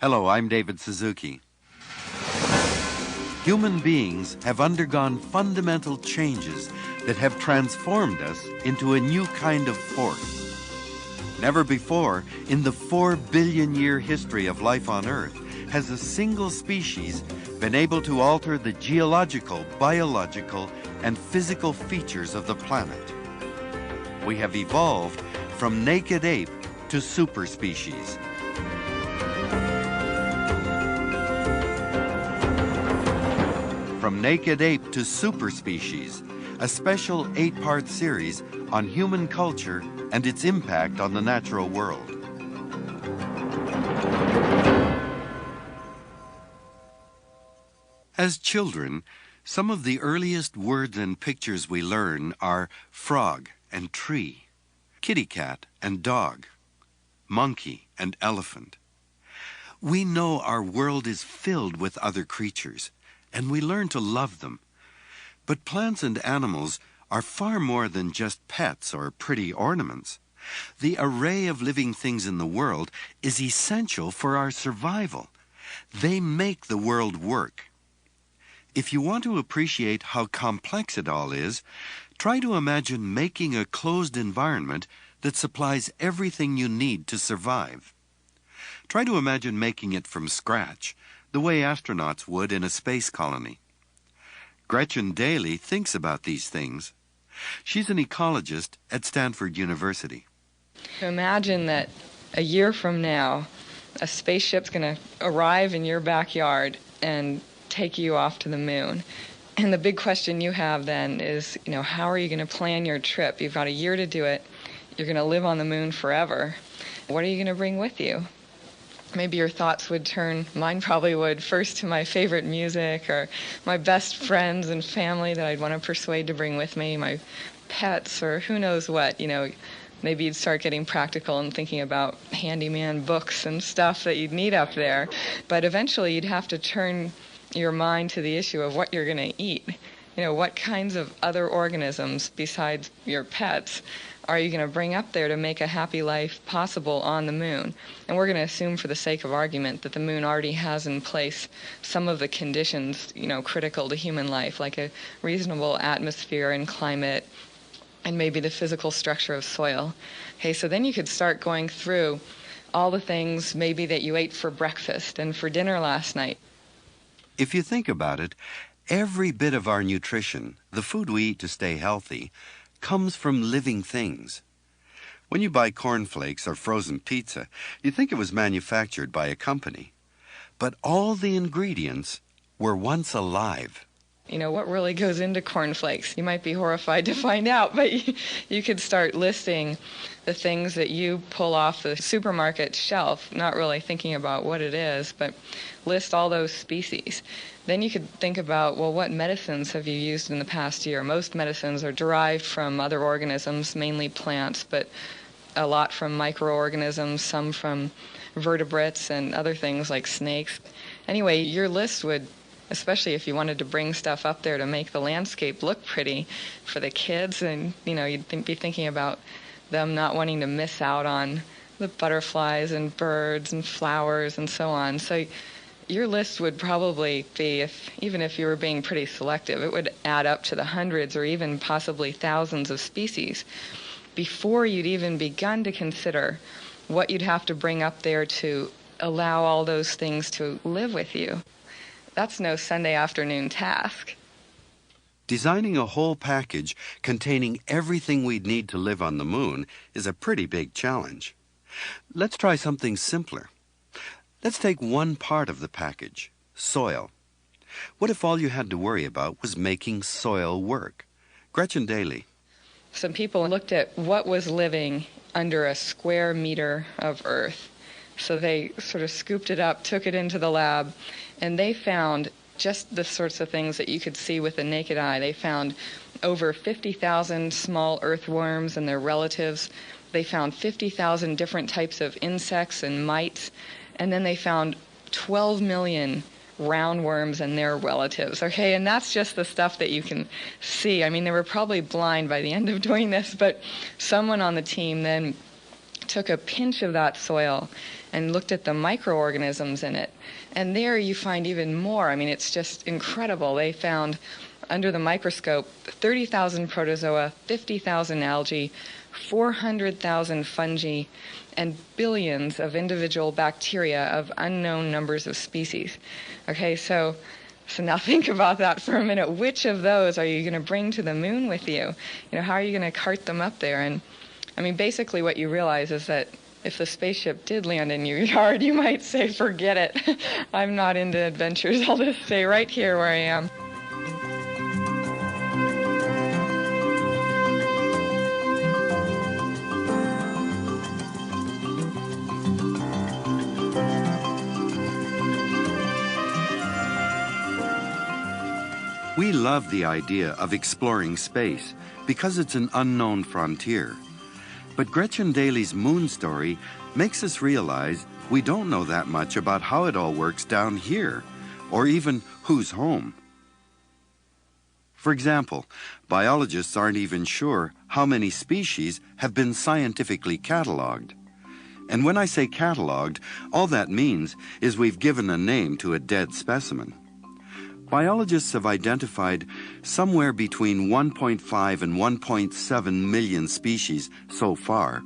Hello, I'm David Suzuki. Human beings have undergone fundamental changes that have transformed us into a new kind of force. Never before, in the 4 billion-year history of life on Earth, has a single species been able to alter the geological, biological, and physical features of the planet. We have evolved from naked ape to superspecies. From naked ape to superspecies, a special 8-part series on human culture and its impact on the natural world. As children, some of the earliest words and pictures we learn are frog and tree, kitty cat and dog, monkey and elephant. We know our world is filled with other creatures, and we learn to love them. But plants and animals are far more than just pets or pretty ornaments. The array of living things in the world is essential for our survival. They make the world work. If you want to appreciate how complex it all is, try to imagine making a closed environment that supplies everything you need to survive. Try to imagine making it from scratch, the way astronauts would in a space colony. Gretchen Daly thinks about these things. She's an ecologist at Stanford University. Imagine that a year from now, a spaceship's going to arrive in your backyard and take you off to the moon. And the big question you have then is, how are you going to plan your trip? You've got a year to do it. You're going to live on the moon forever. What are you going to bring with you? Maybe your thoughts would turn, mine probably would, first to my favorite music or my best friends and family that I'd want to persuade to bring with me, my pets, or who knows what. Maybe you'd start getting practical and thinking about handyman books and stuff that you'd need up there. But eventually you'd have to turn your mind to the issue of what you're going to eat. What kinds of other organisms besides your pets are you going to bring up there to make a happy life possible on the moon? And we're going to assume for the sake of argument that the moon already has in place some of the conditions, critical to human life, like a reasonable atmosphere and climate, and maybe the physical structure of soil. Okay, so then you could start going through all the things maybe that you ate for breakfast and for dinner last night. If you think about it, every bit of our nutrition, the food we eat to stay healthy, comes from living things. When you buy cornflakes or frozen pizza, you think it was manufactured by a company. But all the ingredients were once alive. What really goes into cornflakes? You might be horrified to find out, but you could start listing the things that you pull off the supermarket shelf, not really thinking about what it is, but list all those species. Then you could think about, what medicines have you used in the past year? Most medicines are derived from other organisms, mainly plants, but a lot from microorganisms, some from vertebrates and other things like snakes. Anyway, your list would, especially if you wanted to bring stuff up there to make the landscape look pretty for the kids, and you'd be thinking about them not wanting to miss out on the butterflies and birds and flowers and so on. So your list would probably be, even if you were being pretty selective, it would add up to the hundreds or even possibly thousands of species before you'd even begun to consider what you'd have to bring up there to allow all those things to live with you. That's no Sunday afternoon task. Designing a whole package containing everything we'd need to live on the moon is a pretty big challenge. Let's try something simpler. Let's take one part of the package, soil. What if all you had to worry about was making soil work? Gretchen Daly. Some people looked at what was living under a square meter of earth. So they sort of scooped it up, took it into the lab, and they found just the sorts of things that you could see with the naked eye. They found over 50,000 small earthworms and their relatives. They found 50,000 different types of insects and mites. And then they found 12 million roundworms and their relatives, okay? And that's just the stuff that you can see. I mean, they were probably blind by the end of doing this, but someone on the team then took a pinch of that soil and looked at the microorganisms in it. And there you find even more. I mean, it's just incredible. They found, under the microscope, 30,000 protozoa, 50,000 algae, 400,000 fungi, and billions of individual bacteria of unknown numbers of species. Okay, so now think about that for a minute. Which of those are you going to bring to the moon with you? How are you going to cart them up there? And I mean, basically what you realize is that if the spaceship did land in your yard, you might say, forget it. I'm not into adventures. I'll just stay right here where I am. We love the idea of exploring space because it's an unknown frontier. But Gretchen Daly's moon story makes us realize we don't know that much about how it all works down here, or even who's home. For example, biologists aren't even sure how many species have been scientifically cataloged. And when I say cataloged, all that means is we've given a name to a dead specimen. Biologists have identified somewhere between 1.5 and 1.7 million species so far,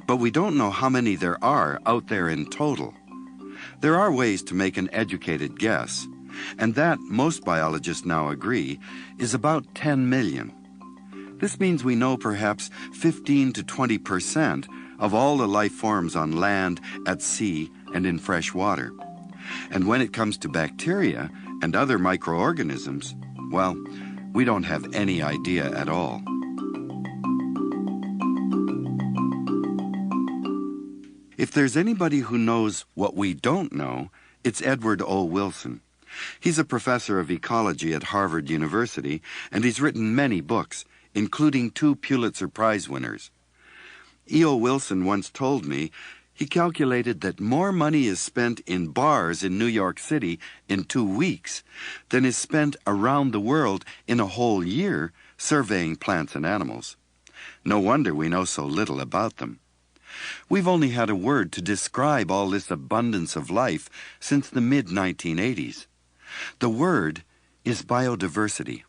but we don't know how many there are out there in total. There are ways to make an educated guess, and that, most biologists now agree, is about 10 million. This means we know perhaps 15 to 20% of all the life forms on land, at sea, and in fresh water. And when it comes to bacteria and other microorganisms, well, we don't have any idea at all. If there's anybody who knows what we don't know, it's Edward O. Wilson. He's a professor of ecology at Harvard University, and he's written many books, including 2 Pulitzer Prize winners. E.O. Wilson once told me he calculated that more money is spent in bars in New York City in 2 weeks than is spent around the world in a whole year surveying plants and animals. No wonder we know so little about them. We've only had a word to describe all this abundance of life since the mid-1980s. The word is biodiversity.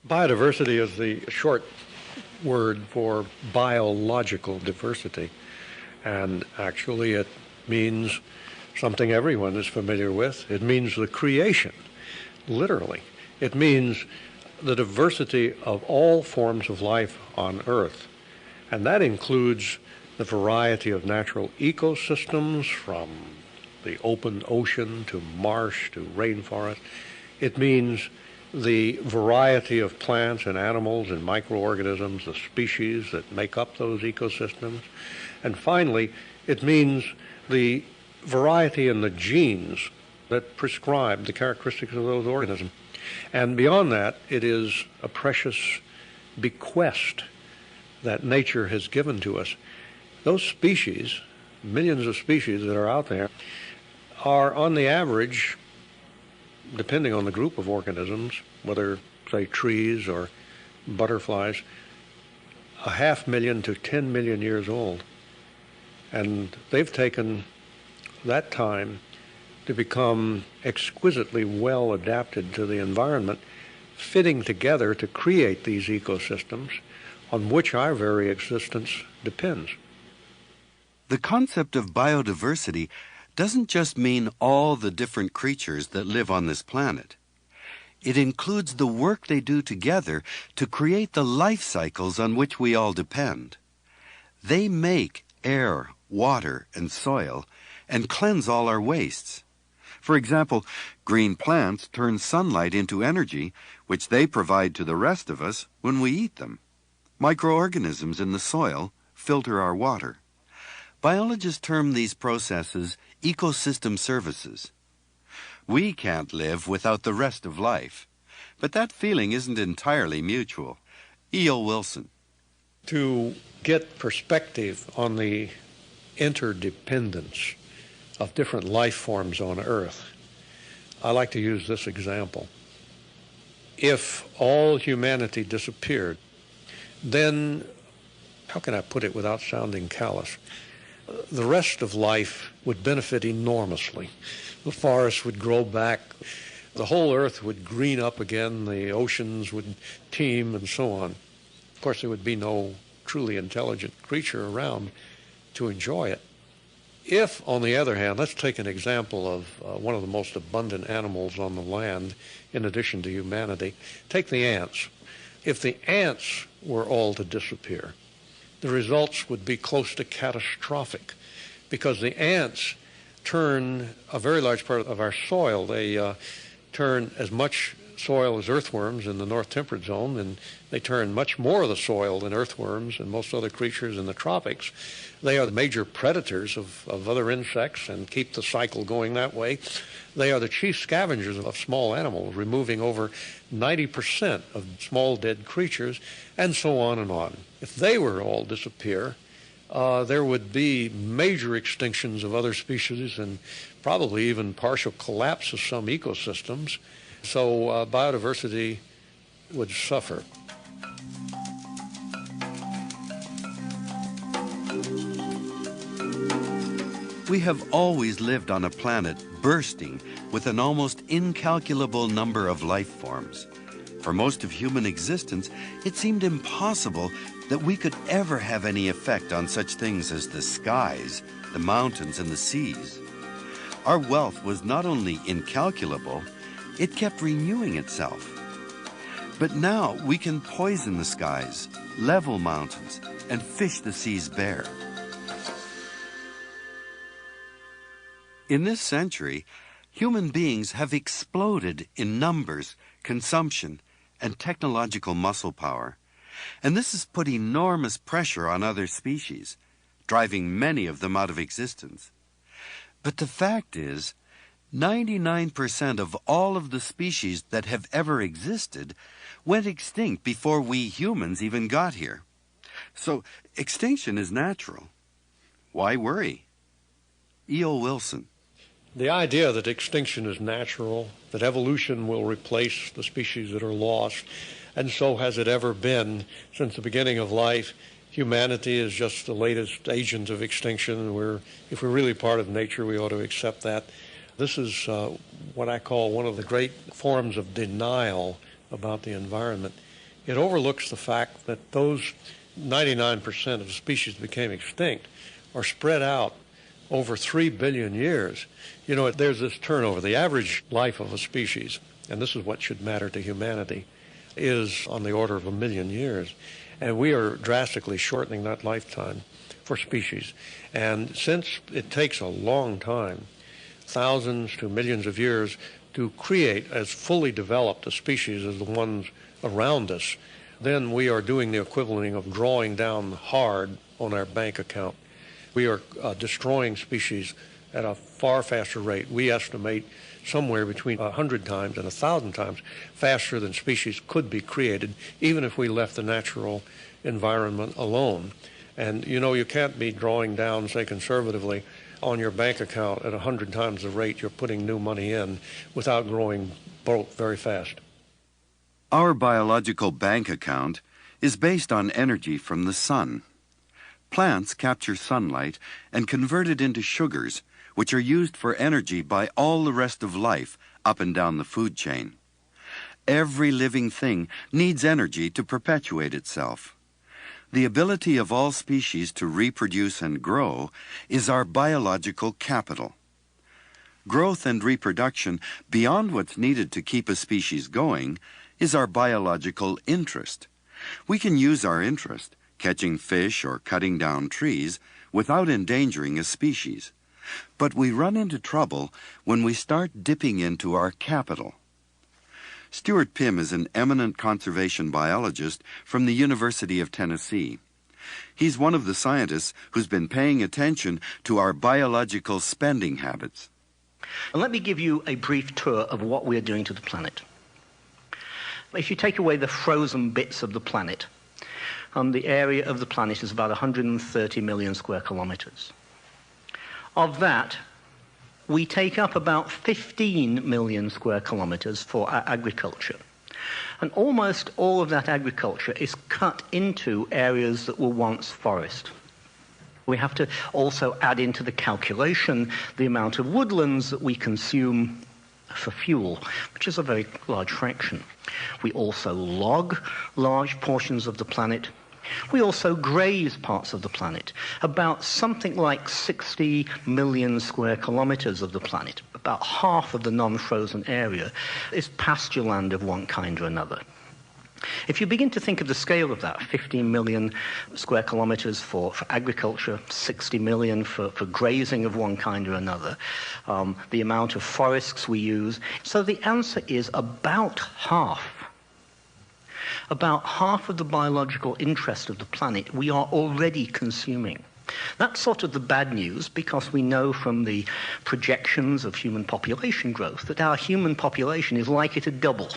Biodiversity is the short word for biological diversity. And actually it means something everyone is familiar with. It means the creation, literally. It means the diversity of all forms of life on Earth. And that includes the variety of natural ecosystems, from the open ocean to marsh to rainforest. It means the variety of plants and animals and microorganisms, the species that make up those ecosystems. And finally, it means the variety in the genes that prescribe the characteristics of those organisms. And beyond that, it is a precious bequest that nature has given to us. Those species, millions of species that are out there, are on the average, depending on the group of organisms, whether, say, trees or butterflies, 500,000 to 10 million years old. And they've taken that time to become exquisitely well adapted to the environment, fitting together to create these ecosystems on which our very existence depends. The concept of biodiversity doesn't just mean all the different creatures that live on this planet. It includes the work they do together to create the life cycles on which we all depend. They make air, water, and soil, and cleanse all our wastes. For example, green plants turn sunlight into energy, which they provide to the rest of us when we eat them. Microorganisms in the soil filter our water. Biologists term these processes ecosystem services. We can't live without the rest of life, but that feeling isn't entirely mutual. E.O. Wilson. To get perspective on the interdependence of different life forms on Earth, I like to use this example. If all humanity disappeared, then, how can I put it without sounding callous? the rest of life would benefit enormously. The forests would grow back, the whole earth would green up again, the oceans would teem, and so on. Of course, there would be no truly intelligent creature around to enjoy it. If, on the other hand, let's take an example of one of the most abundant animals on the land, in addition to humanity, take the ants. If the ants were all to disappear, the results would be close to catastrophic, because the ants turn a very large part of our soil. They turn as much soil as earthworms in the North Temperate Zone, and they turn much more of the soil than earthworms and most other creatures in the tropics. They are the major predators of other insects and keep the cycle going that way. They are the chief scavengers of small animals, removing over 90% of small dead creatures, and so on and on. If they were to all disappear, there would be major extinctions of other species and probably even partial collapse of some ecosystems. So biodiversity would suffer. We have always lived on a planet bursting with an almost incalculable number of life forms. For most of human existence, it seemed impossible that we could ever have any effect on such things as the skies, the mountains, and the seas. Our wealth was not only incalculable, it kept renewing itself. But now we can poison the skies, level mountains, and fish the seas bare. In this century, human beings have exploded in numbers, consumption, and technological muscle power. And this has put enormous pressure on other species, driving many of them out of existence. But the fact is, 99% of all of the species that have ever existed went extinct before we humans even got here. So extinction is natural. Why worry? E.O. Wilson. The idea that extinction is natural, that evolution will replace the species that are lost, and so has it ever been since the beginning of life. Humanity is just the latest agent of extinction. If we're really part of nature, we ought to accept that. This is what I call one of the great forms of denial about the environment. It overlooks the fact that those 99% of species that became extinct are spread out over 3 billion years. You know, there's this turnover. The average life of a species, and this is what should matter to humanity, is on the order of 1 million years. And we are drastically shortening that lifetime for species. And since it takes a long time, thousands to millions of years, to create as fully developed a species as the ones around us, then we are doing the equivalent of drawing down hard on our bank account. We are destroying species at a far faster rate. We estimate somewhere between 100 times and 1,000 times faster than species could be created, even if we left the natural environment alone. And you know, you can't be drawing down, say conservatively, on your bank account at 100 times the rate you're putting new money in without growing broke very fast. Our biological bank account is based on energy from the sun. Plants capture sunlight and convert it into sugars, which are used for energy by all the rest of life up and down the food chain. Every living thing needs energy to perpetuate itself. The ability of all species to reproduce and grow is our biological capital. Growth and reproduction, beyond what's needed to keep a species going, is our biological interest. We can use our interest, catching fish or cutting down trees, without endangering a species. But we run into trouble when we start dipping into our capital. Stuart Pimm is an eminent conservation biologist from the University of Tennessee. He's one of the scientists who's been paying attention to our biological spending habits. Let me give you a brief tour of what we're doing to the planet. If you take away the frozen bits of the planet, the area of the planet is about 130 million square kilometers. Of that, we take up about 15 million square kilometers for our agriculture. And almost all of that agriculture is cut into areas that were once forest. We have to also add into the calculation the amount of woodlands that we consume for fuel, which is a very large fraction. We also log large portions of the planet. We also graze parts of the planet. About something like 60 million square kilometers of the planet, about half of the non-frozen area, is pasture land of one kind or another. If you begin to think of the scale of that, 15 million square kilometers for agriculture, 60 million for grazing of one kind or another, the amount of forests we use. So the answer is about half. About half of the biological interest of the planet we are already consuming. That's sort of the bad news, because we know from the projections of human population growth that our human population is likely to double.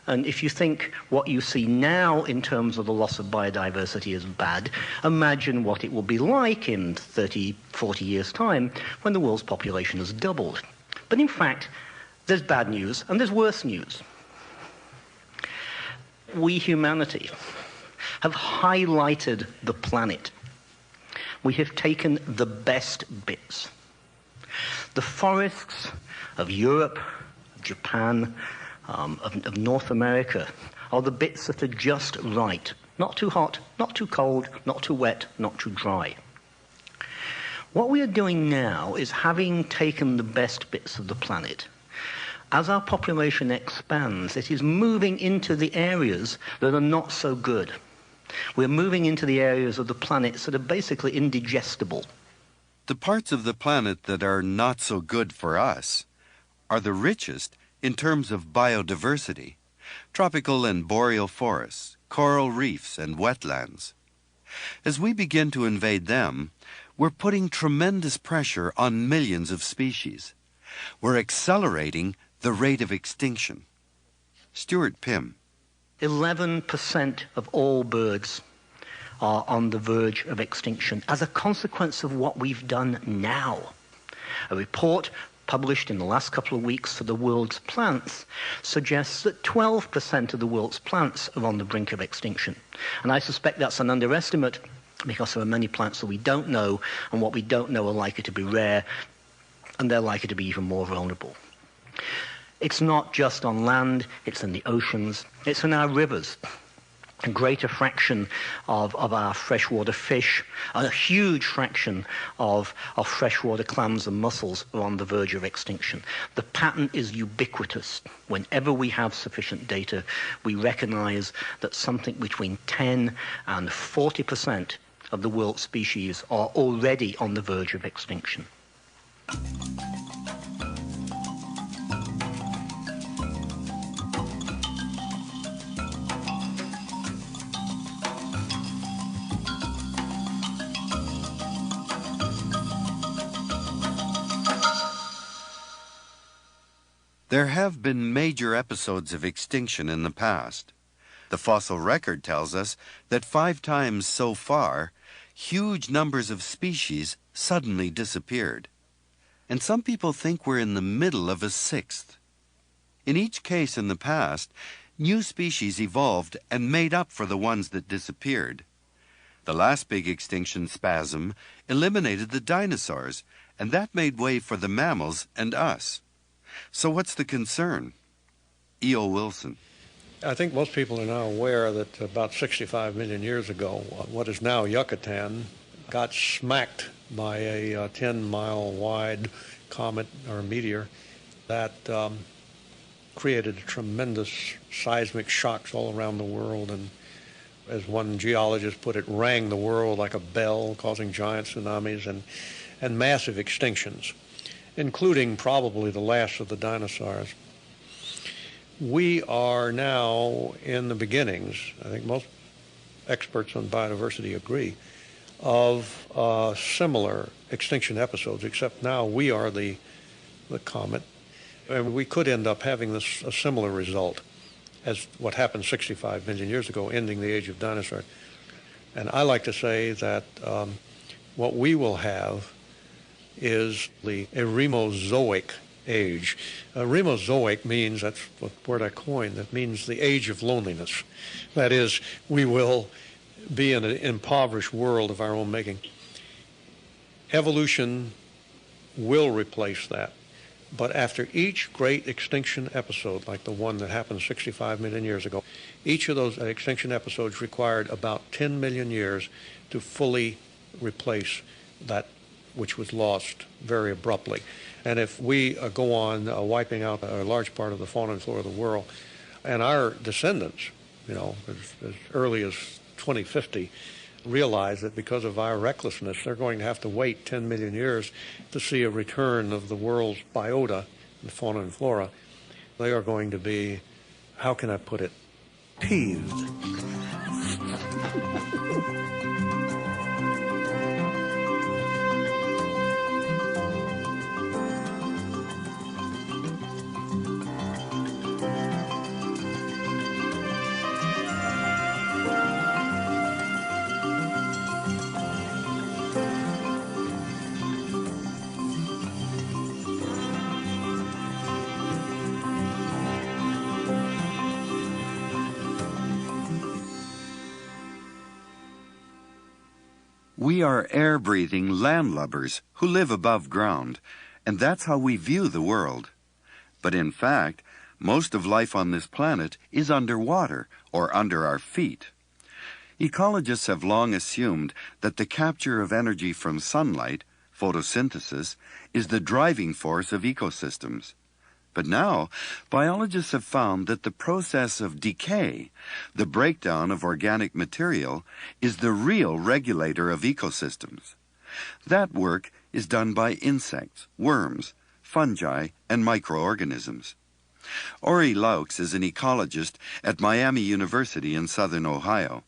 And if you think what you see now in terms of the loss of biodiversity is bad, imagine what it will be like in 30, 40 years' time when the world's population has doubled. But in fact, there's bad news and there's worse news. We, humanity, have highlighted the planet. We have taken the best bits. The forests of Europe, of Japan, of North America are the bits that are just right. Not too hot, not too cold, not too wet, not too dry. What we are doing now is, having taken the best bits of the planet, as our population expands, it is moving into the areas that are not so good. We're moving into the areas of the planet that are basically indigestible. The parts of the planet that are not so good for us are the richest in terms of biodiversity: tropical and boreal forests, coral reefs, and wetlands. As we begin to invade them, we're putting tremendous pressure on millions of species. We're accelerating the rate of extinction. Stuart Pym. 11% of all birds are on the verge of extinction as a consequence of what we've done now. A report published in the last couple of weeks for the world's plants suggests that 12% of the world's plants are on the brink of extinction. And I suspect that's an underestimate, because there are many plants that we don't know, and what we don't know are likely to be rare, and they're likely to be even more vulnerable. It's not just on land, it's in the oceans, it's in our rivers. A greater fraction of our freshwater fish, a huge fraction of freshwater clams and mussels are on the verge of extinction. The pattern is ubiquitous. Whenever we have sufficient data, we recognize that something between 10 and 40% of the world's species are already on the verge of extinction. There have been major episodes of extinction in the past. The fossil record tells us that 5 times so far, huge numbers of species suddenly disappeared. And some people think we're in the middle of a 6th. In each case in the past, new species evolved and made up for the ones that disappeared. The last big extinction spasm eliminated the dinosaurs, and that made way for the mammals and us. So what's the concern? E.O. Wilson. I think most people are now aware that about 65 million years ago, what is now Yucatan got smacked by a 10-mile wide comet or meteor that created tremendous seismic shocks all around the world, and as one geologist put it, rang the world like a bell, causing giant tsunamis and massive extinctions, including probably the last of the dinosaurs. We are now in the beginnings, I think most experts on biodiversity agree, of similar extinction episodes, except now we are the comet. And we could end up having a similar result as what happened 65 million years ago, ending the age of dinosaurs. And I like to say that what we will have is a Remozoic age. Remozoic means, that's what word I coined, that means the age of loneliness. That is, we will be in an impoverished world of our own making. Evolution will replace that. But after each great extinction episode, like the one that happened 65 million years ago, each of those extinction episodes required about 10 million years to fully replace that which was lost very abruptly. And if we go on wiping out a large part of the fauna and flora of the world, and our descendants, as early as 2050, realize that because of our recklessness, they're going to have to wait 10 million years to see a return of the world's biota, the fauna and flora. They are going to be, how can I put it, peeved. We are air-breathing landlubbers who live above ground, and that's how we view the world. But in fact, most of life on this planet is underwater or under our feet. Ecologists have long assumed that the capture of energy from sunlight, photosynthesis, is the driving force of ecosystems. But now, biologists have found that the process of decay, the breakdown of organic material, is the real regulator of ecosystems. That work is done by insects, worms, fungi, and microorganisms. Ori Laux is an ecologist at Miami University in southern Ohio.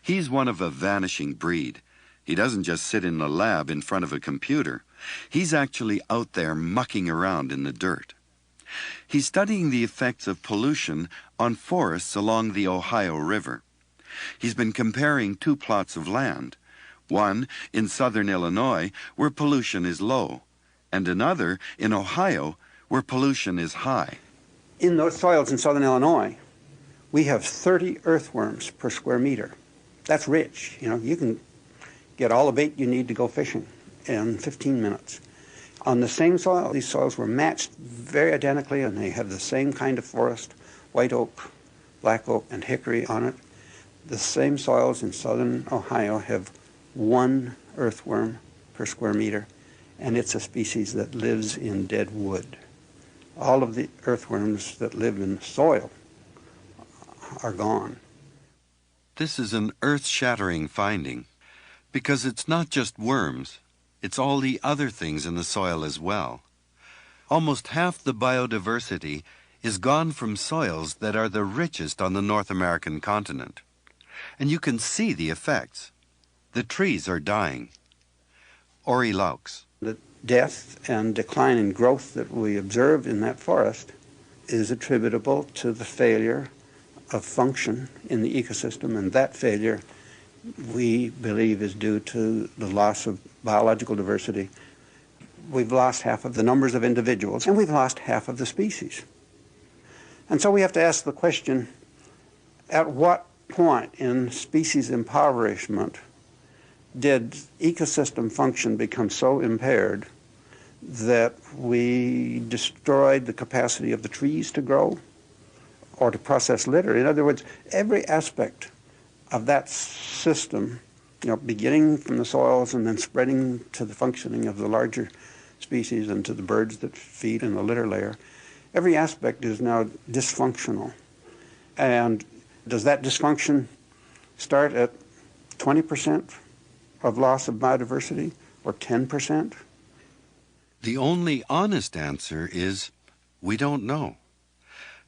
He's one of a vanishing breed. He doesn't just sit in a lab in front of a computer. He's actually out there mucking around in the dirt. He's studying the effects of pollution on forests along the Ohio River. He's been comparing two plots of land, one in southern Illinois where pollution is low, and another in Ohio where pollution is high. In those soils in southern Illinois, we have 30 earthworms per square meter. That's rich. You can get all the bait you need to go fishing in 15 minutes. On the same soil, these soils were matched very identically, and they have the same kind of forest, white oak, black oak, and hickory on it. The same soils in southern Ohio have 1 earthworm per square meter, and it's a species that lives in dead wood. All of the earthworms that live in the soil are gone. This is an earth-shattering finding, because it's not just worms. It's all the other things in the soil as well. Almost half the biodiversity is gone from soils that are the richest on the North American continent. And you can see the effects. The trees are dying. Ori Laux. The death and decline in growth that we observe in that forest is attributable to the failure of function in the ecosystem, and that failure we believe is due to the loss of biological diversity. We've lost half of the numbers of individuals, and we've lost half of the species. And so we have to ask the question, at what point in species impoverishment did ecosystem function become so impaired that we destroyed the capacity of the trees to grow or to process litter? In other words, every aspect of that system, beginning from the soils and then spreading to the functioning of the larger species and to the birds that feed in the litter layer, every aspect is now dysfunctional. And does that dysfunction start at 20% of loss of biodiversity or 10%? The only honest answer is we don't know.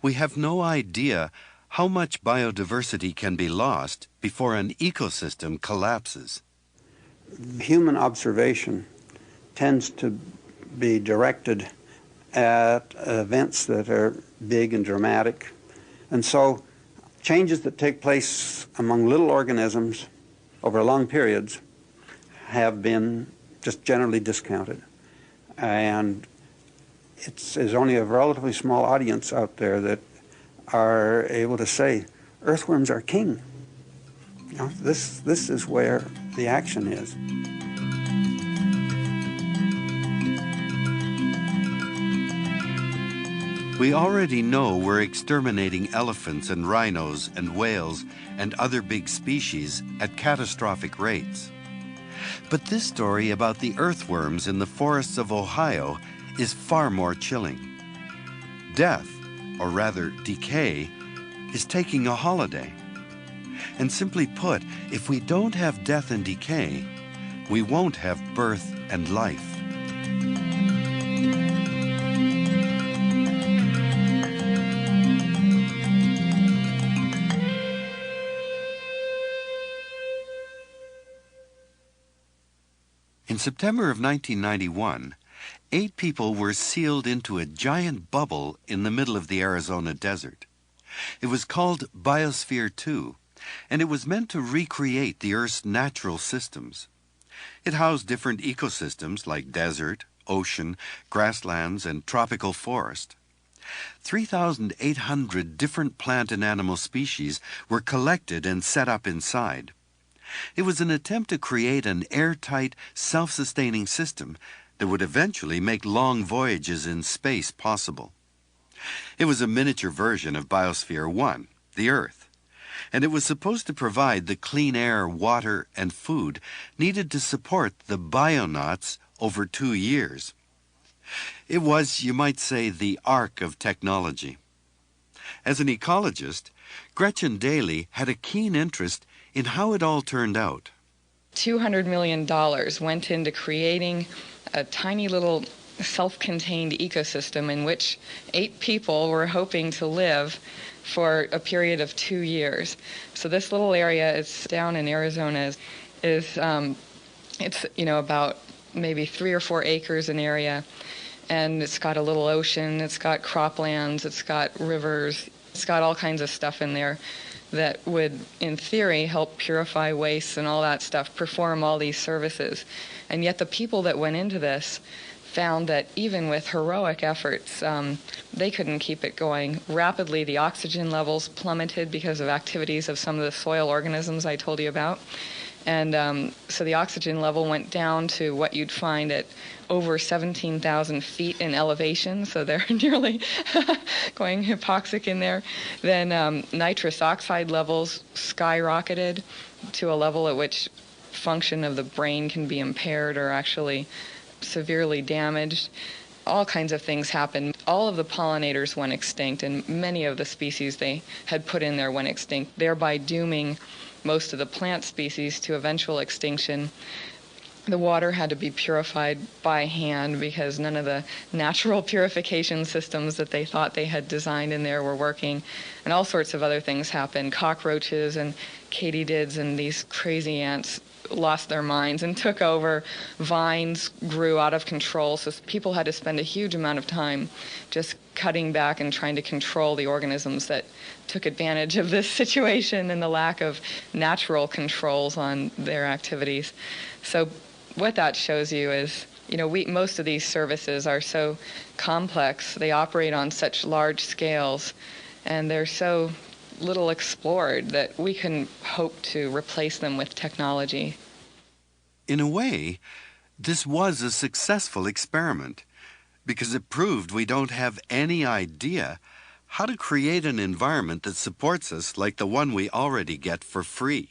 We have no idea how much biodiversity can be lost before an ecosystem collapses. Human observation tends to be directed at events that are big and dramatic. And so changes that take place among little organisms over long periods have been just generally discounted. And there's only a relatively small audience out there that are able to say, earthworms are king. This is where the action is. We already know we're exterminating elephants and rhinos and whales and other big species at catastrophic rates. But this story about the earthworms in the forests of Ohio is far more chilling. Death, or rather decay, is taking a holiday. And simply put, if we don't have death and decay, we won't have birth and life. In September of 1991, 8 people were sealed into a giant bubble in the middle of the Arizona desert. It was called Biosphere 2, and it was meant to recreate the Earth's natural systems. It housed different ecosystems like desert, ocean, grasslands, and tropical forest. 3,800 different plant and animal species were collected and set up inside. It was an attempt to create an airtight, self-sustaining system that would eventually make long voyages in space possible. It was a miniature version of Biosphere 1, the Earth, and it was supposed to provide the clean air, water, and food needed to support the bionauts over 2 years. It was, you might say, the ark of technology. As an ecologist, Gretchen Daly had a keen interest in how it all turned out. $200 million went into creating a tiny little self-contained ecosystem in which 8 people were hoping to live for a period of 2 years. So this little area is down in Arizona it's about maybe 3 or 4 acres in area, and it's got a little ocean, it's got croplands, it's got rivers, it's got all kinds of stuff in there that would, in theory, help purify waste and all that stuff, perform all these services. And yet the people that went into this found that even with heroic efforts, they couldn't keep it going. Rapidly, the oxygen levels plummeted because of activities of some of the soil organisms I told you about. And so the oxygen level went down to what you'd find at over 17,000 feet in elevation, so they're nearly going hypoxic in there. Then nitrous oxide levels skyrocketed to a level at which function of the brain can be impaired or actually severely damaged. All kinds of things happened. All of the pollinators went extinct, and many of the species they had put in there went extinct, thereby dooming most of the plant species to eventual extinction. The water had to be purified by hand because none of the natural purification systems that they thought they had designed in there were working. And all sorts of other things happened. Cockroaches and katydids and these crazy ants lost their minds and took over. Vines grew out of control, so people had to spend a huge amount of time just cutting back and trying to control the organisms that took advantage of this situation and the lack of natural controls on their activities. So what that shows you is, most of these services are so complex, they operate on such large scales, and they're so little explored that we can hope to replace them with technology. In a way, this was a successful experiment because it proved we don't have any idea how to create an environment that supports us like the one we already get for free.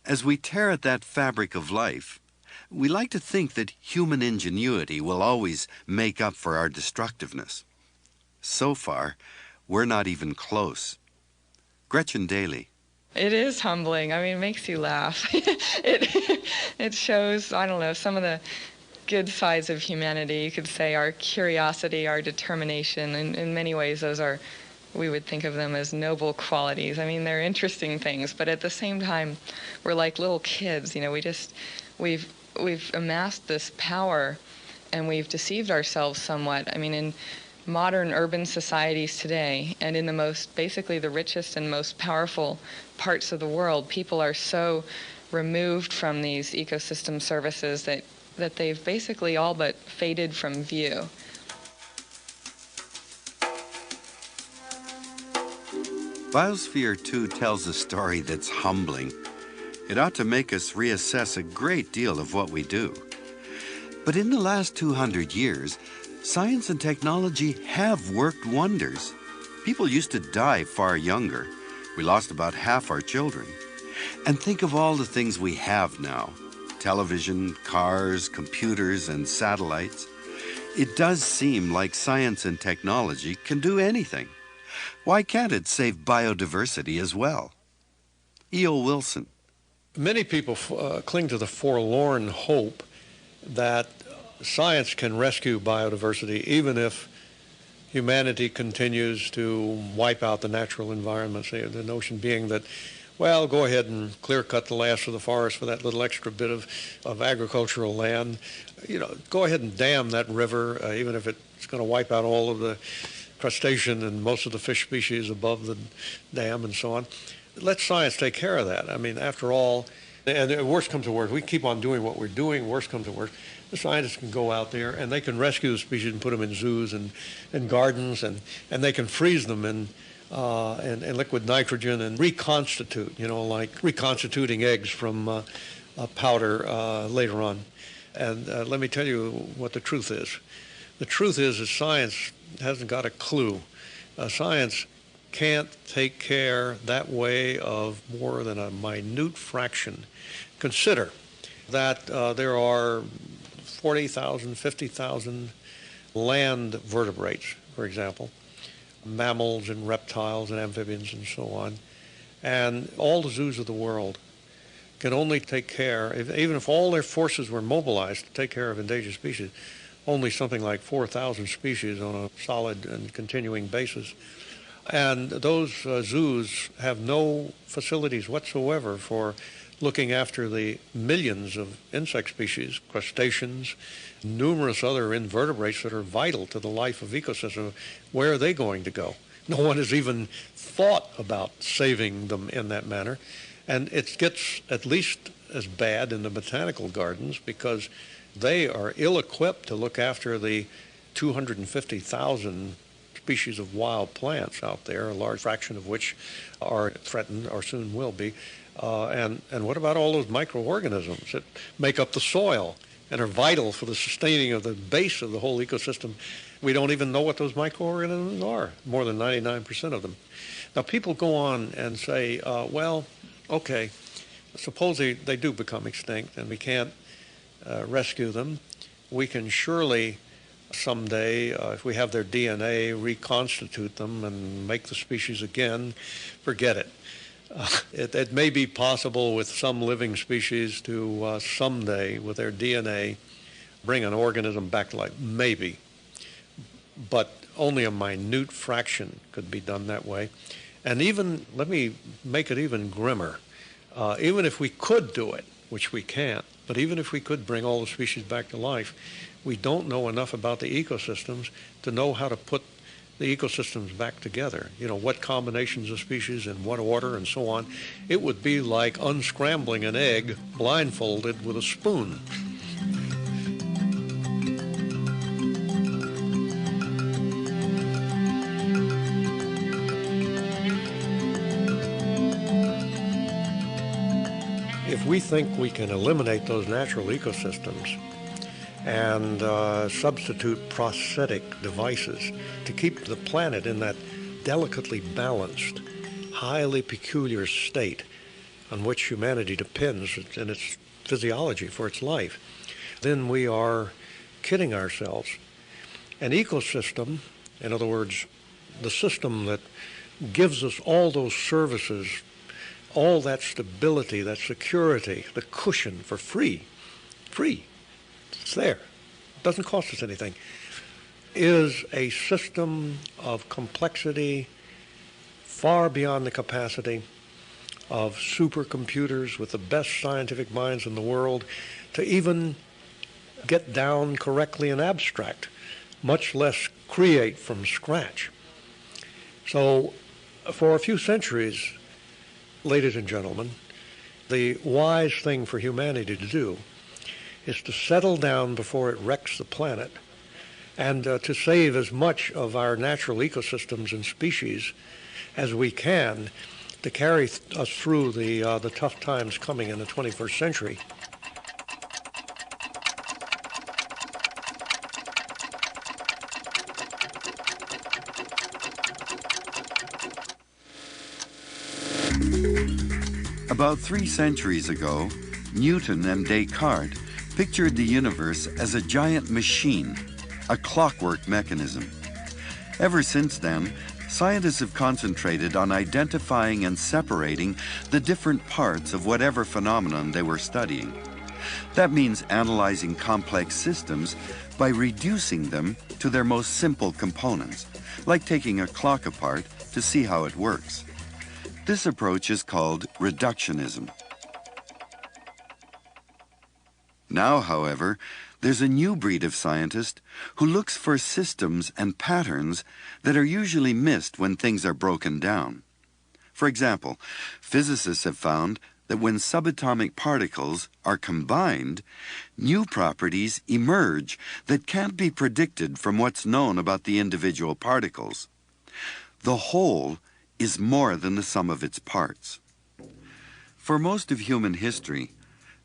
As we tear at that fabric of life, we like to think that human ingenuity will always make up for our destructiveness. So far, we're not even close. Gretchen Daly. It is humbling. It makes you laugh. It shows, some of the good sides of humanity. You could say our curiosity, our determination. In many ways, we would think of them as noble qualities. They're interesting things, but at the same time, we're like little kids. We've amassed this power, and we've deceived ourselves somewhat. In modern urban societies today, and in basically the richest and most powerful parts of the world, people are so removed from these ecosystem services that they've basically all but faded from view. Biosphere 2 tells a story that's humbling. It ought to make us reassess a great deal of what we do. But in the last 200 years, science and technology have worked wonders. People used to die far younger. We lost about half our children. And think of all the things we have now: television, cars, computers, and satellites. It does seem like science and technology can do anything. Why can't it save biodiversity as well? E.O. Wilson. Many people cling to the forlorn hope that science can rescue biodiversity even if humanity continues to wipe out the natural environment. The notion being that, well, go ahead and clear-cut the last of the forest for that little extra bit of agricultural land. Go ahead and dam that river, even if it's going to wipe out all of the crustacean and most of the fish species above the dam and so on. Let science take care of that. I mean, after all, and worst comes to worst, we keep on doing what we're doing, worst comes to worst, the scientists can go out there and they can rescue the species and put them in zoos and gardens, and they can freeze them in liquid nitrogen and reconstitute, like reconstituting eggs from powder later on. And let me tell you what the truth is. The truth is that science hasn't got a clue. Science can't take care that way of more than a minute fraction. Consider that there are 40,000, 50,000 land vertebrates, for example, mammals and reptiles and amphibians and so on. And all the zoos of the world can only take care, even if all their forces were mobilized to take care of endangered species, only something like 4,000 species on a solid and continuing basis. And those zoos have no facilities whatsoever for looking after the millions of insect species, crustaceans, numerous other invertebrates that are vital to the life of ecosystems. Where are they going to go? No one has even thought about saving them in that manner. And it gets at least as bad in the botanical gardens because they are ill-equipped to look after the 250,000 species of wild plants out there, a large fraction of which are threatened or soon will be. And what about all those microorganisms that make up the soil and are vital for the sustaining of the base of the whole ecosystem? We don't even know what those microorganisms are, more than 99% of them. Now, people go on and say, well, okay, suppose they do become extinct and we can't rescue them. We can surely someday, if we have their DNA, reconstitute them and make the species again. Forget it. It may be possible with some living species to someday, with their DNA, bring an organism back to life. Maybe. But only a minute fraction could be done that way. And even, let me make it even grimmer. Even if we could do it, which we can't, but even if we could bring all the species back to life, we don't know enough about the ecosystems to know how to put the ecosystems back together. What combinations of species in what order and so on. It would be like unscrambling an egg blindfolded with a spoon. If we think we can eliminate those natural ecosystems and substitute prosthetic devices to keep the planet in that delicately balanced, highly peculiar state on which humanity depends in its physiology for its life, then we are kidding ourselves. An ecosystem, in other words, the system that gives us all those services, all that stability, that security, the cushion for free, it's there, it doesn't cost us anything, is a system of complexity far beyond the capacity of supercomputers with the best scientific minds in the world to even get down correctly in abstract, much less create from scratch. So for a few centuries, ladies and gentlemen, the wise thing for humanity to do is to settle down before it wrecks the planet and to save as much of our natural ecosystems and species as we can to carry us through the tough times coming in the 21st century. About 3 centuries ago, Newton and Descartes pictured the universe as a giant machine, a clockwork mechanism. Ever since then, scientists have concentrated on identifying and separating the different parts of whatever phenomenon they were studying. That means analyzing complex systems by reducing them to their most simple components, like taking a clock apart to see how it works. This approach is called reductionism. Now, however, there's a new breed of scientist who looks for systems and patterns that are usually missed when things are broken down. For example, physicists have found that when subatomic particles are combined, new properties emerge that can't be predicted from what's known about the individual particles. The whole is more than the sum of its parts. For most of human history,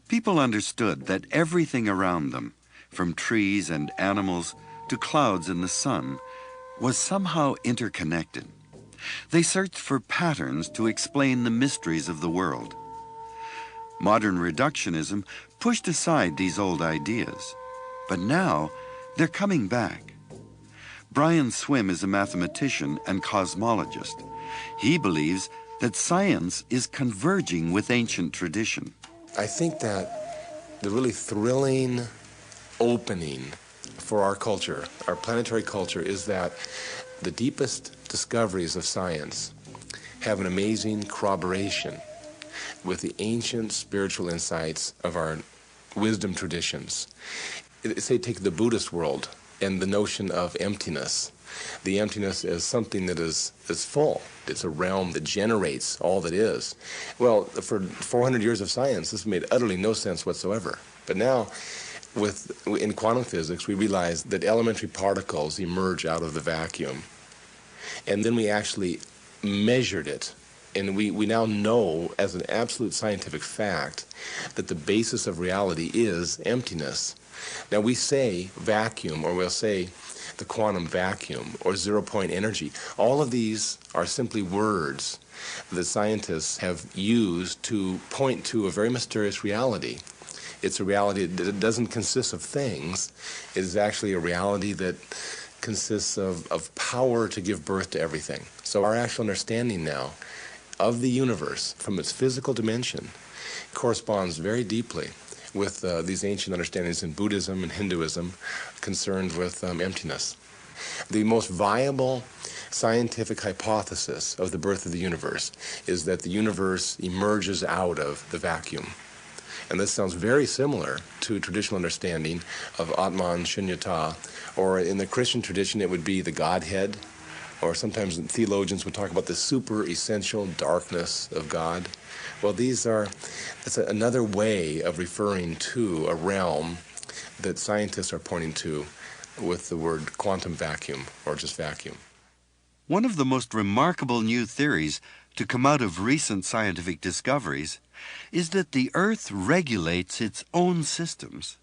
people understood that everything around them, from trees and animals to clouds in the sun, was somehow interconnected. They searched for patterns to explain the mysteries of the world. Modern reductionism pushed aside these old ideas, but now they're coming back. Brian Swim is a mathematician and cosmologist. He believes that science is converging with ancient tradition. I think that the really thrilling opening for our culture, our planetary culture, is that the deepest discoveries of science have an amazing corroboration with the ancient spiritual insights of our wisdom traditions. Say, take the Buddhist world and the notion of emptiness. The emptiness is something that is full. It's a realm that generates all that is. Well, for 400 years of science, this made utterly no sense whatsoever. But now, in quantum physics, we realize that elementary particles emerge out of the vacuum. And then we actually measured it. And we now know, as an absolute scientific fact, that the basis of reality is emptiness. Now, we say vacuum, or we'll say the quantum vacuum, or zero-point energy. All of these are simply words that scientists have used to point to a very mysterious reality. It's a reality that doesn't consist of things. It is actually a reality that consists of power to give birth to everything. So our actual understanding now of the universe from its physical dimension corresponds very deeply with these ancient understandings in Buddhism and Hinduism concerned with emptiness. The most viable scientific hypothesis of the birth of the universe is that the universe emerges out of the vacuum. And this sounds very similar to traditional understanding of Atman Shunyata, or in the Christian tradition it would be the Godhead, or sometimes theologians would talk about the super essential darkness of God. Well, that's another way of referring to a realm that scientists are pointing to with the word quantum vacuum, or just vacuum. One of the most remarkable new theories to come out of recent scientific discoveries is that the Earth regulates its own systems.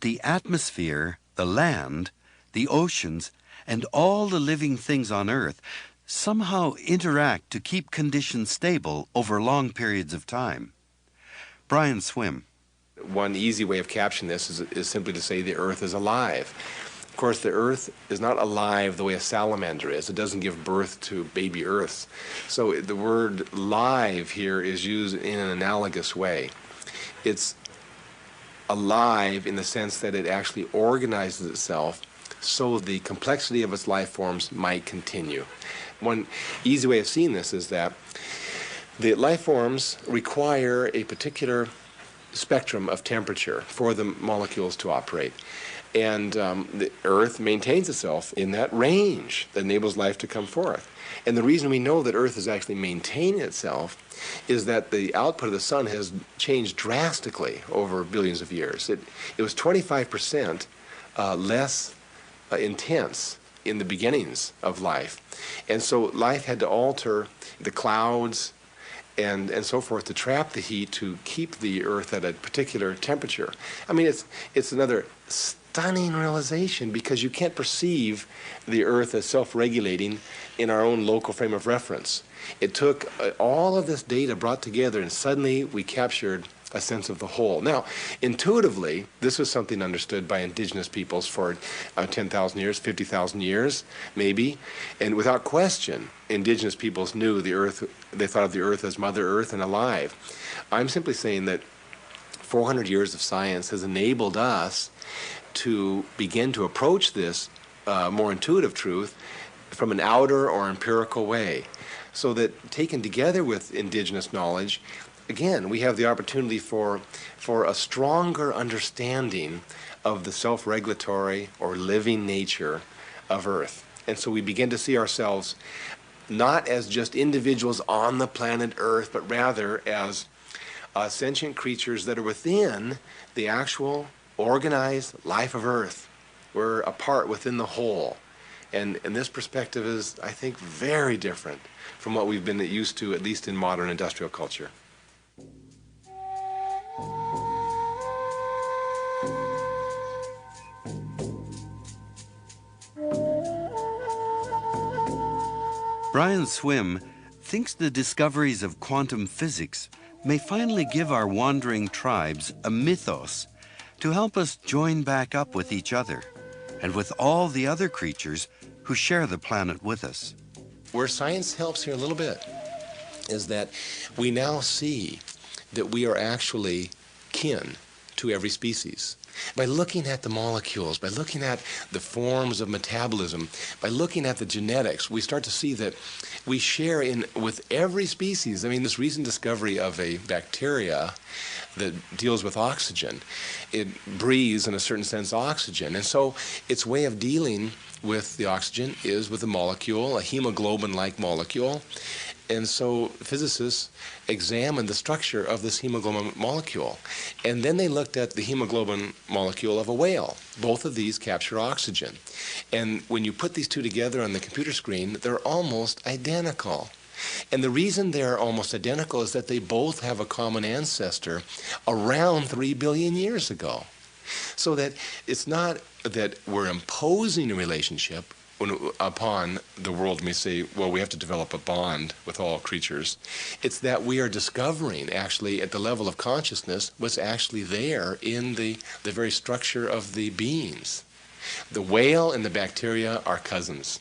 The atmosphere, the land, the oceans, and all the living things on Earth somehow interact to keep conditions stable over long periods of time. Brian Swim. One easy way of capturing this is simply to say the Earth is alive. Of course, the Earth is not alive the way a salamander is. It doesn't give birth to baby Earths. So the word live here is used in an analogous way. It's alive in the sense that it actually organizes itself so the complexity of its life forms might continue. One easy way of seeing this is that the life forms require a particular spectrum of temperature for the molecules to operate. And the Earth maintains itself in that range that enables life to come forth. And the reason we know that Earth is actually maintaining itself is that the output of the sun has changed drastically over billions of years. It was 25% less intense in the beginnings of life. And so life had to alter the clouds and so forth to trap the heat to keep the Earth at a particular temperature. I mean, it's another stunning realization, because you can't perceive the earth as self-regulating in our own local frame of reference. It took all of this data brought together, and suddenly we captured a sense of the whole. Now, intuitively, this was something understood by indigenous peoples for 10,000 years, 50,000 years, maybe. And without question, indigenous peoples knew the earth, they thought of the earth as Mother Earth and alive. I'm simply saying that 400 years of science has enabled us to begin to approach this more intuitive truth from an outer or empirical way. So that taken together with indigenous knowledge, again, we have the opportunity for a stronger understanding of the self-regulatory or living nature of Earth. And so we begin to see ourselves not as just individuals on the planet Earth, but rather as sentient creatures that are within the actual organized life of Earth. We're a part within the whole. And this perspective is, I think, very different from what we've been used to, at least in modern industrial culture. Brian Swim thinks the discoveries of quantum physics may finally give our wandering tribes a mythos to help us join back up with each other and with all the other creatures who share the planet with us. Where science helps here a little bit is that we now see that we are actually kin to every species. By looking at the molecules, by looking at the forms of metabolism, by looking at the genetics, we start to see that we share with every species. I mean, this recent discovery of a bacteria that deals with oxygen, it breathes, in a certain sense, oxygen. And so its way of dealing with the oxygen is with a molecule, a hemoglobin-like molecule. And so physicists examined the structure of this hemoglobin molecule. And then they looked at the hemoglobin molecule of a whale. Both of these capture oxygen. And when you put these two together on the computer screen, they're almost identical. And the reason they're almost identical is that they both have a common ancestor around 3 billion years ago. So that it's not that we're imposing a relationship upon the world. We say, well, we have to develop a bond with all creatures. It's that we are discovering, actually, at the level of consciousness, what's actually there in the very structure of the beings. The whale and the bacteria are cousins,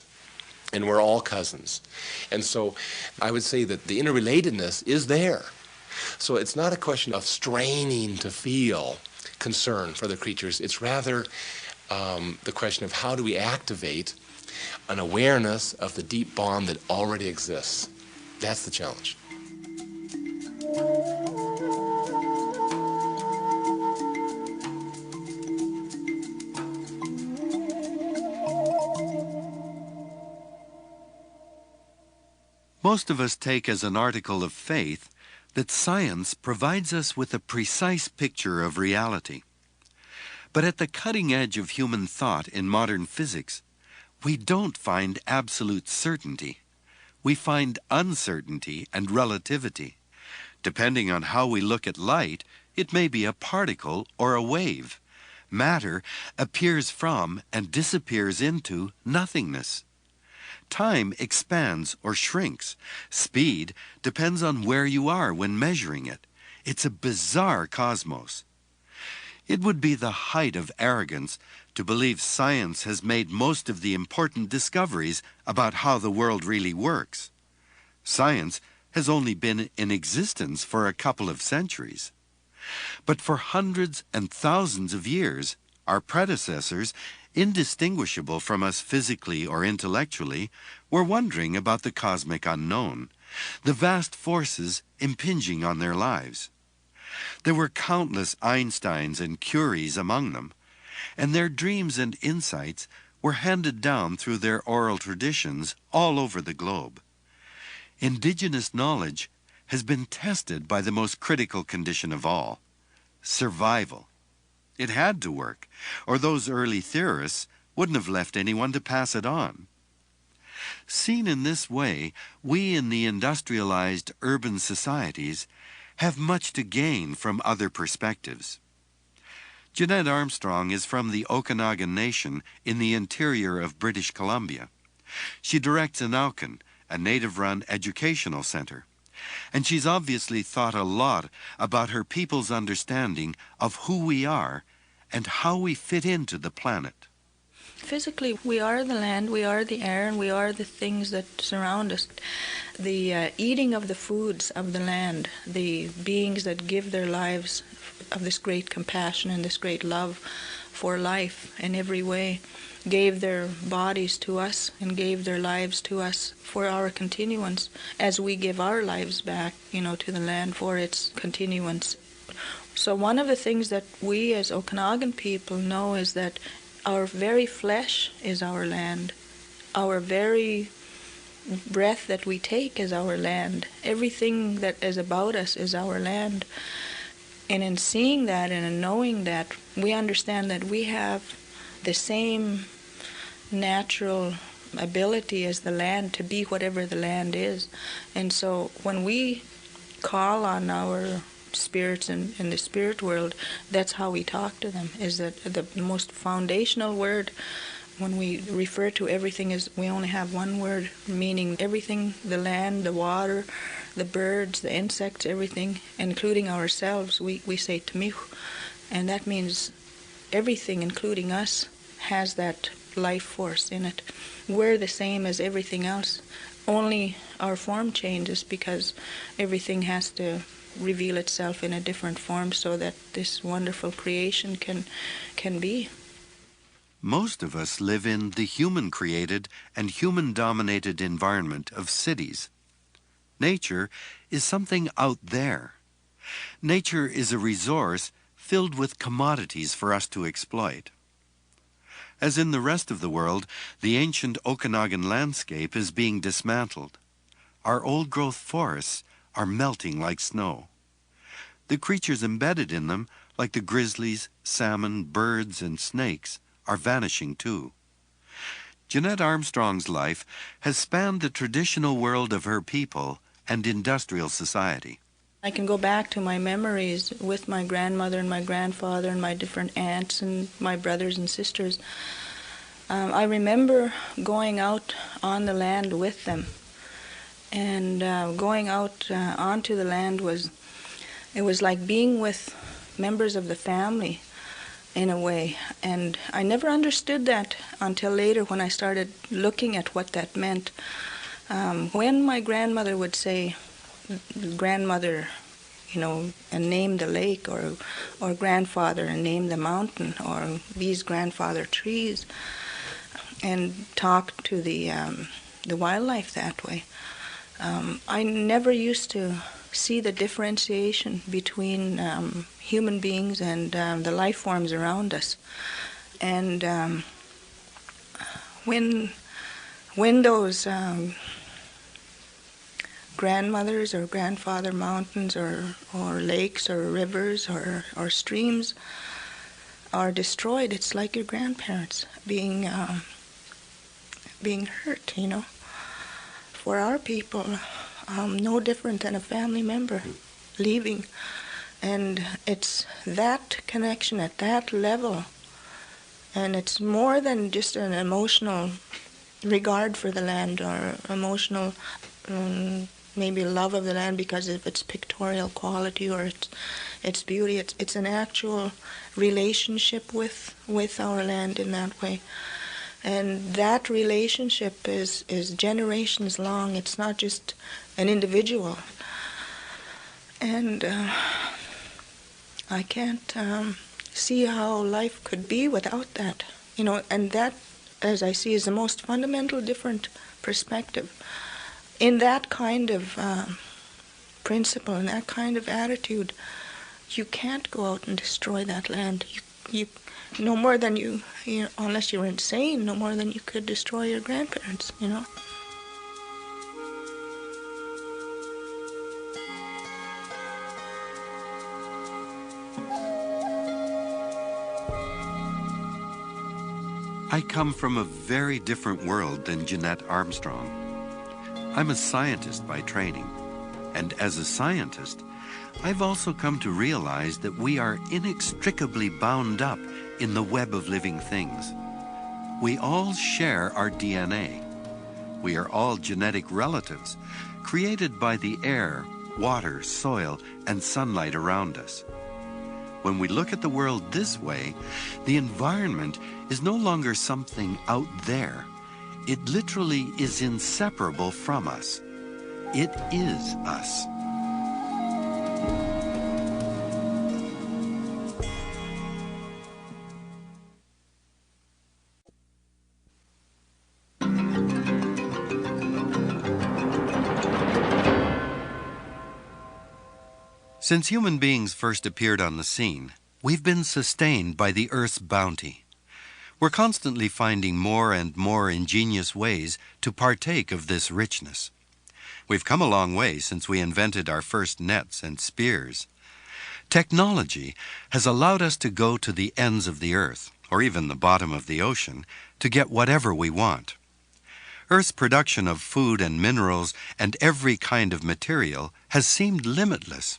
and we're all cousins. And so I would say that the interrelatedness is there. So it's not a question of straining to feel concern for the creatures. It's rather the question of how do we activate an awareness of the deep bond that already exists. That's the challenge. Most of us take as an article of faith that science provides us with a precise picture of reality. But at the cutting edge of human thought in modern physics, we don't find absolute certainty. We find uncertainty and relativity. Depending on how we look at light, it may be a particle or a wave. Matter appears from and disappears into nothingness. Time expands or shrinks. Speed depends on where you are when measuring it. It's a bizarre cosmos. It would be the height of arrogance to believe science has made most of the important discoveries about how the world really works. Science has only been in existence for a couple of centuries. But for hundreds and thousands of years, our predecessors, indistinguishable from us physically or intellectually, were wondering about the cosmic unknown, the vast forces impinging on their lives. There were countless Einsteins and Curies among them, and their dreams and insights were handed down through their oral traditions all over the globe. Indigenous knowledge has been tested by the most critical condition of all, survival. It had to work, or those early theorists wouldn't have left anyone to pass it on. Seen in this way, we in the industrialized urban societies have much to gain from other perspectives. Jeanette Armstrong is from the Okanagan Nation in the interior of British Columbia. She directs Anauken, a native-run educational center. And she's obviously thought a lot about her people's understanding of who we are and how we fit into the planet. Physically, we are the land, we are the air, and we are the things that surround us. The eating of the foods of the land, the beings that give their lives of this great compassion and this great love for life in every way, gave their bodies to us and gave their lives to us for our continuance, as we give our lives back, to the land for its continuance. So one of the things that we as Okanagan people know is that our very flesh is our land. Our very breath that we take is our land. Everything that is about us is our land. And in seeing that and in knowing that, we understand that we have the same natural ability as the land to be whatever the land is. And so when we call on our spirits in the spirit world, that's how we talk to them, is that the most foundational word when we refer to everything is we only have one word, meaning everything, the land, the water, the birds, the insects, everything, including ourselves, we say Tamih. And that means everything, including us, has that life force in it. We're the same as everything else. Only our form changes because everything has to reveal itself in a different form so that this wonderful creation can be. Most of us live in the human-created and human-dominated environment of cities. Nature is something out there. Nature is a resource filled with commodities for us to exploit. As in the rest of the world, the ancient Okanagan landscape is being dismantled. Our old-growth forests are melting like snow. The creatures embedded in them, like the grizzlies, salmon, birds, and snakes, are vanishing too. Jeanette Armstrong's life has spanned the traditional world of her people and industrial society. I can go back to my memories with my grandmother and my grandfather and my different aunts and my brothers and sisters. I remember going out on the land with them. And going out onto the land was like being with members of the family in a way. And I never understood that until later when I started looking at what that meant. When my grandmother would say, grandmother, and name the lake, or grandfather and name the mountain, or these grandfather trees, and talk to the wildlife that way. I never used to see the differentiation between human beings and the life forms around us. And when those grandmothers or grandfather mountains or lakes or rivers or streams are destroyed, it's like your grandparents being hurt, For our people, no different than a family member leaving. And it's that connection at that level. And it's more than just an emotional regard for the land or emotional maybe love of the land because of its pictorial quality or its beauty. It's an actual relationship with our land in that way. And that relationship is generations long. It's not just an individual. And I can't see how life could be without that. And that, as I see, is the most fundamental different perspective. In that kind of principle, in that kind of attitude, you can't go out and destroy that land. You no more than you unless you're insane, no more than you could destroy your grandparents, I come from a very different world than Jeanette Armstrong. I'm a scientist by training, and as a scientist, I've also come to realize that we are inextricably bound up in the web of living things. We all share our DNA. We are all genetic relatives, created by the air, water, soil, and sunlight around us. When we look at the world this way, the environment is no longer something out there. It literally is inseparable from us. It is us. Since human beings first appeared on the scene, we've been sustained by the Earth's bounty. We're constantly finding more and more ingenious ways to partake of this richness. We've come a long way since we invented our first nets and spears. Technology has allowed us to go to the ends of the Earth, or even the bottom of the ocean, to get whatever we want. Earth's production of food and minerals and every kind of material has seemed limitless.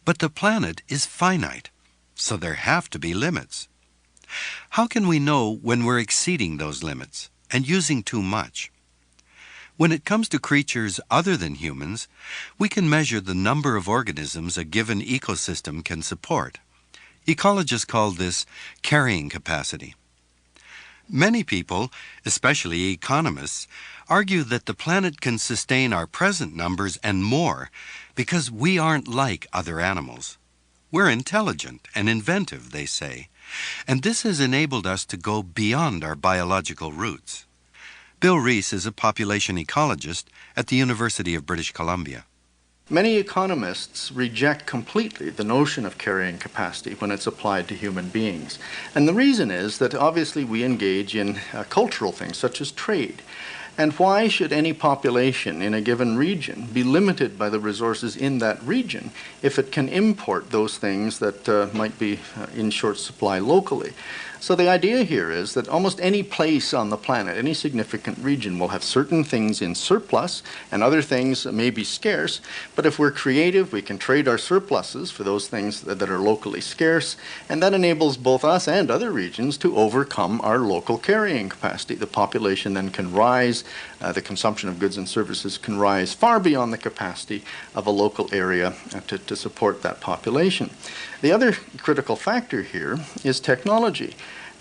But the planet is finite, so there have to be limits. How can we know when we're exceeding those limits and using too much? When it comes to creatures other than humans, we can measure the number of organisms a given ecosystem can support. Ecologists call this carrying capacity. Many people, especially economists, argue that the planet can sustain our present numbers and more because we aren't like other animals. We're intelligent and inventive, they say, and this has enabled us to go beyond our biological roots. Bill Reese is a population ecologist at the University of British Columbia. Many economists reject completely the notion of carrying capacity when it's applied to human beings. And the reason is that obviously we engage in cultural things such as trade. And why should any population in a given region be limited by the resources in that region if it can import those things that might be in short supply locally? So the idea here is that almost any place on the planet, any significant region, will have certain things in surplus and other things may be scarce. But if we're creative, we can trade our surpluses for those things that are locally scarce, and that enables both us and other regions to overcome our local carrying capacity. The population then can rise, the consumption of goods and services can rise far beyond the capacity of a local area to support that population. The other critical factor here is technology.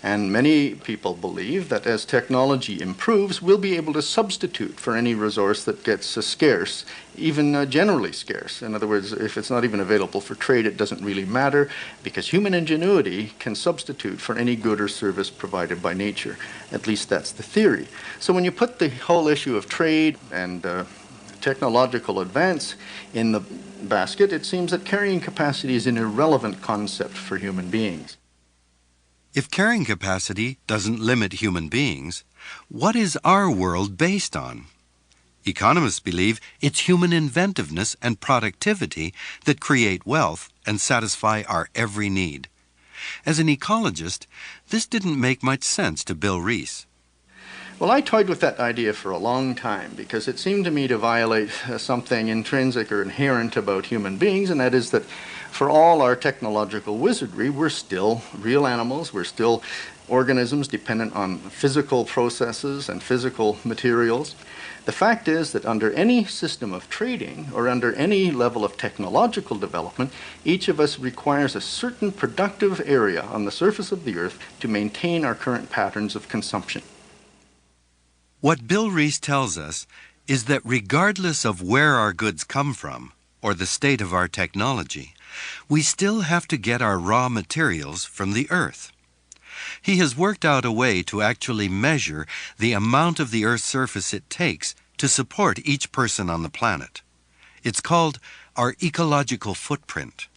And many people believe that as technology improves, we'll be able to substitute for any resource that gets scarce, even generally scarce. In other words, if it's not even available for trade, it doesn't really matter, because human ingenuity can substitute for any good or service provided by nature. At least that's the theory. So when you put the whole issue of trade and technological advance in the basket, it seems that carrying capacity is an irrelevant concept for human beings. If carrying capacity doesn't limit human beings, what is our world based on? Economists believe it's human inventiveness and productivity that create wealth and satisfy our every need. As an ecologist, this didn't make much sense to Bill Reese. Well, I toyed with that idea for a long time because it seemed to me to violate something intrinsic or inherent about human beings, and that is that for all our technological wizardry, we're still real animals, we're still organisms dependent on physical processes and physical materials. The fact is that under any system of trading or under any level of technological development, each of us requires a certain productive area on the surface of the earth to maintain our current patterns of consumption. What Bill Reese tells us is that regardless of where our goods come from or the state of our technology, we still have to get our raw materials from the earth. He has worked out a way to actually measure the amount of the Earth's surface it takes to support each person on the planet. It's called our ecological footprint.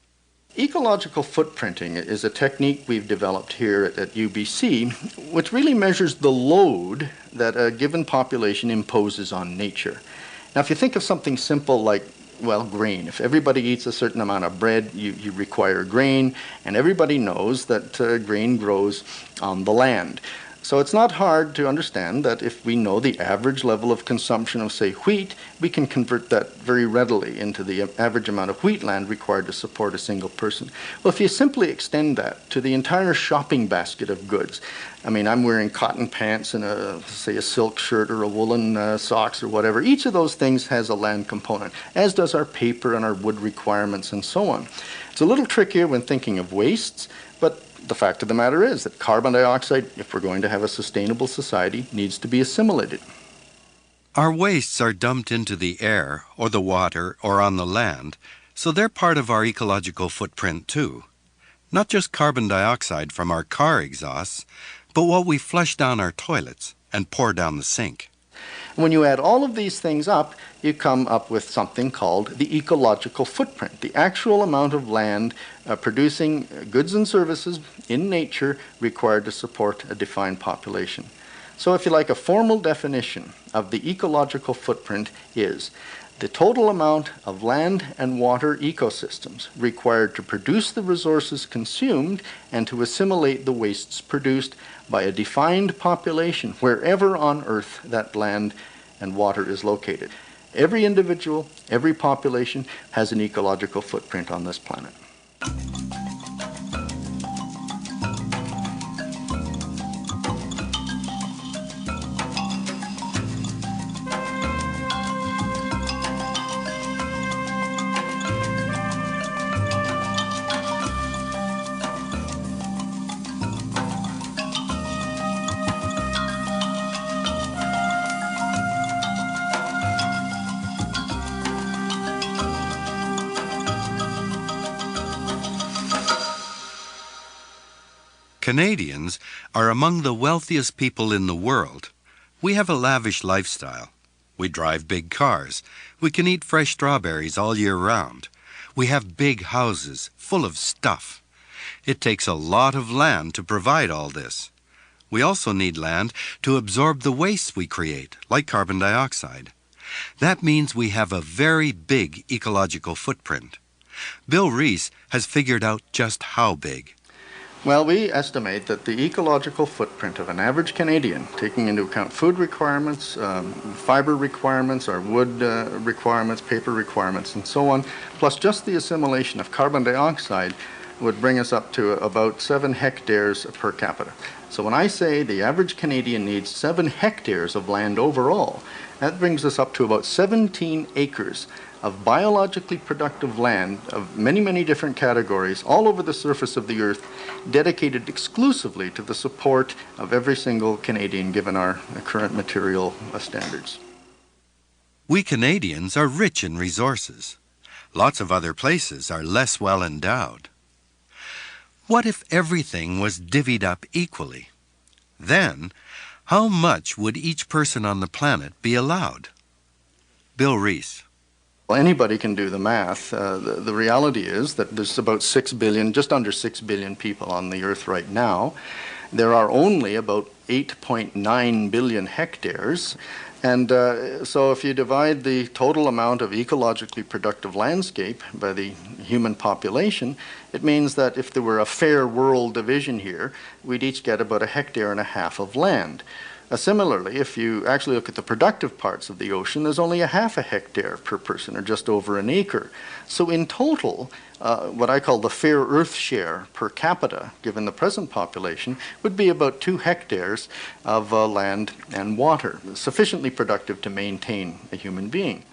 Ecological footprinting is a technique we've developed here at UBC, which really measures the load that a given population imposes on nature. Now, if you think of something simple like, well, grain. If everybody eats a certain amount of bread, you require grain, and everybody knows that grain grows on the land. So it's not hard to understand that if we know the average level of consumption of, say, wheat, we can convert that very readily into the average amount of wheatland required to support a single person. Well, if you simply extend that to the entire shopping basket of goods, I mean, I'm wearing cotton pants and say a silk shirt or a woolen socks or whatever. Each of those things has a land component, as does our paper and our wood requirements and so on. It's a little trickier when thinking of wastes, but the fact of the matter is that carbon dioxide, if we're going to have a sustainable society, needs to be assimilated. Our wastes are dumped into the air or the water or on the land, so they're part of our ecological footprint too. Not just carbon dioxide from our car exhausts, but what we flush down our toilets and pour down the sink. When you add all of these things up, you come up with something called the ecological footprint, the actual amount of land producing goods and services in nature required to support a defined population. So if you like, a formal definition of the ecological footprint is the total amount of land and water ecosystems required to produce the resources consumed and to assimilate the wastes produced by a defined population wherever on Earth that land and water is located. Every individual, every population has an ecological footprint on this planet. Canadians are among the wealthiest people in the world. We have a lavish lifestyle. We drive big cars. We can eat fresh strawberries all year round. We have big houses full of stuff. It takes a lot of land to provide all this. We also need land to absorb the wastes we create, like carbon dioxide. That means we have a very big ecological footprint. Bill Reese has figured out just how big. Well, we estimate that the ecological footprint of an average Canadian, taking into account food requirements, fiber requirements, our wood requirements, paper requirements, and so on, plus just the assimilation of carbon dioxide, would bring us up to about 7 hectares per capita. So when I say the average Canadian needs 7 hectares of land overall, that brings us up to about 17 acres of biologically productive land of many, many different categories all over the surface of the Earth, dedicated exclusively to the support of every single Canadian given our current material standards. We Canadians are rich in resources. Lots of other places are less well endowed. What if everything was divvied up equally? Then, how much would each person on the planet be allowed? Bill Reese. Well, anybody can do the math. The reality is that there's about 6 billion, just under 6 billion people on the Earth right now. There are only about 8.9 billion hectares. And so if you divide the total amount of ecologically productive landscape by the human population, it means that if there were a fair world division here, we'd each get about 1.5 hectares of land. Similarly, if you actually look at the productive parts of the ocean, there's only 0.5 hectare per person, or just over an acre. So in total, what I call the fair Earth share per capita, given the present population, would be about 2 hectares of land and water, sufficiently productive to maintain a human being.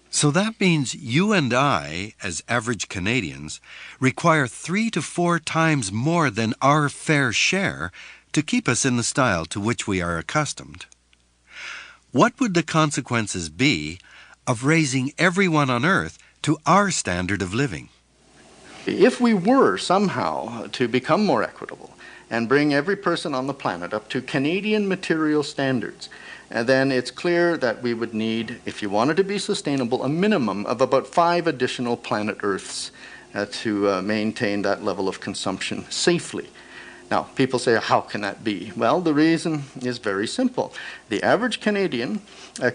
So that means you and I, as average Canadians, require 3 to 4 times more than our fair share to keep us in the style to which we are accustomed. What would the consequences be of raising everyone on Earth to our standard of living? If we were somehow to become more equitable and bring every person on the planet up to Canadian material standards, then it's clear that we would need, if you wanted to be sustainable, a minimum of about 5 additional planet Earths to maintain that level of consumption safely. Now, people say, how can that be? Well, the reason is very simple. The average Canadian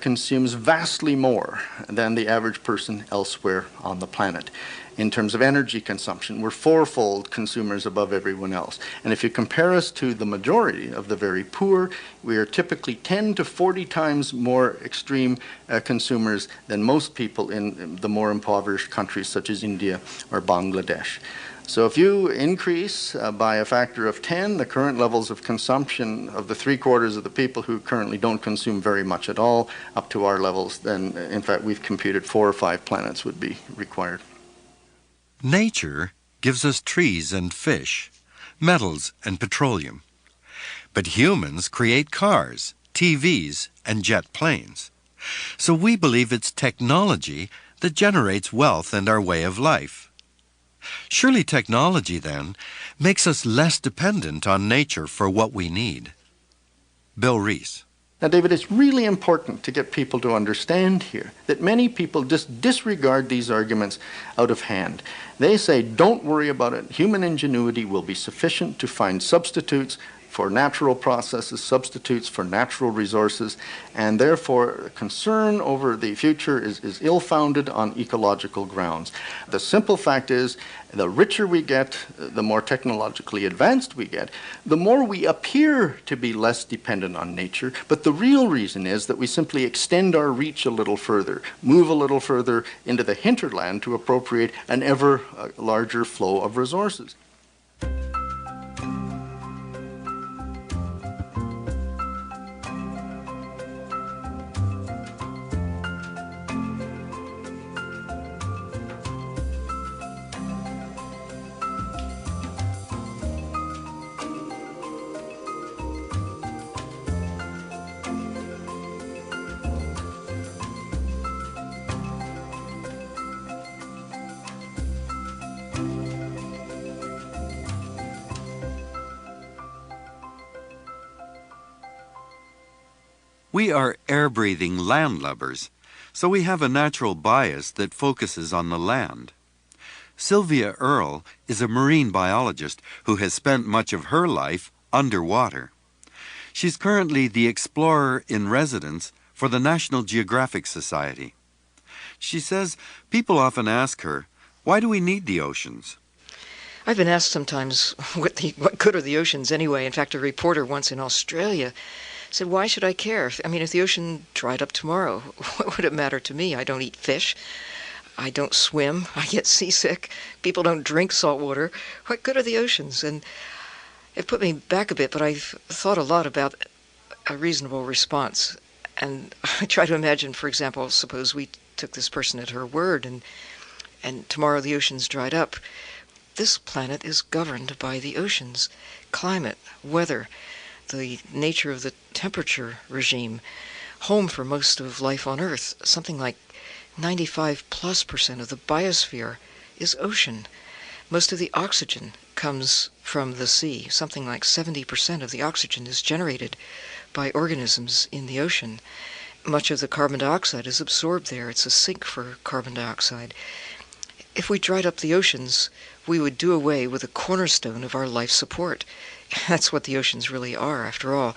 consumes vastly more than the average person elsewhere on the planet. In terms of energy consumption, we're fourfold consumers above everyone else. And if you compare us to the majority of the very poor, we are typically 10 to 40 times more extreme consumers than most people in the more impoverished countries such as India or Bangladesh. So if you increase by a factor of 10 the current levels of consumption of the 3/4 of the people who currently don't consume very much at all up to our levels, then in fact we've computed 4 or 5 planets would be required. Nature gives us trees and fish, metals and petroleum. But humans create cars, TVs, and jet planes. So we believe it's technology that generates wealth and our way of life. Surely technology, then, makes us less dependent on nature for what we need. Bill Reese. Now, David, it's really important to get people to understand here that many people just disregard these arguments out of hand. They say, don't worry about it. Human ingenuity will be sufficient to find substitutes for natural processes, substitutes for natural resources, and therefore concern over the future is ill-founded on ecological grounds. The simple fact is, the richer we get, the more technologically advanced we get, the more we appear to be less dependent on nature, but the real reason is that we simply extend our reach a little further, move a little further into the hinterland to appropriate an ever larger flow of resources. We are air-breathing landlubbers, so we have a natural bias that focuses on the land. Sylvia Earle is a marine biologist who has spent much of her life underwater. She's currently the explorer in residence for the National Geographic Society. She says people often ask her, why do we need the oceans? I've been asked sometimes, what good are the oceans anyway? In fact, a reporter once in Australia said, why should I care? I mean, if the ocean dried up tomorrow, what would it matter to me? I don't eat fish. I don't swim. I get seasick. People don't drink salt water. What good are the oceans? And it put me back a bit, but I've thought a lot about a reasonable response. And I try to imagine, for example, suppose we took this person at her word and tomorrow the oceans dried up. This planet is governed by the oceans, climate, weather, the nature of the temperature regime, home for most of life on Earth. Something like 95+% of the biosphere is ocean. Most of the oxygen comes from the sea. Something like 70% of the oxygen is generated by organisms in the ocean. Much of the carbon dioxide is absorbed there. It's a sink for carbon dioxide. If we dried up the oceans, we would do away with a cornerstone of our life support. That's what the oceans really are, after all,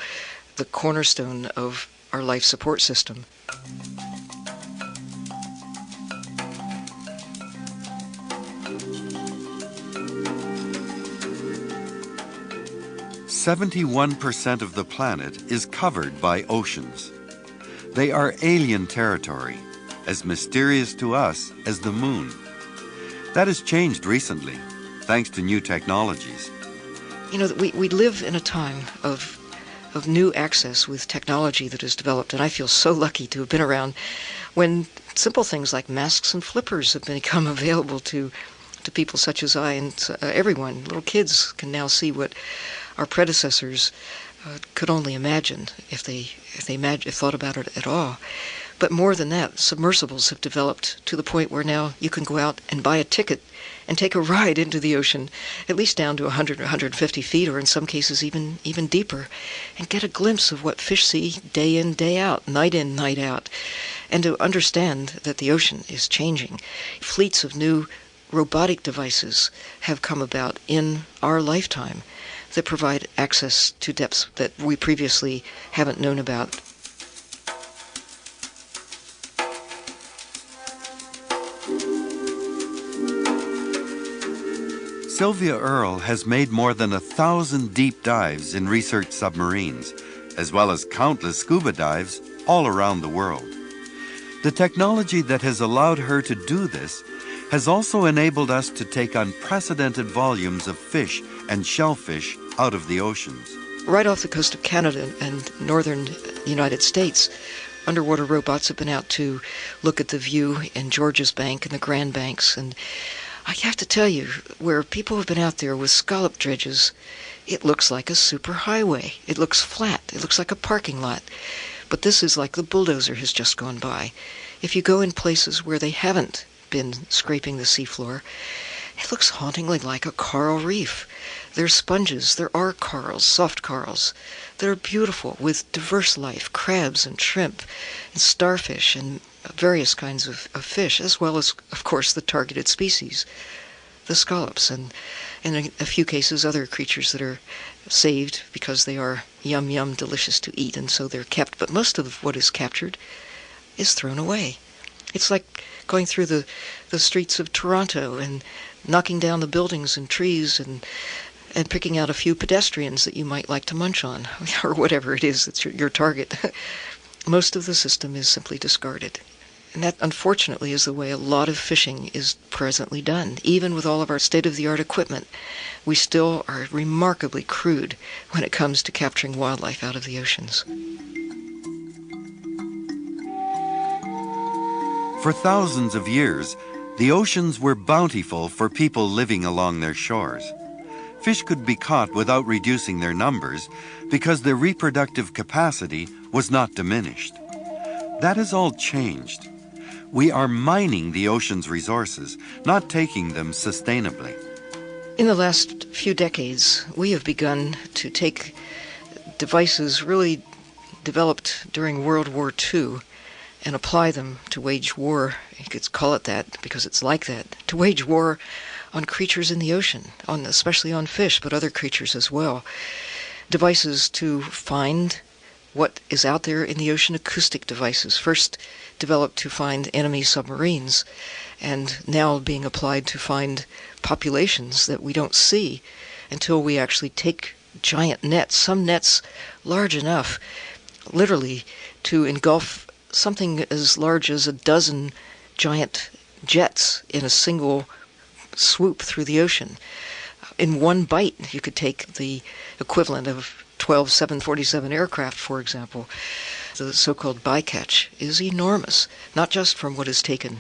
the cornerstone of our life support system. "71% of the planet is covered by oceans. They are alien territory, as mysterious to us as the moon. That has changed recently, thanks to new technologies. You know, we live in a time of new access with technology that has developed, and I feel so lucky to have been around when simple things like masks and flippers have become available to people such as I and everyone. Little kids can now see what our predecessors could only imagine if they thought about it at all. But more than that, submersibles have developed to the point where now you can go out and buy a ticket and take a ride into the ocean, at least down to 100 or 150 feet, or in some cases even deeper, and get a glimpse of what fish see day in, day out, night in, night out, and to understand that the ocean is changing. Fleets of new robotic devices have come about in our lifetime that provide access to depths that we previously haven't known about. Sylvia Earle has made more than 1,000 deep dives in research submarines, as well as countless scuba dives all around the world. The technology that has allowed her to do this has also enabled us to take unprecedented volumes of fish and shellfish out of the oceans. Right off the coast of Canada and northern United States, underwater robots have been out to look at the view in Georges Bank and the Grand Banks, and I have to tell you, where people have been out there with scallop dredges, it looks like a superhighway. It looks flat. It looks like a parking lot. But this is like the bulldozer has just gone by. If you go in places where they haven't been scraping the seafloor, it looks hauntingly like a coral reef. There are sponges, there are corals, soft corals, that are beautiful with diverse life, crabs and shrimp and starfish and various kinds of fish, as well as, of course, the targeted species, the scallops, and in a few cases other creatures that are saved because they are yum yum delicious to eat, and so they're kept. But most of what is captured is thrown away. It's like going through the streets of Toronto and knocking down the buildings and trees and picking out a few pedestrians that you might like to munch on, or whatever it is that's your target. Most of the system is simply discarded. And that, unfortunately, is the way a lot of fishing is presently done. Even with all of our state-of-the-art equipment, we still are remarkably crude when it comes to capturing wildlife out of the oceans. For thousands of years, the oceans were bountiful for people living along their shores. Fish could be caught without reducing their numbers because their reproductive capacity was not diminished. That has all changed. We are mining the ocean's resources, not taking them sustainably. In the last few decades, we have begun to take devices really developed during World War II and apply them to wage war. You could call it that because it's like that, to wage war on creatures in the ocean, especially on fish, but other creatures as well. Devices to find what is out there in the ocean, acoustic devices, first developed to find enemy submarines, and now being applied to find populations that we don't see until we actually take giant nets, some nets large enough, literally, to engulf something as large as a dozen giant jets in a single swoop through the ocean. In one bite, you could take the equivalent of 12 747 aircraft, for example. The so-called bycatch is enormous, not just from what is taken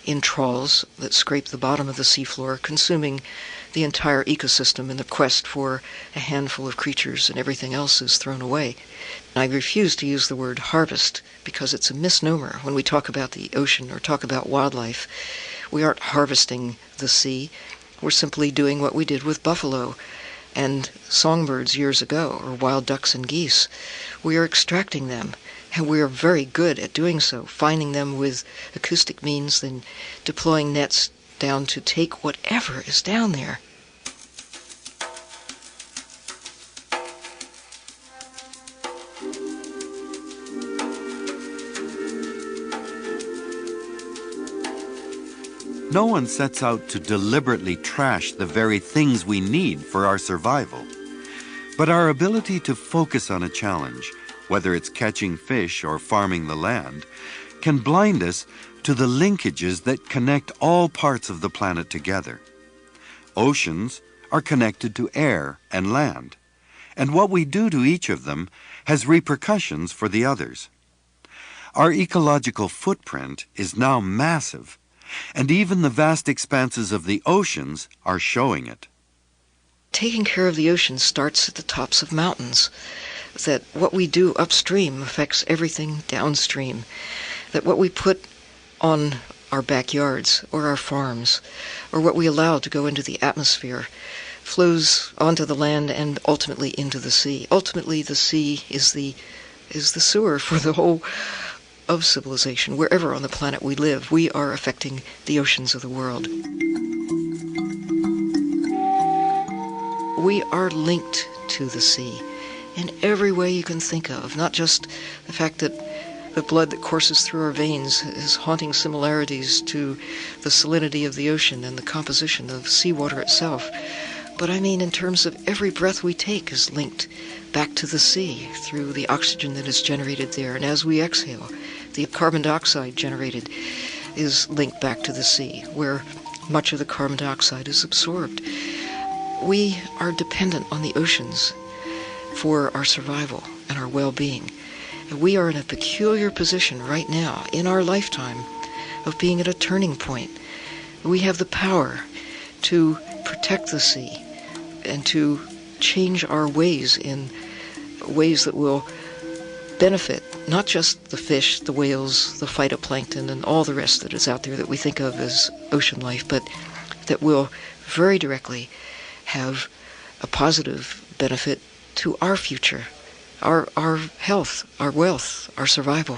in trawls that scrape the bottom of the seafloor, consuming the entire ecosystem in the quest for a handful of creatures, and everything else is thrown away. I refuse to use the word harvest because it's a misnomer when we talk about the ocean or talk about wildlife. We aren't harvesting the sea. We're simply doing what we did with buffalo and songbirds years ago, or wild ducks and geese. We are extracting them, and we are very good at doing so, finding them with acoustic means, then deploying nets down to take whatever is down there. No one sets out to deliberately trash the very things we need for our survival. But our ability to focus on a challenge, whether it's catching fish or farming the land, can blind us to the linkages that connect all parts of the planet together. Oceans are connected to air and land, and what we do to each of them has repercussions for the others. Our ecological footprint is now massive, and even the vast expanses of the oceans are showing it. Taking care of the ocean starts at the tops of mountains, that what we do upstream affects everything downstream, that what we put on our backyards or our farms, or what we allow to go into the atmosphere, flows onto the land and ultimately into the sea. Ultimately, the sea is the sewer for the whole of civilization. Wherever on the planet we live, we are affecting the oceans of the world. we are linked to the sea in every way you can think of, not just the fact that the blood that courses through our veins has haunting similarities to the salinity of the ocean and the composition of seawater itself, but I mean in terms of every breath we take is linked back to the sea through the oxygen that is generated there, and as we exhale, the carbon dioxide generated is linked back to the sea, where much of the carbon dioxide is absorbed. We are dependent on the oceans for our survival and our well-being. And we are in a peculiar position right now in our lifetime of being at a turning point. We have the power to protect the sea and to change our ways in ways that will benefit not just the fish, the whales, the phytoplankton, and all the rest that is out there that we think of as ocean life, but that will very directly have a positive benefit to our future, our health, our wealth, our survival.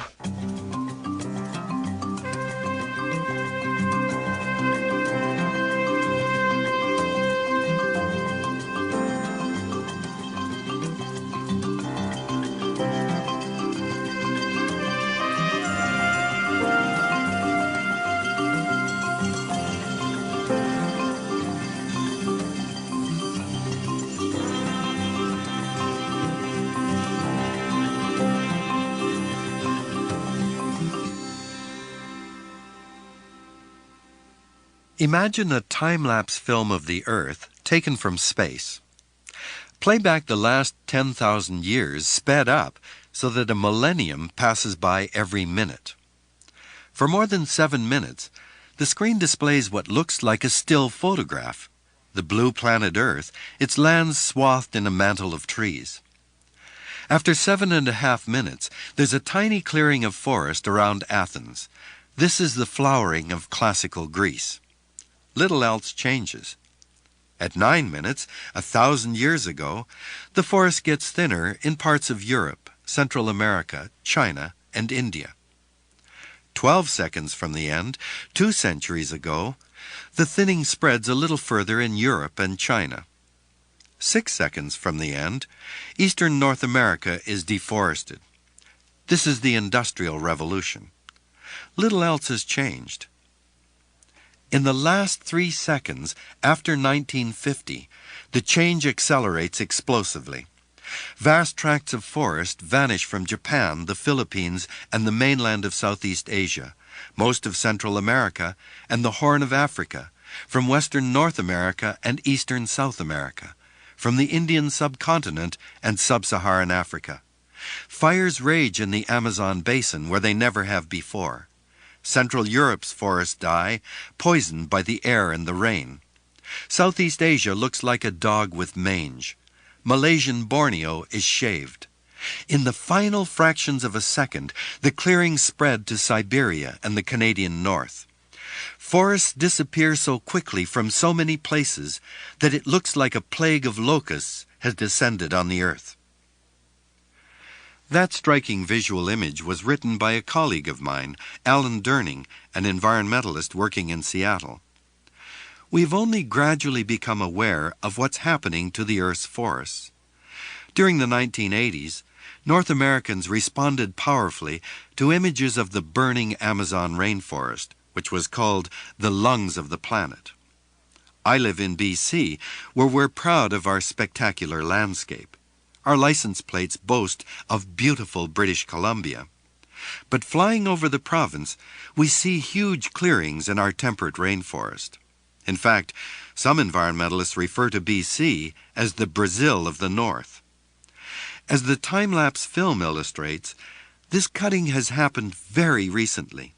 Imagine a time-lapse film of the Earth taken from space. Play back the last 10,000 years sped up so that a millennium passes by every minute. For more than 7 minutes, the screen displays what looks like a still photograph. The blue planet Earth, its lands swathed in a mantle of trees. After 7.5 minutes, there's a tiny clearing of forest around Athens. This is the flowering of classical Greece. Little else changes. At 9 minutes, 1,000 years ago, the forest gets thinner in parts of Europe, Central America, China, and India. 12 seconds from the end, 2 centuries ago, the thinning spreads a little further in Europe and China. 6 seconds from the end, eastern North America is deforested. This is the Industrial Revolution. Little else has changed. In the last 3 seconds after 1950, the change accelerates explosively. Vast tracts of forest vanish from Japan, the Philippines, and the mainland of Southeast Asia, most of Central America, and the Horn of Africa, from western North America and eastern South America, from the Indian subcontinent and sub-Saharan Africa. Fires rage in the Amazon basin where they never have before. Central Europe's forests die, poisoned by the air and the rain. Southeast Asia looks like a dog with mange. Malaysian Borneo is shaved. In the final fractions of a second, the clearing spread to Siberia and the Canadian North. Forests disappear so quickly from so many places that it looks like a plague of locusts has descended on the earth. That striking visual image was written by a colleague of mine, Alan Durning, an environmentalist working in Seattle. We've only gradually become aware of what's happening to the Earth's forests. During the 1980s, North Americans responded powerfully to images of the burning Amazon rainforest, which was called the lungs of the planet. I live in BC, where we're proud of our spectacular landscape. Our license plates boast of beautiful British Columbia. But flying over the province, we see huge clearings in our temperate rainforest. In fact, some environmentalists refer to BC as the Brazil of the North. As the time-lapse film illustrates, this cutting has happened very recently.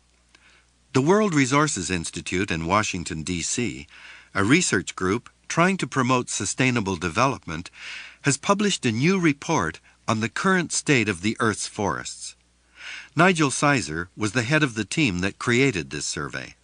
The World Resources Institute in Washington, D.C., a research group trying to promote sustainable development, has published a new report on the current state of the Earth's forests. Nigel Sizer was the head of the team that created this survey.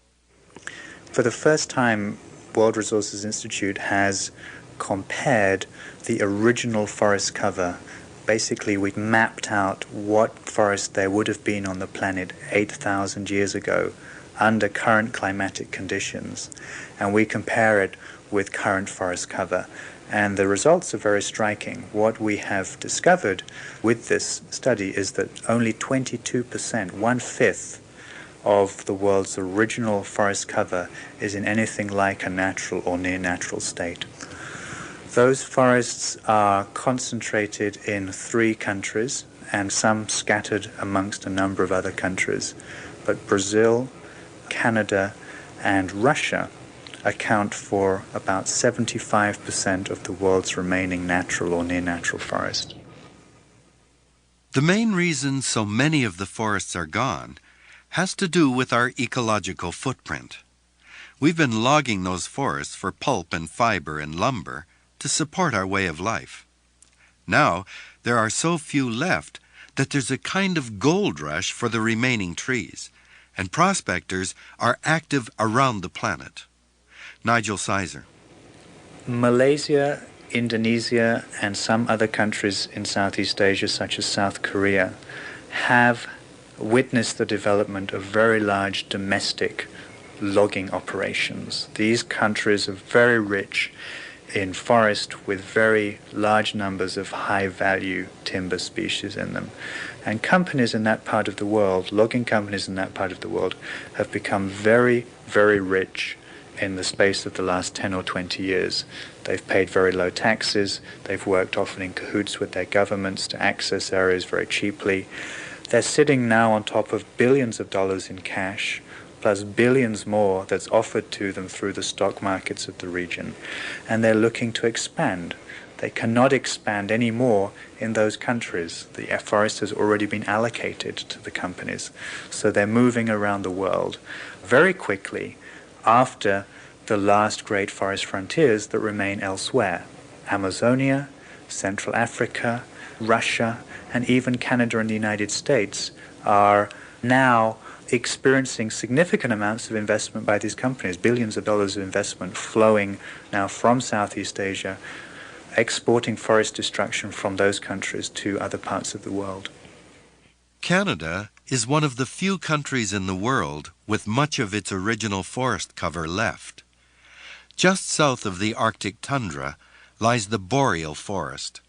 For the first time, World Resources Institute has compared the original forest cover. Basically, we've mapped out what forest there would have been on the planet 8,000 years ago under current climatic conditions, and we compare it with current forest cover. And the results are very striking. What we have discovered with this study is that only 22%, one-fifth, of the world's original forest cover is in anything like a natural or near-natural state. Those forests are concentrated in 3 countries and some scattered amongst a number of other countries. But Brazil, Canada, and Russia account for about 75% of the world's remaining natural or near-natural forest. The main reason so many of the forests are gone has to do with our ecological footprint. We've been logging those forests for pulp and fiber and lumber to support our way of life. Now, there are so few left that there's a kind of gold rush for the remaining trees, and prospectors are active around the planet. Nigel Sizer. Malaysia, Indonesia, and some other countries in Southeast Asia, such as South Korea, have witnessed the development of very large domestic logging operations. These countries are very rich in forest with very large numbers of high-value timber species in them. And companies in that part of the world, logging companies in that part of the world, have become very, very rich in the space of the last 10 or 20 years. They've paid very low taxes, they've worked often in cahoots with their governments to access areas very cheaply. They're sitting now on top of billions of dollars in cash, plus billions more that's offered to them through the stock markets of the region, and they're looking to expand. They cannot expand any more in those countries. The forest has already been allocated to the companies, so they're moving around the world very quickly after the last great forest frontiers that remain elsewhere. Amazonia, Central Africa, Russia, and even Canada and the United States are now experiencing significant amounts of investment by these companies, billions of dollars of investment flowing now from Southeast Asia, exporting forest destruction from those countries to other parts of the world. Canada is one of the few countries in the world with much of its original forest cover left. Just south of the Arctic tundra lies the boreal forest.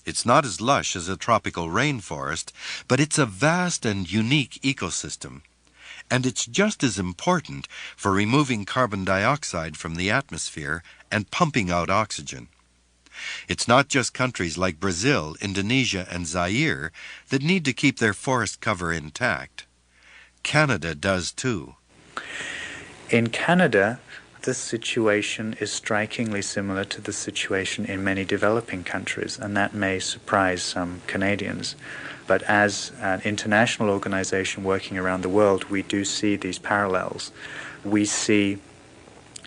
It's not as lush as a tropical rainforest, but it's a vast and unique ecosystem. And it's just as important for removing carbon dioxide from the atmosphere and pumping out oxygen. It's not just countries like Brazil, Indonesia, and Zaire that need to keep their forest cover intact. Canada does too. In Canada, the situation is strikingly similar to the situation in many developing countries, and that may surprise some Canadians. But as an international organization working around the world, we do see these parallels. We see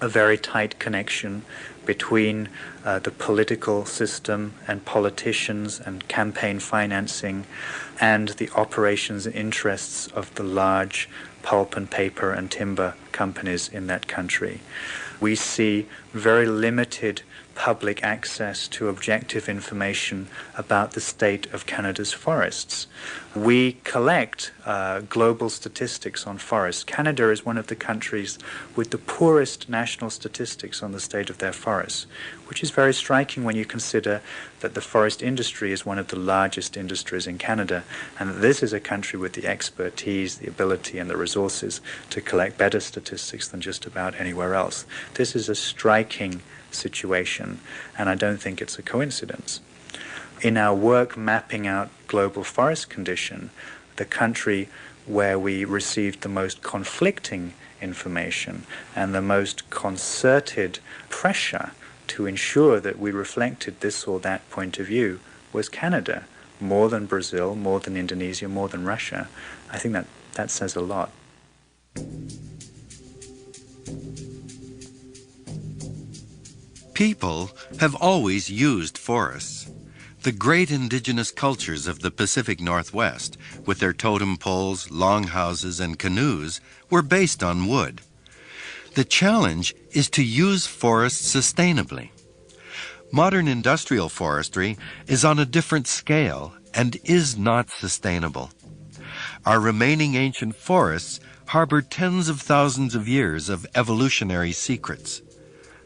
a very tight connection between the political system and politicians and campaign financing and the operations and interests of the large pulp and paper and timber companies in that country. We see very limited public access to objective information about the state of Canada's forests. We collect global statistics on forests. Canada is one of the countries with the poorest national statistics on the state of their forests, which is very striking when you consider that the forest industry is one of the largest industries in Canada, and that this is a country with the expertise, the ability, and the resources to collect better statistics than just about anywhere else. This is a striking situation, and I don't think it's a coincidence. In our work mapping out global forest condition, the country where we received the most conflicting information and the most concerted pressure to ensure that we reflected this or that point of view was Canada, more than Brazil, more than Indonesia, more than Russia. I think that says a lot. People have always used forests. The great indigenous cultures of the Pacific Northwest, with their totem poles, longhouses, and canoes, were based on wood. The challenge is to use forests sustainably. Modern industrial forestry is on a different scale and is not sustainable. Our remaining ancient forests harbor tens of thousands of years of evolutionary secrets.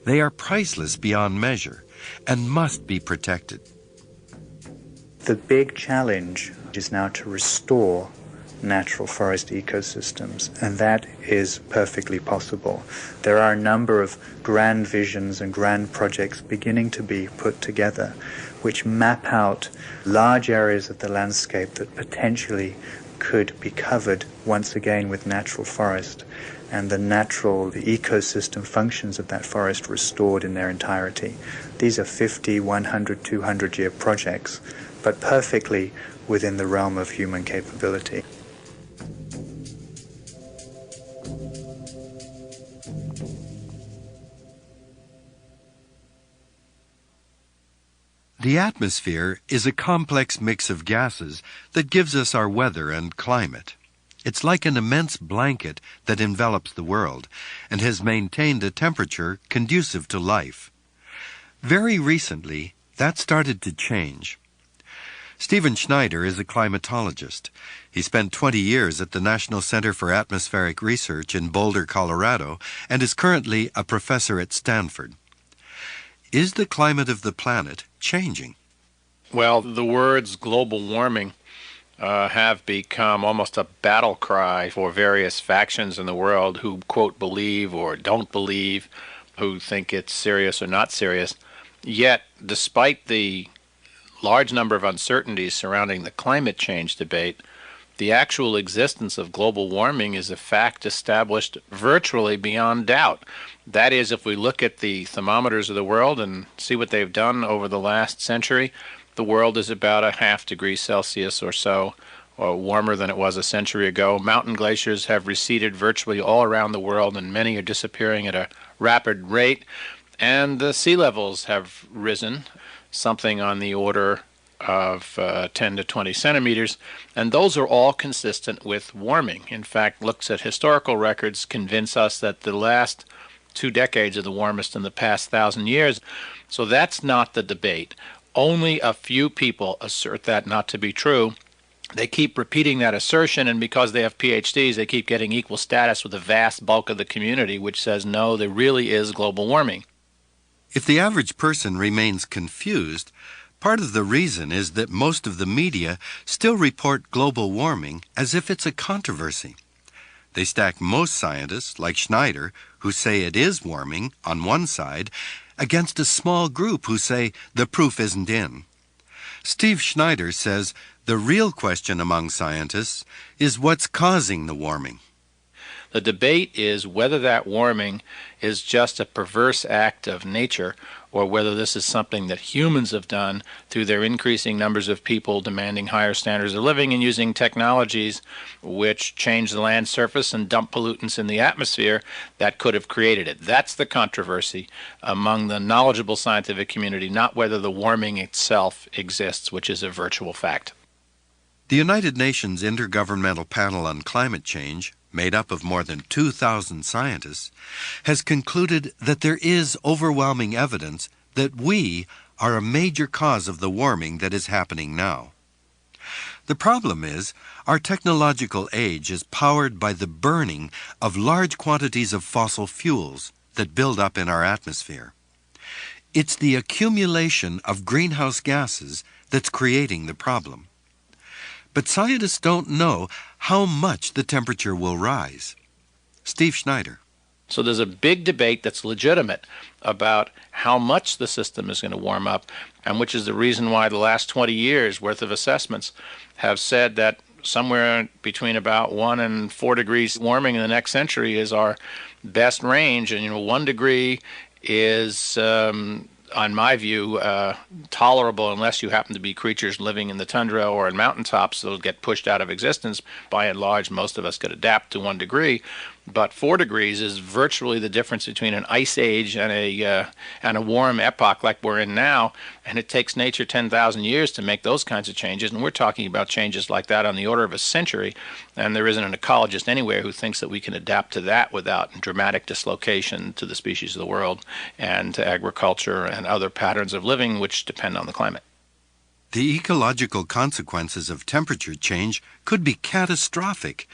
They are priceless beyond measure, and must be protected. The big challenge is now to restore natural forest ecosystems, and that is perfectly possible. There are a number of grand visions and grand projects beginning to be put together which map out large areas of the landscape that potentially could be covered once again with natural forest, and the ecosystem functions of that forest restored in their entirety. These are 50, 100, 200-year projects, but perfectly within the realm of human capability. The atmosphere is a complex mix of gases that gives us our weather and climate. It's like an immense blanket that envelops the world and has maintained a temperature conducive to life. Very recently, that started to change. Stephen Schneider is a climatologist. He spent 20 years at the National Center for Atmospheric Research in Boulder, Colorado, and is currently a professor at Stanford. Is the climate of the planet changing? Well, the words global warming have become almost a battle cry for various factions in the world who, quote, believe or don't believe, who think it's serious or not serious. Yet, despite the large number of uncertainties surrounding the climate change debate, the actual existence of global warming is a fact established virtually beyond doubt. That is, if we look at the thermometers of the world and see what they've done over the last century, the world is about a ½ degree Celsius or so, or warmer than it was a century ago. Mountain glaciers have receded virtually all around the world, and many are disappearing at a rapid rate. And the sea levels have risen, something on the order of 10 to 20 centimeters, and those are all consistent with warming. In fact, looks at historical records convince us that the last 2 decades are the warmest in the past 1,000 years. So that's not the debate. Only a few people assert that not to be true. They keep repeating that assertion, and because they have PhDs, they keep getting equal status with the vast bulk of the community, which says, no, there really is global warming. If the average person remains confused, part of the reason is that most of the media still report global warming as if it's a controversy. They stack most scientists, like Schneider, who say it is warming, on one side, against a small group who say the proof isn't in. Steve Schneider says the real question among scientists is what's causing the warming. The debate is whether that warming is just a perverse act of nature or whether this is something that humans have done through their increasing numbers of people demanding higher standards of living and using technologies which change the land surface and dump pollutants in the atmosphere that could have created it. That's the controversy among the knowledgeable scientific community, not whether the warming itself exists, which is a virtual fact. The United Nations Intergovernmental Panel on Climate Change, made up of more than 2,000 scientists, has concluded that there is overwhelming evidence that we are a major cause of the warming that is happening now. The problem is, our technological age is powered by the burning of large quantities of fossil fuels that build up in our atmosphere. It's the accumulation of greenhouse gases that's creating the problem. But scientists don't know how much the temperature will rise. Steve Schneider. So there's a big debate that's legitimate about how much the system is going to warm up, and which is the reason why the last 20 years worth of assessments have said that somewhere between about 1 and 4 degrees warming in the next century is our best range. And 1 degree is on my view, tolerable unless you happen to be creatures living in the tundra or in mountaintops. They'll get pushed out of existence. By and large, most of us could adapt to 1 degree. But 4 degrees is virtually the difference between an ice age and a warm epoch like we're in now. And it takes nature 10,000 years to make those kinds of changes. And we're talking about changes like that on the order of a century. And there isn't an ecologist anywhere who thinks that we can adapt to that without dramatic dislocation to the species of the world and to agriculture and other patterns of living which depend on the climate. The ecological consequences of temperature change could be catastrophic.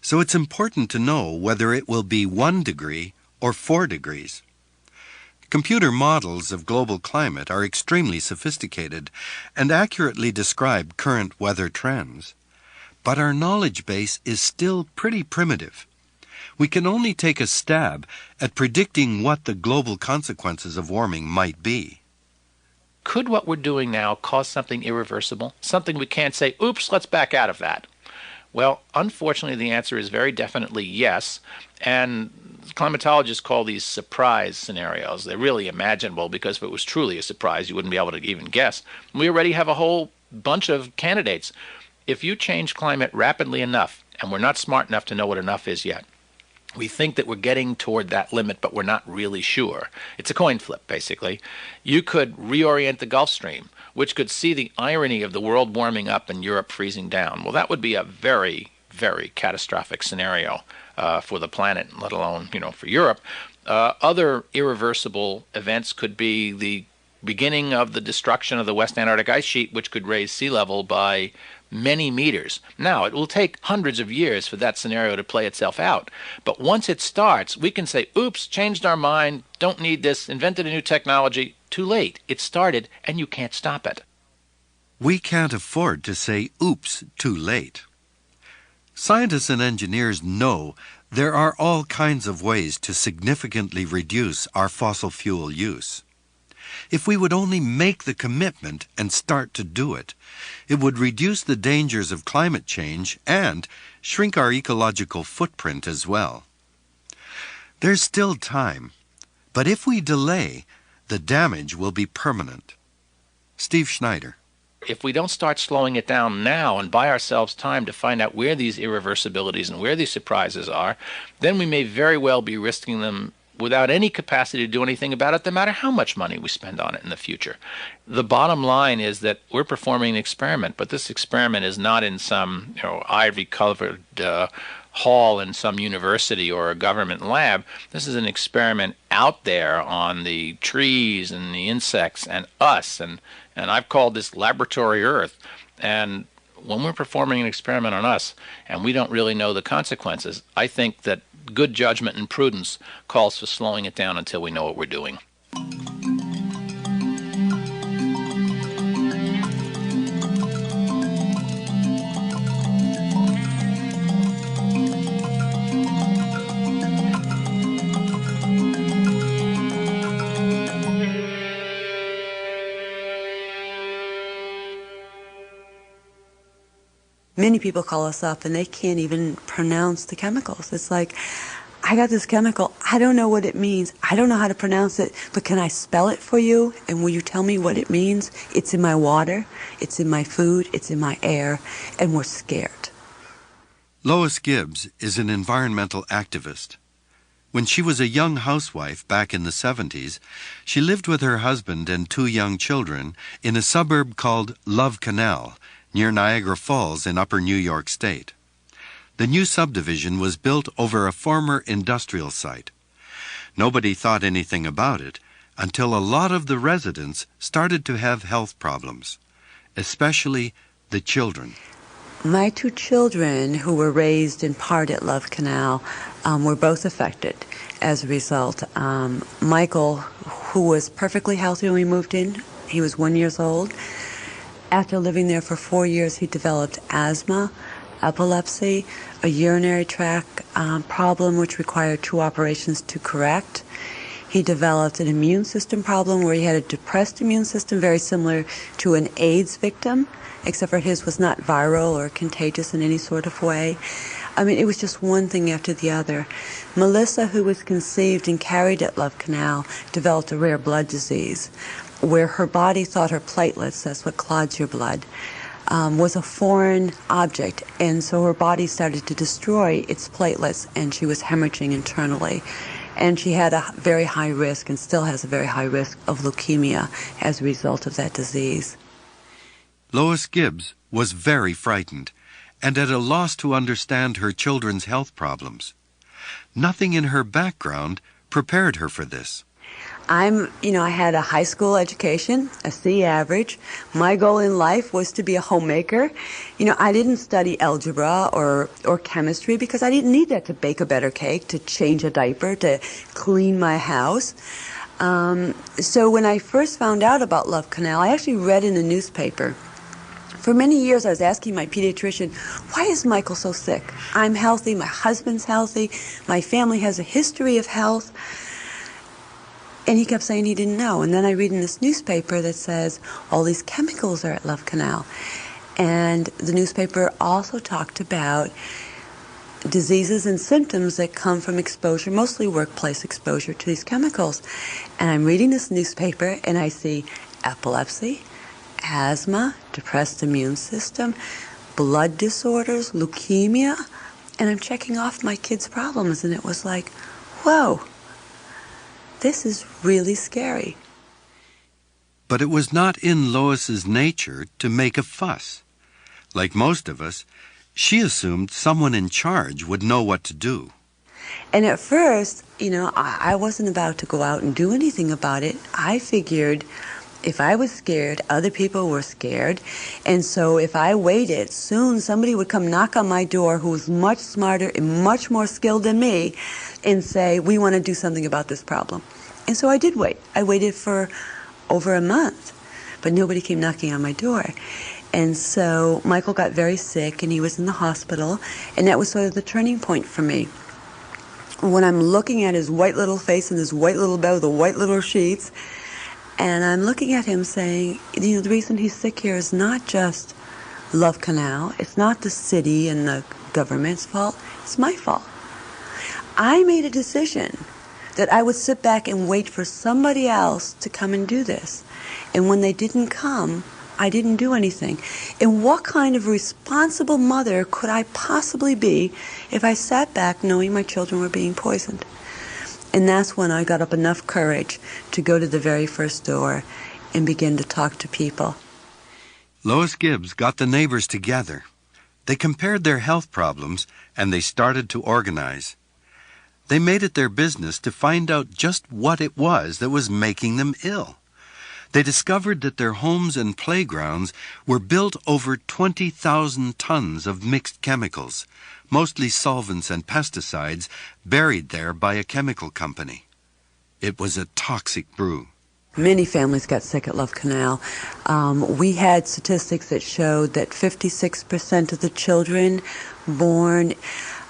So it's important to know whether it will be 1 degree or 4 degrees. Computer models of global climate are extremely sophisticated and accurately describe current weather trends. But our knowledge base is still pretty primitive. We can only take a stab at predicting what the global consequences of warming might be. Could what we're doing now cause something irreversible? Something we can't say, oops, let's back out of that? Well, unfortunately, the answer is very definitely yes. And climatologists call these surprise scenarios. They're really imaginable because if it was truly a surprise, you wouldn't be able to even guess. We already have a whole bunch of candidates. If you change climate rapidly enough, and we're not smart enough to know what enough is yet, we think that we're getting toward that limit, but we're not really sure. It's a coin flip, basically. You could reorient the Gulf Stream, which could see the irony of the world warming up and Europe freezing down. Well, that would be a very, very catastrophic scenario for the planet, let alone, for Europe. Other irreversible events could be the beginning of the destruction of the West Antarctic ice sheet, which could raise sea level by many meters. Now, it will take hundreds of years for that scenario to play itself out. But once it starts, we can say, oops, changed our mind, don't need this, invented a new technology. Too late. It started, and you can't stop it. We can't afford to say, oops, too late. Scientists and engineers know there are all kinds of ways to significantly reduce our fossil fuel use. If we would only make the commitment and start to do it, it would reduce the dangers of climate change and shrink our ecological footprint as well. There's still time, but if we delay, the damage will be permanent. Steve Schneider. If we don't start slowing it down now and buy ourselves time to find out where these irreversibilities and where these surprises are, then we may very well be risking them without any capacity to do anything about it, no matter how much money we spend on it in the future. The bottom line is that we're performing an experiment, but this experiment is not in some ivory-covered hall in some university or a government lab. This is an experiment out there on the trees and the insects and us, and I've called this Laboratory Earth. And when we're performing an experiment on us and we don't really know the consequences, I think that good judgment and prudence calls for slowing it down until we know what we're doing. Many people call us up and they can't even pronounce the chemicals. It's like, I got this chemical, I don't know what it means, I don't know how to pronounce it, but can I spell it for you? And will you tell me what it means? It's in my water, it's in my food, it's in my air, and we're scared. Lois Gibbs is an environmental activist. When she was a young housewife back in the 70s, she lived with her husband and 2 young children in a suburb called Love Canal, near Niagara Falls in upper New York State. The new subdivision was built over a former industrial site. Nobody thought anything about it until a lot of the residents started to have health problems, especially the children. My 2 children, who were raised in part at Love Canal, were both affected as a result. Michael, who was perfectly healthy when we moved in, he was 1 year old. After living there for 4 years, he developed asthma, epilepsy, a urinary tract problem which required 2 operations to correct. He developed an immune system problem where he had a depressed immune system very similar to an AIDS victim, except for his was not viral or contagious in any sort of way. I mean, it was just one thing after the other. Melissa, who was conceived and carried at Love Canal, developed a rare blood disease where her body thought her platelets, that's what clots your blood, was a foreign object, and so her body started to destroy its platelets, and she was hemorrhaging internally. And she had a very high risk, and still has a very high risk, of leukemia as a result of that disease. Lois Gibbs was very frightened and at a loss to understand her children's health problems. Nothing in her background prepared her for this. I had a high school education, a C average. My goal in life was to be a homemaker. I didn't study algebra or chemistry because I didn't need that to bake a better cake, to change a diaper, to clean my house. So when I first found out about Love Canal, I actually read in the newspaper. For many years, I was asking my pediatrician, why is Michael so sick? I'm healthy, my husband's healthy, my family has a history of health. And he kept saying he didn't know. And then I read in this newspaper that says all these chemicals are at Love Canal. And the newspaper also talked about diseases and symptoms that come from exposure, mostly workplace exposure to these chemicals. And I'm reading this newspaper and I see epilepsy, asthma, depressed immune system, blood disorders, leukemia, and I'm checking off my kids' problems, and it was like, whoa, this is really scary. But it was not in Lois's nature to make a fuss. Like most of us, she assumed someone in charge would know what to do. And at first, I wasn't about to go out and do anything about it. I figured if I was scared, other people were scared. And so if I waited, soon somebody would come knock on my door who was much smarter and much more skilled than me and say, we want to do something about this problem. And so I did wait. I waited for over a month, but nobody came knocking on my door. And so Michael got very sick and he was in the hospital, and that was sort of the turning point for me. When I'm looking at his white little face and his white little bed with the white little sheets, and I'm looking at him saying, the reason he's sick here is not just Love Canal. It's not the city and the government's fault. It's my fault. I made a decision that I would sit back and wait for somebody else to come and do this. And when they didn't come, I didn't do anything. And what kind of responsible mother could I possibly be if I sat back knowing my children were being poisoned? And that's when I got up enough courage to go to the very first door and begin to talk to people. Lois Gibbs got the neighbors together. They compared their health problems and they started to organize. They made it their business to find out just what it was that was making them ill. They discovered that their homes and playgrounds were built over 20,000 tons of mixed chemicals, mostly solvents and pesticides, buried there by a chemical company. It was a toxic brew. Many families got sick at Love Canal. We had statistics that showed that 56% of the children born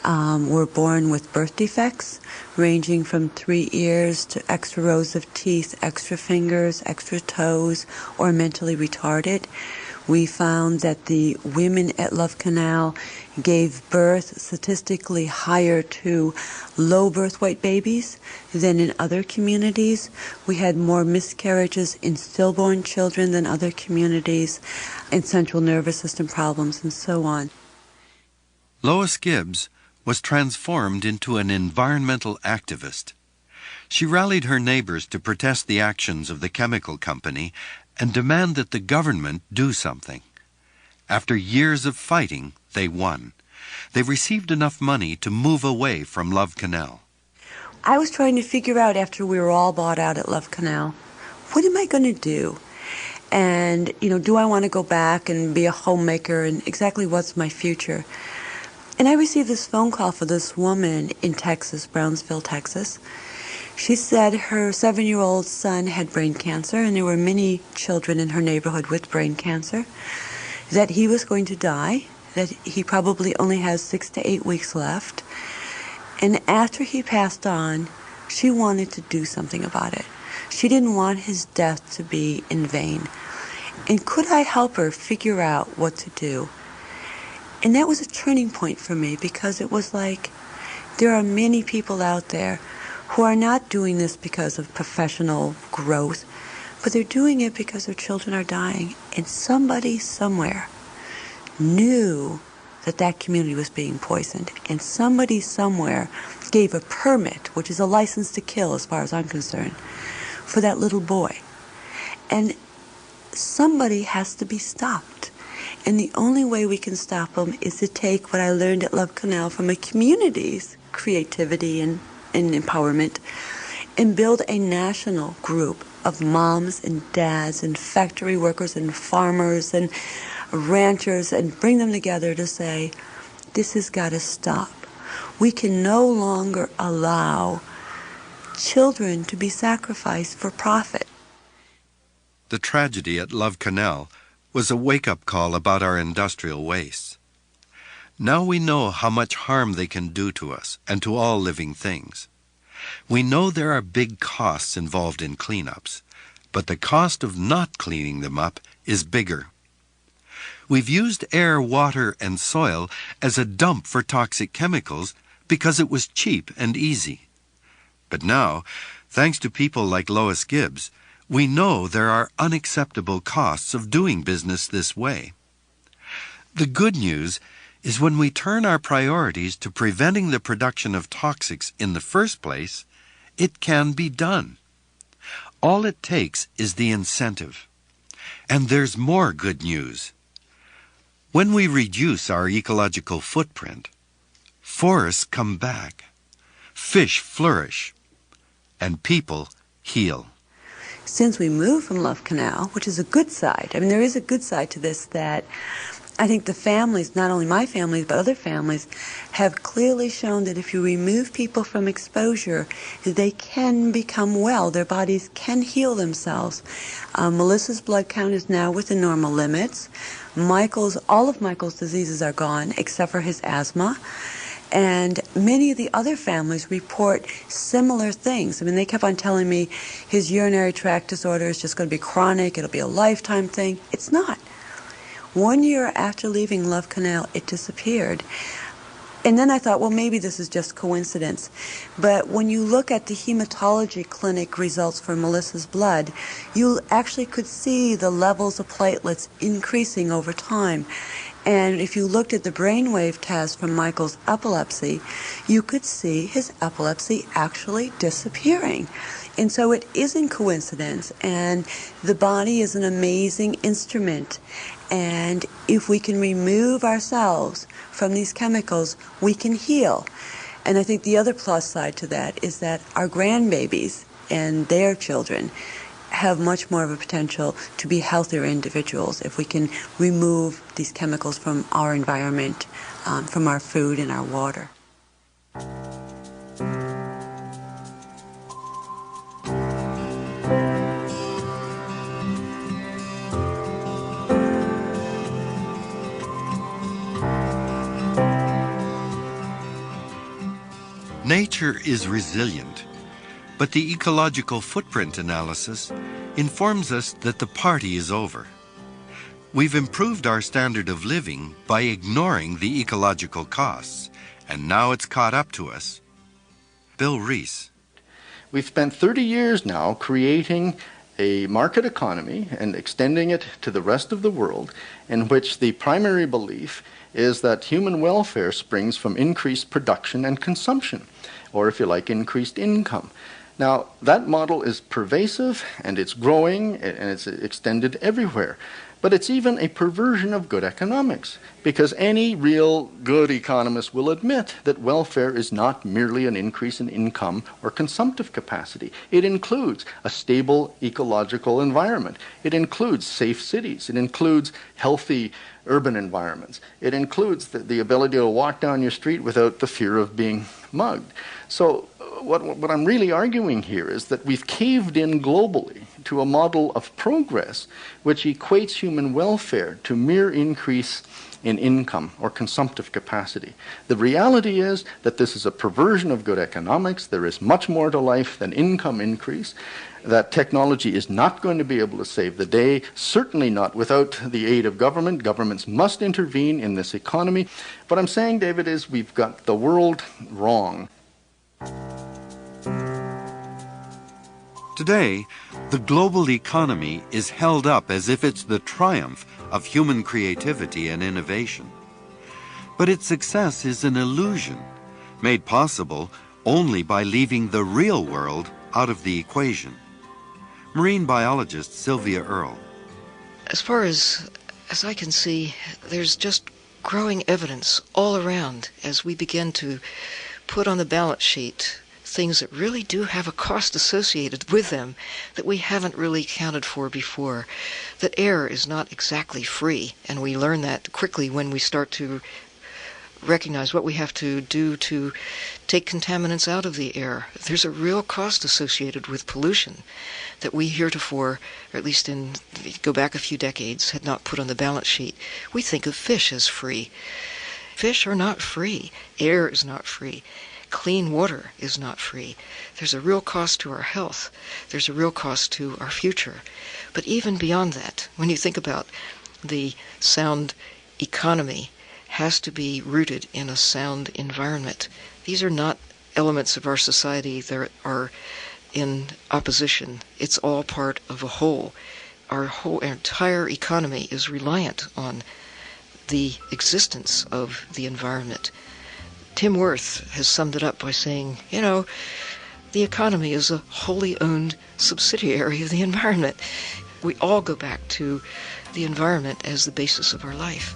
were born with birth defects, ranging from 3 ears to extra rows of teeth, extra fingers, extra toes, or mentally retarded. We found that the women at Love Canal gave birth statistically higher to low birth weight babies than in other communities. We had more miscarriages in stillborn children than other communities, and central nervous system problems, and so on. Lois Gibbs was transformed into an environmental activist. She rallied her neighbors to protest the actions of the chemical company and demand that the government do something. After years of fighting, they won. They received enough money to move away from Love Canal. I was trying to figure out, after we were all bought out at Love Canal, what am I going to do? And, do I want to go back and be a homemaker, and exactly what's my future? And I received this phone call for this woman in Texas, Brownsville, Texas. She said her 7-year-old son had brain cancer, and there were many children in her neighborhood with brain cancer, that he was going to die, that he probably only has 6 to 8 weeks left. And after he passed on, she wanted to do something about it. She didn't want his death to be in vain. And could I help her figure out what to do? And that was a turning point for me, because it was like, there are many people out there who are not doing this because of professional growth, but they're doing it because their children are dying. And somebody somewhere knew that that community was being poisoned. And somebody somewhere gave a permit, which is a license to kill as far as I'm concerned, for that little boy. And somebody has to be stopped. And the only way we can stop them is to take what I learned at Love Canal from a community's creativity and empowerment, and build a national group of moms and dads and factory workers and farmers and ranchers, and bring them together to say, this has got to stop. We can no longer allow children to be sacrificed for profit. The tragedy at Love Canal was a wake-up call about our industrial wastes. Now we know how much harm they can do to us and to all living things. We know there are big costs involved in cleanups, but the cost of not cleaning them up is bigger. We've used air, water, and soil as a dump for toxic chemicals because it was cheap and easy. But now, thanks to people like Lois Gibbs, we know there are unacceptable costs of doing business this way. The good news is when we turn our priorities to preventing the production of toxics in the first place, it can be done. All it takes is the incentive. And there's more good news. When we reduce our ecological footprint, forests come back, fish flourish, and people heal. Since we moved from Love Canal, which is a good side, I mean, there is a good side to this that I think the families, not only my family, but other families, have clearly shown that if you remove people from exposure, they can become well. Their bodies can heal themselves. Melissa's blood count is now within normal limits. All of Michael's diseases are gone, except for his asthma. And many of the other families report similar things. I mean, they kept on telling me his urinary tract disorder is just going to be chronic, it'll be a lifetime thing. It's not. 1 year after leaving Love Canal, it disappeared. And then I thought, well, maybe this is just coincidence. But when you look at the hematology clinic results for Melissa's blood, you actually could see the levels of platelets increasing over time. And if you looked at the brainwave test from Michael's epilepsy, you could see his epilepsy actually disappearing. And so it isn't coincidence, and the body is an amazing instrument. And if we can remove ourselves from these chemicals, we can heal. And I think the other plus side to that is that our grandbabies and their children have much more of a potential to be healthier individuals if we can remove these chemicals from our environment, from our food and our water. Nature is resilient, but the ecological footprint analysis informs us that the party is over. We've improved our standard of living by ignoring the ecological costs, and now it's caught up to us. Bill Reese. We've spent 30 years now creating a market economy and extending it to the rest of the world, in which the primary belief is that human welfare springs from increased production and consumption, or if you like, increased income. Now, that model is pervasive, and it's growing, and it's extended everywhere. But it's even a perversion of good economics, because any real good economist will admit that welfare is not merely an increase in income or consumptive capacity. It includes a stable ecological environment. It includes safe cities. It includes healthy urban environments. It includes the ability to walk down your street without the fear of being mugged. So what I'm really arguing here is that we've caved in globally to a model of progress which equates human welfare to mere increase in income or consumptive capacity. The reality is that this is a perversion of good economics. There is much more to life than income increase. That technology is not going to be able to save the day, certainly not without the aid of government. Governments must intervene in this economy. What I'm saying, David, is we've got the world wrong. Today, the global economy is held up as if it's the triumph of human creativity and innovation. But its success is an illusion, made possible only by leaving the real world out of the equation. Marine biologist Sylvia Earle. As far as I can see, there's just growing evidence all around as we begin to put on the balance sheet things that really do have a cost associated with them that we haven't really accounted for before. That air is not exactly free, and we learn that quickly when we start to recognize what we have to do to take contaminants out of the air. There's a real cost associated with pollution that we heretofore, or at least go back a few decades, had not put on the balance sheet. We think of fish as free. Fish are not free. Air is not free. Clean water is not free. There's a real cost to our health. There's a real cost to our future. But even beyond that, when you think about the sound economy, has to be rooted in a sound environment. These are not elements of our society that are in opposition. It's all part of a whole. Our entire economy is reliant on the existence of the environment. Tim Wirth has summed it up by saying, the economy is a wholly owned subsidiary of the environment. We all go back to the environment as the basis of our life.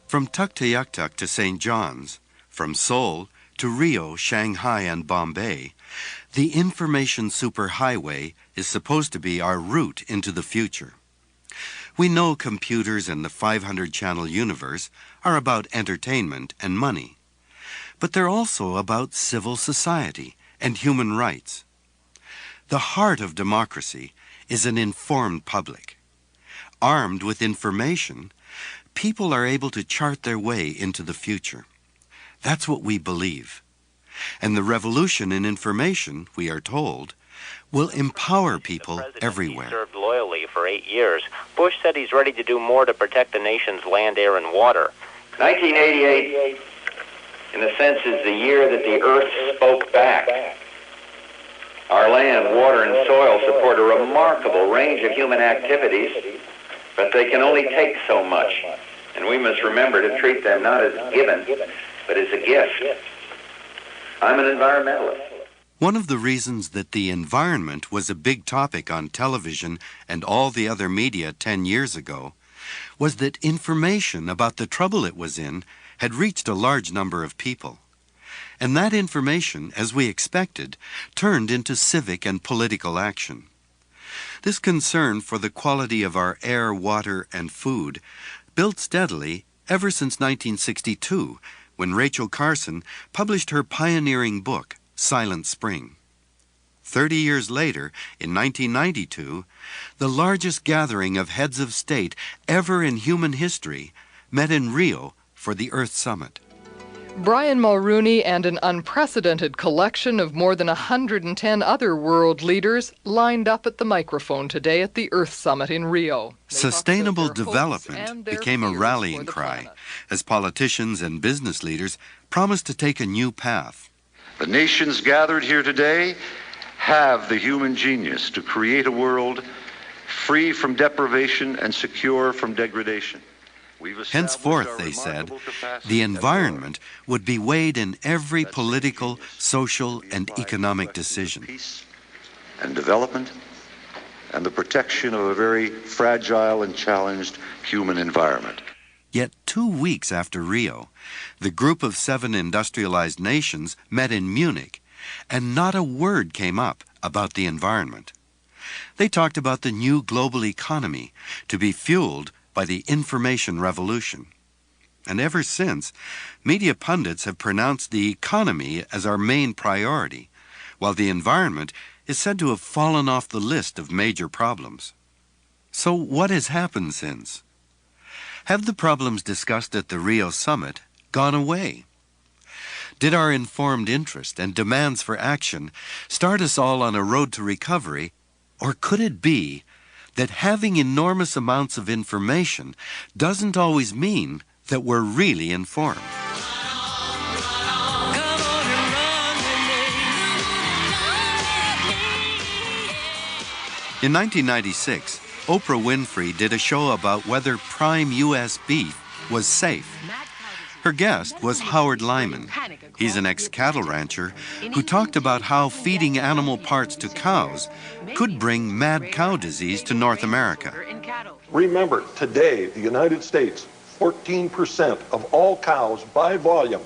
From Tuktoyaktuk to St. John's, from Seoul to Rio, Shanghai, and Bombay, the information superhighway is supposed to be our route into the future. We know computers and the 500-channel universe are about entertainment and money, but they're also about civil society and human rights. The heart of democracy is an informed public. Armed with information, people are able to chart their way into the future. That's what we believe. And the revolution in information, we are told, will empower people everywhere. He served loyally for 8 years. Bush said he's ready to do more to protect the nation's land, air, and water. 1988, in a sense, is the year that the Earth spoke back. Our land, water, and soil support a remarkable range of human activities, but they can only take so much. And we must remember to treat them not as given, but as a gift. I'm an environmentalist. One of the reasons that the environment was a big topic on television and all the other media 10 years ago was that information about the trouble it was in had reached a large number of people. And that information, as we expected, turned into civic and political action. This concern for the quality of our air, water, and food built steadily ever since 1962, when Rachel Carson published her pioneering book, Silent Spring. 30 years later, in 1992, the largest gathering of heads of state ever in human history met in Rio for the Earth Summit. Brian Mulrooney and an unprecedented collection of more than 110 other world leaders lined up at the microphone today at the Earth Summit in Rio. Sustainable development became a rallying cry as politicians and business leaders promised to take a new path. The nations gathered here today have the human genius to create a world free from deprivation and secure from degradation. Henceforth, they said, the environment would be weighed in every political, social, and economic decision. Peace and development and the protection of a very fragile and challenged human environment. Yet 2 weeks after Rio, the group of 7 industrialized nations met in Munich, and not a word came up about the environment. They talked about the new global economy to be fueled by the information revolution. And ever since, media pundits have pronounced the economy as our main priority, while the environment is said to have fallen off the list of major problems. So what has happened since? Have the problems discussed at the Rio Summit gone away? Did our informed interest and demands for action start us all on a road to recovery, or could it be that having enormous amounts of information doesn't always mean that we're really informed? In 1996, Oprah Winfrey did a show about whether prime U.S. beef was safe. Her guest was Howard Lyman. He's an ex-cattle rancher who talked about how feeding animal parts to cows could bring mad cow disease to North America. Remember, today, the United States, 14% of all cows by volume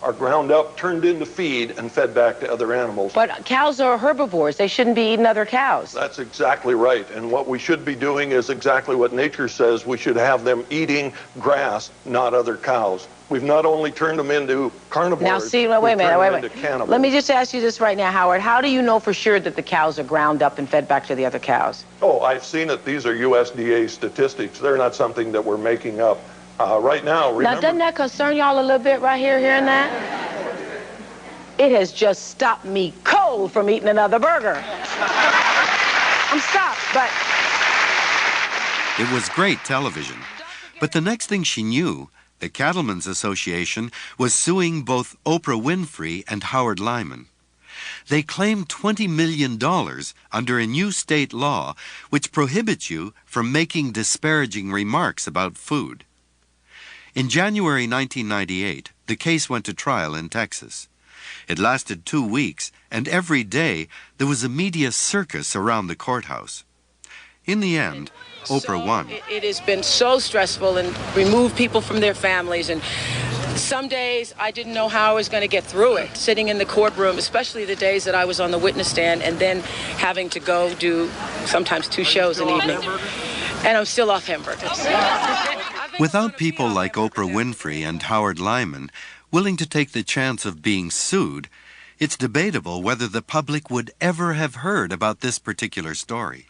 are ground up, turned into feed, and fed back to other animals. But cows are herbivores. They shouldn't be eating other cows. That's exactly right. And what we should be doing is exactly what nature says. We should have them eating grass, not other cows. We've not only turned them into carnivores, now, see, wait a minute. Cannibals. Let me just ask you this right now, Howard. How do you know for sure that the cows are ground up and fed back to the other cows? Oh, I've seen it. These are USDA statistics. They're not something that we're making up. Right now, remember... Now, doesn't that concern y'all a little bit right here, hearing that? It has just stopped me cold from eating another burger. I'm stopped, but... It was great television. But the next thing she knew, the Cattlemen's Association was suing both Oprah Winfrey and Howard Lyman. They claimed $20 million under a new state law which prohibits you from making disparaging remarks about food. In January 1998, the case went to trial in Texas. It lasted 2 weeks, and every day there was a media circus around the courthouse. In the end, Oprah won. It has been so stressful and removed people from their families. And some days I didn't know how I was going to get through it, sitting in the courtroom, especially the days that I was on the witness stand and then having to go do sometimes 2 shows an evening. And I'm still off hamburgers. Without people like Oprah Winfrey and Howard Lyman willing to take the chance of being sued, it's debatable whether the public would ever have heard about this particular story.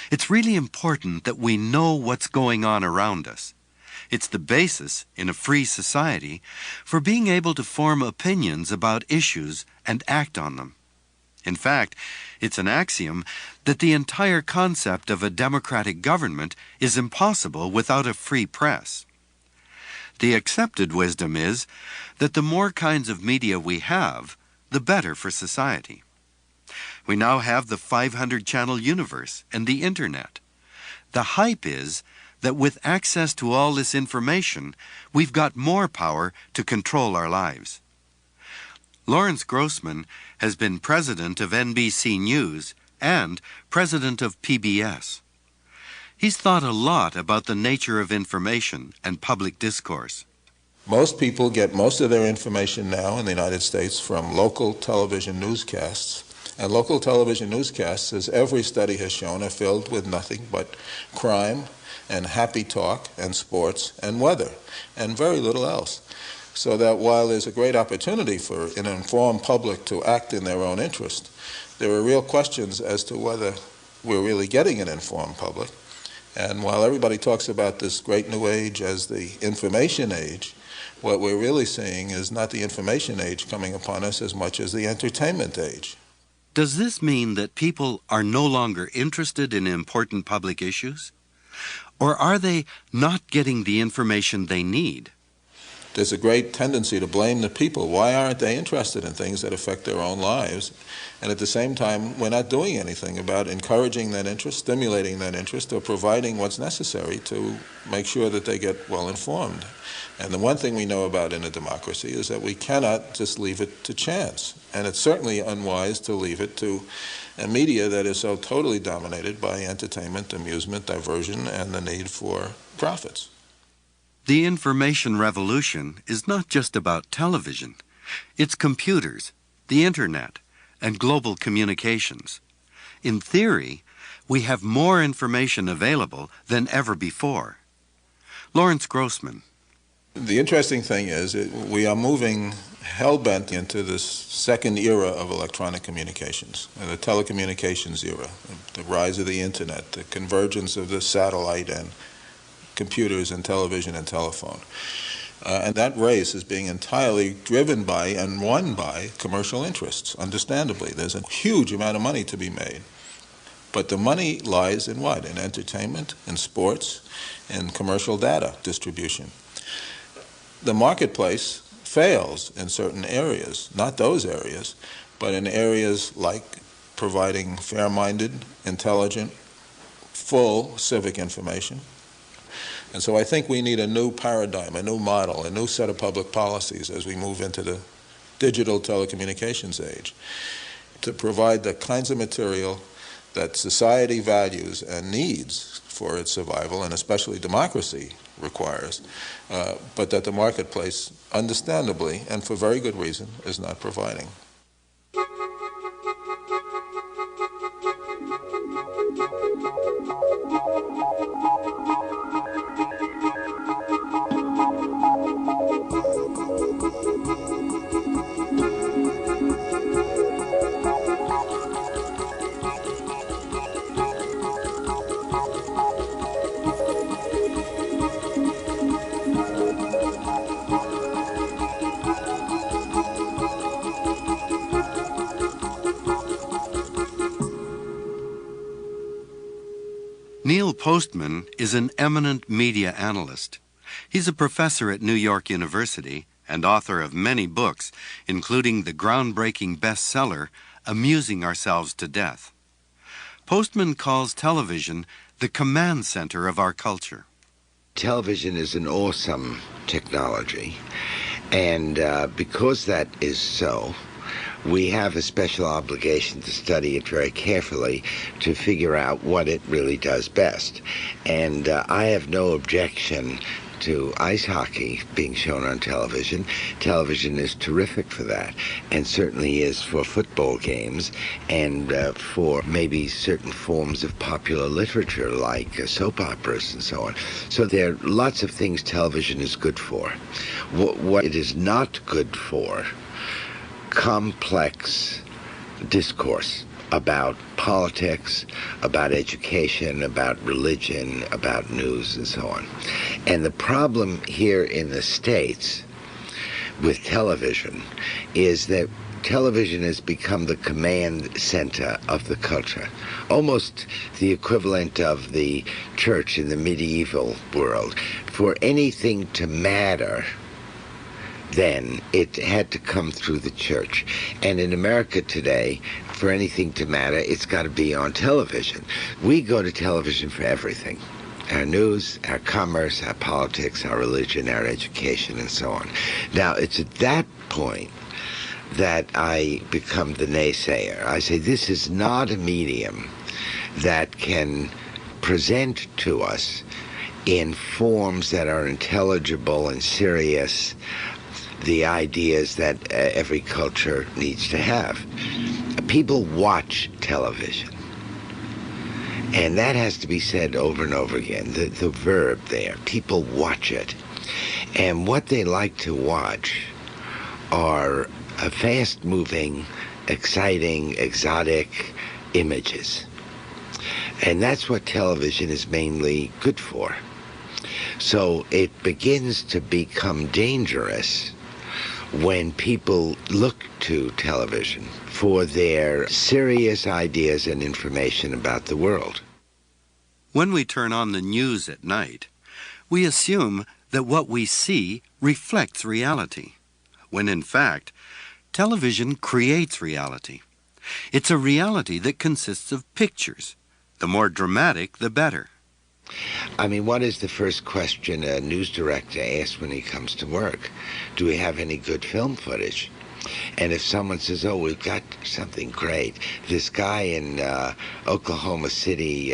It's really important that we know what's going on around us. It's the basis, in a free society, for being able to form opinions about issues and act on them. In fact, it's an axiom that the entire concept of a democratic government is impossible without a free press. The accepted wisdom is that the more kinds of media we have, the better for society. We now have the 500-channel universe and the Internet. The hype is that with access to all this information, we've got more power to control our lives. Lawrence Grossman has been president of NBC News and president of PBS. He's thought a lot about the nature of information and public discourse. Most people get most of their information now in the United States from local television newscasts. And local television newscasts, as every study has shown, are filled with nothing but crime and happy talk and sports and weather and very little else. So that while there's a great opportunity for an informed public to act in their own interest, there are real questions as to whether we're really getting an informed public. And while everybody talks about this great new age as the information age, what we're really seeing is not the information age coming upon us as much as the entertainment age. Does this mean that people are no longer interested in important public issues? Or are they not getting the information they need? There's a great tendency to blame the people. Why aren't they interested in things that affect their own lives? And at the same time, we're not doing anything about encouraging that interest, stimulating that interest, or providing what's necessary to make sure that they get well informed. And the one thing we know about in a democracy is that we cannot just leave it to chance. And it's certainly unwise to leave it to a media that is so totally dominated by entertainment, amusement, diversion, and the need for profits. The information revolution is not just about television. It's computers, the Internet, and global communications. In theory, we have more information available than ever before. Lawrence Grossman. The interesting thing is we are moving hell-bent into this second era of electronic communications, the telecommunications era, the rise of the Internet, the convergence of the satellite and computers and television and telephone. And that race is being entirely driven by and won by commercial interests, understandably. There's a huge amount of money to be made. But the money lies in what? In entertainment, in sports, in commercial data distribution. The marketplace fails in certain areas, not those areas, but in areas like providing fair-minded, intelligent, full civic information. And so I think we need a new paradigm, a new model, a new set of public policies as we move into the digital telecommunications age, to provide the kinds of material that society values and needs for its survival, and especially democracy requires, but that the marketplace, understandably, and for very good reason, is not providing. Neil Postman is an eminent media analyst. He's a professor at New York University and author of many books, including the groundbreaking bestseller, Amusing Ourselves to Death. Postman calls television the command center of our culture. Television is an awesome technology, and because that is so, we have a special obligation to study it very carefully to figure out what it really does best. And I have no objection to ice hockey being shown on television. Television is terrific for that, and certainly is for football games and for maybe certain forms of popular literature like soap operas and so on. So there are lots of things television is good for. What it is not good for, complex discourse about politics, about education, about religion, about news, and so on. And the problem here in the States with television is that television has become the command center of the culture, almost the equivalent of the church in the medieval world. For anything to matter, then it had to come through the church. And in America today, for anything to matter, it's got to be on television. We go to television for everything. Our news, our commerce, our politics, our religion, our education, and so on. Now, it's at that point that I become the naysayer. I say this is not a medium that can present to us in forms that are intelligible and serious the ideas that every culture needs to have. People watch television, and that has to be said over and over again, the verb there. People watch it, and what they like to watch are fast-moving, exciting, exotic images. And that's what television is mainly good for. So it begins to become dangerous when people look to television for their serious ideas and information about the world. When we turn on the news at night, we assume that what we see reflects reality, when in fact, television creates reality. It's a reality that consists of pictures. The more dramatic, the better. I mean, what is the first question a news director asks when he comes to work? Do we have any good film footage? And if someone says, oh, we've got something great. This guy in Oklahoma City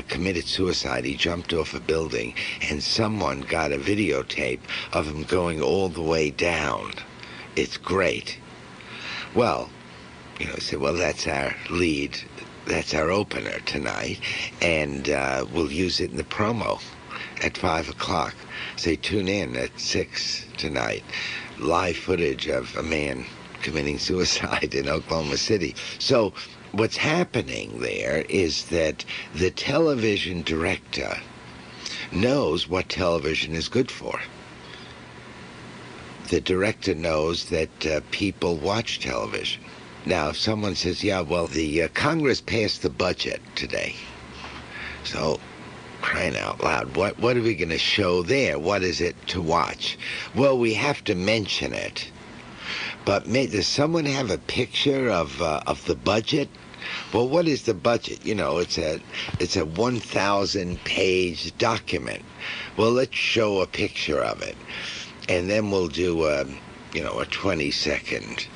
committed suicide. He jumped off a building, and someone got a videotape of him going all the way down. It's great. Well, say, well, that's our lead. That's our opener tonight, and we'll use it in the promo at 5 o'clock. Say, tune in at 6 tonight. Live footage of a man committing suicide in Oklahoma City. So what's happening there is that the television director knows what television is good for. The director knows that people watch television. Now, if someone says, yeah, well, the Congress passed the budget today, so crying out loud, what are we going to show there? What is it to watch? Well, we have to mention it, but does someone have a picture of the budget Well, what is the budget? You know, it's a 1,000-page document. Well, let's show a picture of it, and then we'll do a 20-second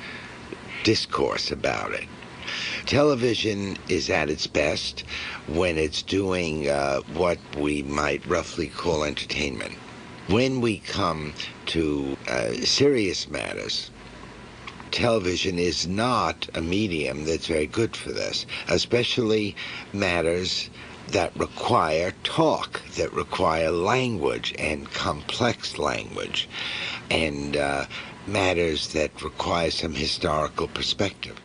discourse about it. Television is at its best when it's doing what we might roughly call entertainment. When we come to serious matters, television is not a medium that's very good for this, especially matters that require talk, that require language and complex language, and matters that require some historical perspective.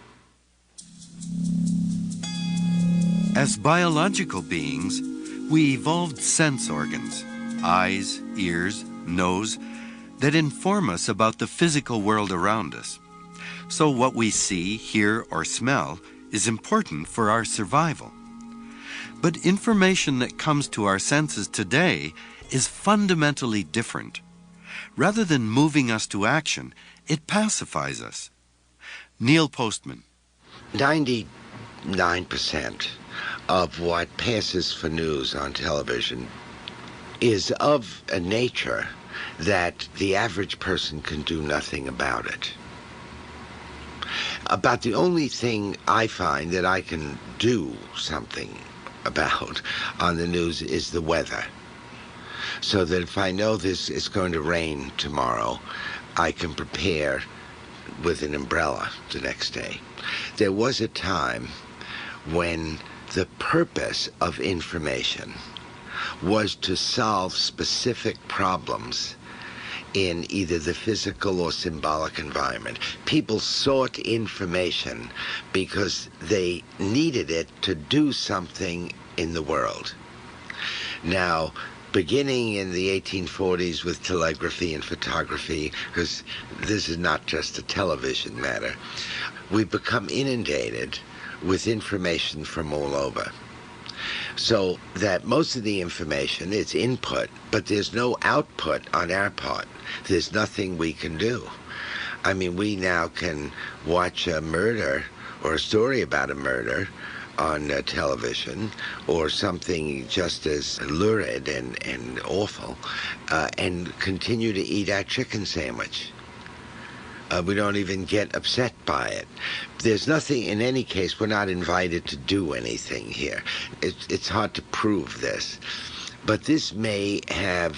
As biological beings, we evolved sense organs, eyes, ears, nose, that inform us about the physical world around us. So what we see, hear, or smell is important for our survival. But information that comes to our senses today is fundamentally different. Rather than moving us to action, it pacifies us. Neil Postman. 99% of what passes for news on television is of a nature that the average person can do nothing about it. About the only thing I find that I can do something about on the news is the weather. So that if I know this is going to rain tomorrow, I can prepare with an umbrella the next day. There was a time when the purpose of information was to solve specific problems in either the physical or symbolic environment. People sought information because they needed it to do something in the world. Now, beginning in the 1840s with telegraphy and photography, because this is not just a television matter, we've become inundated with information from all over. So that most of the information is input, but there's no output on our part. There's nothing we can do. I mean, we now can watch a murder or a story about a murder on television, or something just as lurid and awful, and continue to eat our chicken sandwich. We don't even get upset by it. There's nothing, in any case, we're not invited to do anything here. It's hard to prove this. But this may have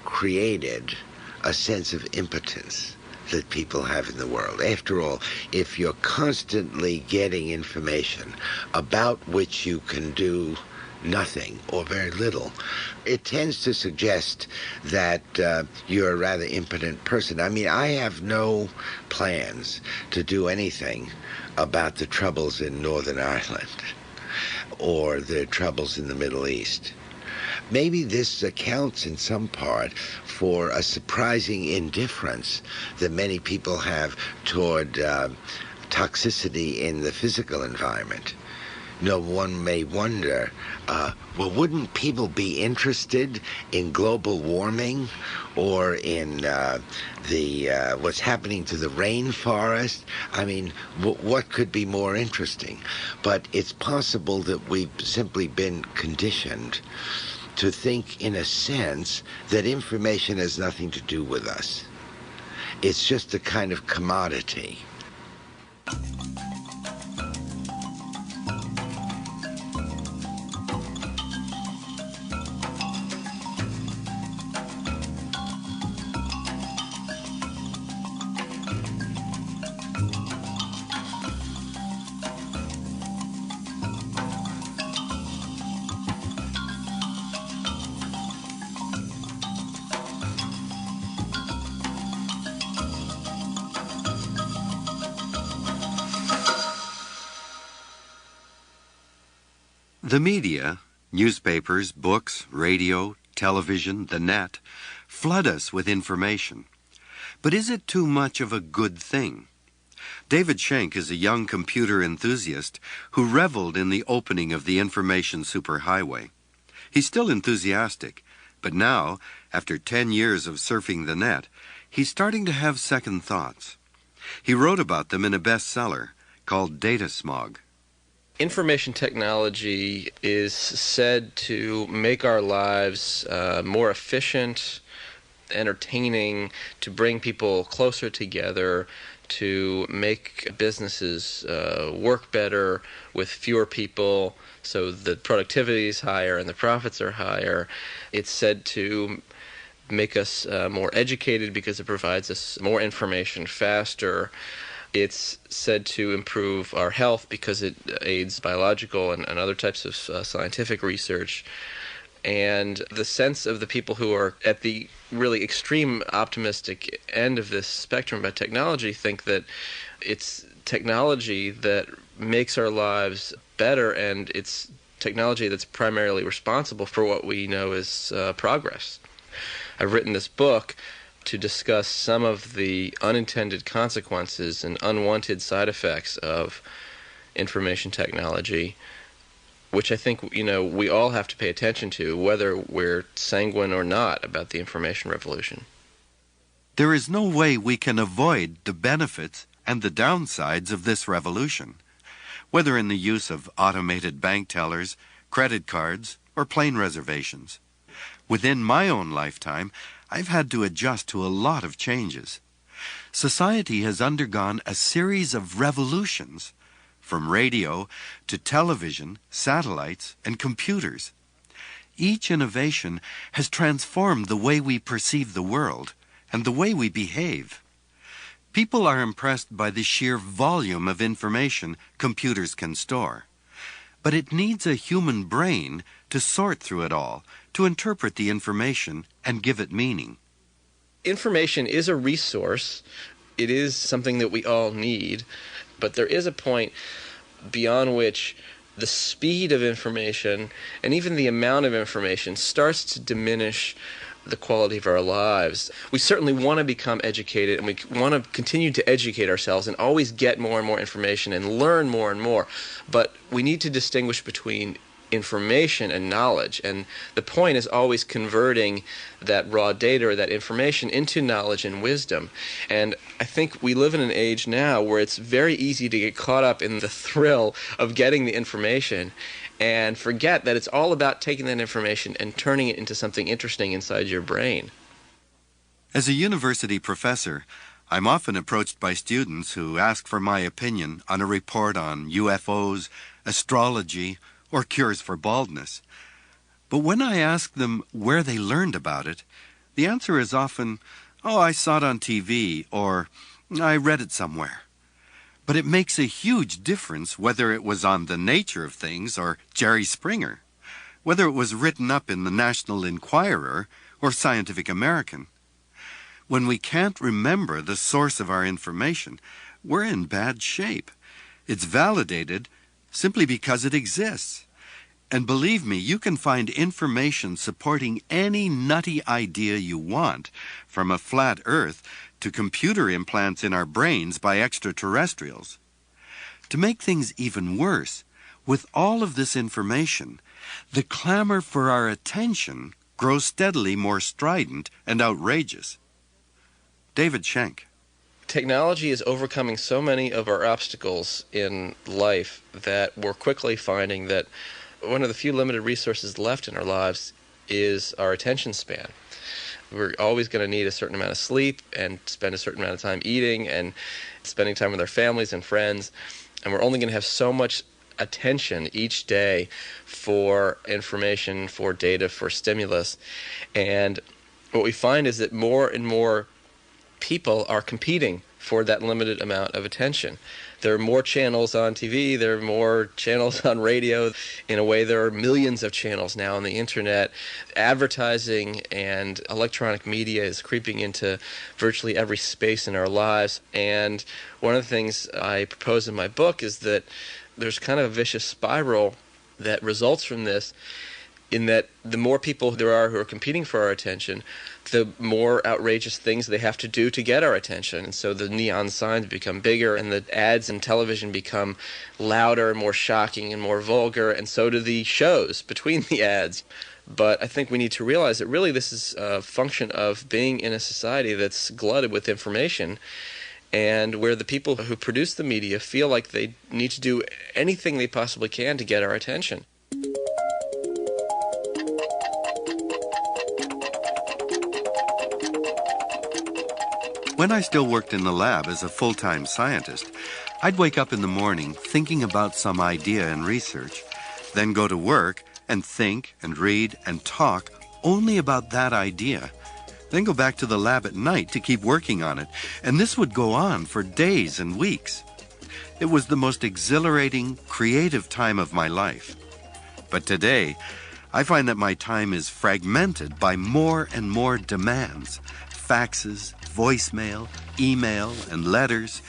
created a sense of impotence that people have in the world. After all, if you're constantly getting information about which you can do nothing or very little, it tends to suggest that you're a rather impotent person. I mean, I have no plans to do anything about the troubles in Northern Ireland or the troubles in the Middle East. Maybe this accounts in some part for a surprising indifference that many people have toward toxicity in the physical environment. No one may wonder, well, wouldn't people be interested in global warming or in what's happening to the rainforest? I mean, what could be more interesting? But it's possible that we've simply been conditioned to think, in a sense, that information has nothing to do with us. It's just a kind of commodity. The media, newspapers, books, radio, television, the net, flood us with information. But is it too much of a good thing? David Schenck is a young computer enthusiast who reveled in the opening of the information superhighway. He's still enthusiastic, but now, after 10 years of surfing the net, he's starting to have second thoughts. He wrote about them in a bestseller called Data Smog. Information technology is said to make our lives more efficient, entertaining, to bring people closer together, to make businesses work better with fewer people, so the productivity is higher and the profits are higher. It's said to make us more educated because it provides us more information faster. It's said to improve our health because it aids biological and other types of scientific research. And the sense of the people who are at the really extreme optimistic end of this spectrum about technology think that it's technology that makes our lives better, and it's technology that's primarily responsible for what we know as progress. I've written this book to discuss some of the unintended consequences and unwanted side effects of information technology, which I think, we all have to pay attention to, whether we're sanguine or not about the information revolution. There is no way we can avoid the benefits and the downsides of this revolution, whether in the use of automated bank tellers, credit cards, or plane reservations. Within my own lifetime, I've had to adjust to a lot of changes. Society has undergone a series of revolutions, from radio to television, satellites, and computers. Each innovation has transformed the way we perceive the world and the way we behave. People are impressed by the sheer volume of information computers can store. But it needs a human brain to sort through it all, to interpret the information and give it meaning. Information is a resource. It is something that we all need, but there is a point beyond which the speed of information and even the amount of information starts to diminish the quality of our lives. We certainly want to become educated, and we want to continue to educate ourselves and always get more and more information and learn more and more, but we need to distinguish between information and knowledge, and the point is always converting that raw data or that information into knowledge and wisdom. And I think we live in an age now where it's very easy to get caught up in the thrill of getting the information and forget that it's all about taking that information and turning it into something interesting inside your brain. As a university professor, I'm often approached by students who ask for my opinion on a report on UFOs, astrology, or cures for baldness. But when I ask them where they learned about it, the answer is often, "Oh, I saw it on TV," or "I read it somewhere." But it makes a huge difference whether it was on The Nature of Things or Jerry Springer, whether it was written up in the National Enquirer or Scientific American. When we can't remember the source of our information, we're in bad shape. It's validated simply because it exists. And believe me, you can find information supporting any nutty idea you want, from a flat Earth to computer implants in our brains by extraterrestrials. To make things even worse, with all of this information, the clamor for our attention grows steadily more strident and outrageous. David Schenck. Technology is overcoming so many of our obstacles in life that we're quickly finding that one of the few limited resources left in our lives is our attention span. We're always going to need a certain amount of sleep and spend a certain amount of time eating and spending time with our families and friends, and we're only going to have so much attention each day for information, for data, for stimulus. And what we find is that more and more people are competing for that limited amount of attention. There are more channels on TV, there are more channels on radio. In a way, there are millions of channels now on the internet. Advertising and electronic media is creeping into virtually every space in our lives. And one of the things I propose in my book is that there's kind of a vicious spiral that results from this, in that the more people there are who are competing for our attention, the more outrageous things they have to do to get our attention. And so the neon signs become bigger, and the ads in television become louder and more shocking and more vulgar, and so do the shows between the ads. But I think we need to realize that really this is a function of being in a society that's glutted with information, and where the people who produce the media feel like they need to do anything they possibly can to get our attention. When I still worked in the lab as a full-time scientist, I'd wake up in the morning thinking about some idea and research, then go to work and think and read and talk only about that idea, then go back to the lab at night to keep working on it, and this would go on for days and weeks. It was the most exhilarating, creative time of my life. But today, I find that my time is fragmented by more and more demands, faxes, voicemail, email, and letters,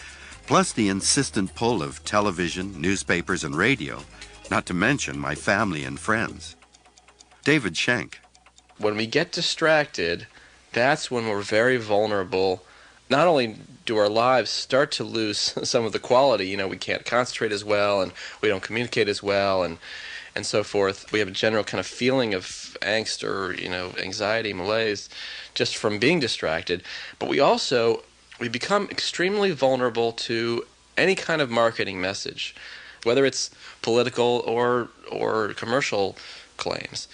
plus the insistent pull of television, newspapers, and radio, not to mention my family and friends. David Schenk. When we get distracted, that's when we're very vulnerable. Not only do our lives start to lose some of the quality, we can't concentrate as well, and we don't communicate as well, and so forth. We have a general kind of feeling of angst or, anxiety, malaise, just from being distracted. But we become extremely vulnerable to any kind of marketing message, whether it's political or commercial claims.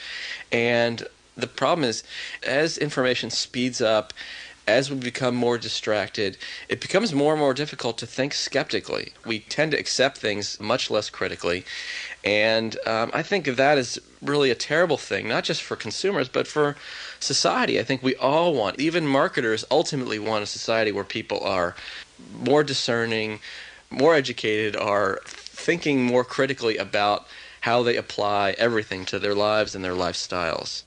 And the problem is, as information speeds up, as we become more distracted, it becomes more and more difficult to think skeptically. We tend to accept things much less critically. And I think that is really a terrible thing, not just for consumers, but for society. I think we all want, even marketers ultimately want a society where people are more discerning, more educated, are thinking more critically about how they apply everything to their lives and their lifestyles.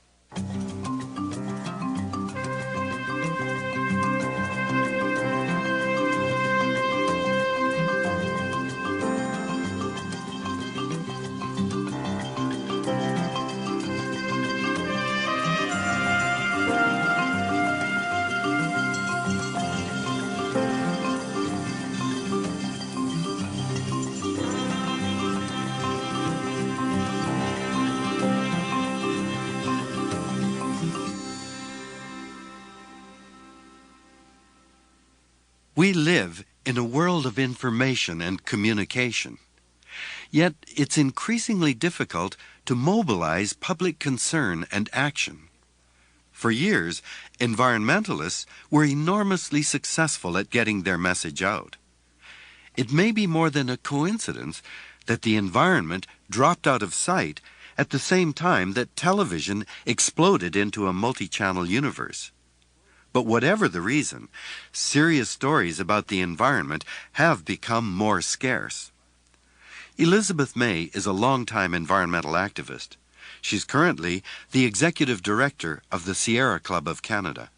We live in a world of information and communication. Yet it's increasingly difficult to mobilize public concern and action. For years, environmentalists were enormously successful at getting their message out. It may be more than a coincidence that the environment dropped out of sight at the same time that television exploded into a multi-channel universe. But whatever the reason, serious stories about the environment have become more scarce. Elizabeth May is a longtime environmental activist. She's currently the executive director of the Sierra Club of Canada.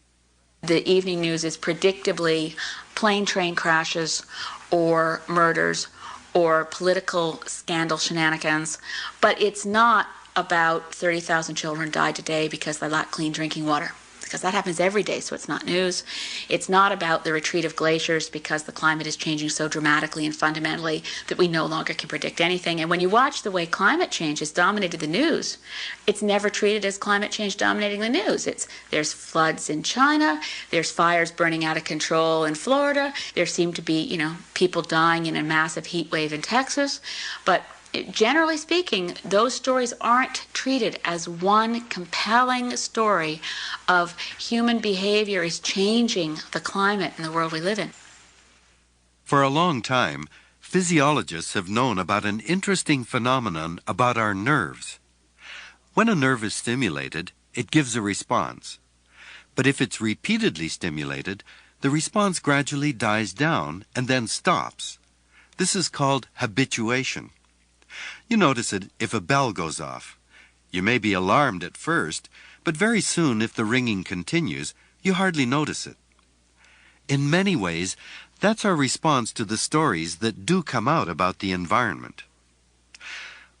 The evening news is predictably plane train crashes or murders or political scandal shenanigans, but it's not about 30,000 children died today because they lack clean drinking water, because that happens every day, so it's not news. It's not about the retreat of glaciers because the climate is changing so dramatically and fundamentally that we no longer can predict anything. And when you watch the way climate change has dominated the news, it's never treated as climate change dominating the news. There's floods in China, there's fires burning out of control in Florida, there seem to be, people dying in a massive heat wave in Texas, but generally speaking, those stories aren't treated as one compelling story of human behavior is changing the climate in the world we live in. For a long time, physiologists have known about an interesting phenomenon about our nerves. When a nerve is stimulated, it gives a response. But if it's repeatedly stimulated, the response gradually dies down and then stops. This is called habituation. You notice it if a bell goes off. You may be alarmed at first, but very soon, if the ringing continues, you hardly notice it. In many ways, that's our response to the stories that do come out about the environment.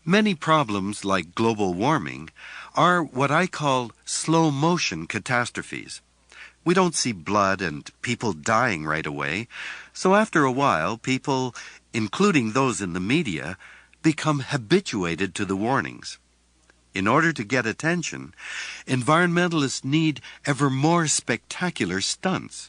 Many problems, like global warming, are what I call slow-motion catastrophes. We don't see blood and people dying right away, so after a while, people, including those in the media, become habituated to the warnings. In order to get attention, environmentalists need ever more spectacular stunts.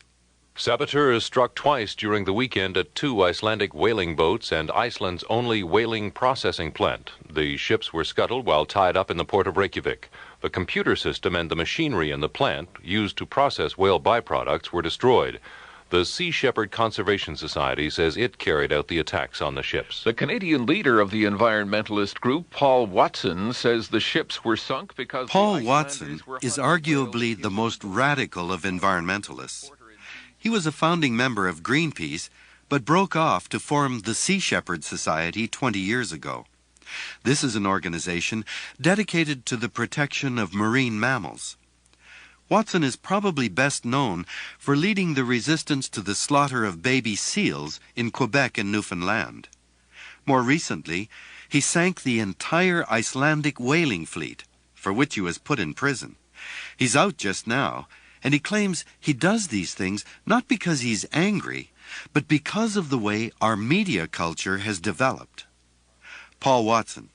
Saboteurs struck twice during the weekend at 2 Icelandic whaling boats and Iceland's only whaling processing plant. The ships were scuttled while tied up in the port of Reykjavik. The computer system and the machinery in the plant used to process whale byproducts were destroyed. The Sea Shepherd Conservation Society says it carried out the attacks on the ships. The Canadian leader of the environmentalist group, Paul Watson, says the ships were sunk because Paul Watson is arguably the most radical of environmentalists. He was a founding member of Greenpeace, but broke off to form the Sea Shepherd Society 20 years ago. This is an organization dedicated to the protection of marine mammals. Watson is probably best known for leading the resistance to the slaughter of baby seals in Quebec and Newfoundland. More recently, he sank the entire Icelandic whaling fleet, for which he was put in prison. He's out just now, and he claims he does these things not because he's angry, but because of the way our media culture has developed. Paul Watson.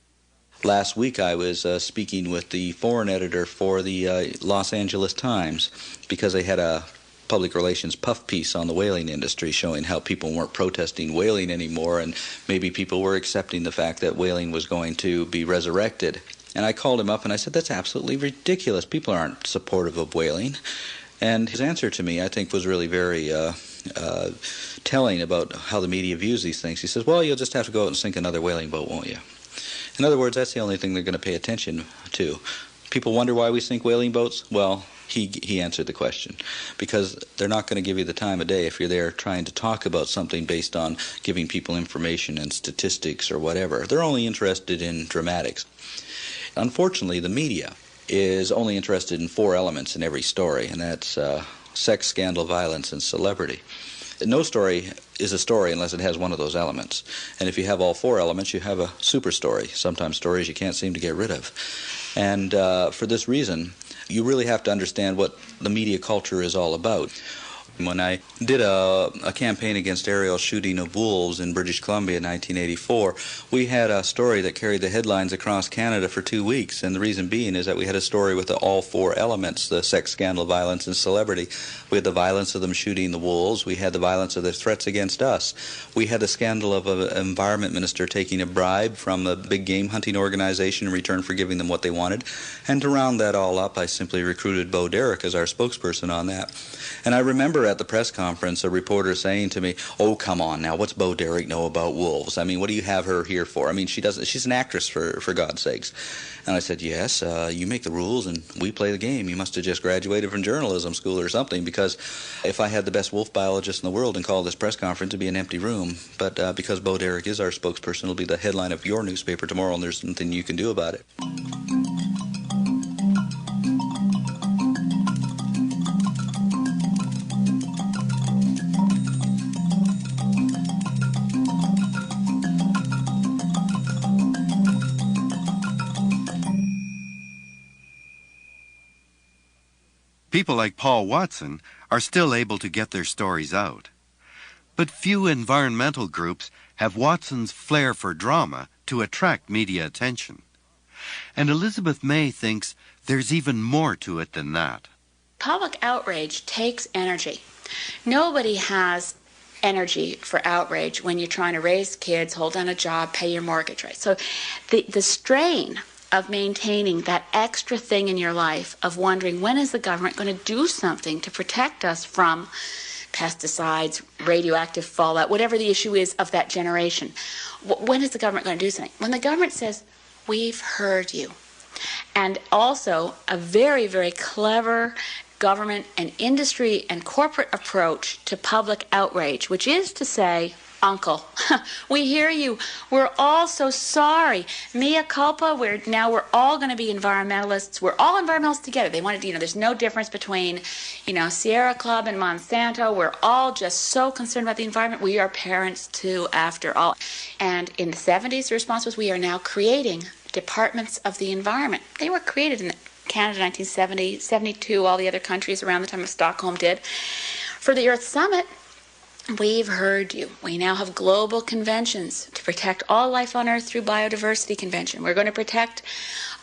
Last week I was speaking with the foreign editor for the Los Angeles Times because they had a public relations puff piece on the whaling industry showing how people weren't protesting whaling anymore and maybe people were accepting the fact that whaling was going to be resurrected. And I called him up and I said, that's absolutely ridiculous. People aren't supportive of whaling. And his answer to me, I think, was really very telling about how the media views these things. He says, well, you'll just have to go out and sink another whaling boat, won't you? In other words, that's the only thing they're going to pay attention to. People wonder why we sink whaling boats? Well, he answered the question. Because they're not going to give you the time of day if you're there trying to talk about something based on giving people information and statistics or whatever. They're only interested in dramatics. Unfortunately, the media is only interested in 4 elements in every story, and that's sex, scandal, violence, and celebrity. No story is a story unless it has one of those elements. And if you have all 4 elements, you have a super story. Sometimes stories you can't seem to get rid of. And for this reason, you really have to understand what the media culture is all about. When I did a campaign against aerial shooting of wolves in British Columbia in 1984, we had a story that carried the headlines across Canada for 2 weeks, and the reason being is that we had a story with all 4 elements, the sex, scandal, violence, and celebrity. We had the violence of them shooting the wolves, we had the violence of their threats against us, we had the scandal of an environment minister taking a bribe from a big game hunting organization in return for giving them what they wanted, and to round that all up, I simply recruited Bo Derek as our spokesperson on that. And I remember at the press conference a reporter saying to me, oh, come on now, what's Bo Derek know about wolves? I mean, what do you have her here for? I mean, she's an actress, for God's sakes. And I said, yes, you make the rules and we play the game. You must have just graduated from journalism school or something, because if I had the best wolf biologist in the world and called this press conference, it'd be an empty room. But because Bo Derek is our spokesperson, it'll be the headline of your newspaper tomorrow, and there's nothing you can do about it. People like Paul Watson are still able to get their stories out. But few environmental groups have Watson's flair for drama to attract media attention. And Elizabeth May thinks there's even more to it than that. Public outrage takes energy. Nobody has energy for outrage when you're trying to raise kids, hold down a job, pay your mortgage, right? So the strain of maintaining that extra thing in your life of wondering, when is the government going to do something to protect us from pesticides, radioactive fallout, whatever the issue is of that generation? When is the government going to do something? When the government says, we've heard you. And also a very, very clever government and industry and corporate approach to public outrage, which is to say, Uncle, we hear you. We're all so sorry. Mea culpa. We're all going to be environmentalists. We're all environmentalists together. They wanted, there's no difference between, Sierra Club and Monsanto. We're all just so concerned about the environment. We are parents too, after all. And in the 70s, the response was, we are now creating departments of the environment. They were created in Canada in 1970, 72, all the other countries around the time of Stockholm did. For the Earth Summit, we've heard you. We now have global conventions to protect all life on Earth through Biodiversity Convention. We're going to protect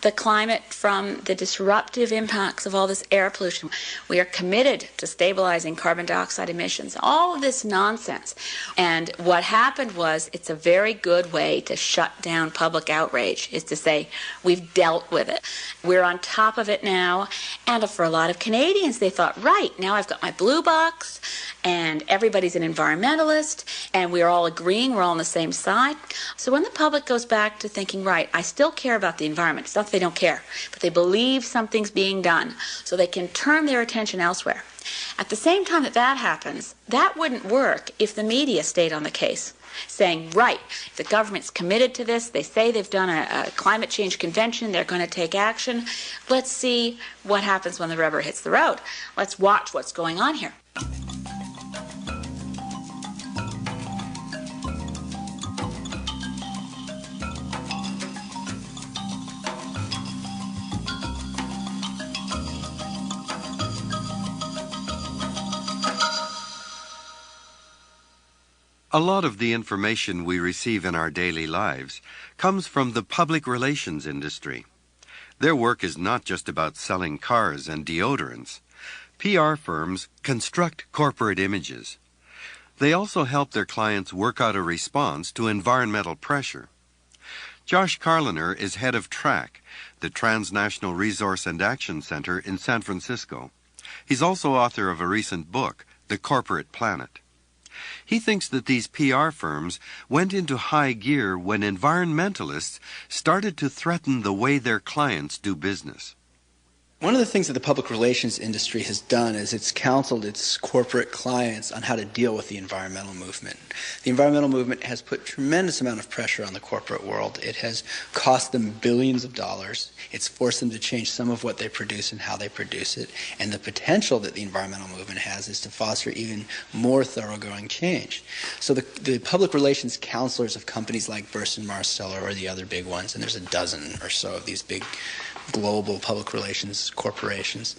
the climate from the disruptive impacts of all this air pollution. We are committed to stabilizing carbon dioxide emissions, all of this nonsense. And what happened was, it's a very good way to shut down public outrage, is to say, we've dealt with it. We're on top of it now. And for a lot of Canadians, they thought, right, now I've got my blue box, and everybody's an environmentalist, and we're all agreeing, we're all on the same side. So when the public goes back to thinking, right, I still care about the environment, it's not that they don't care, but they believe something's being done, so they can turn their attention elsewhere. At the same time that happens, that wouldn't work if the media stayed on the case, saying, right, the government's committed to this, they say they've done a climate change convention, they're going to take action. Let's see what happens when the rubber hits the road. Let's watch what's going on here. A lot of the information we receive in our daily lives comes from the public relations industry. Their work is not just about selling cars and deodorants. PR firms construct corporate images. They also help their clients work out a response to environmental pressure. Josh Carliner is head of TRAC, the Transnational Resource and Action Center in San Francisco. He's also author of a recent book, The Corporate Planet. He thinks that these PR firms went into high gear when environmentalists started to threaten the way their clients do business. One of the things that the public relations industry has done is it's counseled its corporate clients on how to deal with the environmental movement. The environmental movement has put a tremendous amount of pressure on the corporate world. It has cost them billions of dollars. It's forced them to change some of what they produce and how they produce it. And the potential that the environmental movement has is to foster even more thoroughgoing change. So the public relations counselors of companies like Burson Marsteller or the other big ones, and there's a dozen or so of these big global public relations corporations,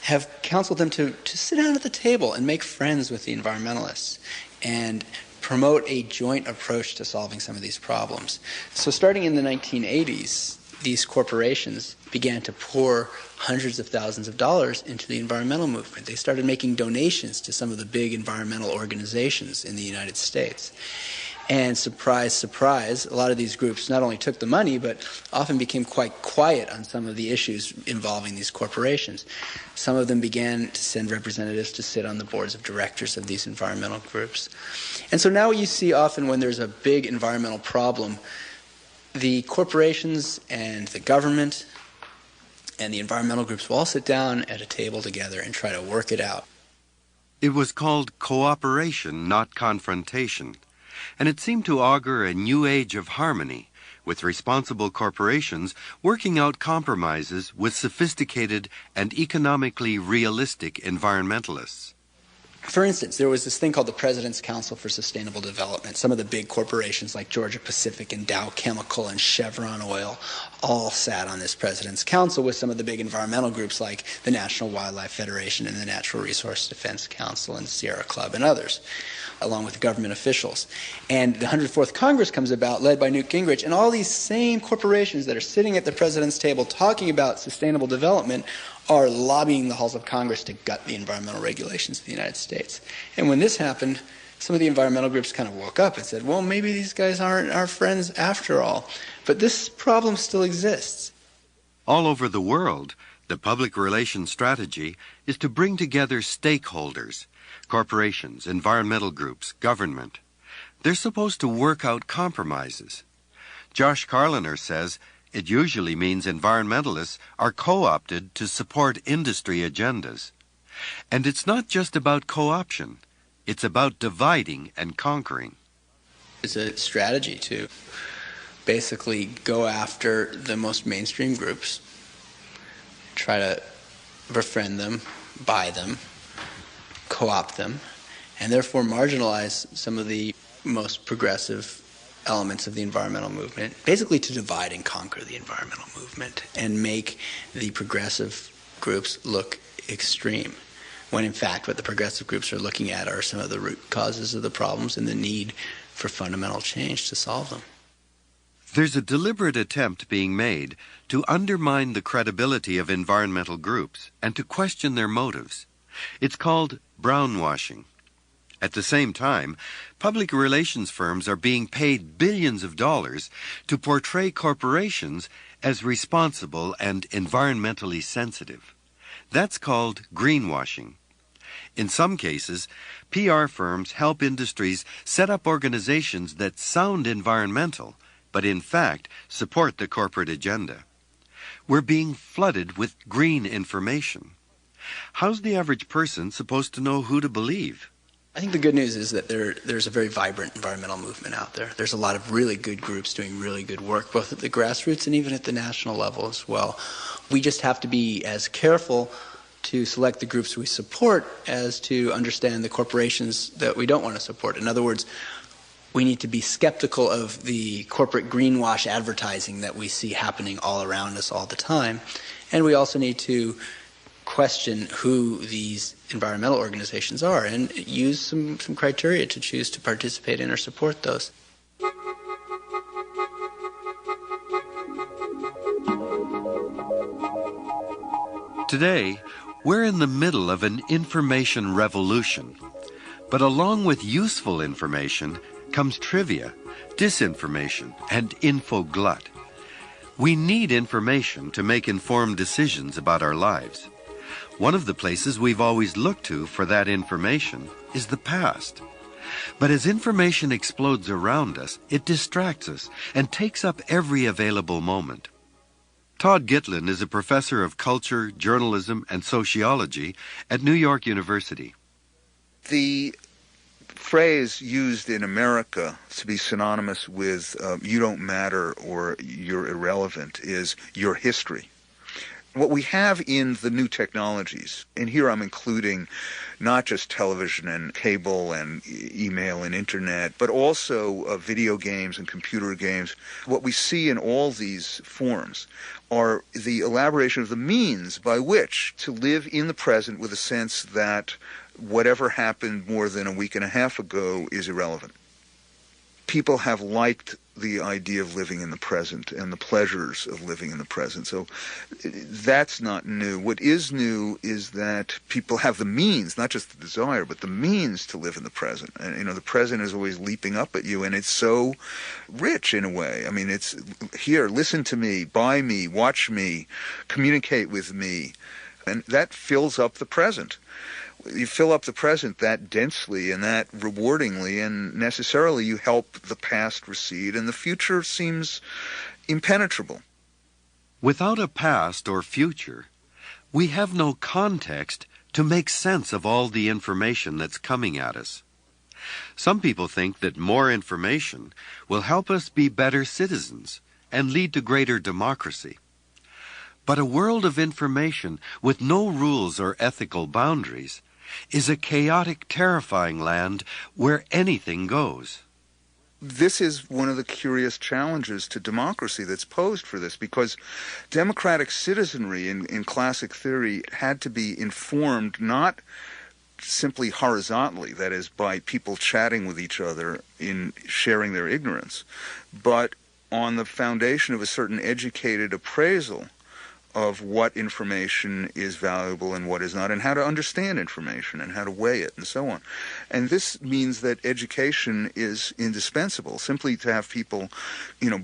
have counseled them to sit down at the table and make friends with the environmentalists and promote a joint approach to solving some of these problems. So starting in the 1980s, these corporations began to pour hundreds of thousands of dollars into the environmental movement. They started making donations to some of the big environmental organizations in the United States. And surprise, surprise, a lot of these groups not only took the money, but often became quite quiet on some of the issues involving these corporations. Some of them began to send representatives to sit on the boards of directors of these environmental groups. And so now you see often when there's a big environmental problem, the corporations and the government and the environmental groups will all sit down at a table together and try to work it out. It was called cooperation, not confrontation. And it seemed to augur a new age of harmony, with responsible corporations working out compromises with sophisticated and economically realistic environmentalists. For instance, there was this thing called the President's Council for Sustainable Development. Some of the big corporations like Georgia Pacific and Dow Chemical and Chevron Oil all sat on this President's Council with some of the big environmental groups like the National Wildlife Federation and the Natural Resource Defense Council and Sierra Club and others, along with government officials. And the 104th Congress comes about, led by Newt Gingrich, and all these same corporations that are sitting at the President's table talking about sustainable development are lobbying the halls of Congress to gut the environmental regulations of the United States. And when this happened, some of the environmental groups kind of woke up and said, well, maybe these guys aren't our friends after all. But this problem still exists. All over the world, the public relations strategy is to bring together stakeholders, corporations, environmental groups, government. They're supposed to work out compromises. Josh Carliner says it usually means environmentalists are co-opted to support industry agendas. And it's not just about co-option. It's about dividing and conquering. It's a strategy to basically go after the most mainstream groups, try to befriend them, buy them, co-opt them, and therefore marginalize some of the most progressive elements of the environmental movement, basically to divide and conquer the environmental movement and make the progressive groups look extreme, when in fact what the progressive groups are looking at are some of the root causes of the problems and the need for fundamental change to solve them. There's a deliberate attempt being made to undermine the credibility of environmental groups and to question their motives. It's called brownwashing. At the same time, public relations firms are being paid billions of dollars to portray corporations as responsible and environmentally sensitive. That's called greenwashing. In some cases, PR firms help industries set up organizations that sound environmental, but in fact support the corporate agenda. We're being flooded with green information. How's the average person supposed to know who to believe? I think the good news is that there's a very vibrant environmental movement out there. There's a lot of really good groups doing really good work, both at the grassroots and even at the national level as well. We just have to be as careful to select the groups we support as to understand the corporations that we don't want to support. In other words, we need to be skeptical of the corporate greenwash advertising that we see happening all around us all the time. And we also need to question who these environmental organizations are and use some criteria to choose to participate in or support those. Today, we're in the middle of an information revolution. But along with useful information comes trivia, disinformation, and infoglut. We need information to make informed decisions about our lives. One of the places we've always looked to for that information is the past. But as information explodes around us, it distracts us and takes up every available moment. Todd Gitlin is a professor of culture, journalism, and sociology at New York University. The phrase used in America to be synonymous with you don't matter or you're irrelevant is your history. What we have in the new technologies, and here I'm including not just television and cable and email and internet, but also video games and computer games, what we see in all these forms are the elaboration of the means by which to live in the present with a sense that whatever happened more than a week and a half ago is irrelevant. People have liked the idea of living in the present and the pleasures of living in the present. So that's not new. What is new is that people have the means, not just the desire, but the means to live in the present. And, the present is always leaping up at you, and it's so rich in a way. I mean, it's here, listen to me, buy me, watch me, communicate with me. And that fills up the present. You fill up the present that densely and that rewardingly, and necessarily you help the past recede, and the future seems impenetrable. Without a past or future, we have no context to make sense of all the information that's coming at us. Some people think that more information will help us be better citizens and lead to greater democracy. But a world of information with no rules or ethical boundaries is a chaotic, terrifying land where anything goes. This is one of the curious challenges to democracy that's posed for this, because democratic citizenry in classic theory had to be informed not simply horizontally, that is, by people chatting with each other in sharing their ignorance, but on the foundation of a certain educated appraisal of what information is valuable and what is not, and how to understand information and how to weigh it and so on. And this means that education is indispensable. Simply to have people,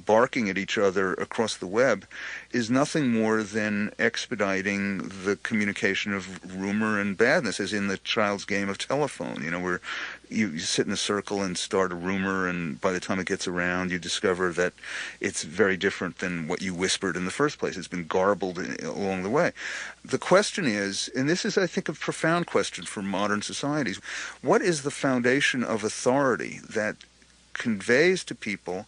barking at each other across the web is nothing more than expediting the communication of rumor and badness, as in the child's game of telephone, where you sit in a circle and start a rumor, and by the time it gets around, you discover that it's very different than what you whispered in the first place. It's been garbled along the way. The question is, and this is, I think, a profound question for modern societies, what is the foundation of authority that conveys to people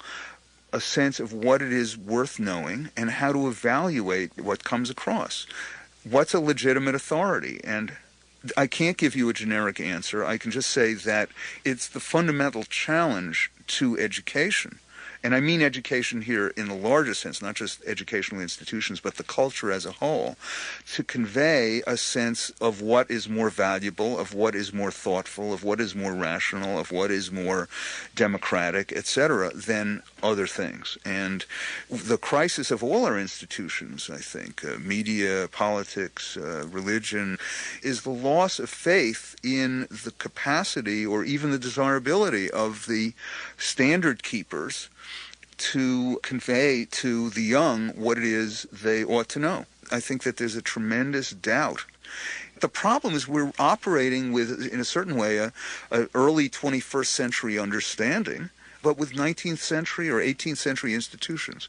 a sense of what it is worth knowing and how to evaluate what comes across? What's a legitimate authority? And I can't give you a generic answer. I can just say that it's the fundamental challenge to education. And I mean education here in the largest sense, not just educational institutions, but the culture as a whole, to convey a sense of what is more valuable, of what is more thoughtful, of what is more rational, of what is more democratic, etc., than other things. And the crisis of all our institutions, I think, media, politics, religion, is the loss of faith in the capacity or even the desirability of the standard keepers to convey to the young what it is they ought to know. I think that there's a tremendous doubt. The problem is we're operating with, in a certain way, a early 21st century understanding, but with 19th century or 18th century institutions.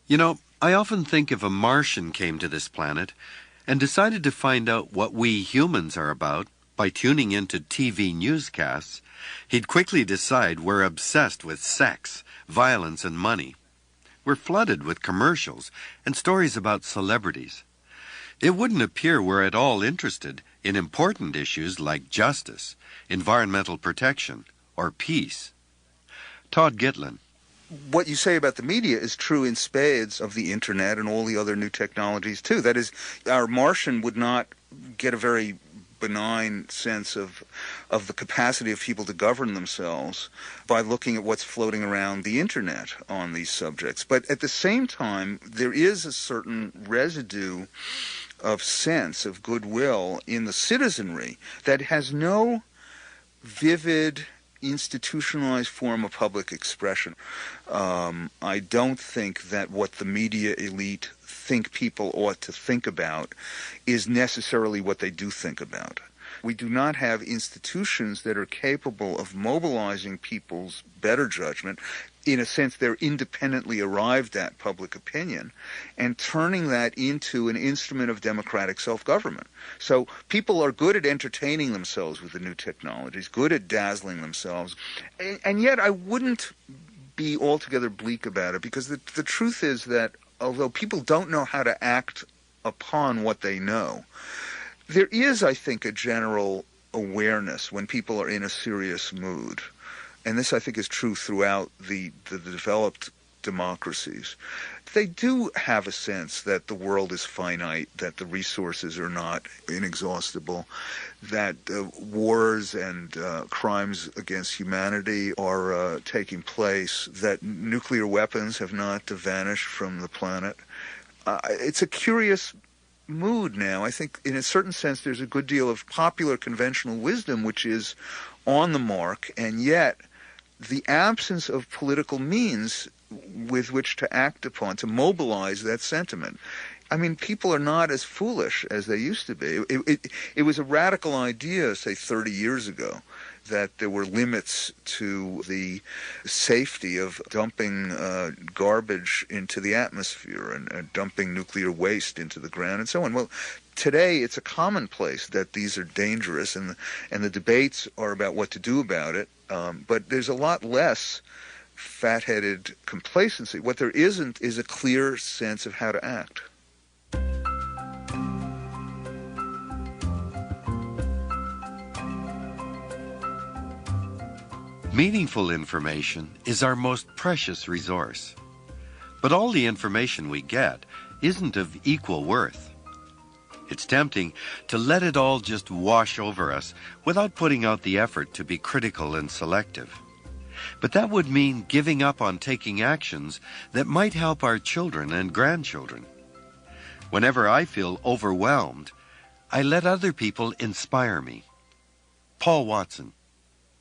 You know, I often think if a Martian came to this planet and decided to find out what we humans are about by tuning into TV newscasts, he'd quickly decide we're obsessed with sex, violence, and money. We're flooded with commercials and stories about celebrities. It wouldn't appear we're at all interested in important issues like justice, environmental protection, or peace. Todd Gitlin. What you say about the media is true in spades of the internet and all the other new technologies too. That is, our Martian would not get a very benign sense of the capacity of people to govern themselves by looking at what's floating around the internet on these subjects. But at the same time, there is a certain residue of sense of goodwill in the citizenry that has no vivid institutionalized form of public expression. I don't think that what the media elite think people ought to think about is necessarily what they do think about. We do not have institutions that are capable of mobilizing people's better judgment. In a sense, they're independently arrived at public opinion and turning that into an instrument of democratic self-government. So people are good at entertaining themselves with the new technologies, good at dazzling themselves, and yet I wouldn't be altogether bleak about it, because the truth is that although people don't know how to act upon what they know, there is, I think, a general awareness when people are in a serious mood. And this, I think, is true throughout the developed democracies. They do have a sense that the world is finite, that the resources are not inexhaustible, that wars and crimes against humanity are taking place, that nuclear weapons have not vanished from the planet. It's a curious mood now. I think in a certain sense there's a good deal of popular conventional wisdom which is on the mark, and yet the absence of political means with which to act upon, to mobilize that sentiment. I mean, people are not as foolish as they used to be. It was a radical idea, say, 30 years ago, that there were limits to the safety of dumping garbage into the atmosphere and dumping nuclear waste into the ground and so on. Well, today it's a commonplace that these are dangerous, and the debates are about what to do about it. But there's a lot less fat-headed complacency. What there isn't is a clear sense of how to act. Meaningful information is our most precious resource. But all the information we get isn't of equal worth. It's tempting to let it all just wash over us without putting out the effort to be critical and selective. But that would mean giving up on taking actions that might help our children and grandchildren. Whenever I feel overwhelmed, I let other people inspire me. Paul Watson.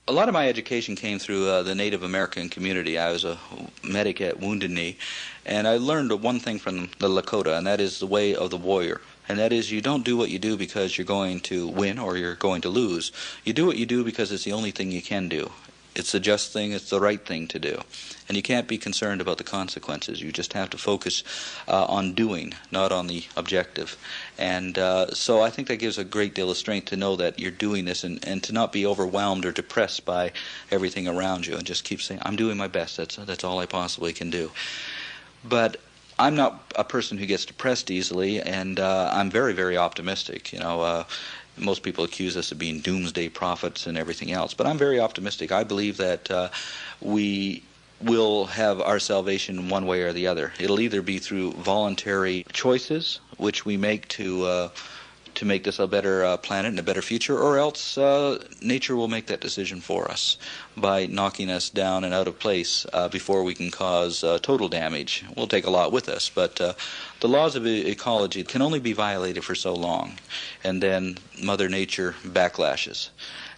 A lot of my education came through the Native American community. I was a medic at Wounded Knee, and I learned one thing from the Lakota, and that is the way of the warrior. And that is, you don't do what you do because you're going to win or you're going to lose. You do what you do because it's the only thing you can do. It's the just thing, it's the right thing to do. And you can't be concerned about the consequences. You just have to focus on doing, not on the objective. And so I think that gives a great deal of strength to know that you're doing this, and to not be overwhelmed or depressed by everything around you, and just keep saying, I'm doing my best, that's all I possibly can do. But I'm not a person who gets depressed easily, and I'm very, very optimistic. Most people accuse us of being doomsday prophets and everything else, but I'm very optimistic. I believe that we will have our salvation one way or the other. It'll either be through voluntary choices, which we make to to make this a better planet and a better future, or else nature will make that decision for us by knocking us down and out of place before we can cause total damage. We'll take a lot with us, but the laws of ecology can only be violated for so long, and then Mother Nature backlashes.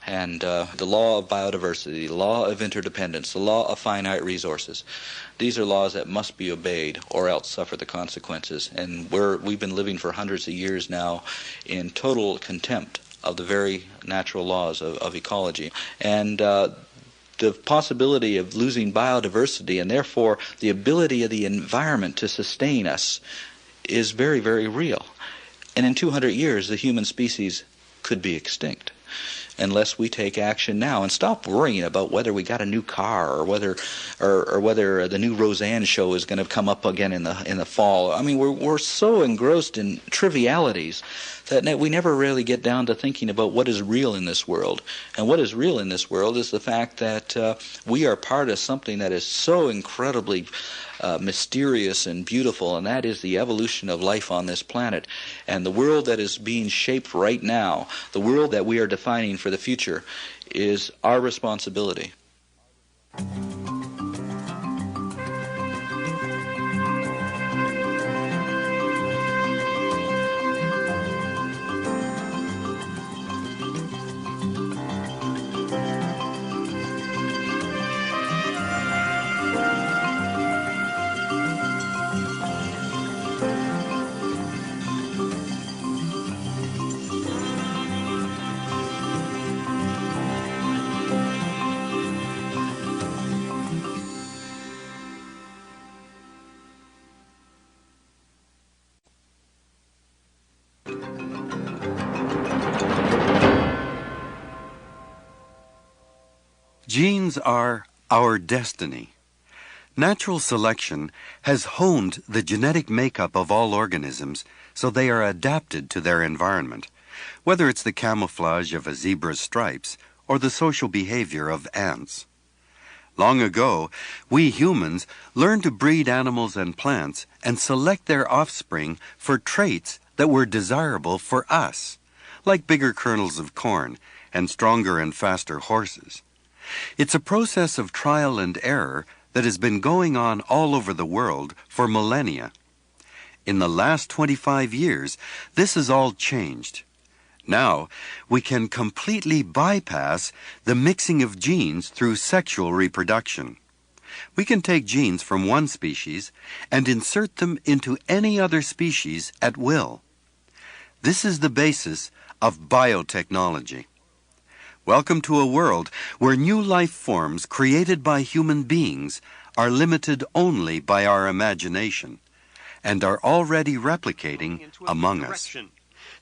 And the law of biodiversity, the law of interdependence, the law of finite resources, these are laws that must be obeyed or else suffer the consequences. And we've been living for hundreds of years now in total contempt of the very natural laws of ecology. And the possibility of losing biodiversity and therefore the ability of the environment to sustain us is very, very real. And in 200 years, the human species could be extinct unless we take action now and stop worrying about whether we got a new car or whether the new Roseanne show is going to come up again in the fall. I mean, we're so engrossed in trivialities that we never really get down to thinking about what is real in this world. And what is real in this world is the fact that we are part of something that is so incredibly mysterious and beautiful, and that is the evolution of life on this planet. And the world that is being shaped right now, the world that we are defining for the future, is our responsibility. Genes are our destiny. Natural selection has honed the genetic makeup of all organisms so they are adapted to their environment, whether it's the camouflage of a zebra's stripes or the social behavior of ants. Long ago, we humans learned to breed animals and plants and select their offspring for traits that were desirable for us, like bigger kernels of corn and stronger and faster horses. It's a process of trial and error that has been going on all over the world for millennia. In the last 25 years, this has all changed. Now, we can completely bypass the mixing of genes through sexual reproduction. We can take genes from one species and insert them into any other species at will. This is the basis of biotechnology. Welcome to a world where new life forms created by human beings are limited only by our imagination and are already replicating among us.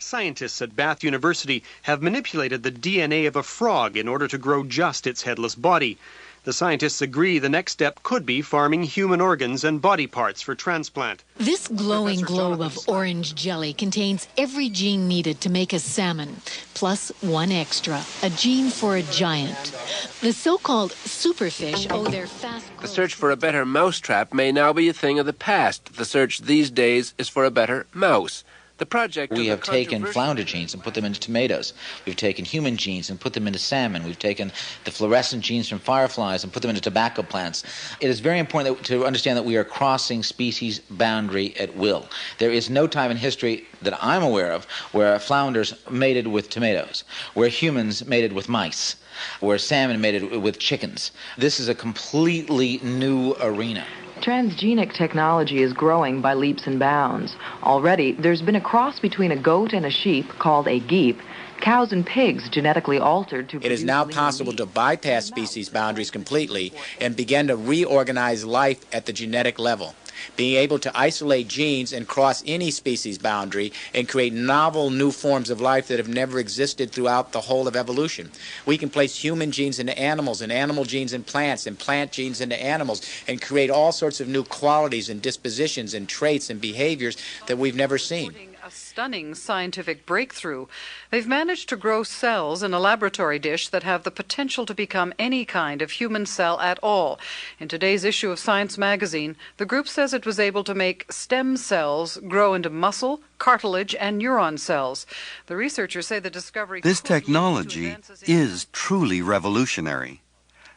Scientists at Bath University have manipulated the DNA of a frog in order to grow just its headless body. The scientists agree the next step could be farming human organs and body parts for transplant. This glowing globe of orange jelly contains every gene needed to make a salmon, plus one extra, a gene for a giant. The so-called superfish owe their fast growth. The search for a better mousetrap may now be a thing of the past. The search these days is for a better mouse. The project we have taken flounder genes and put them into tomatoes. We've taken human genes and put them into salmon. We've taken the fluorescent genes from fireflies and put them into tobacco plants. It is very important to understand that we are crossing species boundary at will. There is no time in history that I'm aware of where flounders mated with tomatoes, where humans mated with mice, where salmon mated with chickens. This is a completely new arena. Transgenic technology is growing by leaps and bounds. Already, there's been a cross between a goat and a sheep called a geep, cows and pigs genetically altered to... It is now possible to bypass species boundaries completely and begin to reorganize life at the genetic level. Being able to isolate genes and cross any species boundary and create novel new forms of life that have never existed throughout the whole of evolution. We can place human genes into animals and animal genes in plants and plant genes into animals and create all sorts of new qualities and dispositions and traits and behaviors that we've never seen. A stunning scientific breakthrough. They've managed to grow cells in a laboratory dish that have the potential to become any kind of human cell at all. In today's issue of Science magazine, the group says it was able to make stem cells grow into muscle, cartilage, and neuron cells. The researchers say the discovery... This technology is truly revolutionary.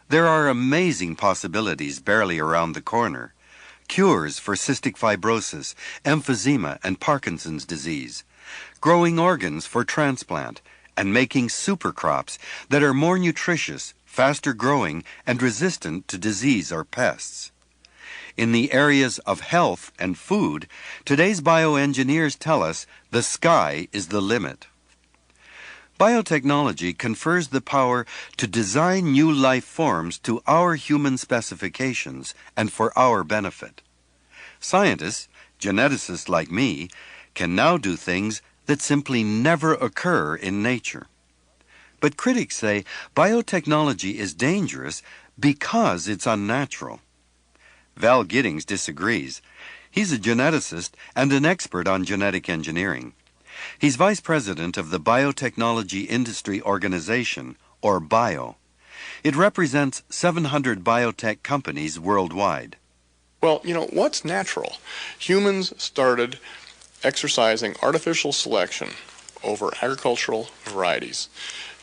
There are amazing possibilities barely around the corner. Cures for cystic fibrosis, emphysema, and Parkinson's disease, growing organs for transplant, and making supercrops that are more nutritious, faster growing, and resistant to disease or pests. In the areas of health and food, today's bioengineers tell us the sky is the limit. Biotechnology confers the power to design new life forms to our human specifications and for our benefit. Scientists, geneticists like me, can now do things that simply never occur in nature. But critics say biotechnology is dangerous because it's unnatural. Val Giddings disagrees. He's a geneticist and an expert on genetic engineering. He's vice president of the Biotechnology Industry Organization, or BIO. It represents 700 biotech companies worldwide. Well, what's natural? Humans started exercising artificial selection over agricultural varieties,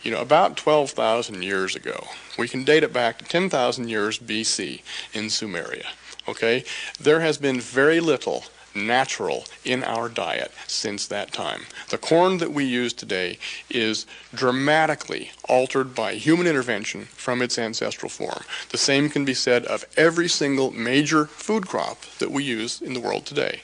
about 12,000 years ago. We can date it back to 10,000 years BC in Sumeria, okay? There has been very little natural in our diet since that time. The corn that we use today is dramatically altered by human intervention from its ancestral form. The same can be said of every single major food crop that we use in the world today.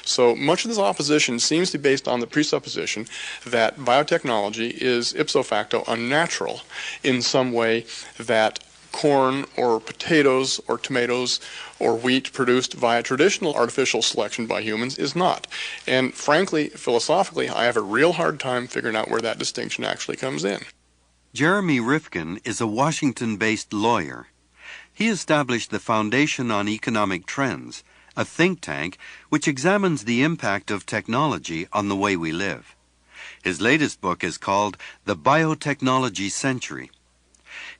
So much of this opposition seems to be based on the presupposition that biotechnology is ipso facto unnatural in some way, that corn or potatoes or tomatoes or wheat produced via traditional artificial selection by humans is not. And frankly, philosophically, I have a real hard time figuring out where that distinction actually comes in. Jeremy Rifkin is a Washington-based lawyer. He established the Foundation on Economic Trends, a think tank which examines the impact of technology on the way we live. His latest book is called The Biotechnology Century.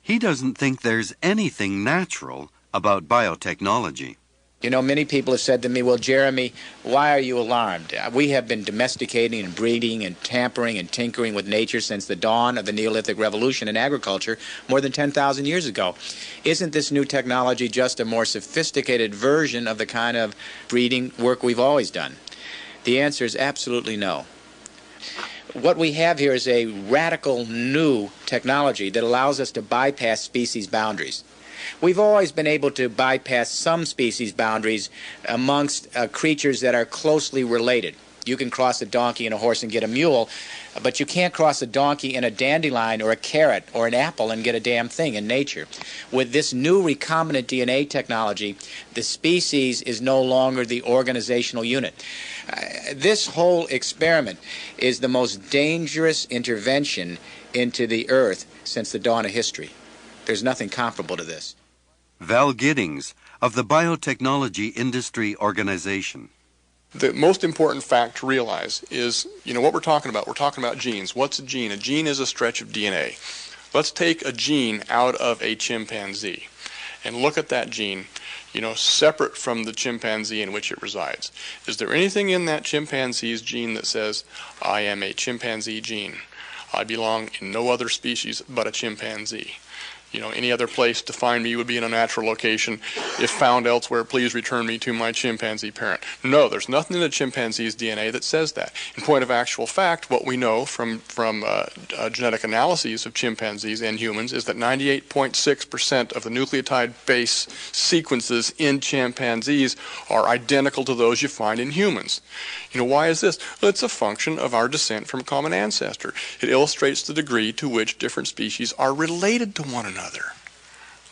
He doesn't think there's anything natural about biotechnology. Many people have said to me, well, Jeremy, why are you alarmed? We have been domesticating and breeding and tampering and tinkering with nature since the dawn of the Neolithic Revolution in agriculture more than 10,000 years ago. Isn't this new technology just a more sophisticated version of the kind of breeding work we've always done? The answer is absolutely no. What we have here is a radical new technology that allows us to bypass species boundaries. We've always been able to bypass some species boundaries amongst creatures that are closely related. You can cross a donkey and a horse and get a mule, but you can't cross a donkey and a dandelion or a carrot or an apple and get a damn thing in nature. With this new recombinant DNA technology, the species is no longer the organizational unit. This whole experiment is the most dangerous intervention into the earth since the dawn of history. There's nothing comparable to this. Val Giddings of the Biotechnology Industry Organization. The most important fact to realize is, what we're talking about. We're talking about genes. What's a gene? A gene is a stretch of DNA. Let's take a gene out of a chimpanzee and look at that gene, separate from the chimpanzee in which it resides. Is there anything in that chimpanzee's gene that says, I am a chimpanzee gene? I belong in no other species but a chimpanzee. Any other place to find me would be in a natural location. If found elsewhere, please return me to my chimpanzee parent. No, there's nothing in a chimpanzee's DNA that says that. In point of actual fact, what we know from genetic analyses of chimpanzees and humans is that 98.6% of the nucleotide base sequences in chimpanzees are identical to those you find in humans. Why is this? Well, it's a function of our descent from a common ancestor. It illustrates the degree to which different species are related to one another.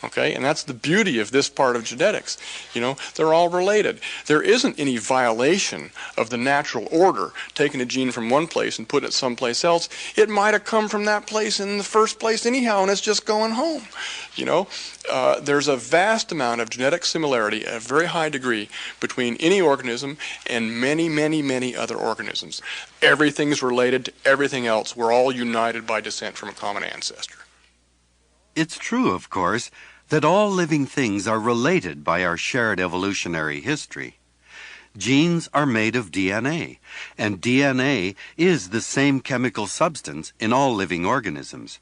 Okay, and that's the beauty of this part of genetics. You know, they're all related. There isn't any violation of the natural order, taking a gene from one place and putting it someplace else. It might have come from that place in the first place anyhow, and it's just going home. You know, there's a vast amount of genetic similarity at a very high degree between any organism and many, many, many other organisms. Everything's related to everything else. We're all united by descent from a common ancestor. It's true, of course, that all living things are related by our shared evolutionary history. Genes are made of DNA, and DNA is the same chemical substance in all living organisms.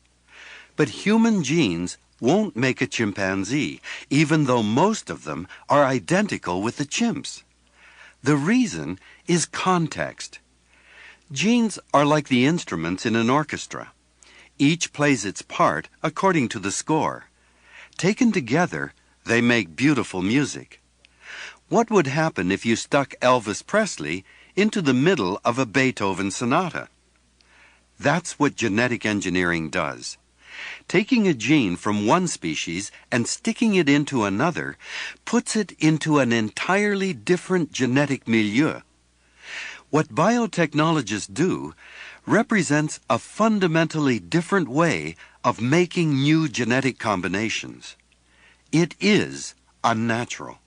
But human genes won't make a chimpanzee, even though most of them are identical with the chimps. The reason is context. Genes are like the instruments in an orchestra. Each plays its part according to the score. Taken together, they make beautiful music. What would happen if you stuck Elvis Presley into the middle of a Beethoven sonata? That's what genetic engineering does. Taking a gene from one species and sticking it into another puts it into an entirely different genetic milieu. What biotechnologists do represents a fundamentally different way of making new genetic combinations. It is unnatural.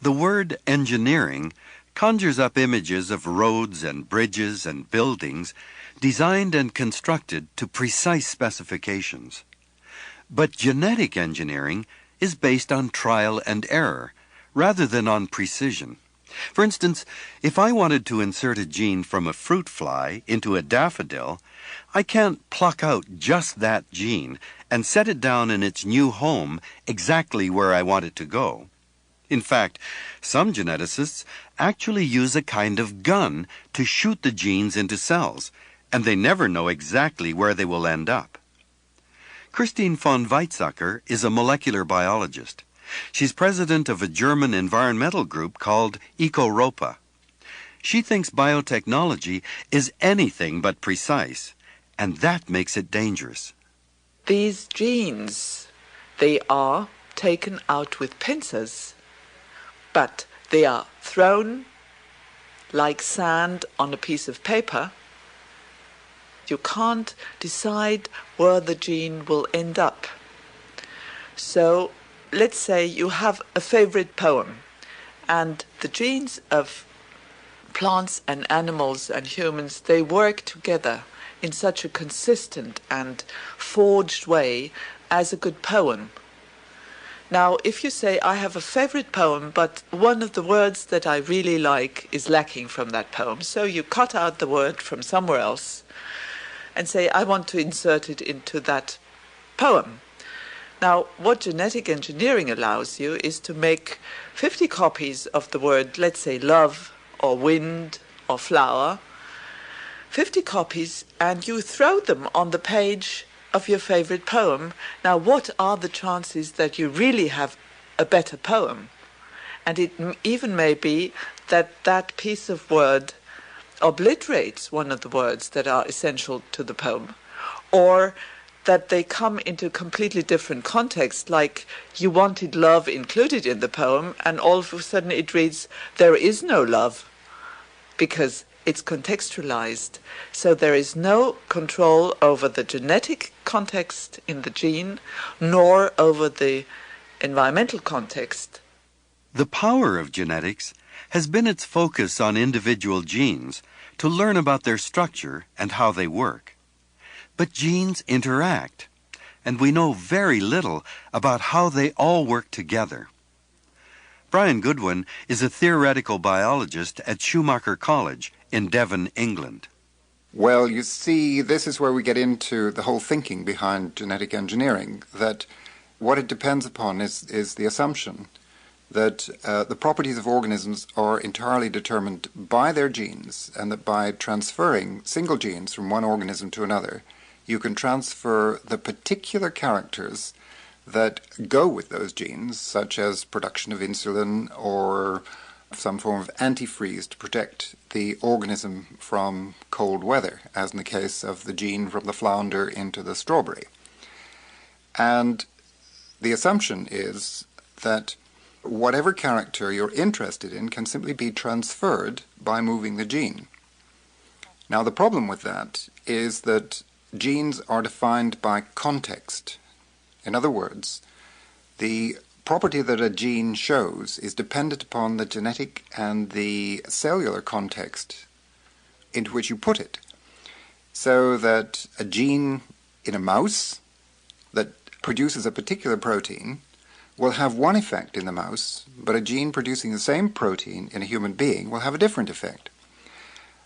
The word engineering conjures up images of roads and bridges and buildings designed and constructed to precise specifications. But genetic engineering is based on trial and error rather than on precision. For instance, if I wanted to insert a gene from a fruit fly into a daffodil, I can't pluck out just that gene and set it down in its new home exactly where I want it to go. In fact, some geneticists actually use a kind of gun to shoot the genes into cells, and they never know exactly where they will end up. Christine von Weizsäcker is a molecular biologist. She's president of a German environmental group called EcoRopa. She thinks biotechnology is anything but precise, and that makes it dangerous. These genes, they are taken out with pincers, but they are thrown like sand on a piece of paper. You can't decide where the gene will end up. So let's say you have a favorite poem, and the genes of plants and animals and humans, they work together in such a consistent and forged way as a good poem. Now, if you say, I have a favorite poem, but one of the words that I really like is lacking from that poem, so you cut out the word from somewhere else and say, I want to insert it into that poem. Now, what genetic engineering allows you is to make 50 copies of the word, let's say love or wind or flower, 50 copies, and you throw them on the page of your favorite poem. Now, what are the chances that you really have a better poem? And it even may be that that piece of word obliterates one of the words that are essential to the poem, or that they come into a completely different context, like you wanted love included in the poem, and all of a sudden it reads, there is no love, because it's contextualized. So there is no control over the genetic context in the gene, nor over the environmental context. The power of genetics has been its focus on individual genes to learn about their structure and how they work. But genes interact, and we know very little about how they all work together. Brian Goodwin is a theoretical biologist at Schumacher College in Devon, England. Well, you see, this is where we get into the whole thinking behind genetic engineering, that what it depends upon is the assumption that the properties of organisms are entirely determined by their genes, and that by transferring single genes from one organism to another, you can transfer the particular characters that go with those genes, such as production of insulin or some form of antifreeze to protect the organism from cold weather, as in the case of the gene from the flounder into the strawberry. And the assumption is that whatever character you're interested in can simply be transferred by moving the gene. Now, the problem with that is that genes are defined by context. In other words, the property that a gene shows is dependent upon the genetic and the cellular context into which you put it. So that a gene in a mouse that produces a particular protein will have one effect in the mouse, but a gene producing the same protein in a human being will have a different effect.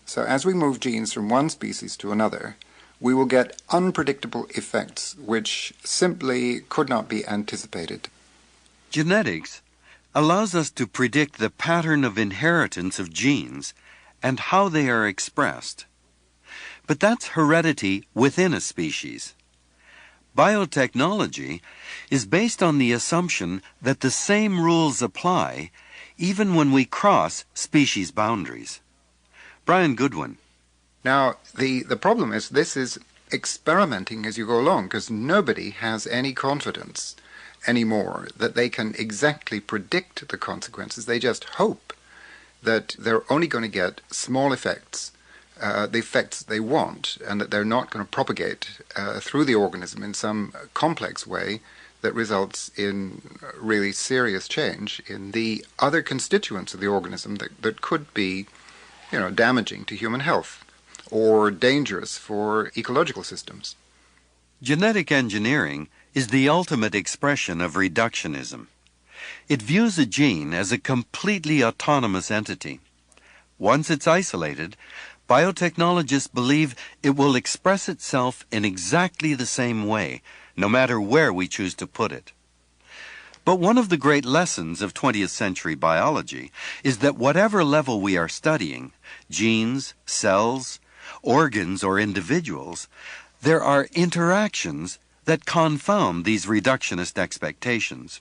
So as we move genes from one species to another, we will get unpredictable effects which simply could not be anticipated. Genetics allows us to predict the pattern of inheritance of genes and how they are expressed. But that's heredity within a species. Biotechnology is based on the assumption that the same rules apply even when we cross species boundaries. Brian Goodwin. Now, the problem is this is experimenting as you go along, because nobody has any confidence anymore that they can exactly predict the consequences. They just hope that they're only going to get small effects, the effects they want, and that they're not going to propagate through the organism in some complex way that results in really serious change in the other constituents of the organism that could be, damaging to human health or dangerous for ecological systems. Genetic engineering is the ultimate expression of reductionism. It views a gene as a completely autonomous entity. Once it's isolated, biotechnologists believe it will express itself in exactly the same way, no matter where we choose to put it. But one of the great lessons of 20th century biology is that whatever level we are studying, genes, cells, organs, or individuals, there are interactions that confound these reductionist expectations.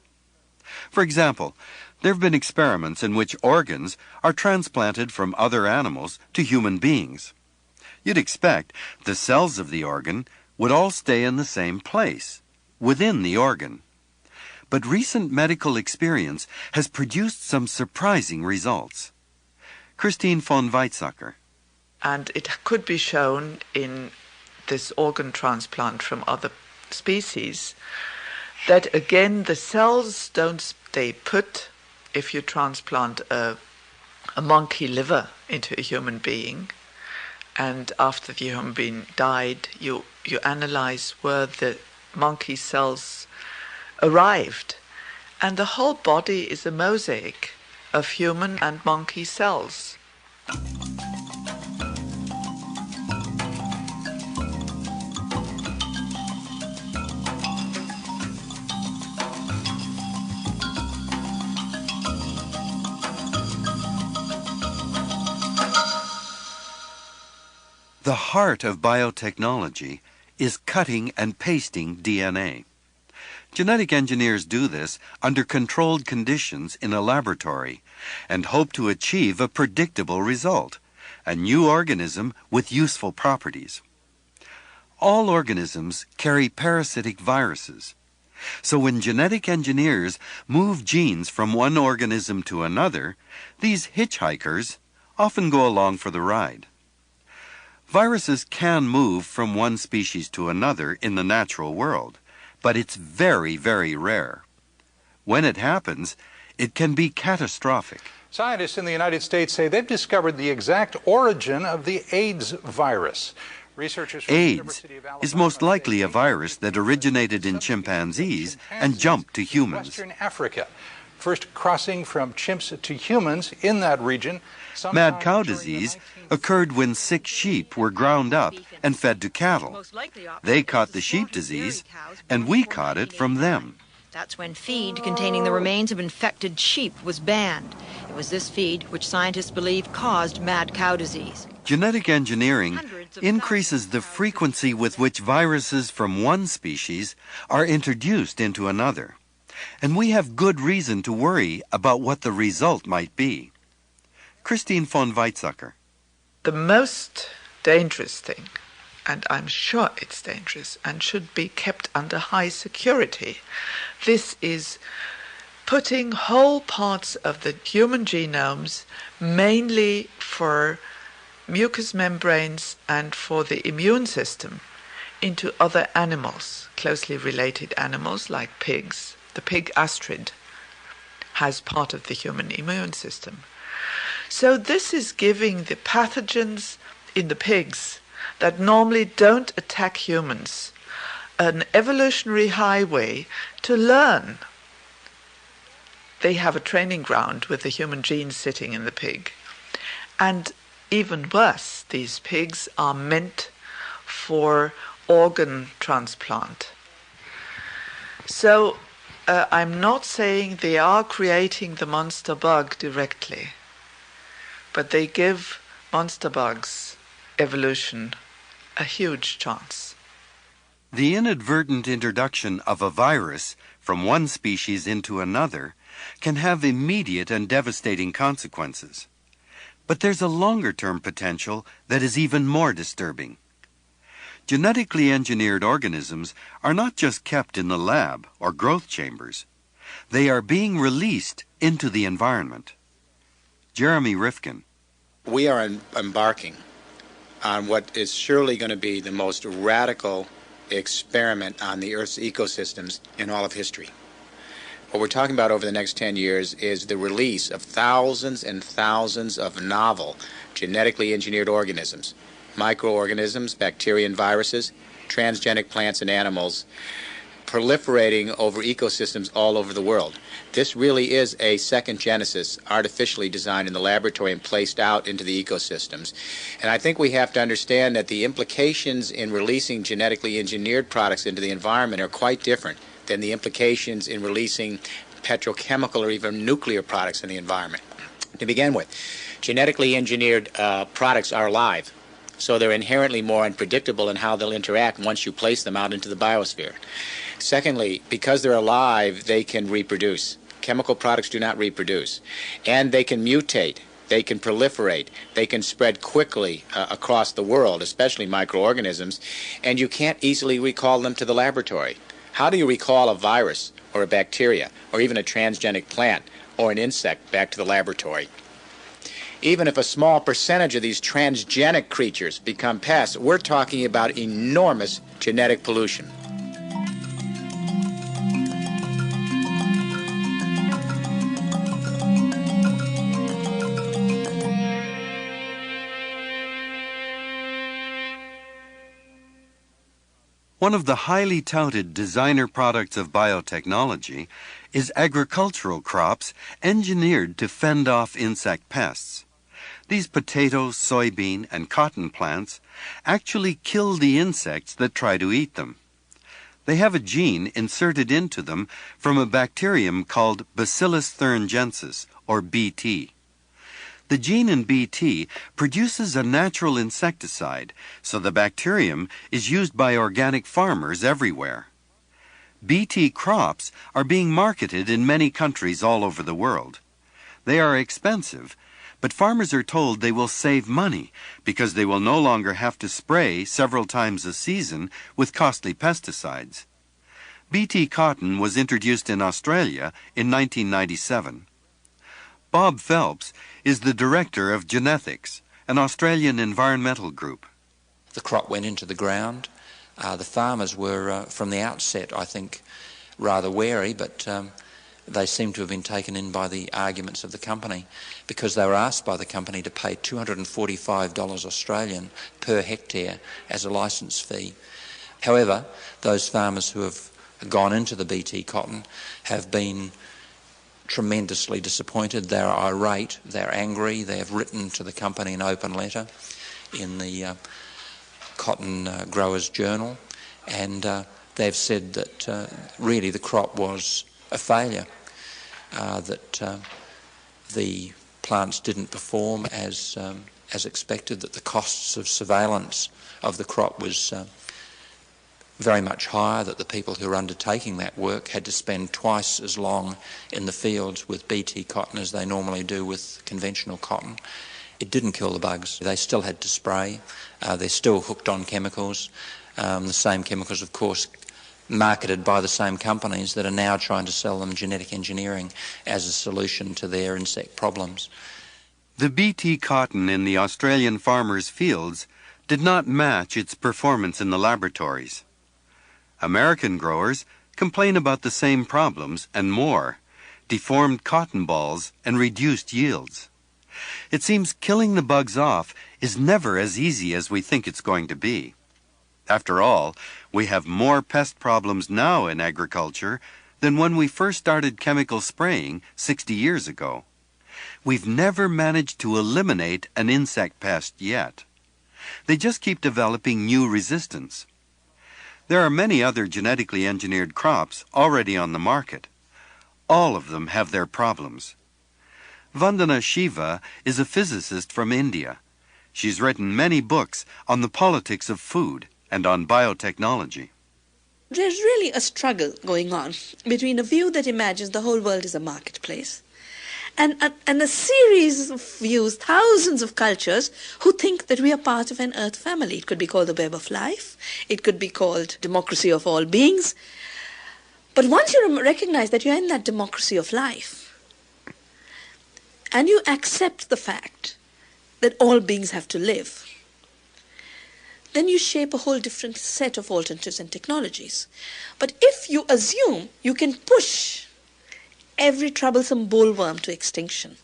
For example, there have been experiments in which organs are transplanted from other animals to human beings. You'd expect the cells of the organ would all stay in the same place, within the organ. But recent medical experience has produced some surprising results. Christine von Weizsäcker. And it could be shown in this organ transplant from other species that, again, the cells don't stay put. If you transplant a monkey liver into a human being, and after the human being died, you analyze where the monkey cells arrived. And the whole body is a mosaic of human and monkey cells. The heart of biotechnology is cutting and pasting DNA. Genetic engineers do this under controlled conditions in a laboratory and hope to achieve a predictable result, a new organism with useful properties. All organisms carry parasitic viruses. So when genetic engineers move genes from one organism to another, these hitchhikers often go along for the ride. Viruses can move from one species to another in the natural world, but it's very, very rare. When it happens, it can be catastrophic. Scientists in the United States say they've discovered the exact origin of the AIDS virus. Researchers from AIDS is most likely a virus that originated in chimpanzees and jumped to humans. Western Africa, first crossing from chimps to humans in that region. Mad cow disease occurred when sick sheep were ground up and fed to cattle. They caught the sheep disease, and we caught it from them. That's when feed containing the remains of infected sheep was banned. It was this feed which scientists believe caused mad cow disease. Genetic engineering increases the frequency with which viruses from one species are introduced into another. And we have good reason to worry about what the result might be. Christine von Weizsäcker. The most dangerous thing, and I'm sure it's dangerous and should be kept under high security, this is putting whole parts of the human genomes, mainly for mucous membranes and for the immune system, into other animals, closely related animals like pigs. The pig astrid has part of the human immune system. So this is giving the pathogens in the pigs that normally don't attack humans an evolutionary highway to learn. They have a training ground with the human genes sitting in the pig. And even worse, these pigs are meant for organ transplant. So I'm not saying they are creating the monster bug directly, but they give monster bugs evolution a huge chance. The inadvertent introduction of a virus from one species into another can have immediate and devastating consequences. But there's a longer-term potential that is even more disturbing. Genetically engineered organisms are not just kept in the lab or growth chambers. They are being released into the environment. Jeremy Rifkin. We are embarking on what is surely going to be the most radical experiment on the Earth's ecosystems in all of history. What we're talking about over the next 10 years is the release of thousands and thousands of novel genetically engineered organisms, microorganisms, bacteria and viruses, transgenic plants and animals, proliferating over ecosystems all over the world. This really is a second Genesis, artificially designed in the laboratory and placed out into the ecosystems. And I think we have to understand that the implications in releasing genetically engineered products into the environment are quite different than the implications in releasing petrochemical or even nuclear products in the environment. To begin with, genetically engineered products are alive, so they're inherently more unpredictable in how they'll interact once you place them out into the biosphere. Secondly, because they're alive, they can reproduce. Chemical products do not reproduce. And they can mutate, they can proliferate, they can spread quickly across the world, especially microorganisms, and you can't easily recall them to the laboratory. How do you recall a virus or a bacteria or even a transgenic plant or an insect back to the laboratory? Even if a small percentage of these transgenic creatures become pests, we're talking about enormous genetic pollution. One of the highly touted designer products of biotechnology is agricultural crops engineered to fend off insect pests. These potato, soybean, and cotton plants actually kill the insects that try to eat them. They have a gene inserted into them from a bacterium called Bacillus thuringiensis, or BT. The gene in BT produces a natural insecticide, so the bacterium is used by organic farmers everywhere. BT crops are being marketed in many countries all over the world. They are expensive, but farmers are told they will save money because they will no longer have to spray several times a season with costly pesticides. BT cotton was introduced in Australia in 1997. Bob Phelps is the director of Genethics, an Australian environmental group. The crop went into the ground. The farmers were, from the outset, I think, rather wary, but they seem to have been taken in by the arguments of the company because they were asked by the company to pay $245 Australian per hectare as a licence fee. However, those farmers who have gone into the BT cotton have been tremendously disappointed. They're irate, they're angry, they have written to the company an open letter in the Cotton Growers Journal, and they've said that really the crop was a failure, that the plants didn't perform as expected, that the costs of surveillance of the crop was very much higher, that the people who were undertaking that work had to spend twice as long in the fields with BT cotton as they normally do with conventional cotton. It didn't kill the bugs. They still had to spray. They're still hooked on chemicals. The same chemicals, of course, marketed by the same companies that are now trying to sell them genetic engineering as a solution to their insect problems. The BT cotton in the Australian farmers' fields did not match its performance in the laboratories. American growers complain about the same problems and more: deformed cotton balls and reduced yields. It seems killing the bugs off is never as easy as we think it's going to be. After all, we have more pest problems now in agriculture than when we first started chemical spraying 60 years ago. We've never managed to eliminate an insect pest yet. They just keep developing new resistance. There are many other genetically engineered crops already on the market. All of them have their problems. Vandana Shiva is a physicist from India. She's written many books on the politics of food and on biotechnology. There's really a struggle going on between a view that imagines the whole world is a marketplace and a series of views, thousands of cultures who think that we are part of an earth family. It could be called the web of life. It could be called democracy of all beings. But once you recognize that you're in that democracy of life and you accept the fact that all beings have to live, then you shape a whole different set of alternatives and technologies. But if you assume you can push every troublesome bollworm to extinction,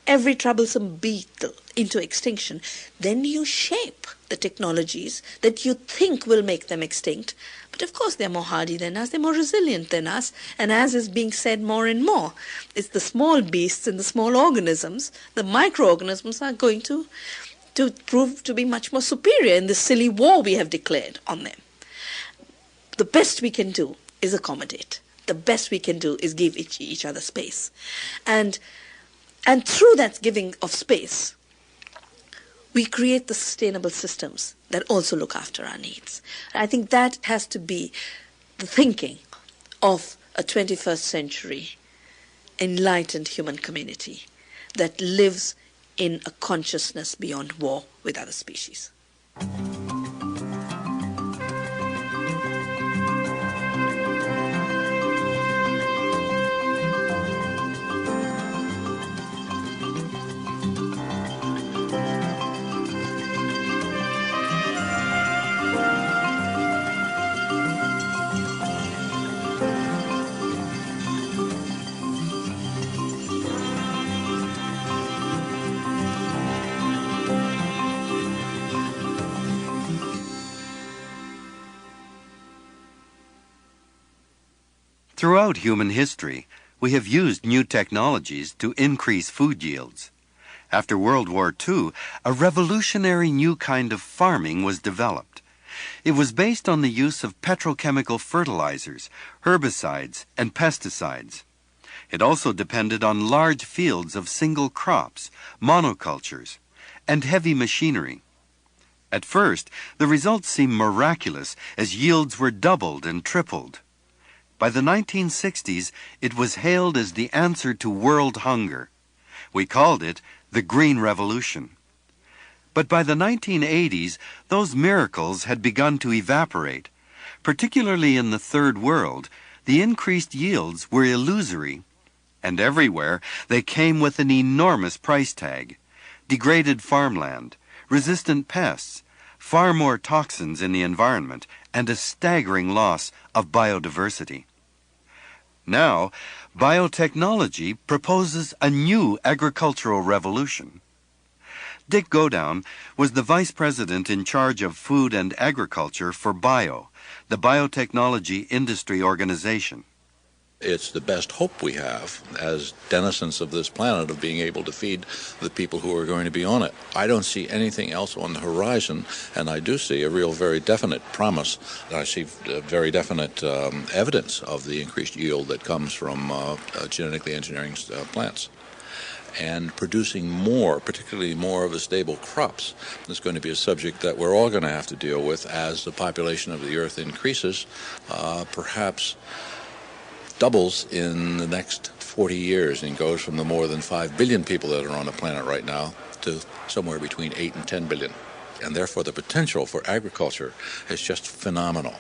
every troublesome beetle into extinction, then you shape the technologies that you think will make them extinct. But of course they're more hardy than us, they're more resilient than us, and as is being said more and more, it's the small beasts and the small organisms, the microorganisms are going to prove to be much more superior in this silly war we have declared on them. The best we can do is accommodate. The best we can do is give each other space. And through that giving of space, we create the sustainable systems that also look after our needs. I think that has to be the thinking of a 21st century enlightened human community that lives in a consciousness beyond war with other species. Throughout human history, we have used new technologies to increase food yields. After World War II, a revolutionary new kind of farming was developed. It was based on the use of petrochemical fertilizers, herbicides, and pesticides. It also depended on large fields of single crops, monocultures, and heavy machinery. At first, the results seemed miraculous as yields were doubled and tripled. By the 1960s, it was hailed as the answer to world hunger. We called it the Green Revolution. But by the 1980s, those miracles had begun to evaporate. Particularly in the Third World, the increased yields were illusory, and everywhere they came with an enormous price tag: degraded farmland, resistant pests, far more toxins in the environment, and a staggering loss of biodiversity. Now, biotechnology proposes a new agricultural revolution. Dick Godown was the vice president in charge of food and agriculture for BIO, the Biotechnology Industry Organization. It's the best hope we have as denizens of this planet of being able to feed the people who are going to be on it. I don't see anything else on the horizon, and I do see a real very definite promise. I see very definite evidence of the increased yield that comes from genetically engineering plants. And producing more, particularly more of the stable crops, is going to be a subject that we're all going to have to deal with as the population of the Earth increases, perhaps doubles in the next 40 years and goes from the more than 5 billion people that are on the planet right now to somewhere between 8 and 10 billion. And therefore the potential for agriculture is just phenomenal.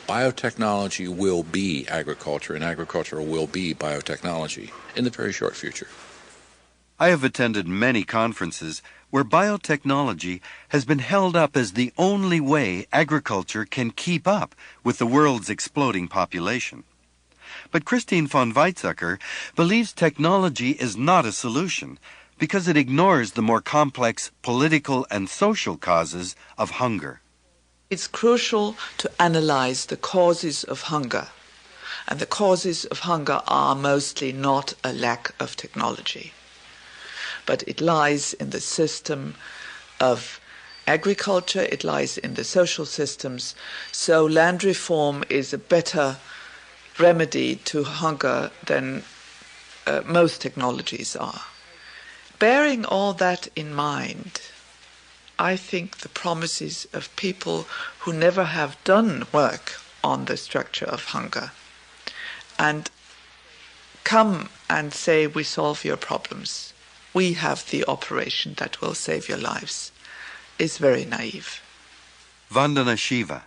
Biotechnology will be agriculture, and agriculture will be biotechnology in the very short future. I have attended many conferences where biotechnology has been held up as the only way agriculture can keep up with the world's exploding population. But Christine von Weizsäcker believes technology is not a solution because it ignores the more complex political and social causes of hunger. It's crucial to analyze the causes of hunger. And the causes of hunger are mostly not a lack of technology, but it lies in the system of agriculture, it lies in the social systems. So land reform is a better remedy to hunger than most technologies are. Bearing all that in mind, I think the promises of people who never have done work on the structure of hunger and come and say, we solve your problems, we have the operation that will save your lives, is very naive. Vandana Shiva.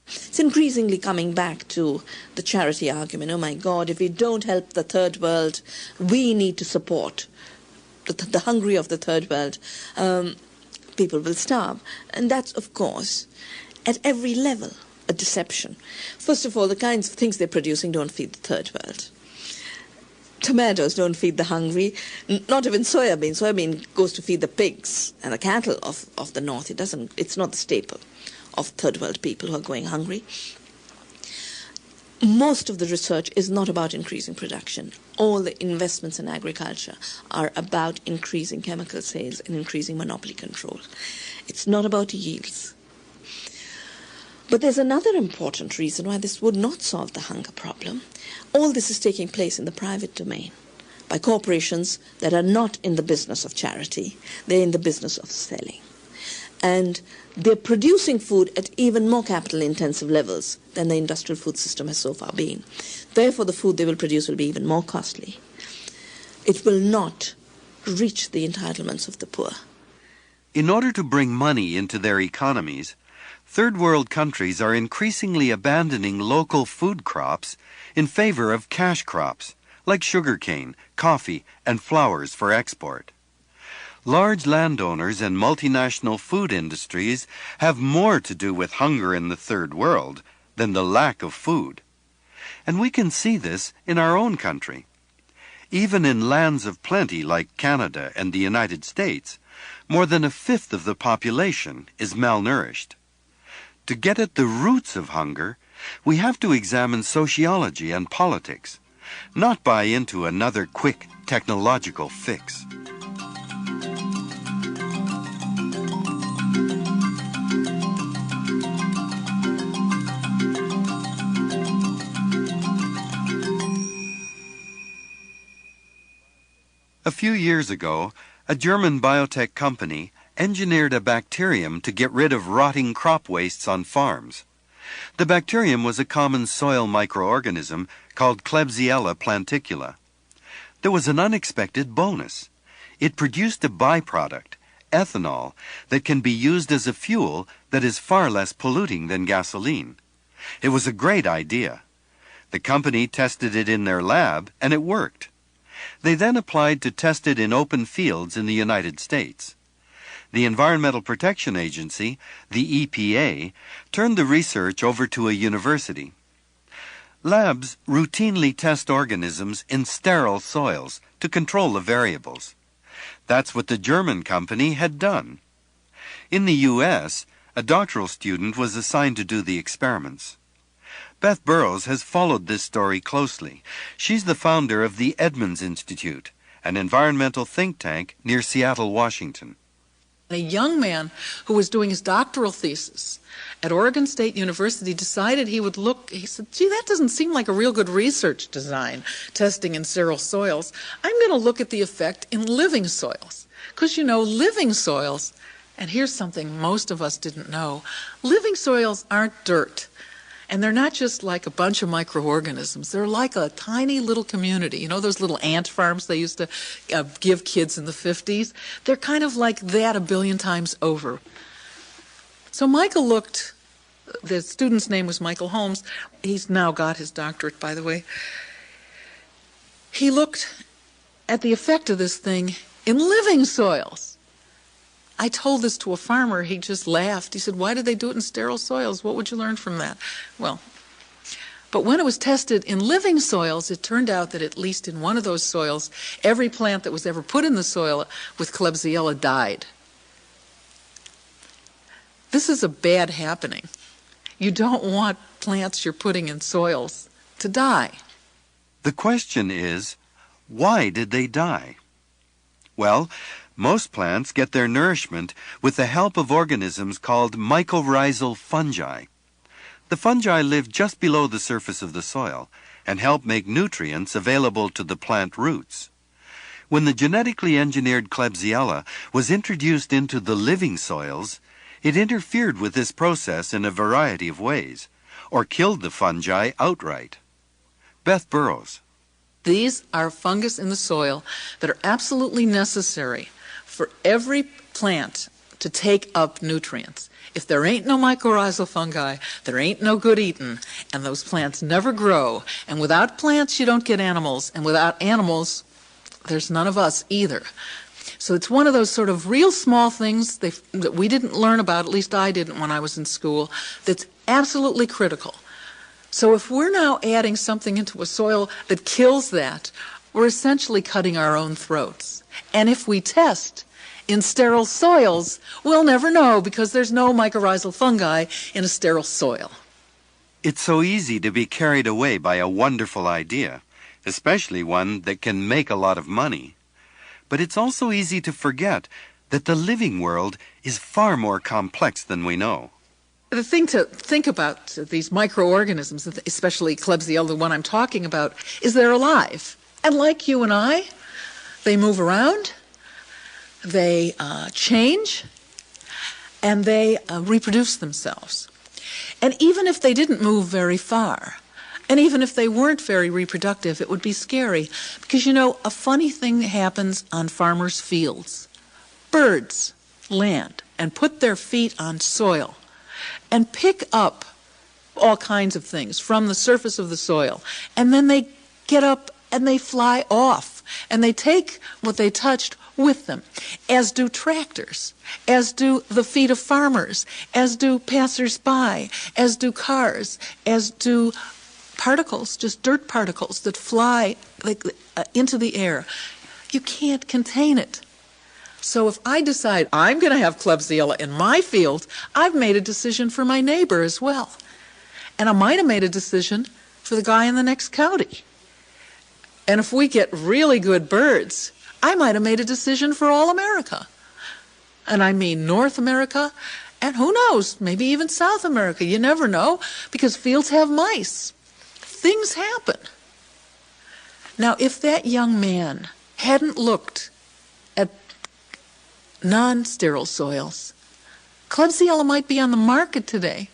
It's increasingly coming back to the charity argument. Oh my God, if we don't help the third world, we need to support the hungry of the third world. People will starve. And that's, of course, at every level, a deception. First of all, the kinds of things they're producing don't feed the third world. Tomatoes don't feed the hungry, not even soybean. Soybean goes to feed the pigs and the cattle of the north. It's not the staple of third world people who are going hungry. Most of the research is not about increasing production. All the investments in agriculture are about increasing chemical sales and increasing monopoly control. It's not about yields. But there's another important reason why this would not solve the hunger problem. All this is taking place in the private domain by corporations that are not in the business of charity. They're in the business of selling. And they're producing food at even more capital-intensive levels than the industrial food system has so far been. Therefore, the food they will produce will be even more costly. It will not reach the entitlements of the poor. In order to bring money into their economies, third world countries are increasingly abandoning local food crops in favor of cash crops, like sugarcane, coffee, and flowers for export. Large landowners and multinational food industries have more to do with hunger in the third world than the lack of food. And we can see this in our own country. Even in lands of plenty like Canada and the United States, more than a fifth of the population is malnourished. To get at the roots of hunger, we have to examine sociology and politics, not buy into another quick technological fix. A few years ago, a German biotech company engineered a bacterium to get rid of rotting crop wastes on farms. The bacterium was a common soil microorganism called Klebsiella planticula. There was an unexpected bonus. It produced a byproduct, ethanol, that can be used as a fuel that is far less polluting than gasoline. It was a great idea. The company tested it in their lab, and it worked. They then applied to test it in open fields in the United States. The Environmental Protection Agency, the EPA, turned the research over to a university. Labs routinely test organisms in sterile soils to control the variables. That's what the German company had done. In the U.S., a doctoral student was assigned to do the experiments. Beth Burrows has followed this story closely. She's the founder of the Edmonds Institute, an environmental think tank near Seattle, Washington. A young man who was doing his doctoral thesis at Oregon State University decided he said, gee, that doesn't seem like a real good research design, testing in sterile soils. I'm going to look at the effect in living soils. Because, living soils, and here's something most of us didn't know, living soils aren't dirt. And they're not just like a bunch of microorganisms. They're like a tiny little community. You know those little ant farms they used to give kids in the 50s? They're kind of like that a billion times over. So Michael looked, the student's name was Michael Holmes. He's now got his doctorate, by the way. He looked at the effect of this thing in living soils. I told this to a farmer. He just laughed. He said, why did they do it in sterile soils? What would you learn from that? Well, but when it was tested in living soils, it turned out that at least in one of those soils, every plant that was ever put in the soil with Klebsiella died. This is a bad happening. You don't want plants you're putting in soils to die. The question is, why did they die? Well, most plants get their nourishment with the help of organisms called mycorrhizal fungi. The fungi live just below the surface of the soil and help make nutrients available to the plant roots. When the genetically engineered Klebsiella was introduced into the living soils, it interfered with this process in a variety of ways, or killed the fungi outright. Beth Burrows. These are fungus in the soil that are absolutely necessary for every plant to take up nutrients. If there ain't no mycorrhizal fungi, there ain't no good eatin', and those plants never grow. And without plants, you don't get animals, and without animals, there's none of us either. So it's one of those sort of real small things that we didn't learn about, at least I didn't when I was in school, that's absolutely critical. So if we're now adding something into a soil that kills that, we're essentially cutting our own throats. And if we test in sterile soils, we'll never know because there's no mycorrhizal fungi in a sterile soil. It's so easy to be carried away by a wonderful idea, especially one that can make a lot of money. But it's also easy to forget that the living world is far more complex than we know. The thing to think about these microorganisms, especially Klebsiella, the one I'm talking about, is they're alive. And like you and I, they move around, they change, and they reproduce themselves. And even if they didn't move very far, and even if they weren't very reproductive, it would be scary. Because, a funny thing happens on farmers' fields. Birds land and put their feet on soil and pick up all kinds of things from the surface of the soil. And then they get up and they fly off. And they take what they touched with them, as do tractors, as do the feet of farmers, as do passers-by, as do cars, as do particles, just dirt particles that fly into the air. You can't contain it. So if I decide I'm going to have Klebsiella in my field, I've made a decision for my neighbor as well. And I might have made a decision for the guy in the next county. And if we get really good birds, I might have made a decision for all America. And I mean North America, and who knows, maybe even South America. You never know, because fields have mice. Things happen. Now, if that young man hadn't looked at non-sterile soils, Klebsiella might be on the market today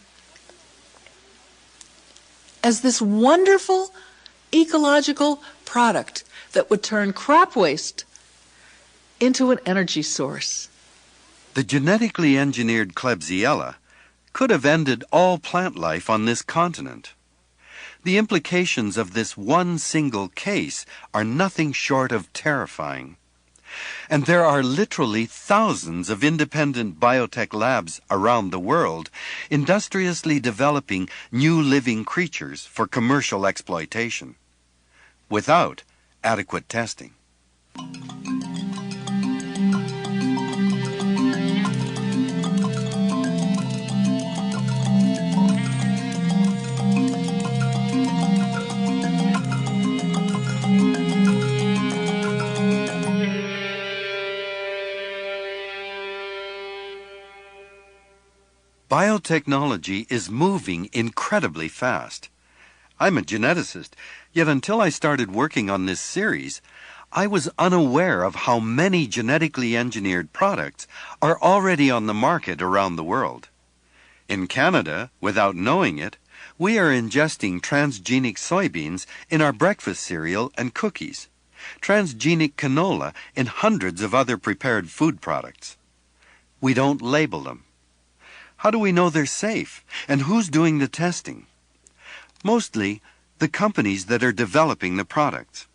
as this wonderful ecological product that would turn crop waste into an energy source. The genetically engineered Klebsiella could have ended all plant life on this continent. The implications of this one single case are nothing short of terrifying. And there are literally thousands of independent biotech labs around the world industriously developing new living creatures for commercial exploitation, without adequate testing. Biotechnology is moving incredibly fast. I'm a geneticist, yet until I started working on this series, I was unaware of how many genetically engineered products are already on the market around the world. In Canada, without knowing it, we are ingesting transgenic soybeans in our breakfast cereal and cookies, transgenic canola in hundreds of other prepared food products. We don't label them. How do we know they're safe, and who's doing the testing? Mostly, the companies that are developing the products.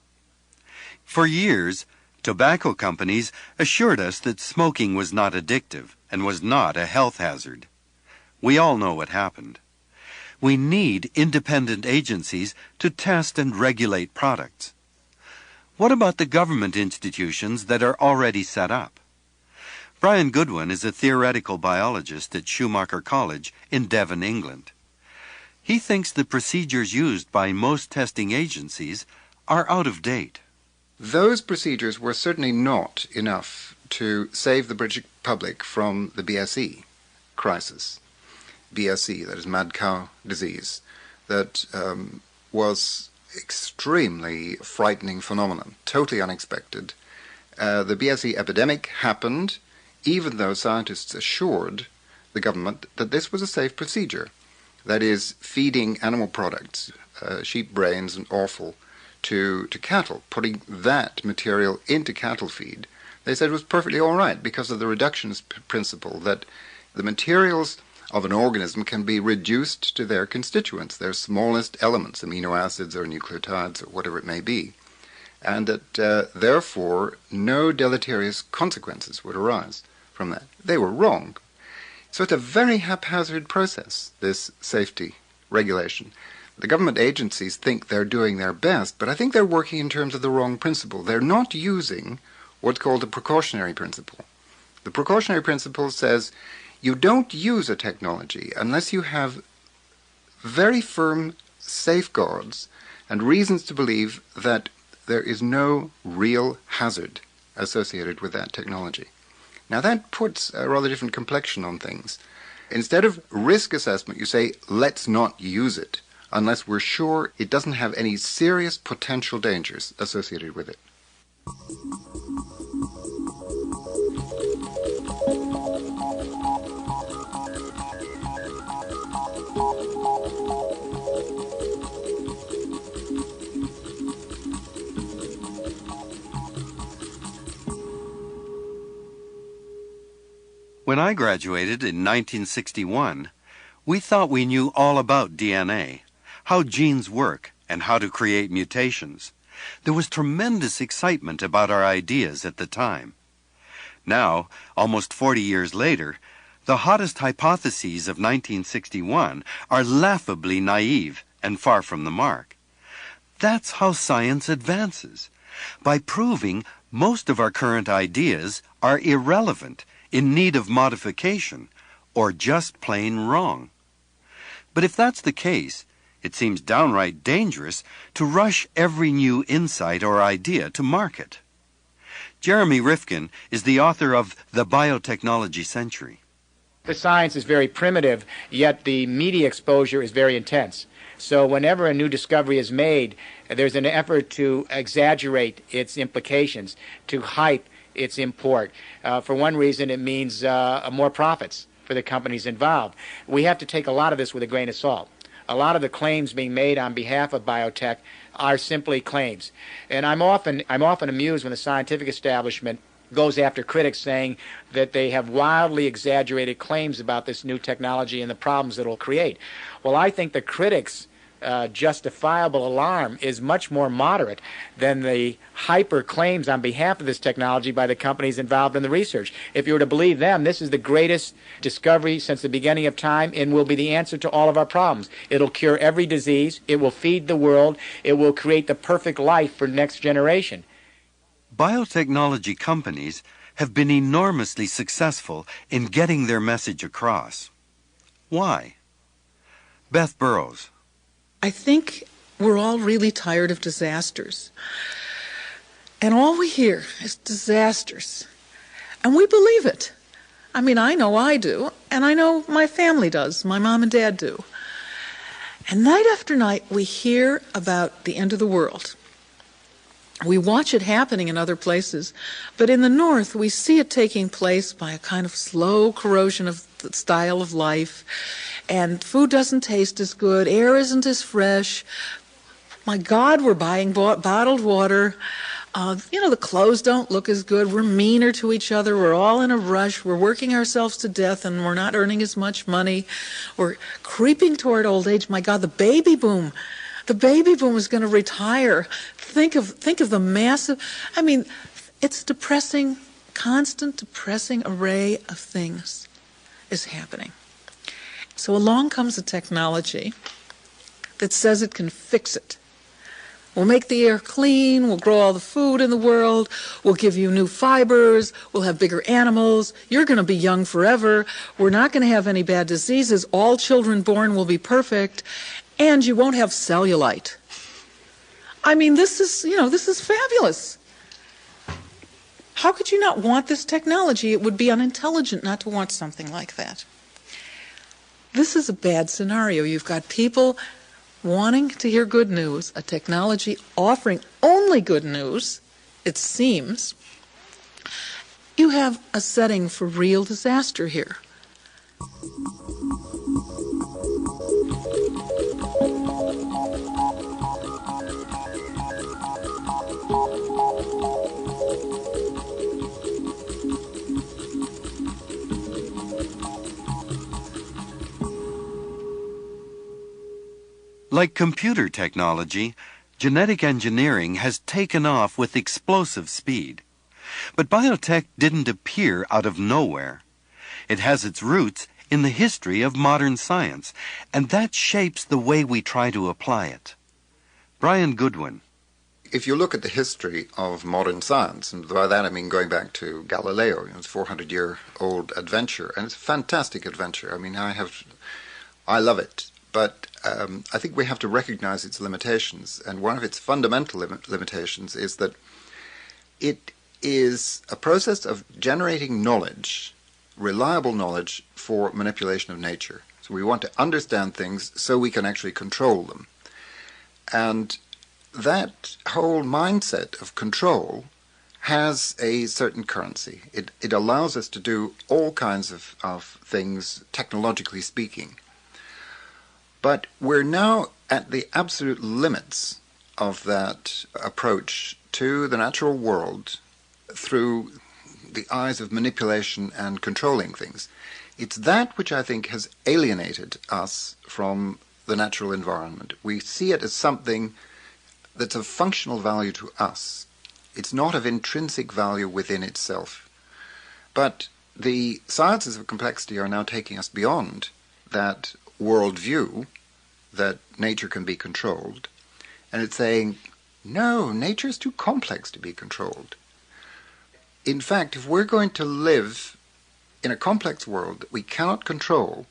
For years, tobacco companies assured us that smoking was not addictive and was not a health hazard. We all know what happened. We need independent agencies to test and regulate products. What about the government institutions that are already set up? Brian Goodwin is a theoretical biologist at Schumacher College in Devon, England. He thinks the procedures used by most testing agencies are out of date. Those procedures were certainly not enough to save the British public from the BSE crisis. BSE, that is mad cow disease, that was extremely frightening phenomenon, totally unexpected. The BSE epidemic happened even though scientists assured the government that this was a safe procedure. That is, feeding animal products, sheep brains and offal, to cattle, putting that material into cattle feed, they said was perfectly all right because of the reductionist principle that the materials of an organism can be reduced to their constituents, their smallest elements, amino acids or nucleotides or whatever it may be, and that therefore no deleterious consequences would arise from that. They were wrong. So it's a very haphazard process, this safety regulation. The government agencies think they're doing their best, but I think they're working in terms of the wrong principle. They're not using what's called the precautionary principle. The precautionary principle says you don't use a technology unless you have very firm safeguards and reasons to believe that there is no real hazard associated with that technology. Now that puts a rather different complexion on things. Instead of risk assessment, you say, let's not use it unless we're sure it doesn't have any serious potential dangers associated with it. When I graduated in 1961, we thought we knew all about DNA, how genes work, and how to create mutations. There was tremendous excitement about our ideas at the time. Now, almost 40 years later, the hottest hypotheses of 1961 are laughably naive and far from the mark. That's how science advances, by proving most of our current ideas are irrelevant, in need of modification, or just plain wrong. But if that's the case, it seems downright dangerous to rush every new insight or idea to market. Jeremy Rifkin is the author of The Biotechnology Century. The science is very primitive, yet the media exposure is very intense. So whenever a new discovery is made, there's an effort to exaggerate its implications, to hype its import. For one reason, it means more profits for the companies involved. We have to take a lot of this with a grain of salt. A lot of the claims being made on behalf of biotech are simply claims. And I'm often amused when the scientific establishment goes after critics saying that they have wildly exaggerated claims about this new technology and the problems that it will create. Well, I think the critics' justifiable alarm is much more moderate than the hyper claims on behalf of this technology by the companies involved in the research. If you were to believe them, this is the greatest discovery since the beginning of time and will be the answer to all of our problems. It'll cure every disease, it will feed the world, it will create the perfect life for next generation. Biotechnology companies have been enormously successful in getting their message across. Why? Beth Burrows. I think we're all really tired of disasters. And all we hear is disasters. And we believe it. I mean, I know I do, and I know my family does, my mom and dad do. And night after night, we hear about the end of the world. We watch it happening in other places, but in the North, we see it taking place by a kind of slow corrosion of the style of life, and food doesn't taste as good, air isn't as fresh. My God, we're buying bottled water. The clothes don't look as good. We're meaner to each other. We're all in a rush. We're working ourselves to death, and we're not earning as much money. We're creeping toward old age. My God, the baby boom. The baby boom is going to retire. Think of the massive, it's depressing, constant depressing array of things is happening. So along comes a technology that says it can fix it. We'll make the air clean, we'll grow all the food in the world, we'll give you new fibers, we'll have bigger animals, you're going to be young forever, we're not going to have any bad diseases, all children born will be perfect, and you won't have cellulite. This is fabulous. How could you not want this technology? It would be unintelligent not to want something like that. This is a bad scenario. You've got people wanting to hear good news, a technology offering only good news, it seems. You have a setting for real disaster here. Like computer technology, genetic engineering has taken off with explosive speed. But biotech didn't appear out of nowhere. It has its roots in the history of modern science, and that shapes the way we try to apply it. Brian Goodwin. If you look at the history of modern science, and by that I mean going back to Galileo, it's a 400-year-old adventure, and it's a fantastic adventure. I love it. But I think we have to recognize its limitations, and one of its fundamental limitations is that it is a process of generating knowledge, reliable knowledge, for manipulation of nature. So we want to understand things so we can actually control them. And that whole mindset of control has a certain currency. It allows us to do all kinds of things, technologically speaking. But we're now at the absolute limits of that approach to the natural world through the eyes of manipulation and controlling things. It's that which I think has alienated us from the natural environment. We see it as something that's of functional value to us. It's not of intrinsic value within itself. But the sciences of complexity are now taking us beyond that worldview that nature can be controlled, and it's saying, no, nature is too complex to be controlled. In fact, if we're going to live in a complex world that we cannot control,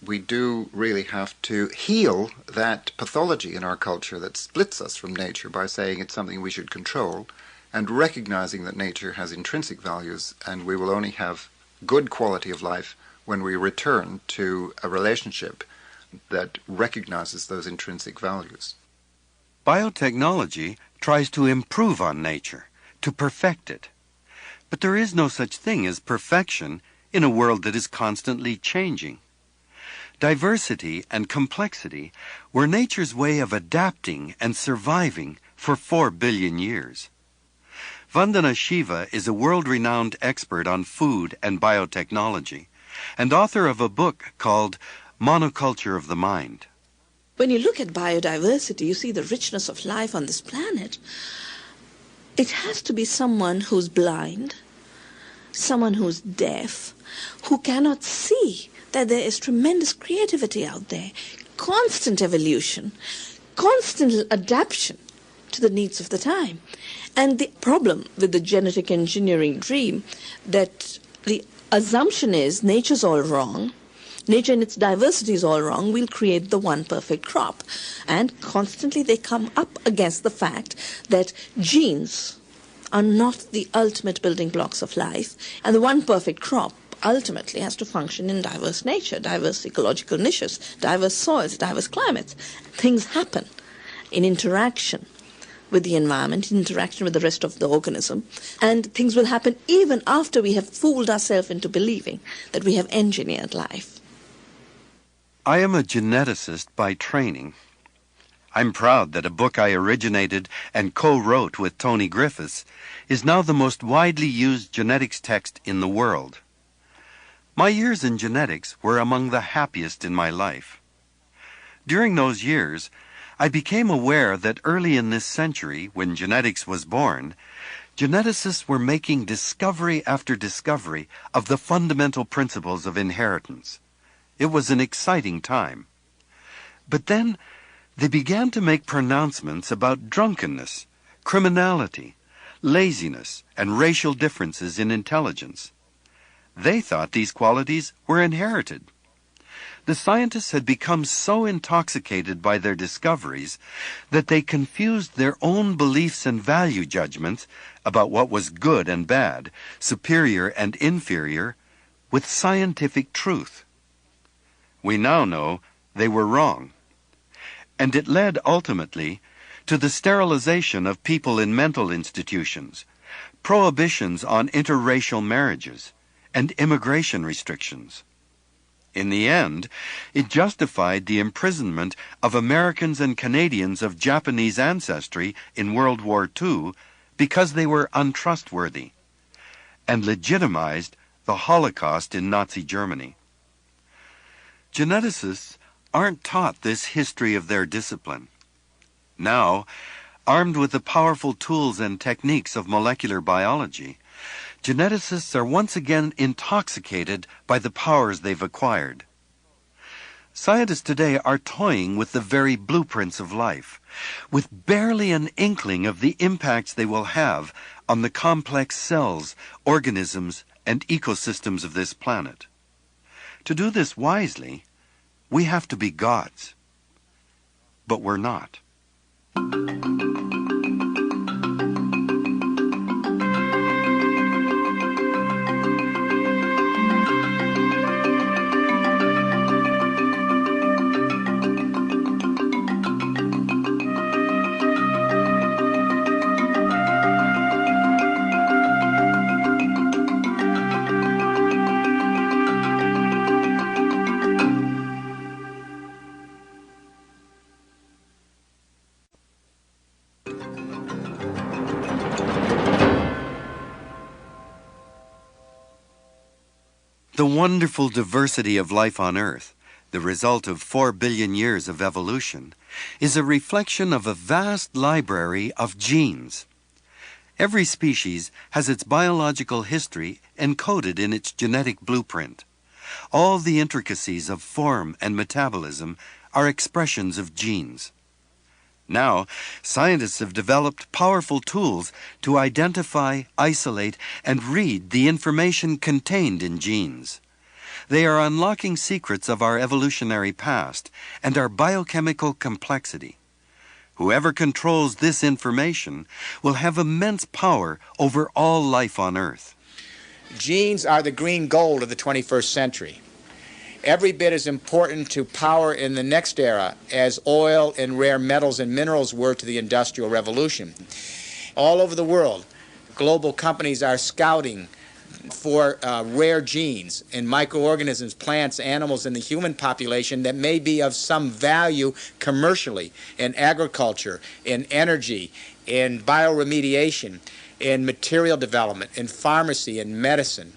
we do really have to heal that pathology in our culture that splits us from nature by saying it's something we should control, and recognizing that nature has intrinsic values, and we will only have good quality of life when we return to a relationship that recognizes those intrinsic values. Biotechnology tries to improve on nature, to perfect it. But there is no such thing as perfection in a world that is constantly changing. Diversity and complexity were nature's way of adapting and surviving for 4 billion years. Vandana Shiva is a world-renowned expert on food and biotechnology, and author of a book called Monoculture of the Mind. When you look at biodiversity, you see the richness of life on this planet. It has to be someone who's blind, someone who's deaf, who cannot see that there is tremendous creativity out there, constant evolution, constant adaptation to the needs of the time. And the problem with the genetic engineering dream, that the assumption is nature's all wrong, nature in its diversity is all wrong, we'll create the one perfect crop. And constantly they come up against the fact that genes are not the ultimate building blocks of life, and the one perfect crop ultimately has to function in diverse nature, diverse ecological niches, diverse soils, diverse climates. Things happen in interaction with the environment, in interaction with the rest of the organism, and things will happen even after we have fooled ourselves into believing that we have engineered life. I am a geneticist by training. I'm proud that a book I originated and co-wrote with Tony Griffiths is now the most widely used genetics text in the world. My years in genetics were among the happiest in my life. During those years, I became aware that early in this century, when genetics was born, geneticists were making discovery after discovery of the fundamental principles of inheritance. It was an exciting time. But then, they began to make pronouncements about drunkenness, criminality, laziness, and racial differences in intelligence. They thought these qualities were inherited. The scientists had become so intoxicated by their discoveries that they confused their own beliefs and value judgments about what was good and bad, superior and inferior, with scientific truth. We now know they were wrong. And it led ultimately to the sterilization of people in mental institutions, prohibitions on interracial marriages, and immigration restrictions. In the end, it justified the imprisonment of Americans and Canadians of Japanese ancestry in World War II because they were untrustworthy, and legitimized the Holocaust in Nazi Germany. Geneticists aren't taught this history of their discipline. Now, armed with the powerful tools and techniques of molecular biology, geneticists are once again intoxicated by the powers they've acquired. Scientists today are toying with the very blueprints of life, with barely an inkling of the impacts they will have on the complex cells, organisms, and ecosystems of this planet. To do this wisely, we have to be gods. But we're not. The wonderful diversity of life on Earth, the result of 4 billion years of evolution, is a reflection of a vast library of genes. Every species has its biological history encoded in its genetic blueprint. All the intricacies of form and metabolism are expressions of genes. Now, scientists have developed powerful tools to identify, isolate, and read the information contained in genes. They are unlocking secrets of our evolutionary past and our biochemical complexity. Whoever controls this information will have immense power over all life on Earth. Genes are the green gold of the 21st century. Every bit as important to power in the next era as oil and rare metals and minerals were to the Industrial Revolution. All over the world, global companies are scouting for rare genes in microorganisms, plants, animals, and the human population that may be of some value commercially, in agriculture, in energy, in bioremediation, in material development, in pharmacy, in medicine.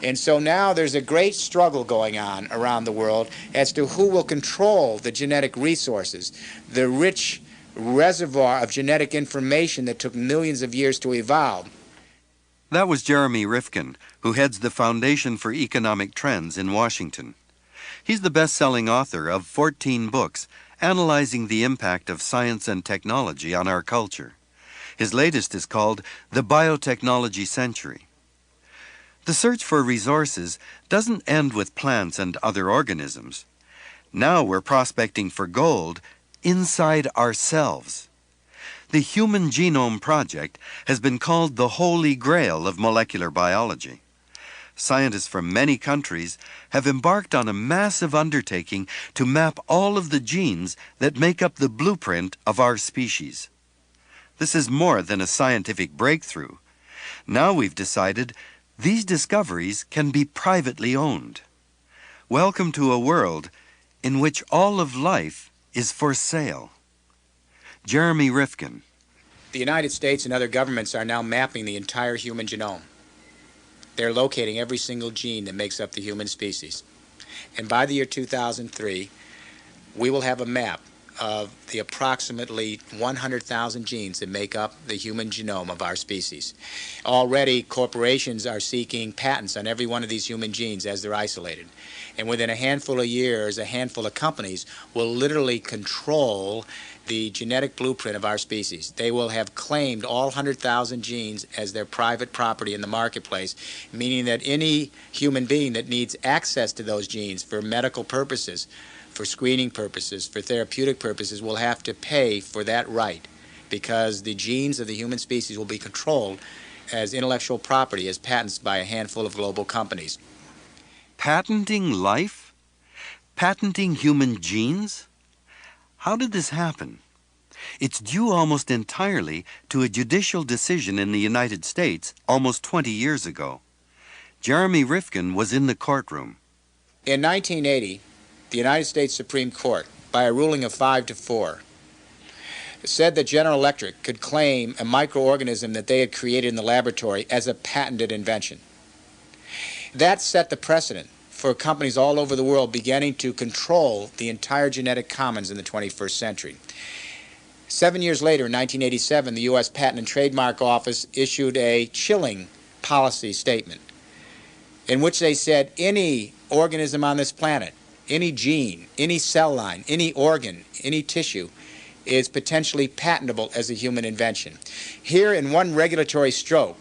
And so now there's a great struggle going on around the world as to who will control the genetic resources, the rich reservoir of genetic information that took millions of years to evolve. That was Jeremy Rifkin, who heads the Foundation for Economic Trends in Washington. He's the best-selling author of 14 books analyzing the impact of science and technology on our culture. His latest is called The Biotechnology Century. The search for resources doesn't end with plants and other organisms. Now we're prospecting for gold inside ourselves. The Human Genome Project has been called the Holy Grail of molecular biology. Scientists from many countries have embarked on a massive undertaking to map all of the genes that make up the blueprint of our species. This is more than a scientific breakthrough. Now we've decided these discoveries can be privately owned. Welcome to a world in which all of life is for sale. Jeremy Rifkin. The United States and other governments are now mapping the entire human genome. They're locating every single gene that makes up the human species. And by the year 2003, we will have a map of the approximately 100,000 genes that make up the human genome of our species. Already, corporations are seeking patents on every one of these human genes as they're isolated. And within a handful of years, a handful of companies will literally control the genetic blueprint of our species. They will have claimed all 100,000 genes as their private property in the marketplace, meaning that any human being that needs access to those genes for medical purposes, for screening purposes, for therapeutic purposes, will have to pay for that right, because the genes of the human species will be controlled as intellectual property, as patents by a handful of global companies. Patenting life? Patenting human genes? How did this happen? It's due almost entirely to a judicial decision in the United States almost 20 years ago. Jeremy Rifkin was in the courtroom. In 1980, the United States Supreme Court, by a ruling of 5-4, said that General Electric could claim a microorganism that they had created in the laboratory as a patented invention. That set the precedent for companies all over the world beginning to control the entire genetic commons in the 21st century. 7 years later, in 1987, the U.S. Patent and Trademark Office issued a chilling policy statement in which they said any organism on this planet, any gene, any cell line, any organ, any tissue is potentially patentable as a human invention. Here, in one regulatory stroke,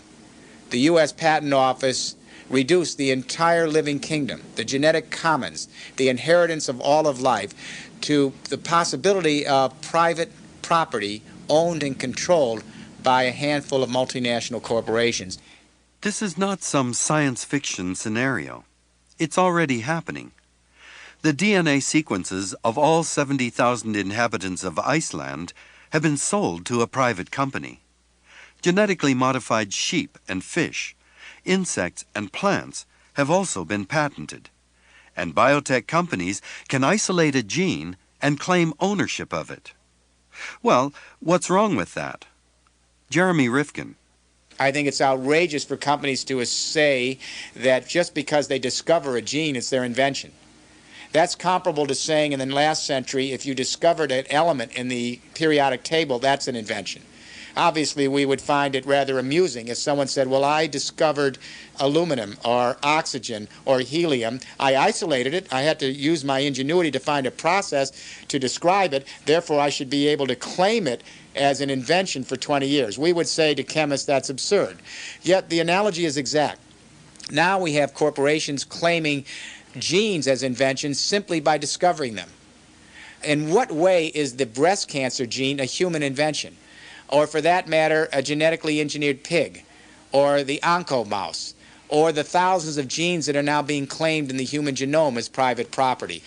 the U.S. Patent Office reduced the entire living kingdom, the genetic commons, the inheritance of all of life, to the possibility of private property owned and controlled by a handful of multinational corporations. This is not some science fiction scenario. It's already happening. The DNA sequences of all 70,000 inhabitants of Iceland have been sold to a private company. Genetically modified sheep and fish, insects and plants have also been patented. And biotech companies can isolate a gene and claim ownership of it. Well, what's wrong with that? Jeremy Rifkin. I think it's outrageous for companies to say that just because they discover a gene, it's their invention. That's comparable to saying in the last century, if you discovered an element in the periodic table, that's an invention. Obviously, we would find it rather amusing if someone said, well, I discovered aluminum or oxygen or helium. I isolated it. I had to use my ingenuity to find a process to describe it. Therefore, I should be able to claim it as an invention for 20 years. We would say to chemists that's absurd. Yet the analogy is exact. Now we have corporations claiming genes as inventions simply by discovering them. In what way is the breast cancer gene a human invention? Or for that matter, a genetically engineered pig, or the onco mouse, or the thousands of genes that are now being claimed in the human genome as private property?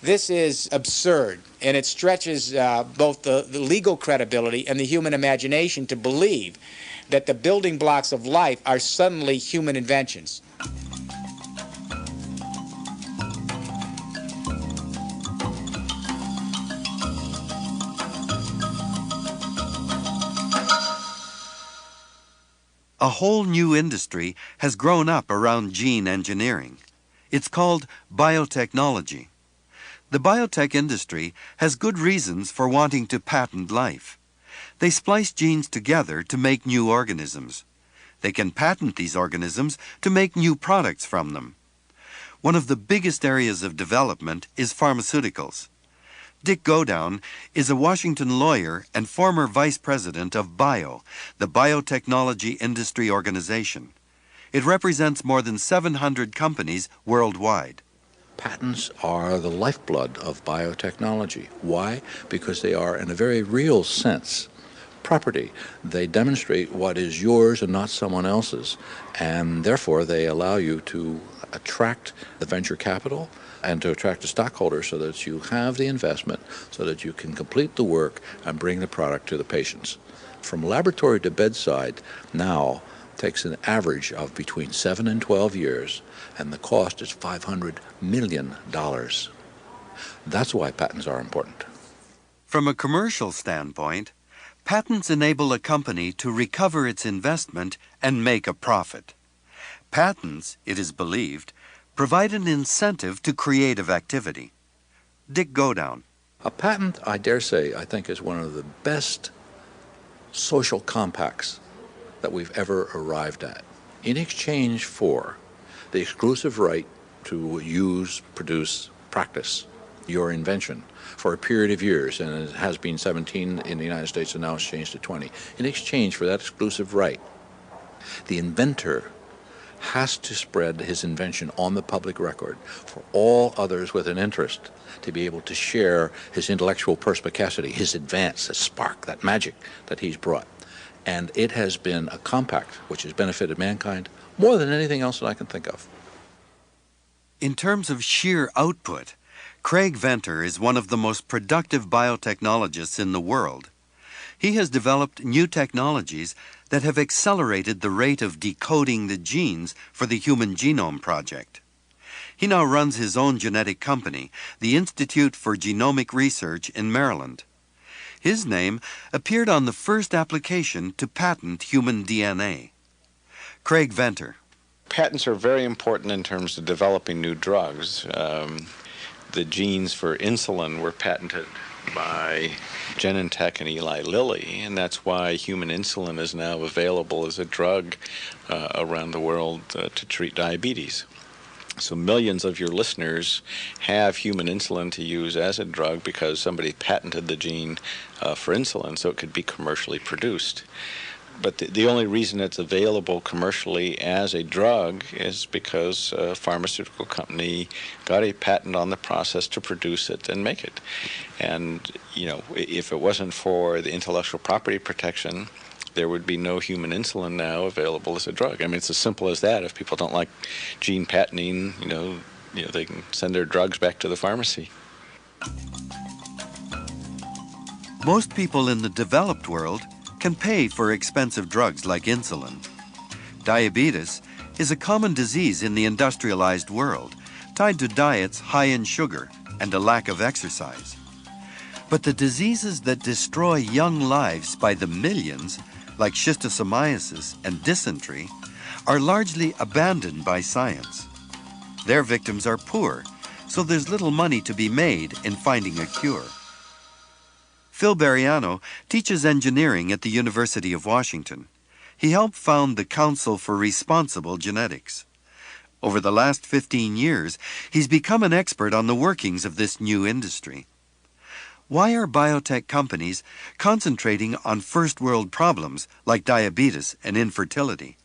This is absurd, and it stretches both the legal credibility and the human imagination to believe that the building blocks of life are suddenly human inventions. A whole new industry has grown up around gene engineering. It's called biotechnology. The biotech industry has good reasons for wanting to patent life. They splice genes together to make new organisms. They can patent these organisms to make new products from them. One of the biggest areas of development is pharmaceuticals. Dick Godown is a Washington lawyer and former vice president of BIO, the Biotechnology Industry Organization. It represents more than 700 companies worldwide. Patents are the lifeblood of biotechnology. Why? Because they are, in a very real sense, property. They demonstrate what is yours and not someone else's, and therefore they allow you to attract the venture capital and to attract the stockholders so that you have the investment, so that you can complete the work and bring the product to the patients. From laboratory to bedside now takes an average of between 7 and 12 years, and the cost is $500 million. That's why patents are important. From a commercial standpoint, patents enable a company to recover its investment and make a profit. Patents, it is believed, provide an incentive to creative activity. Dick Godown. A patent, I dare say, I think is one of the best social compacts that we've ever arrived at. In exchange for the exclusive right to use, produce, practice your invention for a period of years, and it has been 17 in the United States and now it's changed to 20. In exchange for that exclusive right, the inventor has to spread his invention on the public record for all others with an interest to be able to share his intellectual perspicacity, his advance, his spark, that magic that he's brought. And it has been a compact which has benefited mankind more than anything else that I can think of. In terms of sheer output, Craig Venter is one of the most productive biotechnologists in the world. He has developed new technologies that have accelerated the rate of decoding the genes for the Human Genome Project. He now runs his own genetic company, the Institute for Genomic Research in Maryland. His name appeared on the first application to patent human DNA. Craig Venter. Patents are very important in terms of developing new drugs. The genes for insulin were patented by Genentech and Eli Lilly, and that's why human insulin is now available as a drug around the world to treat diabetes. So millions of your listeners have human insulin to use as a drug because somebody patented the gene for insulin so it could be commercially produced. But the only reason it's available commercially as a drug is because a pharmaceutical company got a patent on the process to produce it and make it. And, you know, if it wasn't for the intellectual property protection, there would be no human insulin now available as a drug. I mean, it's as simple as that. If people don't like gene patenting, you know, they can send their drugs back to the pharmacy. Most people in the developed world can pay for expensive drugs like insulin. Diabetes is a common disease in the industrialized world, tied to diets high in sugar and a lack of exercise. But the diseases that destroy young lives by the millions, like schistosomiasis and dysentery, are largely abandoned by science. Their victims are poor, so there's little money to be made in finding a cure. Phil Bariano teaches engineering at the University of Washington. He helped found the Council for Responsible Genetics. Over the last 15 years, he's become an expert on the workings of this new industry. Why are biotech companies concentrating on first-world problems like diabetes and infertility?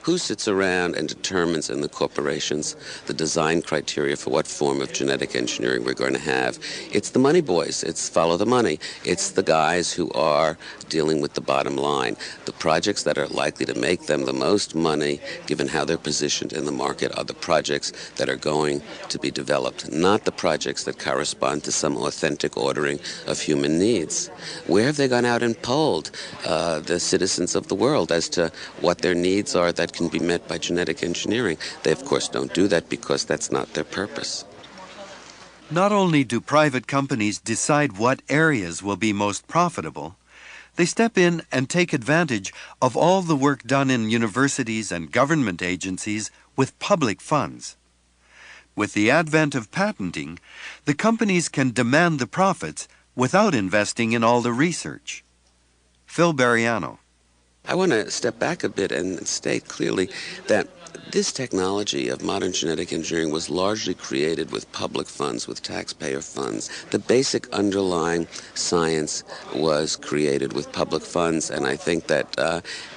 Who sits around and determines in the corporations the design criteria for what form of genetic engineering we're going to have? It's the money boys. It's follow the money. It's the guys who are dealing with the bottom line. The projects that are likely to make them the most money, given how they're positioned in the market, are the projects that are going to be developed, not the projects that correspond to some authentic ordering of human needs. Where have they gone out and polled the citizens of the world as to what their needs are that can be met by genetic engineering? They, of course, don't do that because that's not their purpose. Not only do private companies decide what areas will be most profitable, they step in and take advantage of all the work done in universities and government agencies with public funds. With the advent of patenting, the companies can demand the profits without investing in all the research. Phil Bariano. I want to step back a bit and state clearly that this technology of modern genetic engineering was largely created with public funds, with taxpayer funds. The basic underlying science was created with public funds, and I think that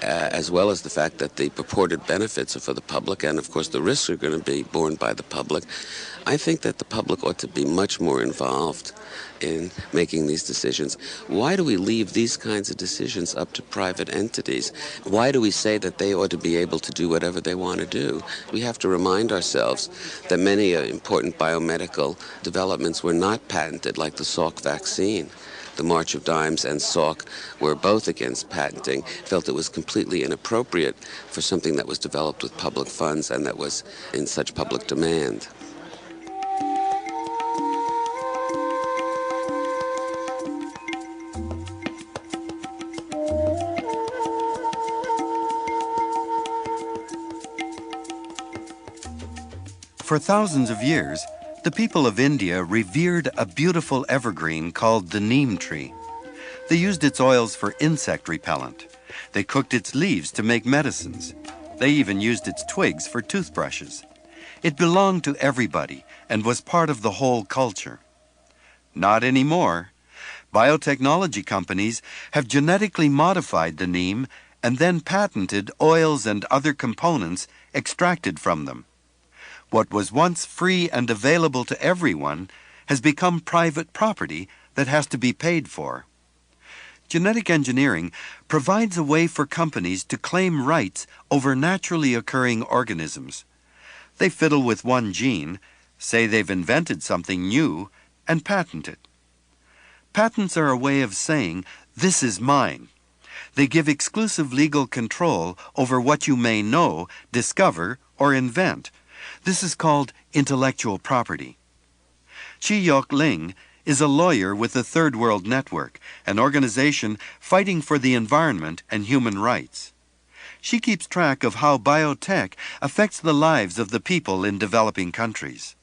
as well as the fact that the purported benefits are for the public, and of course the risks are going to be borne by the public, I think that the public ought to be much more involved in making these decisions. Why do we leave these kinds of decisions up to private entities? Why do we say that they ought to be able to do whatever they want to do? We have to remind ourselves that many important biomedical developments were not patented, like the Salk vaccine. The March of Dimes and Salk were both against patenting, felt it was completely inappropriate for something that was developed with public funds and that was in such public demand. For thousands of years, the people of India revered a beautiful evergreen called the neem tree. They used its oils for insect repellent. They cooked its leaves to make medicines. They even used its twigs for toothbrushes. It belonged to everybody and was part of the whole culture. Not anymore. Biotechnology companies have genetically modified the neem and then patented oils and other components extracted from them. What was once free and available to everyone has become private property that has to be paid for. Genetic engineering provides a way for companies to claim rights over naturally occurring organisms. They fiddle with one gene, say they've invented something new, and patent it. Patents are a way of saying, "This is mine." They give exclusive legal control over what you may know, discover, or invent. This is called intellectual property. Chi Yok Ling is a lawyer with the Third World Network, an organization fighting for the environment and human rights. She keeps track of how biotech affects the lives of the people in developing countries.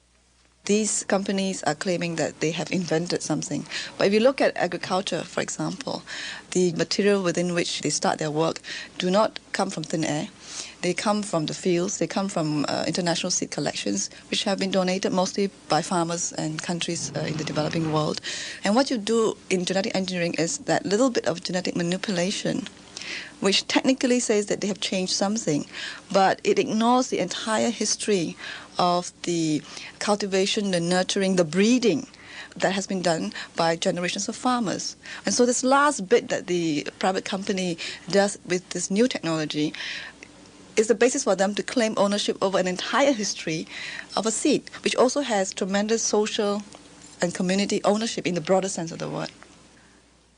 These companies are claiming that they have invented something. But if you look at agriculture, for example, the material within which they start their work do not come from thin air. They come from the fields, they come from international seed collections, which have been donated mostly by farmers and countries in the developing world. And what you do in genetic engineering is that little bit of genetic manipulation, which technically says that they have changed something, but it ignores the entire history of the cultivation, the nurturing, the breeding that has been done by generations of farmers. And so this last bit that the private company does with this new technology is the basis for them to claim ownership over an entire history of a seed, which also has tremendous social and community ownership in the broader sense of the word.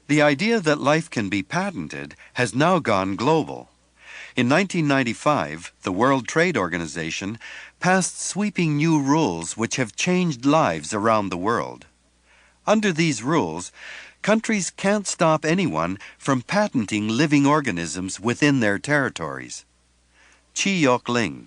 The idea that life can be patented has now gone global. In 1995, the World Trade Organization passed sweeping new rules which have changed lives around the world. Under these rules, countries can't stop anyone from patenting living organisms within their territories. Chi Yok Ling.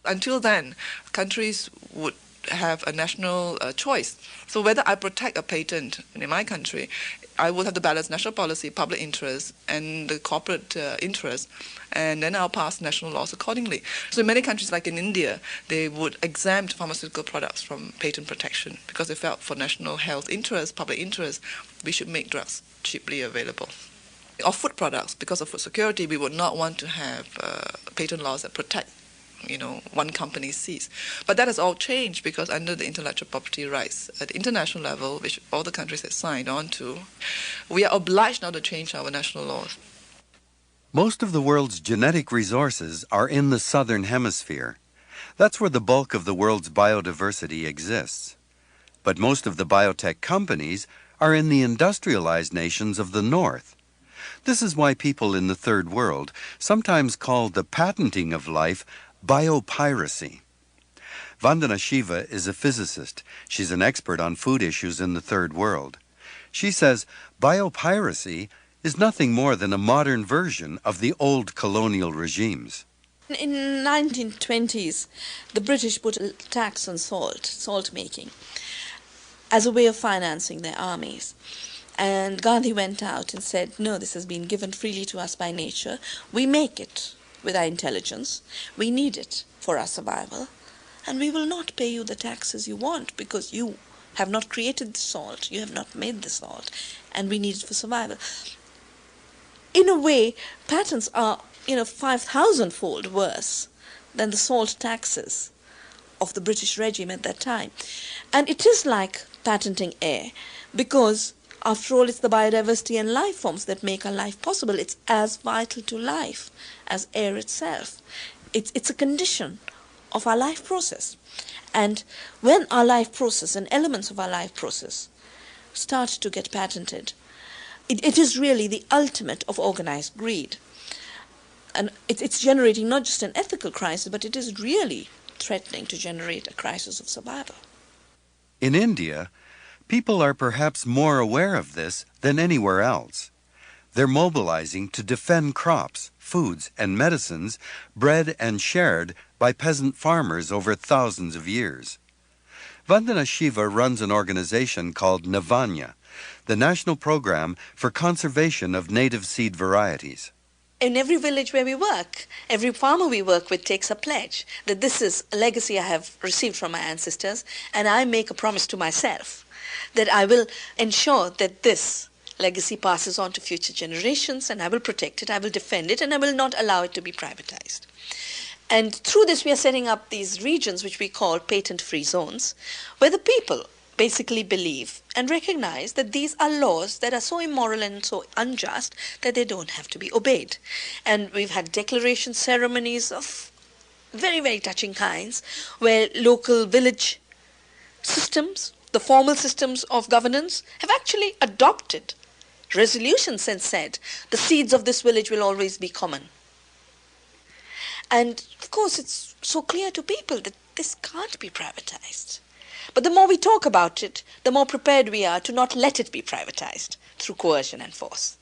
Until then, countries would have a national choice. So whether I protect a patent in my country, I would have to balance national policy, public interest, and the corporate interest, and then I'll pass national laws accordingly. So in many countries, like in India, they would exempt pharmaceutical products from patent protection because they felt for national health interest, public interest, we should make drugs cheaply available. Or food products, because of food security, we would not want to have patent laws that protect one company's seeds. But that has all changed because under the intellectual property rights at the international level, which all the countries have signed on to, we are obliged now to change our national laws. Most of the world's genetic resources are in the southern hemisphere. That's where the bulk of the world's biodiversity exists. But most of the biotech companies are in the industrialized nations of the north. This is why people in the third world sometimes call the patenting of life biopiracy. Vandana Shiva is a physicist. She's an expert on food issues in the third world. She says biopiracy is nothing more than a modern version of the old colonial regimes. In the 1920s, the British put a tax on salt making, as a way of financing their armies. And Gandhi went out and said, no, this has been given freely to us by nature. We make it with our intelligence. We need it for our survival. And we will not pay you the taxes you want because you have not created the salt. You have not made the salt. And we need it for survival. In a way, patents are 5,000-fold worse than the salt taxes of the British regime at that time. And it is like patenting air, because after all, it's the biodiversity and life forms that make our life possible. It's as vital to life as air itself. It's a condition of our life process. And when our life process and elements of our life process start to get patented, it is really the ultimate of organized greed. And it's generating not just an ethical crisis, but it is really threatening to generate a crisis of survival. In India, people are perhaps more aware of this than anywhere else. They're mobilizing to defend crops, foods, and medicines bred and shared by peasant farmers over thousands of years. Vandana Shiva runs an organization called Navanya, the national program for conservation of native seed varieties. In every village where we work, every farmer we work with takes a pledge that this is a legacy I have received from my ancestors, and I make a promise to myself that I will ensure that this legacy passes on to future generations, and I will protect it, I will defend it, and I will not allow it to be privatized. And through this, we are setting up these regions which we call patent-free zones, where the people basically believe and recognize that these are laws that are so immoral and so unjust that they don't have to be obeyed. And we've had declaration ceremonies of very, very touching kinds, where local village systems, the formal systems of governance, have actually adopted resolutions and said the seeds of this village will always be common. And of course, it's so clear to people that this can't be privatized. But the more we talk about it, the more prepared we are to not let it be privatized through coercion and force.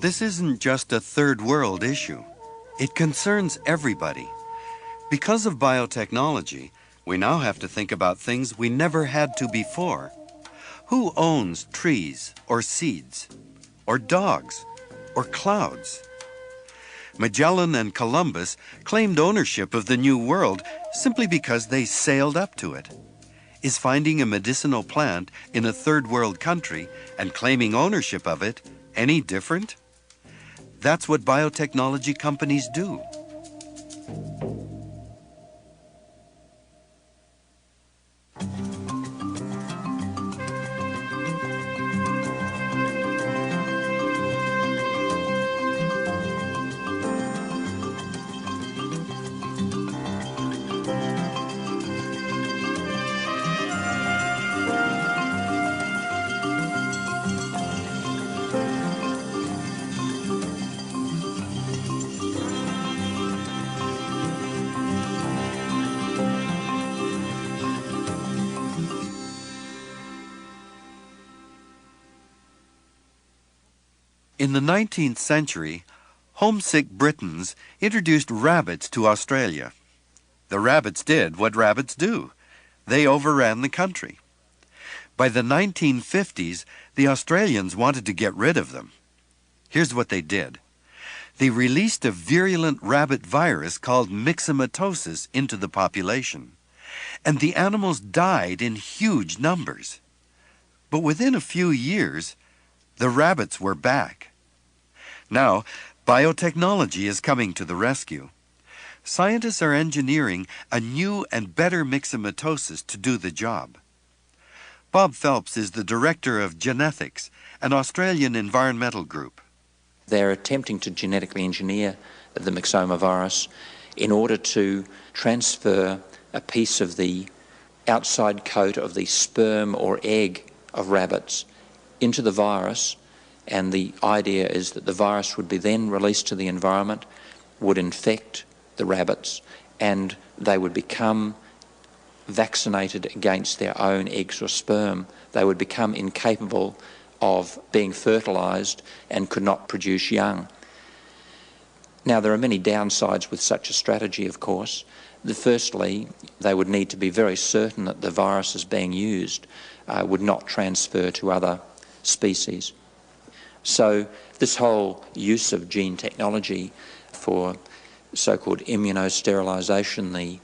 This isn't just a third world issue. It concerns everybody. Because of biotechnology, we now have to think about things we never had to before. Who owns trees or seeds or dogs or clouds? Magellan and Columbus claimed ownership of the New World simply because they sailed up to it. Is finding a medicinal plant in a third world country and claiming ownership of it any different? That's what biotechnology companies do. In the 19th century, homesick Britons introduced rabbits to Australia. The rabbits did what rabbits do. They overran the country. By the 1950s, the Australians wanted to get rid of them. Here's what they did. They released a virulent rabbit virus called myxomatosis into the population, and the animals died in huge numbers. But within a few years, the rabbits were back. Now, biotechnology is coming to the rescue. Scientists are engineering a new and better myxomatosis to do the job. Bob Phelps is the director of Genethics, an Australian environmental group. They're attempting to genetically engineer the myxoma virus in order to transfer a piece of the outside coat of the sperm or egg of rabbits into the virus, and the idea is that the virus would be then released to the environment, would infect the rabbits, and they would become vaccinated against their own eggs or sperm. They would become incapable of being fertilized and could not produce young. Now, there are many downsides with such a strategy, of course. Firstly, they would need to be very certain that the viruses being used would not transfer to other species. So this whole use of gene technology for so-called immunosterilisation, the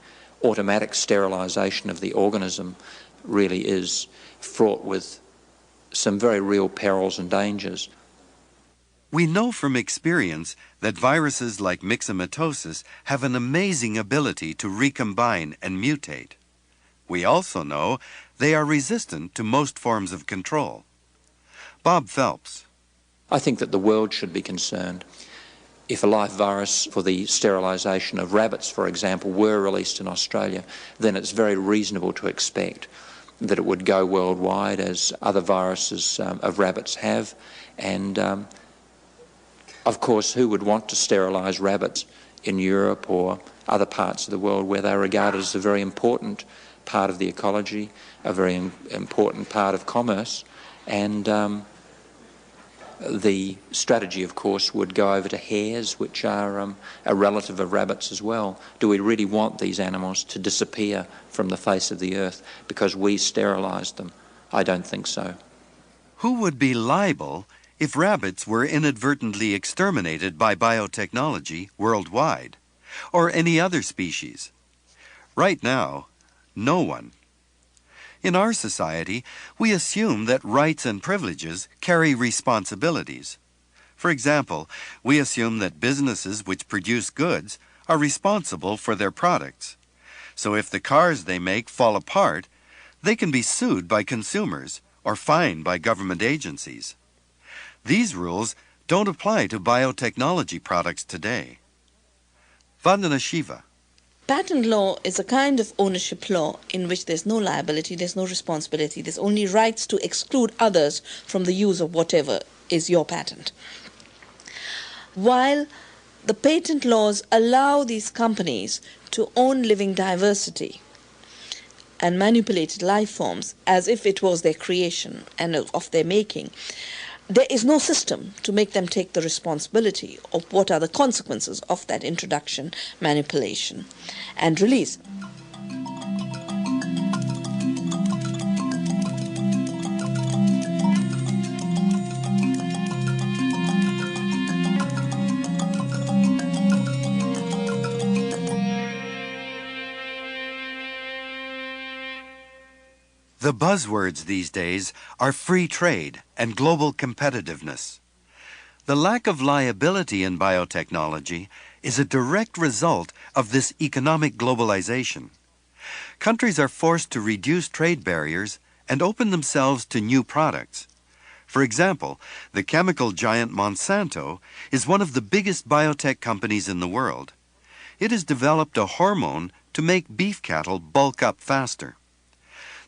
automatic sterilisation of the organism, really is fraught with some very real perils and dangers. We know from experience that viruses like myxomatosis have an amazing ability to recombine and mutate. We also know they are resistant to most forms of control. Bob Phelps. I think that the world should be concerned. If a live virus for the sterilisation of rabbits, for example, were released in Australia, then it's very reasonable to expect that it would go worldwide, as other viruses of rabbits have. And of course, who would want to sterilise rabbits in Europe or other parts of the world where they are regarded as a very important part of the ecology, a very important part of commerce? And the strategy, of course, would go over to hares, which are a relative of rabbits as well. Do we really want these animals to disappear from the face of the earth because we sterilised them? I don't think so. Who would be liable if rabbits were inadvertently exterminated by biotechnology worldwide, or any other species? Right now, no one. In our society, we assume that rights and privileges carry responsibilities. For example, we assume that businesses which produce goods are responsible for their products. So if the cars they make fall apart, they can be sued by consumers or fined by government agencies. These rules don't apply to biotechnology products today. Vandana Shiva. Patent law is a kind of ownership law in which there's no liability, there's no responsibility, there's only rights to exclude others from the use of whatever is your patent. While the patent laws allow these companies to own living diversity and manipulate life forms as if it was their creation and of their making, there is no system to make them take the responsibility of what are the consequences of that introduction, manipulation, and release. The buzzwords these days are free trade and global competitiveness. The lack of liability in biotechnology is a direct result of this economic globalization. Countries are forced to reduce trade barriers and open themselves to new products. For example, the chemical giant Monsanto is one of the biggest biotech companies in the world. It has developed a hormone to make beef cattle bulk up faster.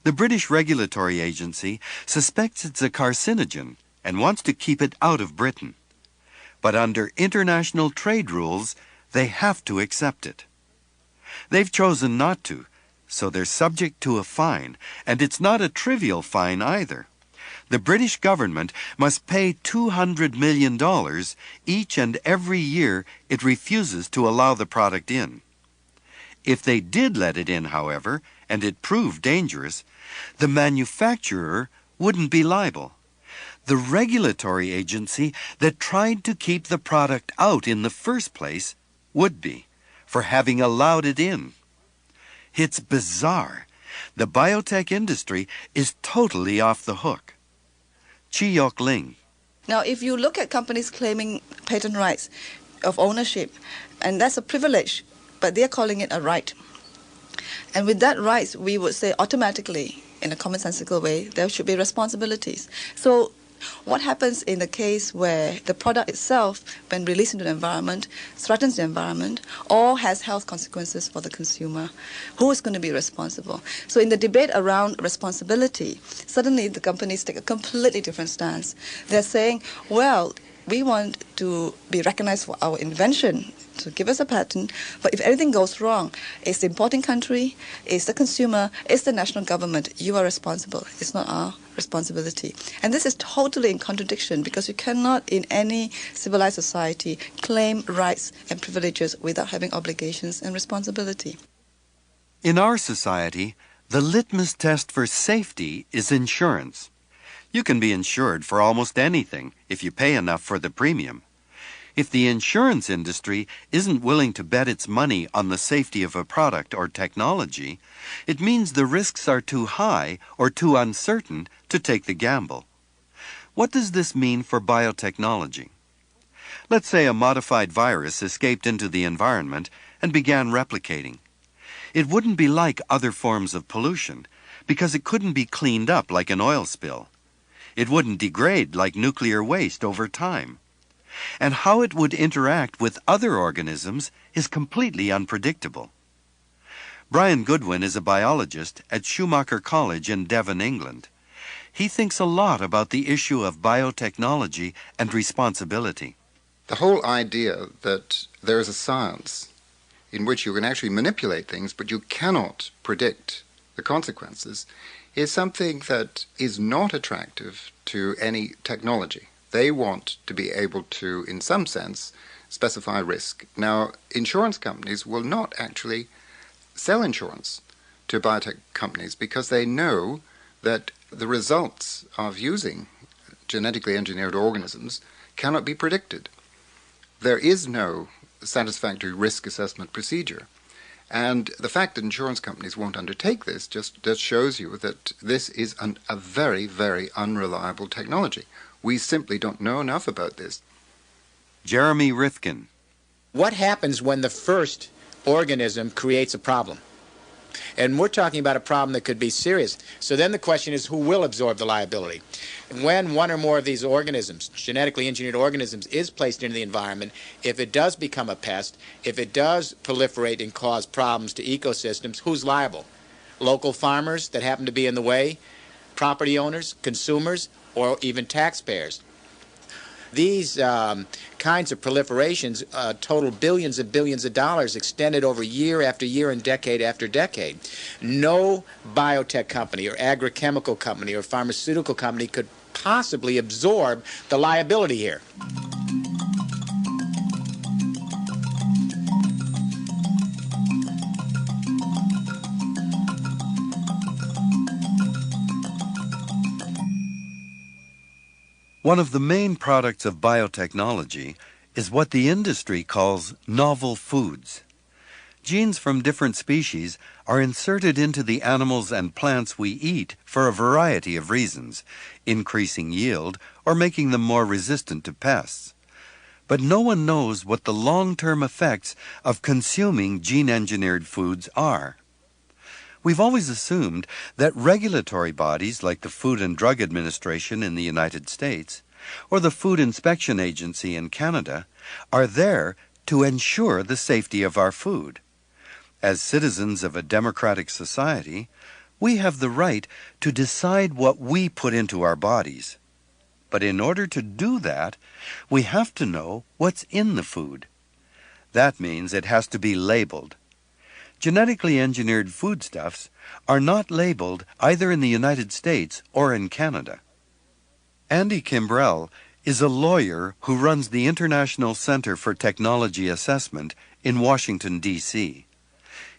The British Regulatory Agency suspects it's a carcinogen and wants to keep it out of Britain. But under international trade rules, they have to accept it. They've chosen not to, so they're subject to a fine, and it's not a trivial fine either. The British government must pay $200 million each and every year it refuses to allow the product in. If they did let it in, however, and it proved dangerous, the manufacturer wouldn't be liable. The regulatory agency that tried to keep the product out in the first place would be, for having allowed it in. It's bizarre. The biotech industry is totally off the hook. Chi-Yok Ling. Now, if you look at companies claiming patent rights of ownership, and that's a privilege, but they're calling it a right. And with that right, we would say automatically, in a commonsensical way, there should be responsibilities. So what happens in the case where the product itself, when released into the environment, threatens the environment or has health consequences for the consumer? Who is going to be responsible? So in the debate around responsibility, suddenly the companies take a completely different stance. They're saying, well, we want to be recognized for our invention, to give us a patent, but if anything goes wrong, it's the importing country, it's the consumer, it's the national government. You are responsible. It's not our responsibility. And this is totally in contradiction, because you cannot in any civilized society claim rights and privileges without having obligations and responsibility. In our society, the litmus test for safety is insurance. You can be insured for almost anything if you pay enough for the premium. If the insurance industry isn't willing to bet its money on the safety of a product or technology, it means the risks are too high or too uncertain to take the gamble. What does this mean for biotechnology? Let's say a modified virus escaped into the environment and began replicating. It wouldn't be like other forms of pollution because it couldn't be cleaned up like an oil spill. It wouldn't degrade like nuclear waste over time. And how it would interact with other organisms is completely unpredictable. Brian Goodwin is a biologist at Schumacher College in Devon, England. He thinks a lot about the issue of biotechnology and responsibility. The whole idea that there is a science in which you can actually manipulate things, but you cannot predict the consequences, is something that is not attractive to any technology. They want to be able to, in some sense, specify risk. Now, insurance companies will not actually sell insurance to biotech companies because they know that the results of using genetically engineered organisms cannot be predicted. There is no satisfactory risk assessment procedure. And the fact that insurance companies won't undertake this just shows you that this is a very, very unreliable technology. We simply don't know enough about this. Jeremy Rifkin. What happens when the first organism creates a problem? And we're talking about a problem that could be serious. So then the question is, who will absorb the liability? When one or more of these organisms, genetically engineered organisms, is placed into the environment, if it does become a pest, if it does proliferate and cause problems to ecosystems, who's liable? Local farmers that happen to be in the way, property owners, consumers, or even taxpayers. These kinds of proliferations total billions and billions of dollars extended over year after year and decade after decade. No biotech company or agrochemical company or pharmaceutical company could possibly absorb the liability here. One of the main products of biotechnology is what the industry calls novel foods. Genes from different species are inserted into the animals and plants we eat for a variety of reasons, increasing yield or making them more resistant to pests. But no one knows what the long-term effects of consuming gene-engineered foods are. We've always assumed that regulatory bodies like the Food and Drug Administration in the United States or the Food Inspection Agency in Canada are there to ensure the safety of our food. As citizens of a democratic society, we have the right to decide what we put into our bodies. But in order to do that, we have to know what's in the food. That means it has to be labeled. Genetically engineered foodstuffs are not labeled either in the United States or in Canada. Andy Kimbrell is a lawyer who runs the International Center for Technology Assessment in Washington, D.C.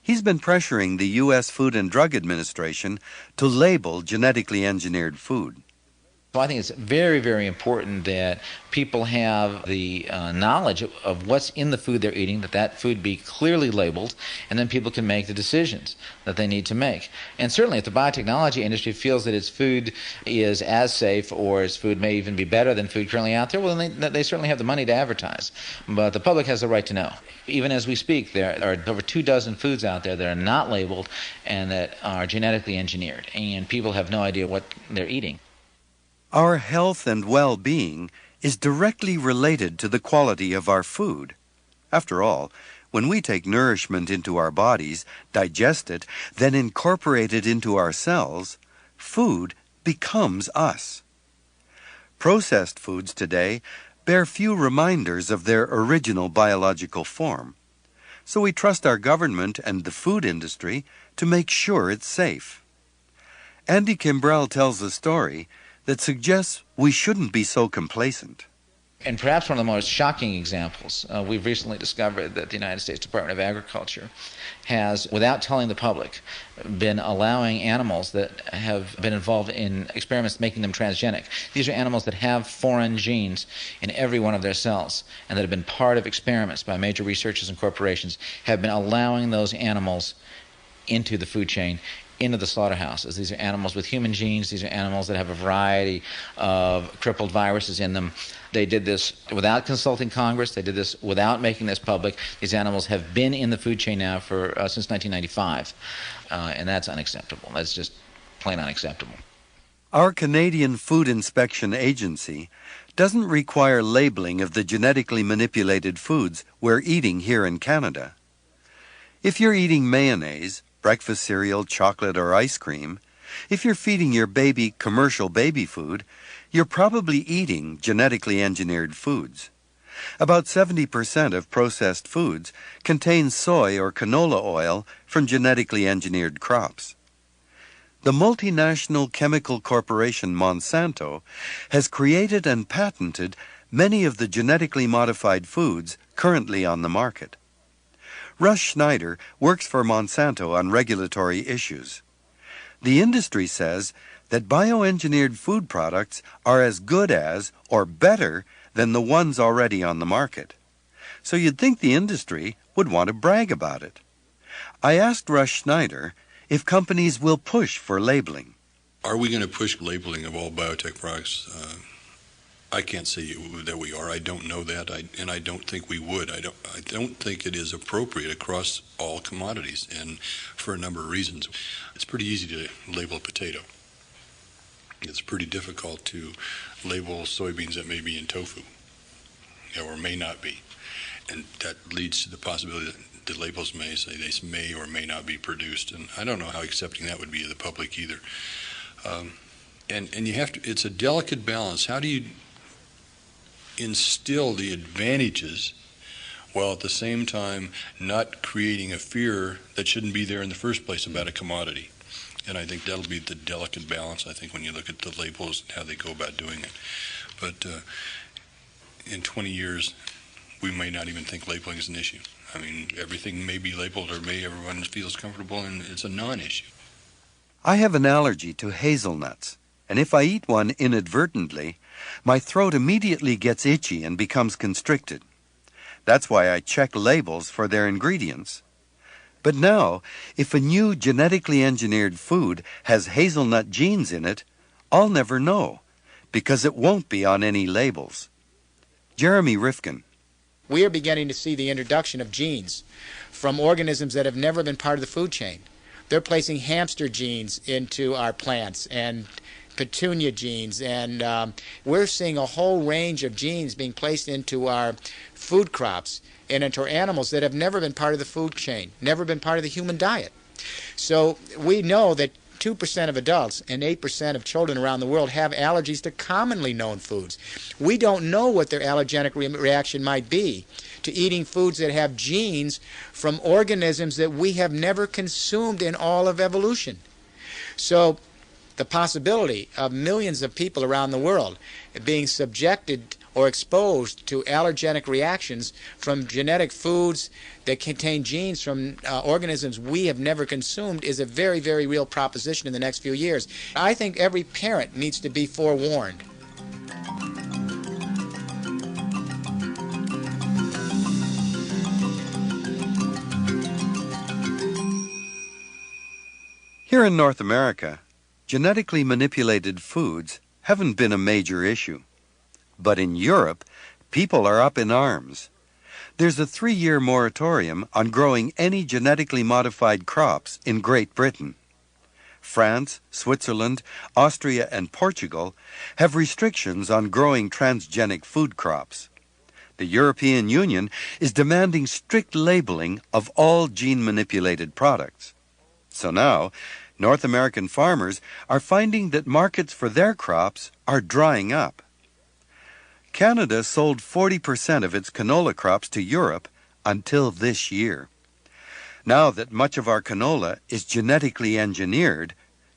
He's been pressuring the U.S. Food and Drug Administration to label genetically engineered food. So I think it's very, very important that people have the knowledge of what's in the food they're eating, that food be clearly labeled, and then people can make the decisions that they need to make. And certainly if the biotechnology industry feels that its food is as safe or its food may even be better than food currently out there, well, then they certainly have the money to advertise. But the public has the right to know. Even as we speak, there are over 24 foods out there that are not labeled and that are genetically engineered, and people have no idea what they're eating. Our health and well-being is directly related to the quality of our food. After all, when we take nourishment into our bodies, digest it, then incorporate it into our cells, food becomes us. Processed foods today bear few reminders of their original biological form. So we trust our government and the food industry to make sure it's safe. Andy Kimbrell tells a story that suggests we shouldn't be so complacent. And perhaps one of the most shocking examples, we've recently discovered that the United States Department of Agriculture has, without telling the public, been allowing animals that have been involved in experiments making them transgenic. These are animals that have foreign genes in every one of their cells and that have been part of experiments by major researchers and corporations, have been allowing those animals into the food chain into the slaughterhouses. These are animals with human genes. These are animals that have a variety of crippled viruses in them. They did this without consulting Congress. They did this without making this public. These animals have been in the food chain now for since 1995, and that's unacceptable. That's just plain unacceptable. Our Canadian Food Inspection Agency doesn't require labeling of the genetically manipulated foods we're eating here in Canada. If you're eating mayonnaise, breakfast cereal, chocolate, or ice cream, if you're feeding your baby commercial baby food, you're probably eating genetically engineered foods. About 70% of processed foods contain soy or canola oil from genetically engineered crops. The multinational chemical corporation Monsanto has created and patented many of the genetically modified foods currently on the market. Russ Schneider works for Monsanto on regulatory issues. The industry says that bioengineered food products are as good as or better than the ones already on the market. So you'd think the industry would want to brag about it. I asked Russ Schneider if companies will push for labeling. Are we going to push labeling of all biotech products? I can't say that we are. I don't know that, and I don't think we would. I don't think it is appropriate across all commodities, and for a number of reasons. It's pretty easy to label a potato. It's pretty difficult to label soybeans that may be in tofu, or may not be, and that leads to the possibility that the labels may say they may or may not be produced, and I don't know how accepting that would be of the public either. And you have to. It's a delicate balance. How do you instill the advantages while at the same time not creating a fear that shouldn't be there in the first place about a commodity? And I think that'll be the delicate balance, I think, when you look at the labels and how they go about doing it. But in 20 years, we may not even think labeling is an issue. I mean, everything may be labeled, or everyone feels comfortable, and it's a non-issue. I have an allergy to hazelnuts, and if I eat one inadvertently, my throat immediately gets itchy and becomes constricted. That's why I check labels for their ingredients. But now, if a new genetically engineered food has hazelnut genes in it, I'll never know, because it won't be on any labels. Jeremy Rifkin. We are beginning to see the introduction of genes from organisms that have never been part of the food chain. They're placing hamster genes into our plants and petunia genes, and we're seeing a whole range of genes being placed into our food crops and into our animals that have never been part of the food chain, never been part of the human diet. So we know that 2% of adults and 8% of children around the world have allergies to commonly known foods. We don't know what their allergenic reaction might be to eating foods that have genes from organisms that we have never consumed in all of evolution. So the possibility of millions of people around the world being subjected or exposed to allergenic reactions from genetic foods that contain genes from organisms we have never consumed is a very, very real proposition in the next few years. I think every parent needs to be forewarned. Here in North America, genetically manipulated foods haven't been a major issue. But in Europe, people are up in arms. There's a 3-year moratorium on growing any genetically modified crops in Great Britain. France, Switzerland, Austria, and Portugal have restrictions on growing transgenic food crops. The European Union is demanding strict labeling of all gene-manipulated products. So now, North American farmers are finding that markets for their crops are drying up. Canada sold 40% of its canola crops to Europe until this year. Now that much of our canola is genetically engineered,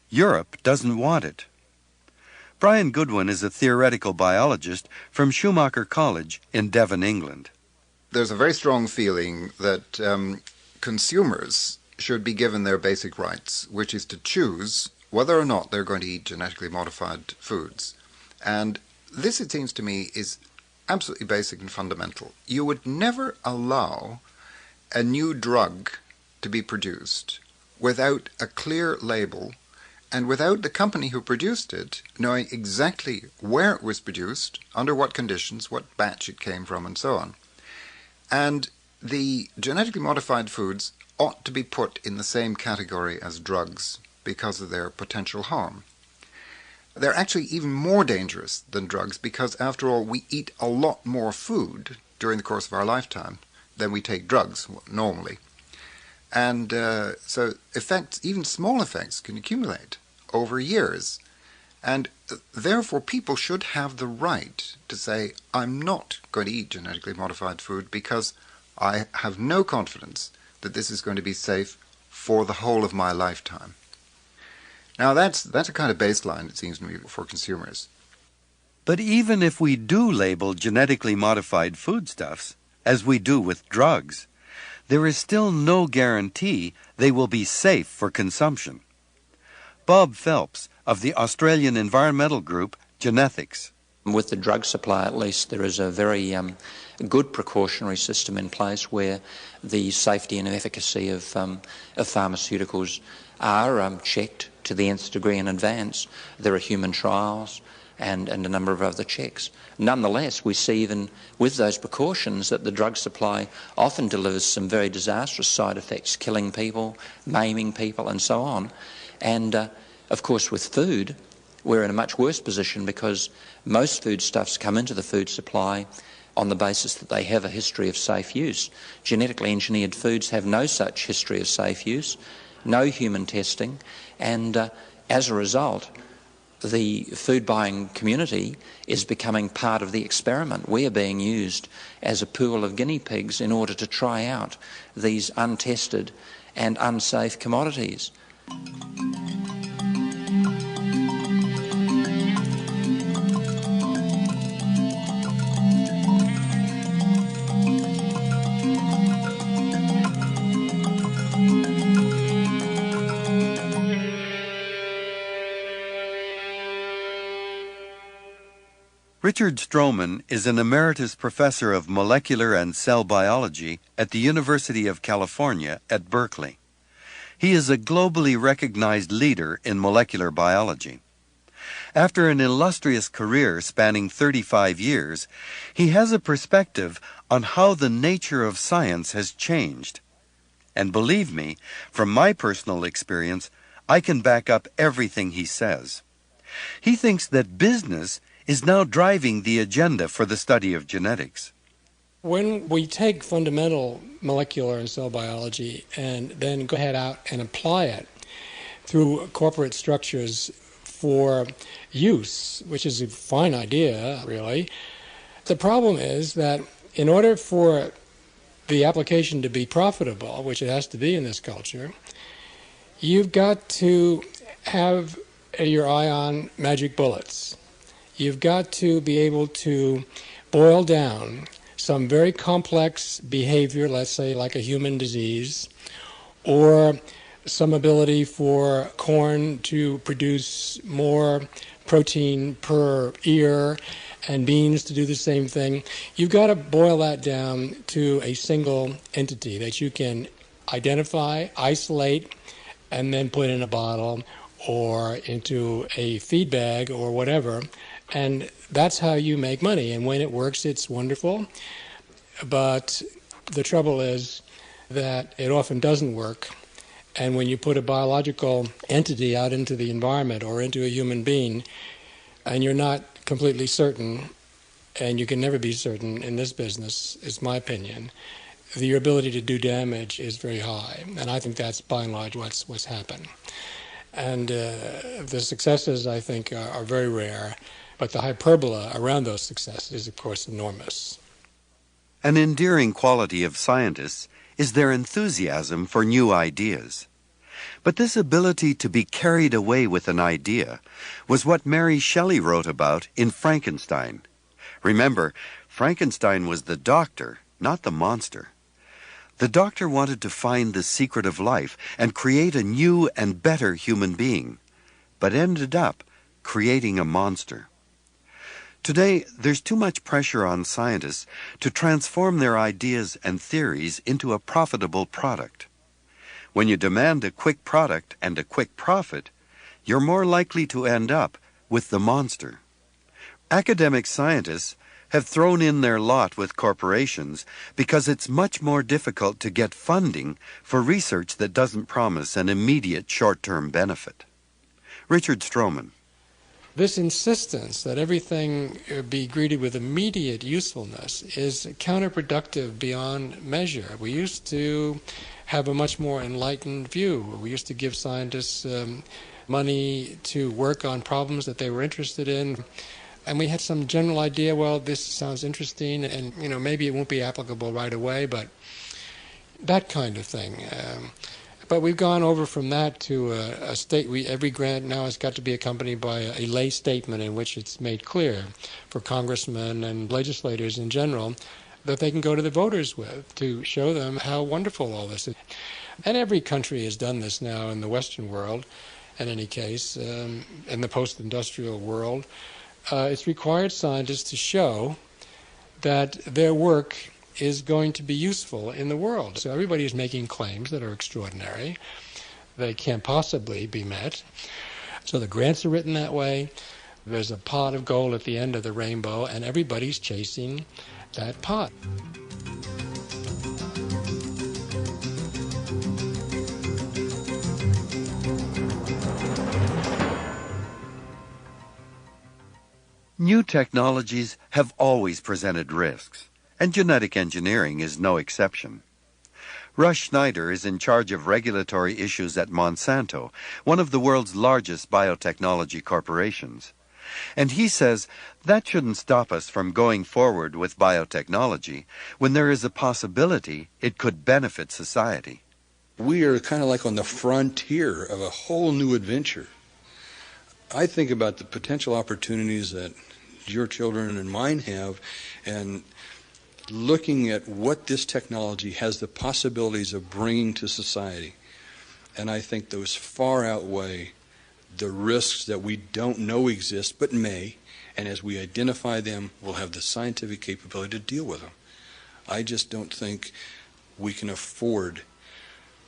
Europe doesn't want it. Brian Goodwin is a theoretical biologist from Schumacher College in Devon, England. There's a very strong feeling that consumers should be given their basic rights, which is to choose whether or not they're going to eat genetically modified foods. And this, it seems to me, is absolutely basic and fundamental. You would never allow a new drug to be produced without a clear label and without the company who produced it knowing exactly where it was produced, under what conditions, what batch it came from, and so on. And the genetically modified foods ought to be put in the same category as drugs because of their potential harm. They're actually even more dangerous than drugs because, after all, we eat a lot more food during the course of our lifetime than we take drugs normally. And so effects, even small effects, can accumulate over years. And therefore people should have the right to say, I'm not going to eat genetically modified food because I have no confidence that this is going to be safe for the whole of my lifetime. Now that's a kind of baseline, it seems to me, for consumers. But even if we do label genetically modified foodstuffs, as we do with drugs, there is still no guarantee they will be safe for consumption. Bob Phelps of the Australian environmental group Genethics. With the drug supply, at least, there is a very good precautionary system in place where the safety and efficacy of pharmaceuticals are checked to the nth degree in advance. There are human trials and a number of other checks. Nonetheless, we see even with those precautions that the drug supply often delivers some very disastrous side effects, killing people, maiming people, and so on. And of course, with food, we're in a much worse position because most foodstuffs come into the food supply on the basis that they have a history of safe use. Genetically engineered foods have no such history of safe use, no human testing, and as a result, the food buying community is becoming part of the experiment. We are being used as a pool of guinea pigs in order to try out these untested and unsafe commodities. Richard Stroman is an emeritus professor of molecular and cell biology at the University of California at Berkeley. He is a globally recognized leader in molecular biology. After an illustrious career spanning 35 years, he has a perspective on how the nature of science has changed. And believe me, from my personal experience, I can back up everything he says. He thinks that business is now driving the agenda for the study of genetics. When we take fundamental molecular and cell biology and then go ahead out and apply it through corporate structures for use, which is a fine idea, really, the problem is that in order for the application to be profitable, which it has to be in this culture, you've got to have your eye on magic bullets. You've got to be able to boil down some very complex behavior, let's say like a human disease, or some ability for corn to produce more protein per ear and beans to do the same thing. You've got to boil that down to a single entity that you can identify, isolate, and then put in a bottle or into a feed bag or whatever. And that's how you make money. And when it works, it's wonderful. But the trouble is that it often doesn't work. And when you put a biological entity out into the environment or into a human being, and you're not completely certain, and you can never be certain in this business, is my opinion, your ability to do damage is very high. And I think that's by and large what's happened. And the successes, I think, are very rare. But the hyperbola around those successes is, of course, enormous. An endearing quality of scientists is their enthusiasm for new ideas. But this ability to be carried away with an idea was what Mary Shelley wrote about in Frankenstein. Remember, Frankenstein was the doctor, not the monster. The doctor wanted to find the secret of life and create a new and better human being, but ended up creating a monster. Today, there's too much pressure on scientists to transform their ideas and theories into a profitable product. When you demand a quick product and a quick profit, you're more likely to end up with the monster. Academic scientists have thrown in their lot with corporations because it's much more difficult to get funding for research that doesn't promise an immediate short-term benefit. Richard Stroman. This insistence that everything be greeted with immediate usefulness is counterproductive beyond measure. We used to have a much more enlightened view. We used to give scientists money to work on problems that they were interested in. And we had some general idea, well, this sounds interesting, and maybe it won't be applicable right away, but that kind of thing. But we've gone over from that to a state. Every grant now has got to be accompanied by a lay statement in which it's made clear for congressmen and legislators in general that they can go to the voters with to show them how wonderful all this is. And every country has done this now in the Western world, in any case, in the post-industrial world. It's required scientists to show that their work is going to be useful in the world. So everybody is making claims that are extraordinary. They can't possibly be met. So the grants are written that way. There's a pot of gold at the end of the rainbow, and everybody's chasing that pot. New technologies have always presented risks, and genetic engineering is no exception. Russ Schneider is in charge of regulatory issues at Monsanto, one of the world's largest biotechnology corporations. And he says that shouldn't stop us from going forward with biotechnology when there is a possibility it could benefit society. We are kind of like on the frontier of a whole new adventure. I think about the potential opportunities that your children and mine have, and looking at what this technology has the possibilities of bringing to society. And I think those far outweigh the risks that we don't know exist but may, and as we identify them, we'll have the scientific capability to deal with them. I just don't think we can afford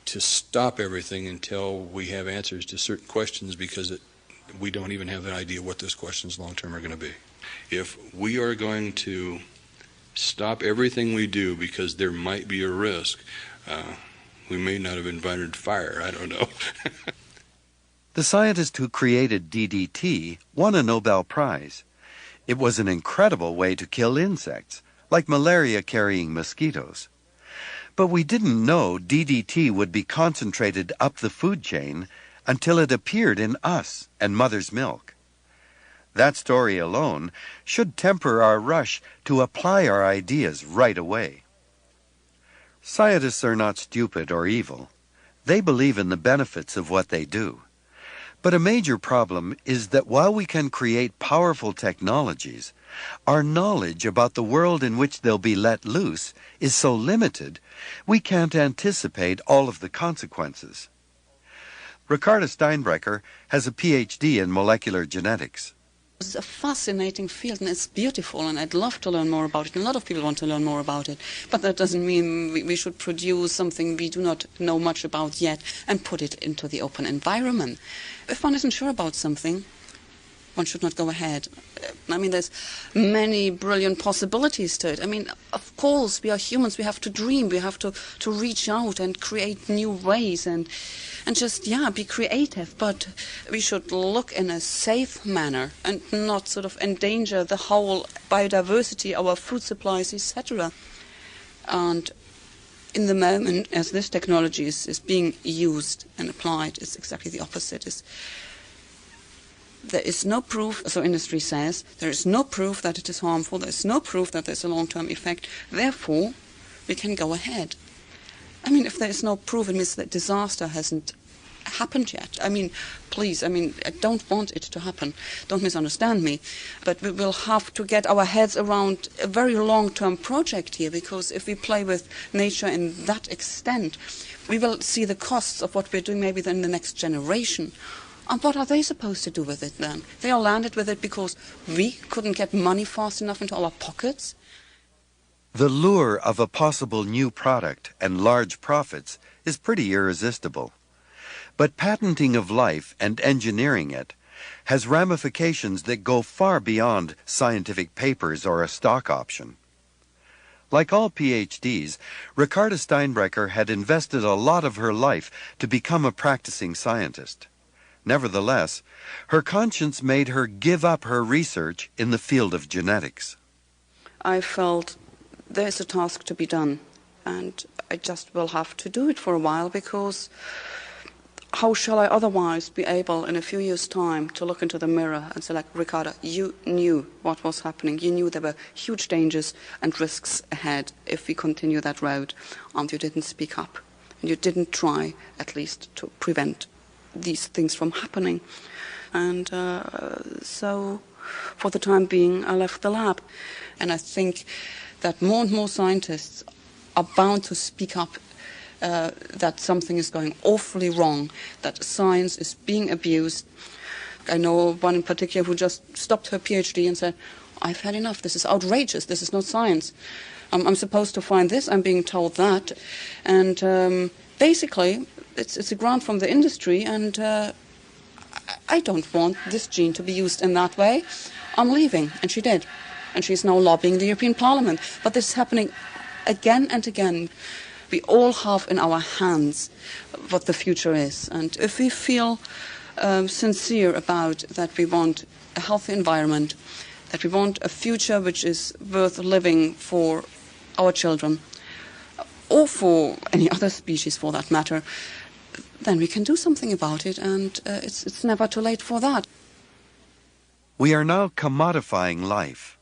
to stop everything until we have answers to certain questions, because we don't even have an idea what those questions long term are going to be. If we are going to stop everything we do because there might be a risk, we may not have invented fire. I don't know. The scientist who created DDT won a Nobel Prize. It was an incredible way to kill insects, like malaria-carrying mosquitoes. But we didn't know DDT would be concentrated up the food chain until it appeared in us and mother's milk. That story alone should temper our rush to apply our ideas right away. Scientists are not stupid or evil. They believe in the benefits of what they do. But a major problem is that while we can create powerful technologies, our knowledge about the world in which they'll be let loose is so limited, we can't anticipate all of the consequences. Ricarda Steinbrecher has a PhD in molecular genetics. It's a fascinating field, and it's beautiful, and I'd love to learn more about it, and a lot of people want to learn more about it. But that doesn't mean we should produce something we do not know much about yet and put it into the open environment. If one isn't sure about something, one should not go ahead. I mean, there's many brilliant possibilities to it. I mean, of course, we are humans, we have to dream, we have to reach out and create new ways and just, be creative. But we should look in a safe manner and not sort of endanger the whole biodiversity, our food supplies, etc. And in the moment, as this technology is being used and applied, it's exactly the opposite. There is no proof, so industry says, there is no proof that it is harmful, there is no proof that there's a long-term effect, therefore we can go ahead. I mean, if there is no proof, it means that disaster hasn't happened yet. I mean, please, I don't want it to happen, don't misunderstand me, but we will have to get our heads around a very long-term project here, because if we play with nature in that extent, we will see the costs of what we're doing maybe in the next generation. And what are they supposed to do with it then? They are landed with it because we couldn't get money fast enough into our pockets? The lure of a possible new product and large profits is pretty irresistible. But patenting of life and engineering it has ramifications that go far beyond scientific papers or a stock option. Like all PhDs, Ricarda Steinbrecher had invested a lot of her life to become a practicing scientist. Nevertheless, her conscience made her give up her research in the field of genetics. I felt there's a task to be done, and I just will have to do it for a while, because how shall I otherwise be able in a few years' time to look into the mirror and say, like, Ricarda, you knew what was happening. You knew there were huge dangers and risks ahead if we continue that road, and you didn't speak up. And you didn't try, at least, to prevent these things from happening. And so, for the time being, I left the lab. And I think that more and more scientists are bound to speak up that something is going awfully wrong, that science is being abused. I know one in particular who just stopped her PhD and said, I've had enough, this is outrageous, this is not science. I'm supposed to find this, I'm being told that. And basically, it's a grant from the industry, and I don't want this gene to be used in that way. I'm leaving, and she did. And she's now lobbying the European Parliament. But this is happening again and again. We all have in our hands what the future is. And if we feel sincere about that we want a healthy environment, that we want a future which is worth living for our children, or for any other species for that matter, then we can do something about it, and it's never too late for that. We are now commodifying life.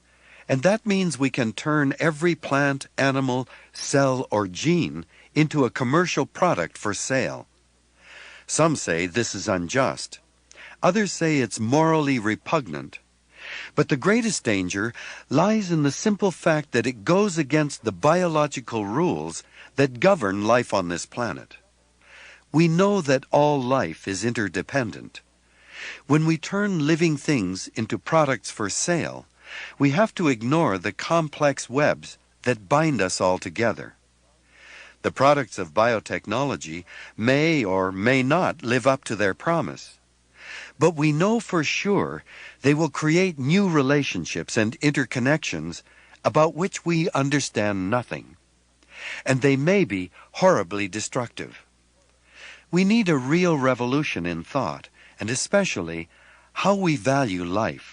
And that means we can turn every plant, animal, cell, or gene into a commercial product for sale. Some say this is unjust. Others say it's morally repugnant. But the greatest danger lies in the simple fact that it goes against the biological rules that govern life on this planet. We know that all life is interdependent. When we turn living things into products for sale, we have to ignore the complex webs that bind us all together. The products of biotechnology may or may not live up to their promise. But we know for sure they will create new relationships and interconnections about which we understand nothing. And they may be horribly destructive. We need a real revolution in thought, and especially how we value life.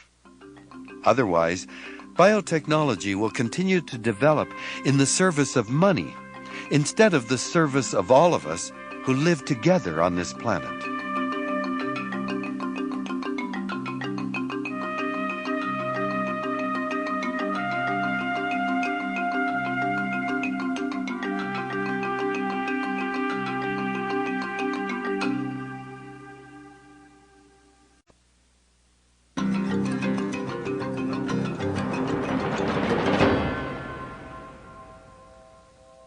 Otherwise, biotechnology will continue to develop in the service of money, instead of the service of all of us who live together on this planet.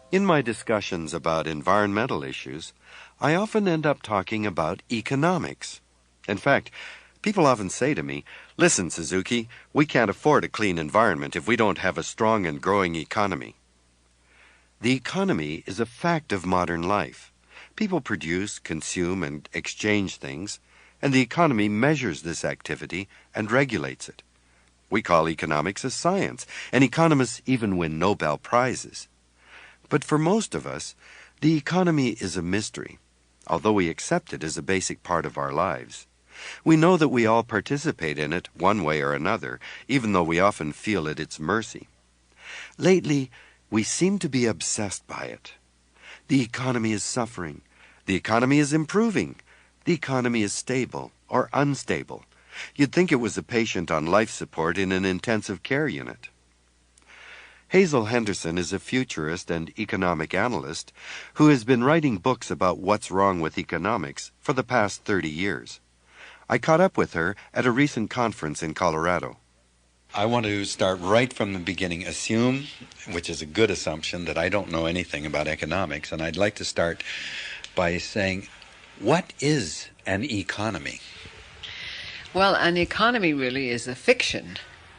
In my discussions about environmental issues, I often end up talking about economics. In fact, people often say to me, "Listen, Suzuki, we can't afford a clean environment if we don't have a strong and growing economy." The economy is a fact of modern life. People produce, consume, and exchange things, and the economy measures this activity and regulates it. We call economics a science, and economists even win Nobel Prizes. But for most of us, the economy is a mystery, although we accept it as a basic part of our lives. We know that we all participate in it one way or another, even though we often feel at its mercy. Lately, we seem to be obsessed by it. The economy is suffering. The economy is improving. The economy is stable or unstable. You'd think it was a patient on life support in an intensive care unit. Hazel Henderson is a futurist and economic analyst who has been writing books about what's wrong with economics for the past 30 years. I caught up with her at a recent conference in Colorado. I want to start right from the beginning, assume, which is a good assumption, that I don't know anything about economics, and I'd like to start by saying, what is an economy? Well, an economy really is a fiction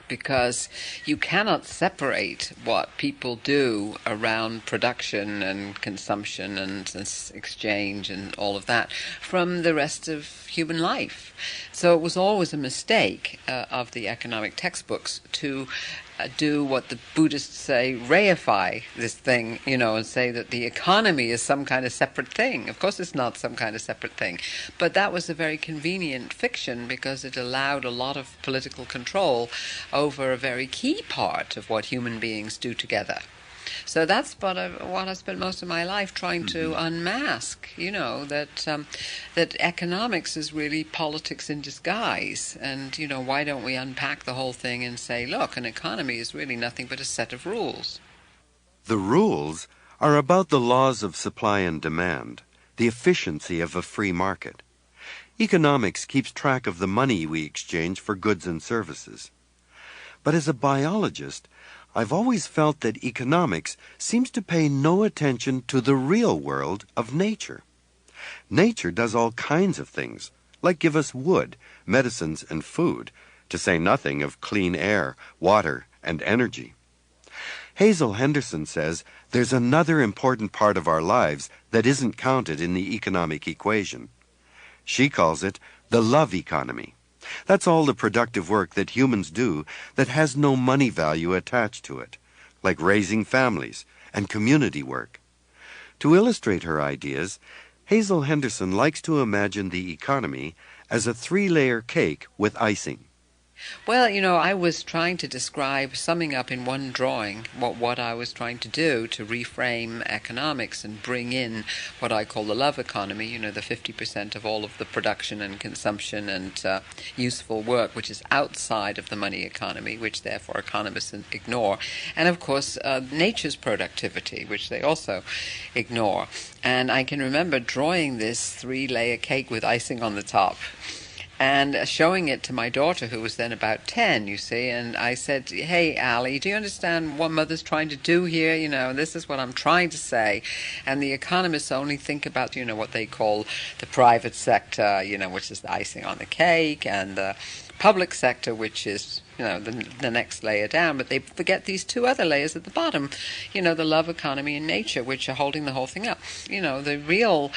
because you cannot separate what people do around production and consumption and exchange and all of that from the rest of human life. So it was always a mistake of the economic textbooks to do what the Buddhists say, reify this thing, and say that the economy is some kind of separate thing. Of course it's not some kind of separate thing. But that was a very convenient fiction because it allowed a lot of political control over a very key part of what human beings do together. So that's what I spent most of my life trying to unmask, that economics is really politics in disguise. And, why don't we unpack the whole thing and say, look, an economy is really nothing but a set of rules. The rules are about the laws of supply and demand, the efficiency of a free market. Economics keeps track of the money we exchange for goods and services. But as a biologist, I've always felt that economics seems to pay no attention to the real world of nature. Nature does all kinds of things, like give us wood, medicines, and food, to say nothing of clean air, water, and energy. Hazel Henderson says there's another important part of our lives that isn't counted in the economic equation. She calls it the love economy. That's all the productive work that humans do that has no money value attached to it, like raising families and community work. To illustrate her ideas, Hazel Henderson likes to imagine the economy as a 3-layer cake with icing. Well, I was trying to describe, summing up in one drawing, what I was trying to do to reframe economics and bring in what I call the love economy, the 50% of all of the production and consumption and useful work, which is outside of the money economy, which therefore economists ignore. And of course, nature's productivity, which they also ignore. And I can remember drawing this 3-layer cake with icing on the top and showing it to my daughter, who was then about 10, you see, and I said, hey, Allie, do you understand what Mother's trying to do here? This is what I'm trying to say. And the economists only think about, what they call the private sector, which is the icing on the cake, and the public sector, which is, the next layer down, but they forget these 2 other layers at the bottom, the love economy and nature, which are holding the whole thing up. The real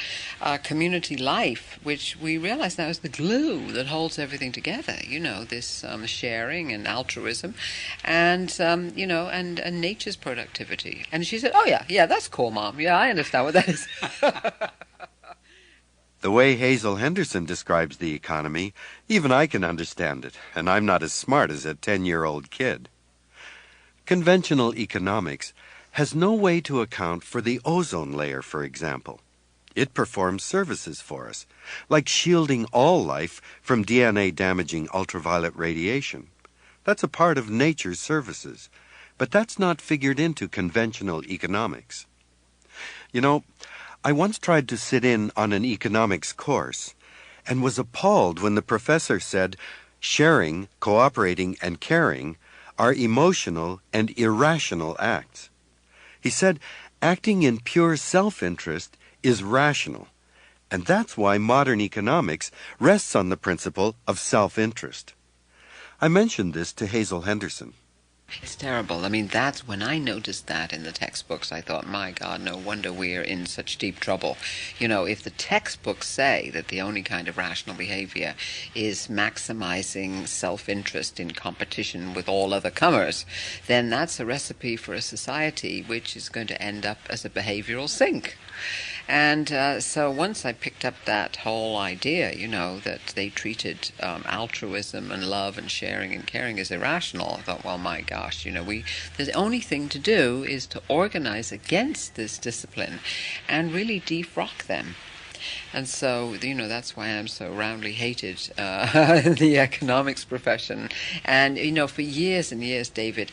community life, which we realize now is the glue that holds everything together, this sharing and altruism and, and nature's productivity. And she said, oh, yeah, that's cool, Mom. Yeah, I understand what that is. The way Hazel Henderson describes the economy, even I can understand it, and I'm not as smart as a 10-year-old kid. Conventional economics has no way to account for the ozone layer, for example. It performs services for us, like shielding all life from DNA-damaging ultraviolet radiation. That's a part of nature's services, but that's not figured into conventional economics. I once tried to sit in on an economics course and was appalled when the professor said sharing, cooperating, and caring are emotional and irrational acts. He said acting in pure self-interest is rational, and that's why modern economics rests on the principle of self-interest. I mentioned this to Hazel Henderson. It's terrible. I mean, that's when I noticed that in the textbooks. I thought, my God, no wonder we're in such deep trouble. If the textbooks say that the only kind of rational behavior is maximizing self-interest in competition with all other comers, then that's a recipe for a society which is going to end up as a behavioral sink. And so once I picked up that whole idea, that they treated altruism and love and sharing and caring as irrational, I thought, well, my gosh, the only thing to do is to organize against this discipline and really defrock them. And so, that's why I'm so roundly hated in the economics profession. And, for years and years, David,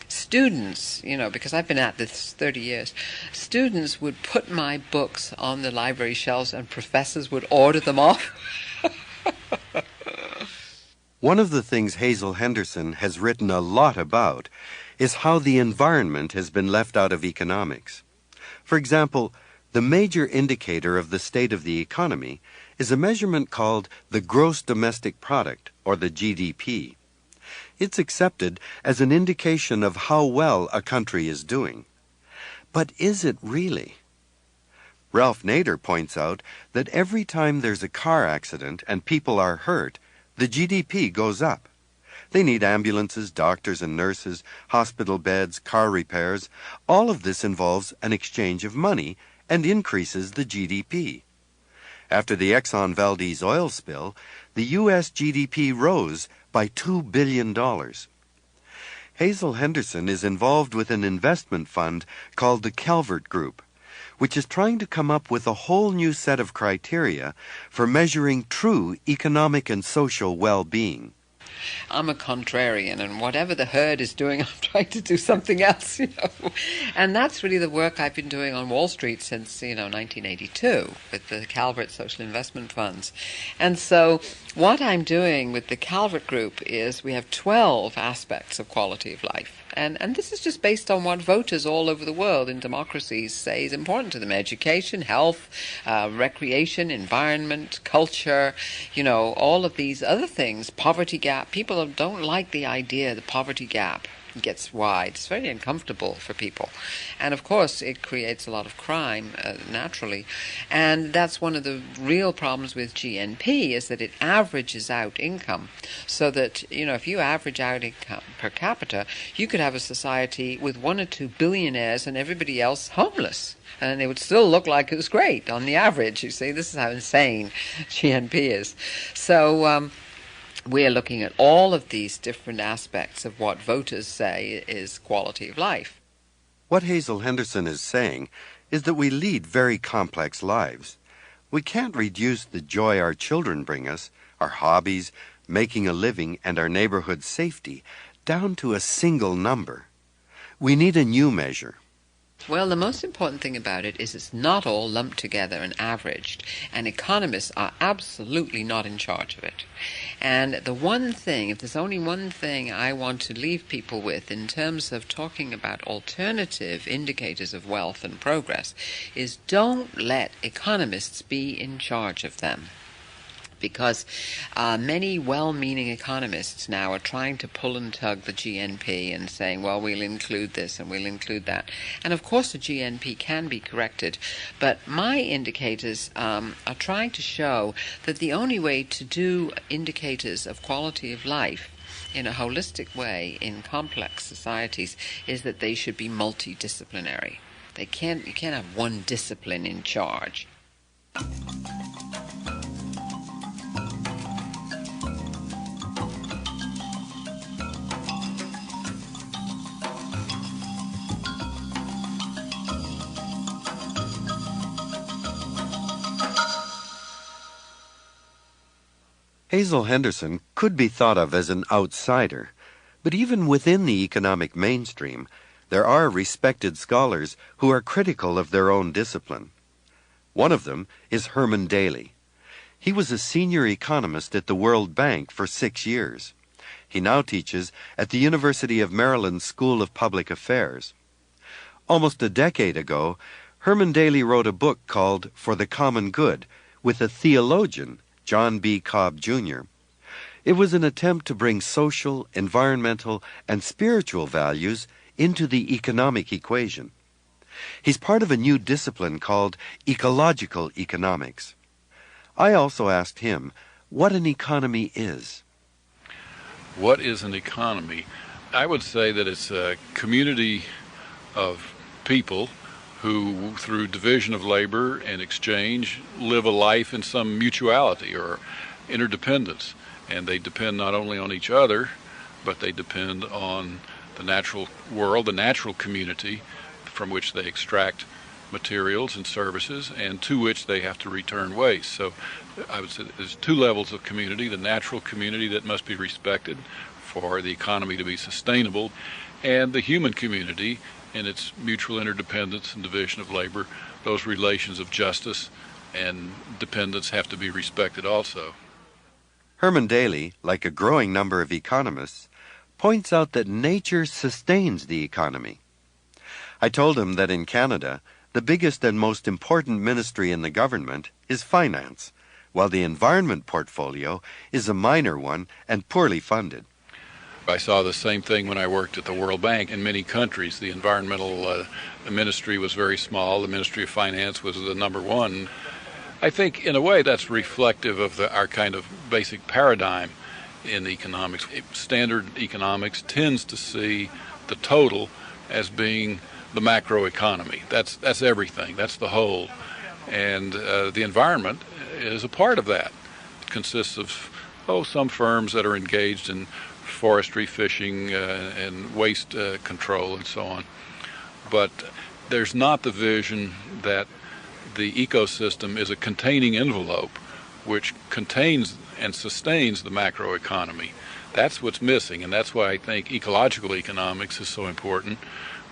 students, because I've been at this 30 years, students would put my books on the library shelves and professors would order them off. One of the things Hazel Henderson has written a lot about is how the environment has been left out of economics. For example, the major indicator of the state of the economy is a measurement called the gross domestic product, or the GDP. It's accepted as an indication of how well a country is doing. But is it really? Ralph Nader points out that every time there's a car accident and people are hurt, the GDP goes up. They need ambulances, doctors and nurses, hospital beds, car repairs. All of this involves an exchange of money and increases the GDP. After the Exxon Valdez oil spill, the U.S. GDP rose by $2 billion. Hazel Henderson is involved with an investment fund called the Calvert Group, which is trying to come up with a whole new set of criteria for measuring true economic and social well-being. I'm a contrarian, and whatever the herd is doing, I'm trying to do something else, And that's really the work I've been doing on Wall Street since, 1982 with the Calvert Social Investment Funds. And so what I'm doing with the Calvert Group is we have 12 aspects of quality of life. And this is just based on what voters all over the world in democracies say is important to them. Education, health, recreation, environment, culture, all of these other things, poverty gap. People don't like the idea the poverty gap gets wide. It's very uncomfortable for people. And of course, it creates a lot of crime, naturally. And that's one of the real problems with GNP is that it averages out income. So that, if you average out income per capita, you could have a society with 1 or 2 billionaires and everybody else homeless. And it would still look like it was great on the average, you see. This is how insane GNP is. So, we're looking at all of these different aspects of what voters say is quality of life. What Hazel Henderson is saying is that we lead very complex lives. We can't reduce the joy our children bring us, our hobbies, making a living, and our neighborhood safety down to a single number. We need a new measure. Well, the most important thing about it is it's not all lumped together and averaged, and economists are absolutely not in charge of it. And the one thing, if there's only one thing I want to leave people with in terms of talking about alternative indicators of wealth and progress, is don't let economists be in charge of them. Because many well-meaning economists now are trying to pull and tug the GNP and saying, well, we'll include this and we'll include that. And of course the GNP can be corrected, but my indicators are trying to show that the only way to do indicators of quality of life in a holistic way in complex societies is that they should be multidisciplinary. You can't have one discipline in charge. Hazel Henderson could be thought of as an outsider, but even within the economic mainstream, there are respected scholars who are critical of their own discipline. One of them is Herman Daly. He was a senior economist at the World Bank for 6 years. He now teaches at the University of Maryland School of Public Affairs. Almost a decade ago, Herman Daly wrote a book called For the Common Good with a theologian, John B. Cobb, Jr. It was an attempt to bring social, environmental, and spiritual values into the economic equation. He's part of a new discipline called ecological economics. I also asked him what an economy is. What is an economy? I would say that it's a community of people who, through division of labor and exchange, live a life in some mutuality or interdependence. And they depend not only on each other, but they depend on the natural world, the natural community from which they extract materials and services and to which they have to return waste. So I would say there's 2 levels of community: the natural community that must be respected for the economy to be sustainable, and the human community in its mutual interdependence and division of labor. Those relations of justice and dependence have to be respected also. Herman Daly, like a growing number of economists, points out that nature sustains the economy. I told him that in Canada, the biggest and most important ministry in the government is finance, while the environment portfolio is a minor one and poorly funded. I saw the same thing when I worked at the World Bank. In many countries, the environmental ministry was very small. The Ministry of Finance was the number one. I think, in a way, that's reflective of our kind of basic paradigm in economics. Standard economics tends to see the total as being the macroeconomy. That's everything. That's the whole. And the environment is a part of that. It consists of, some firms that are engaged in forestry, fishing, and waste control and so on. But there's not the vision that the ecosystem is a containing envelope which contains and sustains the macroeconomy. That's what's missing, and that's why I think ecological economics is so important,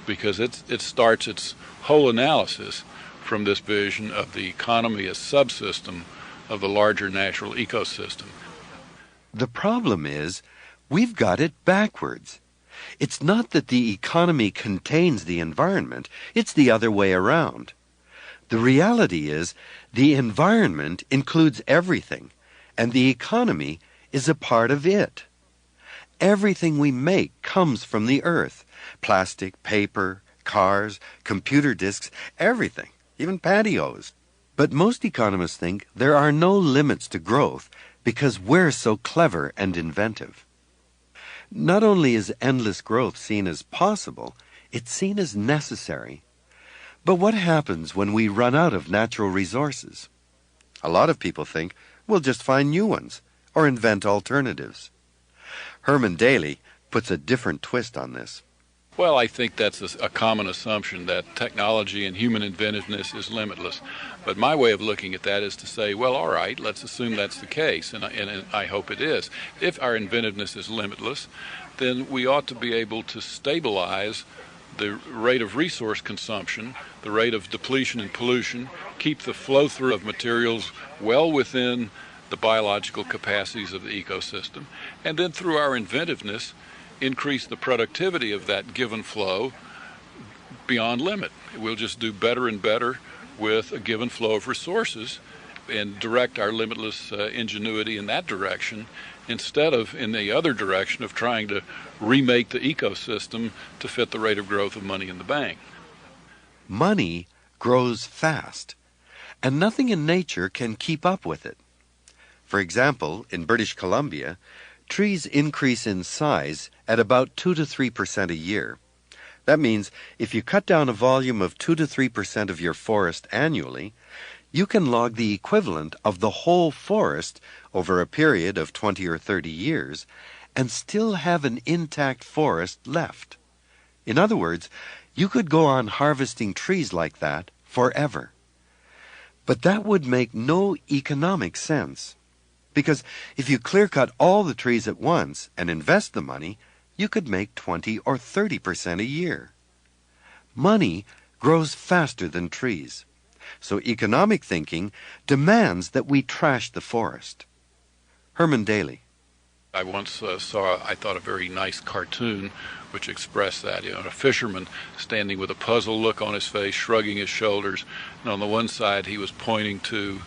because it starts its whole analysis from this vision of the economy as subsystem of the larger natural ecosystem. The problem is, we've got it backwards. It's not that the economy contains the environment, it's the other way around. The reality is, the environment includes everything, and the economy is a part of it. Everything we make comes from the earth. Plastic, paper, cars, computer disks, everything, even patios. But most economists think there are no limits to growth because we're so clever and inventive. Not only is endless growth seen as possible, it's seen as necessary. But what happens when we run out of natural resources? A lot of people think we'll just find new ones or invent alternatives. Herman Daly puts a different twist on this. Well, I think that's a common assumption, that technology and human inventiveness is limitless. But my way of looking at that is to say, well, all right, let's assume that's the case, and I hope it is. If our inventiveness is limitless, then we ought to be able to stabilize the rate of resource consumption, the rate of depletion and pollution, keep the flow through of materials well within the biological capacities of the ecosystem, and then through our inventiveness, increase the productivity of that given flow beyond limit. We'll just do better and better with a given flow of resources and direct our limitless ingenuity in that direction instead of in the other direction of trying to remake the ecosystem to fit the rate of growth of money in the bank. Money grows fast, and nothing in nature can keep up with it. For example, in British Columbia, trees increase in size at about 2 to 3% a year. That means if you cut down a volume of 2 to 3% of your forest annually, you can log the equivalent of the whole forest over a period of 20 or 30 years and still have an intact forest left. In other words, you could go on harvesting trees like that forever. But that would make no economic sense. Because if you clear-cut all the trees at once and invest the money, you could make 20 or 30% a year. Money grows faster than trees. So economic thinking demands that we trash the forest. Herman Daly. I once saw, I thought, a very nice cartoon which expressed that. A fisherman standing with a puzzled look on his face, shrugging his shoulders, and on the one side he was pointing to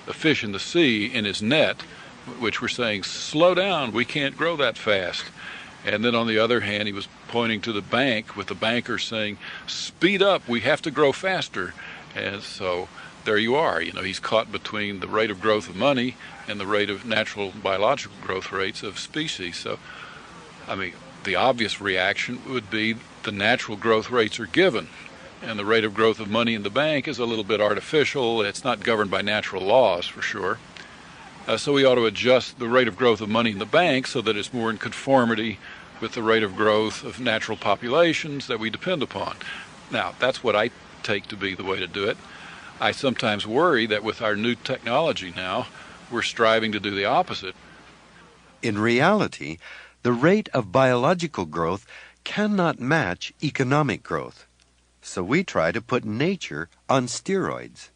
the fish in the sea in his net, which were saying, slow down, we can't grow that fast. And then on the other hand, he was pointing to the bank with the banker saying, speed up, we have to grow faster. And so there you are. He's caught between the rate of growth of money and the rate of natural biological growth rates of species. So, the obvious reaction would be the natural growth rates are given, and the rate of growth of money in the bank is a little bit artificial. It's not governed by natural laws, for sure. So we ought to adjust the rate of growth of money in the bank so that it's more in conformity with the rate of growth of natural populations that we depend upon. Now, that's what I take to be the way to do it. I sometimes worry that with our new technology now, we're striving to do the opposite. In reality, the rate of biological growth cannot match economic growth. So we try to put nature on steroids.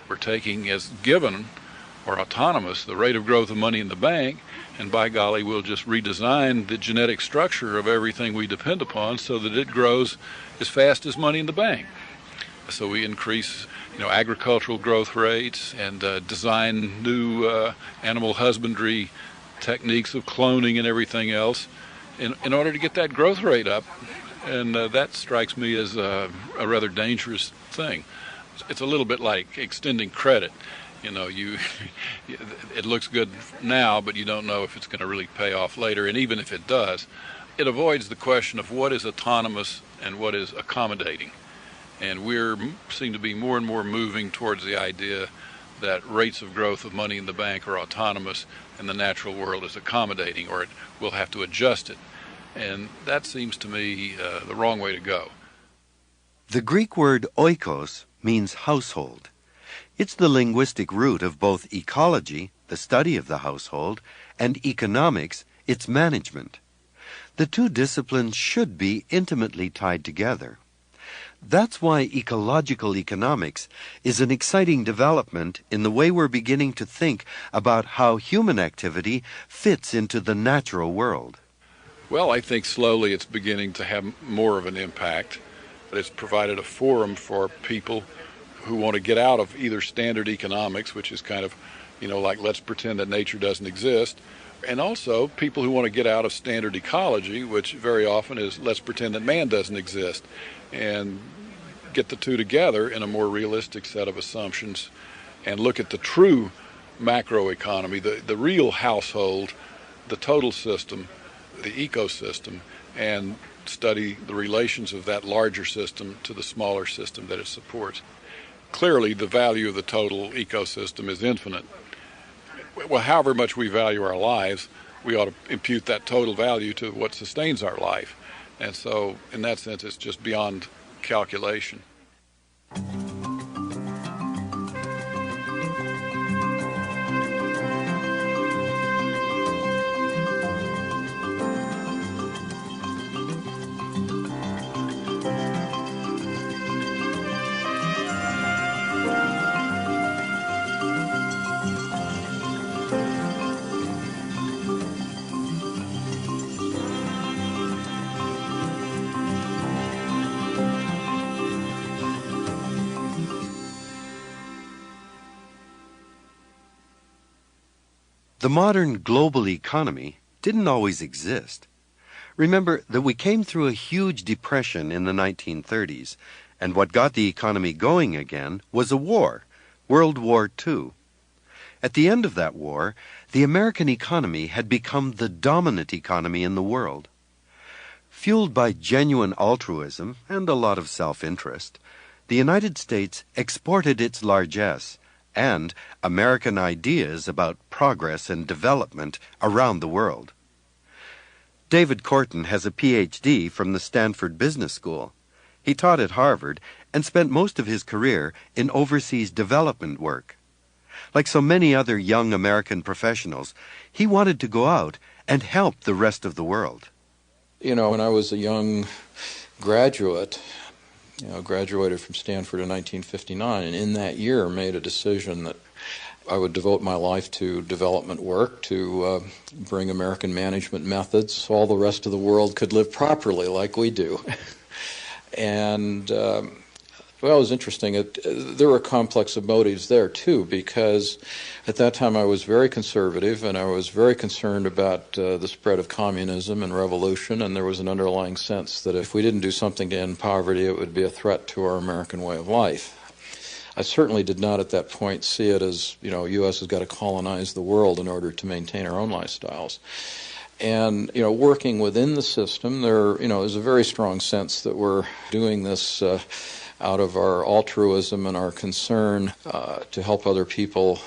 We're taking as given or autonomous the rate of growth of money in the bank, and by golly, we'll just redesign the genetic structure of everything we depend upon so that it grows as fast as money in the bank. So we increase, agricultural growth rates and design new animal husbandry techniques of cloning and everything else in order to get that growth rate up. And that strikes me as a rather dangerous thing. It's a little bit like extending credit. You know, it looks good now, but you don't know if it's going to really pay off later. And even if it does, it avoids the question of what is autonomous and what is accommodating. And seem to be more and more moving towards the idea that rates of growth of money in the bank are autonomous and the natural world is accommodating, or we'll have to adjust it. And that seems to me the wrong way to go. The Greek word oikos means household. It's the linguistic root of both ecology, the study of the household, and economics, its management. The two disciplines should be intimately tied together. That's why ecological economics is an exciting development in the way we're beginning to think about how human activity fits into the natural world. Well, I think slowly it's beginning to have more of an impact. But it's provided a forum for people who want to get out of either standard economics, which is kind of, like let's pretend that nature doesn't exist, and also people who want to get out of standard ecology, which very often is let's pretend that man doesn't exist, and get the two together in a more realistic set of assumptions and look at the true macroeconomy, the real household, the total system, the ecosystem, and study the relations of that larger system to the smaller system that it supports. Clearly, the value of the total ecosystem is infinite. Well, however much we value our lives, we ought to impute that total value to what sustains our life. And so, in that sense, it's just beyond calculation. The modern global economy didn't always exist. Remember that we came through a huge depression in the 1930s, and what got the economy going again was a war, World War II. At the end of that war, the American economy had become the dominant economy in the world. Fueled by genuine altruism and a lot of self-interest, the United States exported its largesse and American ideas about progress and development around the world. David Korten has a Ph.D. from the Stanford Business School. He taught at Harvard and spent most of his career in overseas development work. Like so many other young American professionals, he wanted to go out and help the rest of the world. When I was a young graduate, graduated from Stanford in 1959, and in that year made a decision that I would devote my life to development work, to bring American management methods so all the rest of the world could live properly like we do. And, it was interesting. There were complex of motives there, too, because at that time I was very conservative and I was very concerned about the spread of communism and revolution, and there was an underlying sense that if we didn't do something to end poverty, it would be a threat to our American way of life. I certainly did not at that point see it as, U.S. has got to colonize the world in order to maintain our own lifestyles. And, working within the system, there, is a very strong sense that we're doing this out of our altruism and our concern to help other people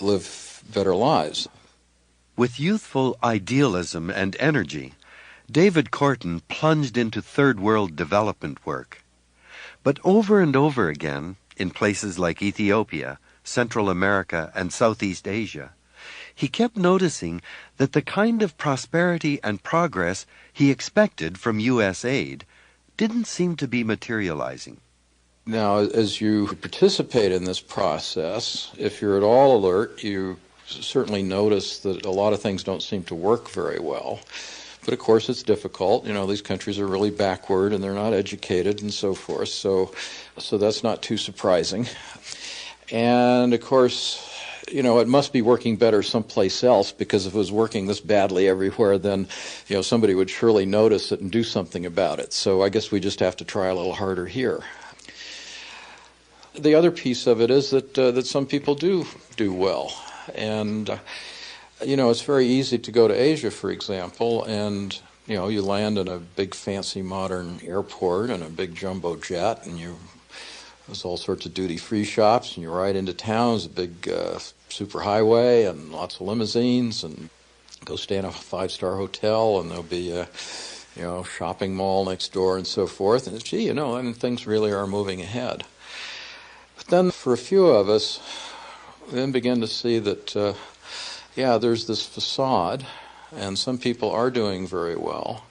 live better lives. With youthful idealism and energy, David Korten plunged into third world development work. But over and over again, in places like Ethiopia, Central America, and Southeast Asia, he kept noticing that the kind of prosperity and progress he expected from U.S. aid didn't seem to be materializing. Now, as you participate in this process, if you're at all alert, you certainly notice that a lot of things don't seem to work very well. But of course, it's difficult. These countries are really backward and they're not educated and so forth. So that's not too surprising. And of course, it must be working better someplace else, because if it was working this badly everywhere, then, somebody would surely notice it and do something about it. So I guess we just have to try a little harder here. The other piece of it is that some people do well. And, it's very easy to go to Asia, for example, and, you land in a big fancy modern airport and a big jumbo jet, and there's all sorts of duty-free shops, and you ride into town. There's a big superhighway and lots of limousines, and go stay in a five-star hotel, and there'll be a shopping mall next door and so forth. And things really are moving ahead. But then for a few of us, we then begin to see that, there's this facade, and some people are doing very well.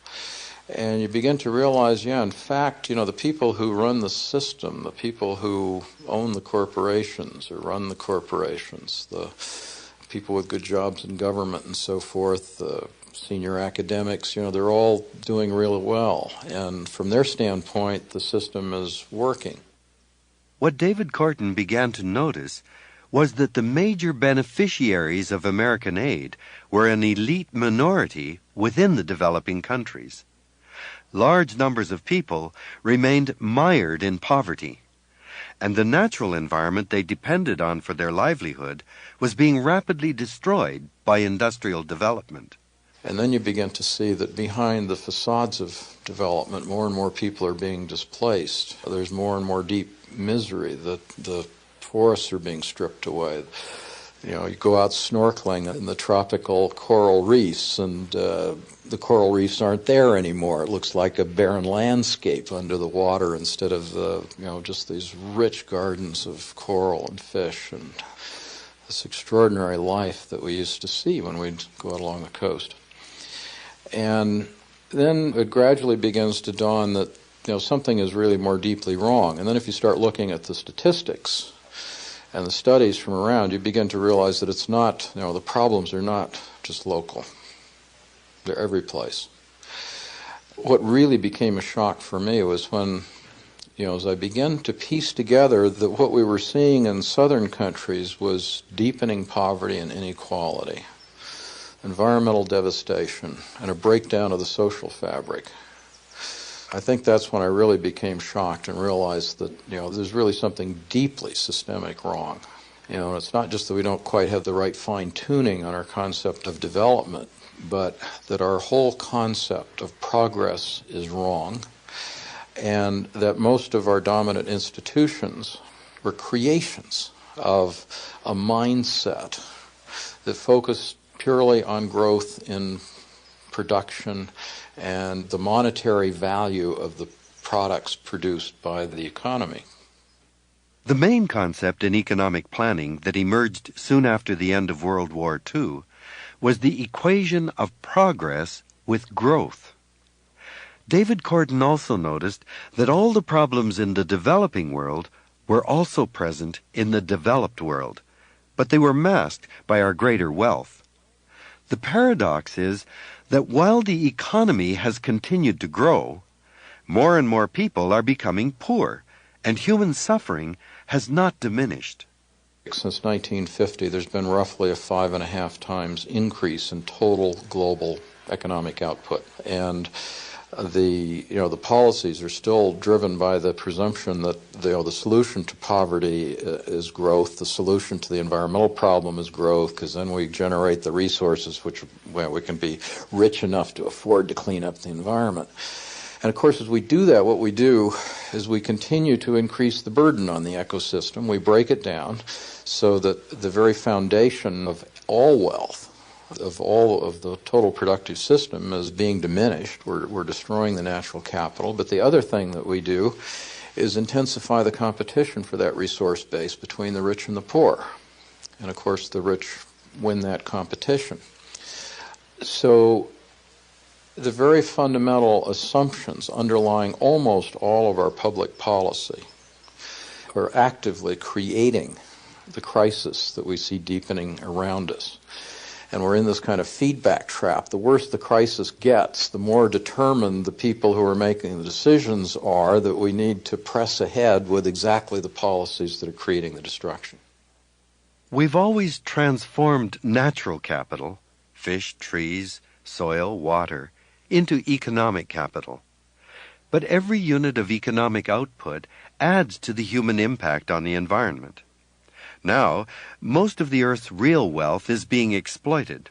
And you begin to realize, in fact, the people who run the system, the people who own the corporations or run the corporations, the people with good jobs in government and so forth, the senior academics, they're all doing really well. And from their standpoint, the system is working. What David Korten began to notice was that the major beneficiaries of American aid were an elite minority within the developing countries. Large numbers of people remained mired in poverty, and the natural environment they depended on for their livelihood was being rapidly destroyed by industrial development. And then you begin to see that behind the facades of development, more and more people are being displaced. There's more and more deep misery. The forests are being stripped away. You go out snorkeling in the tropical coral reefs, and the coral reefs aren't there anymore. It looks like a barren landscape under the water instead of just these rich gardens of coral and fish and this extraordinary life that we used to see when we'd go out along the coast. And then it gradually begins to dawn that something is really more deeply wrong. And then if you start looking at the statistics and the studies from around, you begin to realize that it's not, the problems are not just local. They're every place. What really became a shock for me was when, as I began to piece together that what we were seeing in southern countries was deepening poverty and inequality, environmental devastation, and a breakdown of the social fabric. I think that's when I really became shocked and realized that, there's really something deeply systemic wrong. It's not just that we don't quite have the right fine-tuning on our concept of development, but that our whole concept of progress is wrong, and that most of our dominant institutions were creations of a mindset that focused purely on growth in production and the monetary value of the products produced by the economy. The main concept in economic planning that emerged soon after the end of World War II was the equation of progress with growth. David Korten also noticed that all the problems in the developing world were also present in the developed world, but they were masked by our greater wealth. The paradox is that while the economy has continued to grow, more and more people are becoming poor, and human suffering has not diminished. Since 1950, there's been roughly a 5.5 times increase in total global economic output. And the policies are still driven by the presumption that the solution to poverty is growth, the solution to the environmental problem is growth, because then we generate the resources which we can be rich enough to afford to clean up the environment. And of course, as we do that, what we do is we continue to increase the burden on the ecosystem. We break it down so that the very foundation of all wealth, of all of the total productive system, is being diminished. We're destroying the natural capital. But the other thing that we do is intensify the competition for that resource base between the rich and the poor. And of course, the rich win that competition. So the very fundamental assumptions underlying almost all of our public policy are actively creating the crisis that we see deepening around us. And we're in this kind of feedback trap. The worse the crisis gets, the more determined the people who are making the decisions are that we need to press ahead with exactly the policies that are creating the destruction. We've always transformed natural capital, fish, trees, soil, water, into economic capital. But every unit of economic output adds to the human impact on the environment. Now, most of the Earth's real wealth is being exploited.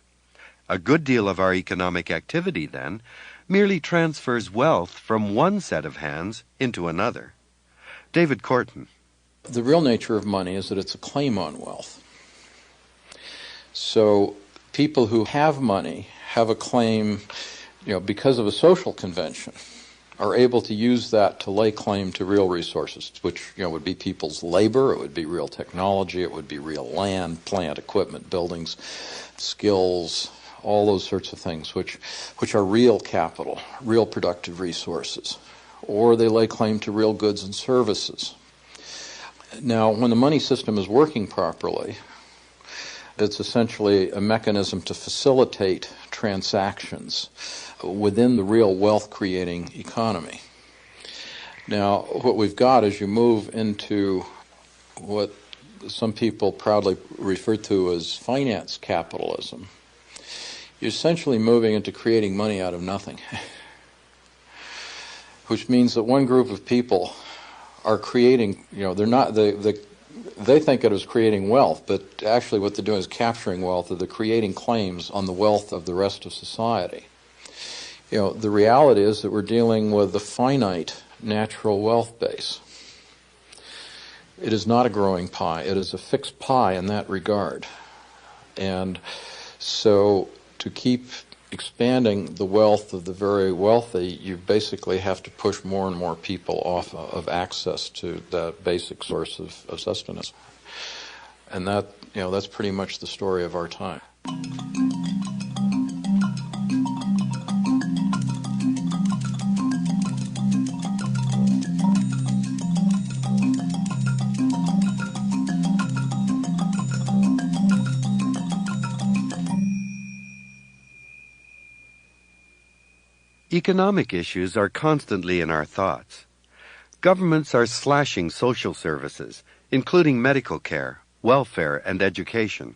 A good deal of our economic activity, then, merely transfers wealth from one set of hands into another. David Corton. The real nature of money is that it's a claim on wealth. So people who have money have a claim, because of a social convention, are able to use that to lay claim to real resources, which would be people's labor, it would be real technology, it would be real land, plant, equipment, buildings, skills, all those sorts of things, which are real capital, real productive resources. Or they lay claim to real goods and services. Now, when the money system is working properly, it's essentially a mechanism to facilitate transactions within the real wealth-creating economy. Now, what we've got as you move into what some people proudly refer to as finance capitalism, you're essentially moving into creating money out of nothing, which means that one group of people are creating, they think it is creating wealth, but actually what they're doing is capturing wealth, or they're creating claims on the wealth of the rest of society. The reality is that we're dealing with a finite natural wealth base. It is not a growing pie. It is a fixed pie in that regard. And so to keep expanding the wealth of the very wealthy, you basically have to push more and more people off of access to that basic source of sustenance. And that's pretty much the story of our time. Economic issues are constantly in our thoughts. Governments are slashing social services, including medical care, welfare, and education.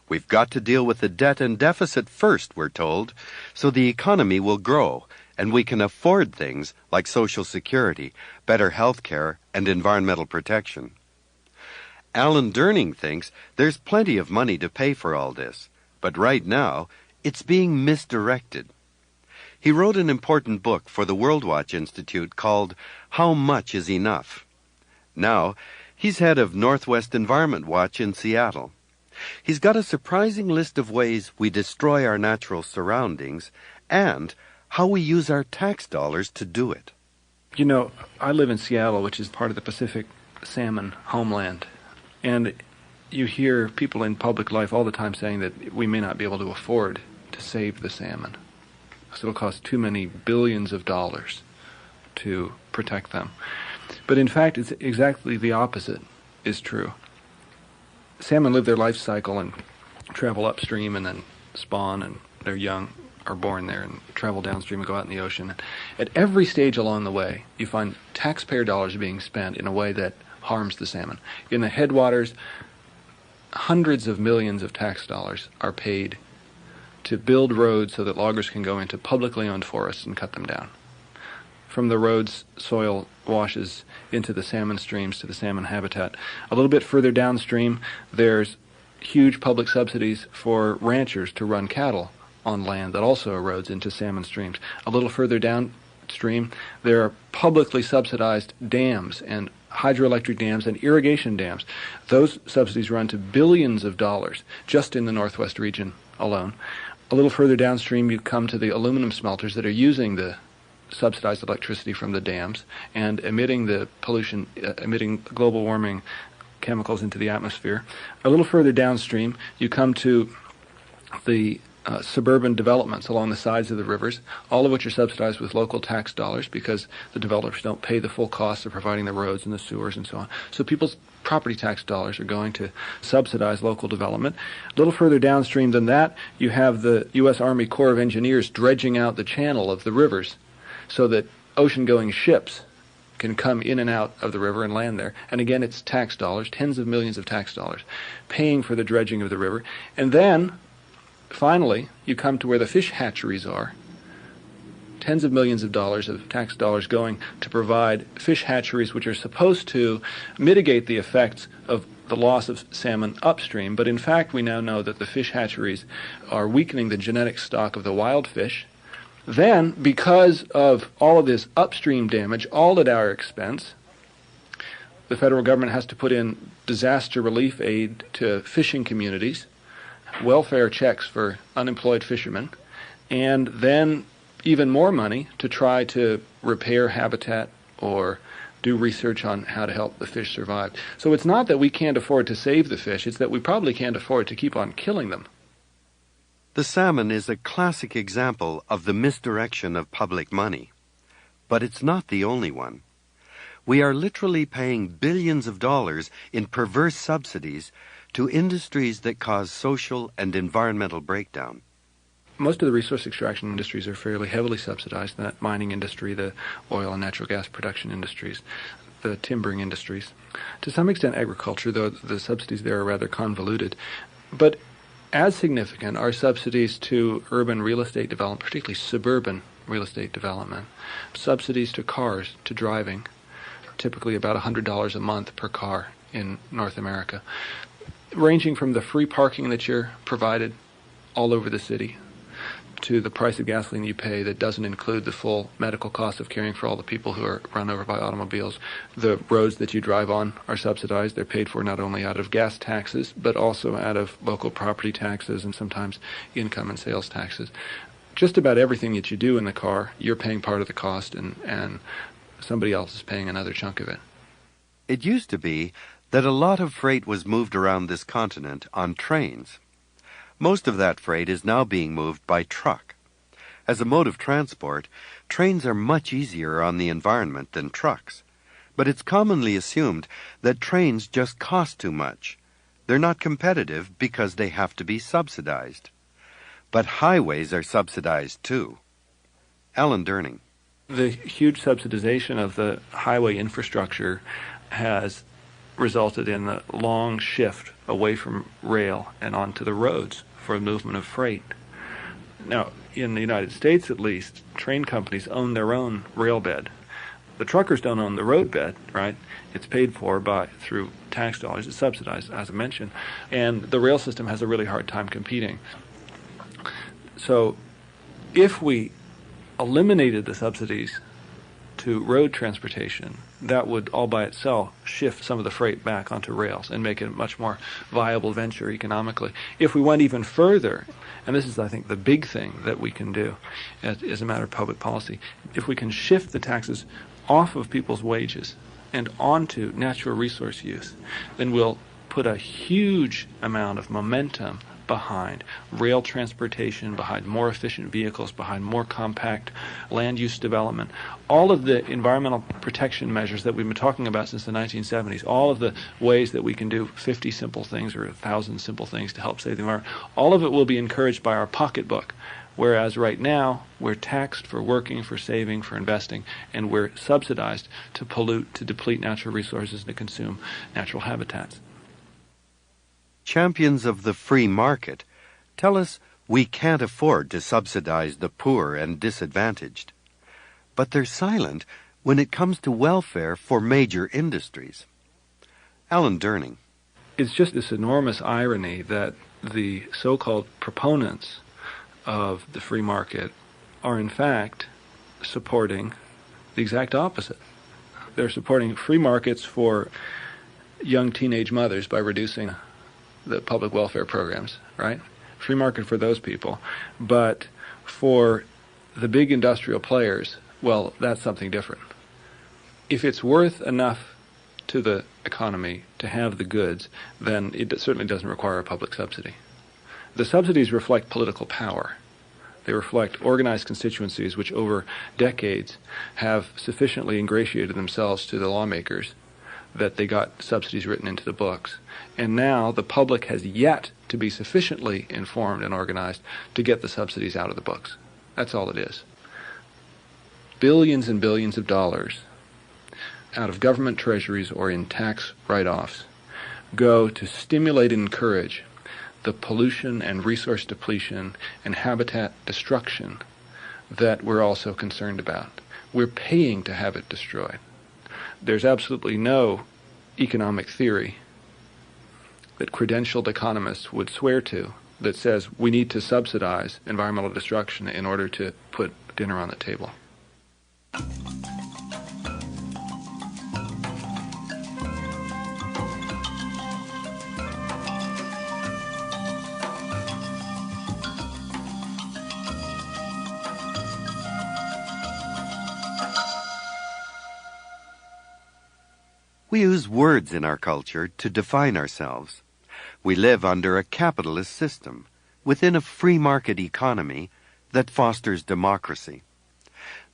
We've got to deal with the debt and deficit first, we're told, so the economy will grow and we can afford things like Social Security, better health care, and environmental protection. Alan Durning thinks there's plenty of money to pay for all this, but right now it's being misdirected. He wrote an important book for the World Watch Institute called How Much is Enough? Now, he's head of Northwest Environment Watch in Seattle. He's got a surprising list of ways we destroy our natural surroundings and how we use our tax dollars to do it. I live in Seattle, which is part of the Pacific salmon homeland, and you hear people in public life all the time saying that we may not be able to afford to save the salmon. So it'll cost too many billions of dollars to protect them. But in fact, it's exactly the opposite is true. Salmon live their life cycle and travel upstream and then spawn, and their young are born there and travel downstream and go out in the ocean. At every stage along the way, you find taxpayer dollars being spent in a way that harms the salmon. In the headwaters, hundreds of millions of tax dollars are paid to build roads so that loggers can go into publicly owned forests and cut them down. From the roads, soil washes into the salmon streams, to the salmon habitat. A little bit further downstream, there's huge public subsidies for ranchers to run cattle on land that also erodes into salmon streams. A little further downstream, there are publicly subsidized dams and hydroelectric dams and irrigation dams. Those subsidies run to billions of dollars just in the Northwest region alone. A little further downstream, you come to the aluminum smelters that are using the subsidized electricity from the dams and emitting the pollution, emitting global warming chemicals into the atmosphere. A little further downstream, you come to the suburban developments along the sides of the rivers, all of which are subsidized with local tax dollars because the developers don't pay the full cost of providing the roads and the sewers and so on. So people's property tax dollars are going to subsidize local development. A little further downstream than that, you have the U.S. Army Corps of Engineers dredging out the channel of the rivers so that ocean-going ships can come in and out of the river and land there. And again, it's tax dollars, tens of millions of tax dollars, paying for the dredging of the river. And then, finally, you come to where the fish hatcheries are. Tens of millions of dollars of tax dollars going to provide fish hatcheries which are supposed to mitigate the effects of the loss of salmon upstream. But in fact, we now know that the fish hatcheries are weakening the genetic stock of the wild fish. Then, because of all of this upstream damage, all at our expense, the federal government has to put in disaster relief aid to fishing communities, welfare checks for unemployed fishermen, and then even more money to try to repair habitat or do research on how to help the fish survive. So it's not that we can't afford to save the fish, it's that we probably can't afford to keep on killing them. The salmon is a classic example of the misdirection of public money. But it's not the only one. We are literally paying billions of dollars in perverse subsidies to industries that cause social and environmental breakdown. Most of the resource extraction industries are fairly heavily subsidized, that mining industry, the oil and natural gas production industries, the timbering industries. To some extent agriculture, though the subsidies there are rather convoluted. But as significant are subsidies to urban real estate development, particularly suburban real estate development, subsidies to cars, to driving, typically about $100 a month per car in North America, ranging from the free parking that you're provided all over the city to the price of gasoline you pay that doesn't include the full medical cost of caring for all the people who are run over by automobiles. The roads that you drive on are subsidized. They're paid for not only out of gas taxes, but also out of local property taxes and sometimes income and sales taxes. Just about everything that you do in the car, you're paying part of the cost and somebody else is paying another chunk of it. It used to be that a lot of freight was moved around this continent on trains. Most of that freight is now being moved by truck. As a mode of transport, trains are much easier on the environment than trucks. But it's commonly assumed that trains just cost too much. They're not competitive because they have to be subsidized. But highways are subsidized too. Alan Durning. The huge subsidization of the highway infrastructure has resulted in a long shift away from rail and onto the roads for movement of freight. Now, in the United States at least, train companies own their own rail bed. The truckers don't own the road bed, right? It's paid for through tax dollars. It's subsidized, as I mentioned. And the rail system has a really hard time competing. So if we eliminated the subsidies to road transportation, that would all by itself shift some of the freight back onto rails and make it a much more viable venture economically. If we went even further, and this is, I think, the big thing that we can do as a matter of public policy, if we can shift the taxes off of people's wages and onto natural resource use, then we'll put a huge amount of momentum behind rail transportation, behind more efficient vehicles, behind more compact land use development. All of the environmental protection measures that we've been talking about since the 1970s, all of the ways that we can do 50 simple things or 1,000 simple things to help save the environment, all of it will be encouraged by our pocketbook. Whereas right now, we're taxed for working, for saving, for investing, and we're subsidized to pollute, to deplete natural resources, and to consume natural habitats. Champions of the free market tell us we can't afford to subsidize the poor and disadvantaged. But they're silent when it comes to welfare for major industries. Alan Durning. It's just this enormous irony that the so-called proponents of the free market are in fact supporting the exact opposite. They're supporting free markets for young teenage mothers by reducing the public welfare programs, right? Free market for those people. But for the big industrial players, well, that's something different. If it's worth enough to the economy to have the goods, then it certainly doesn't require a public subsidy. The subsidies reflect political power. They reflect organized constituencies which over decades have sufficiently ingratiated themselves to the lawmakers that they got subsidies written into the books. And now the public has yet to be sufficiently informed and organized to get the subsidies out of the books. That's all it is. Billions and billions of dollars out of government treasuries or in tax write-offs go to stimulate and encourage the pollution and resource depletion and habitat destruction that we're also concerned about. We're paying to have it destroyed. There's absolutely no economic theory that credentialed economists would swear to that says we need to subsidize environmental destruction in order to put dinner on the table. We use words in our culture to define ourselves. We live under a capitalist system, within a free market economy that fosters democracy.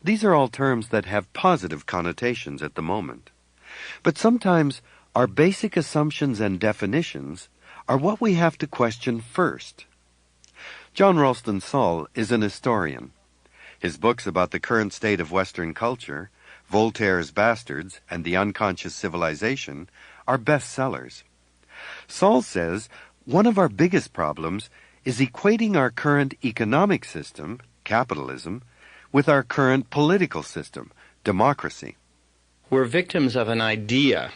These are all terms that have positive connotations at the moment. But sometimes our basic assumptions and definitions are what we have to question first. John Ralston Saul is an historian. His books about the current state of Western culture, Voltaire's Bastards and The Unconscious Civilization, are bestsellers. Saul says one of our biggest problems is equating our current economic system, capitalism, with our current political system, democracy. We're victims of an idea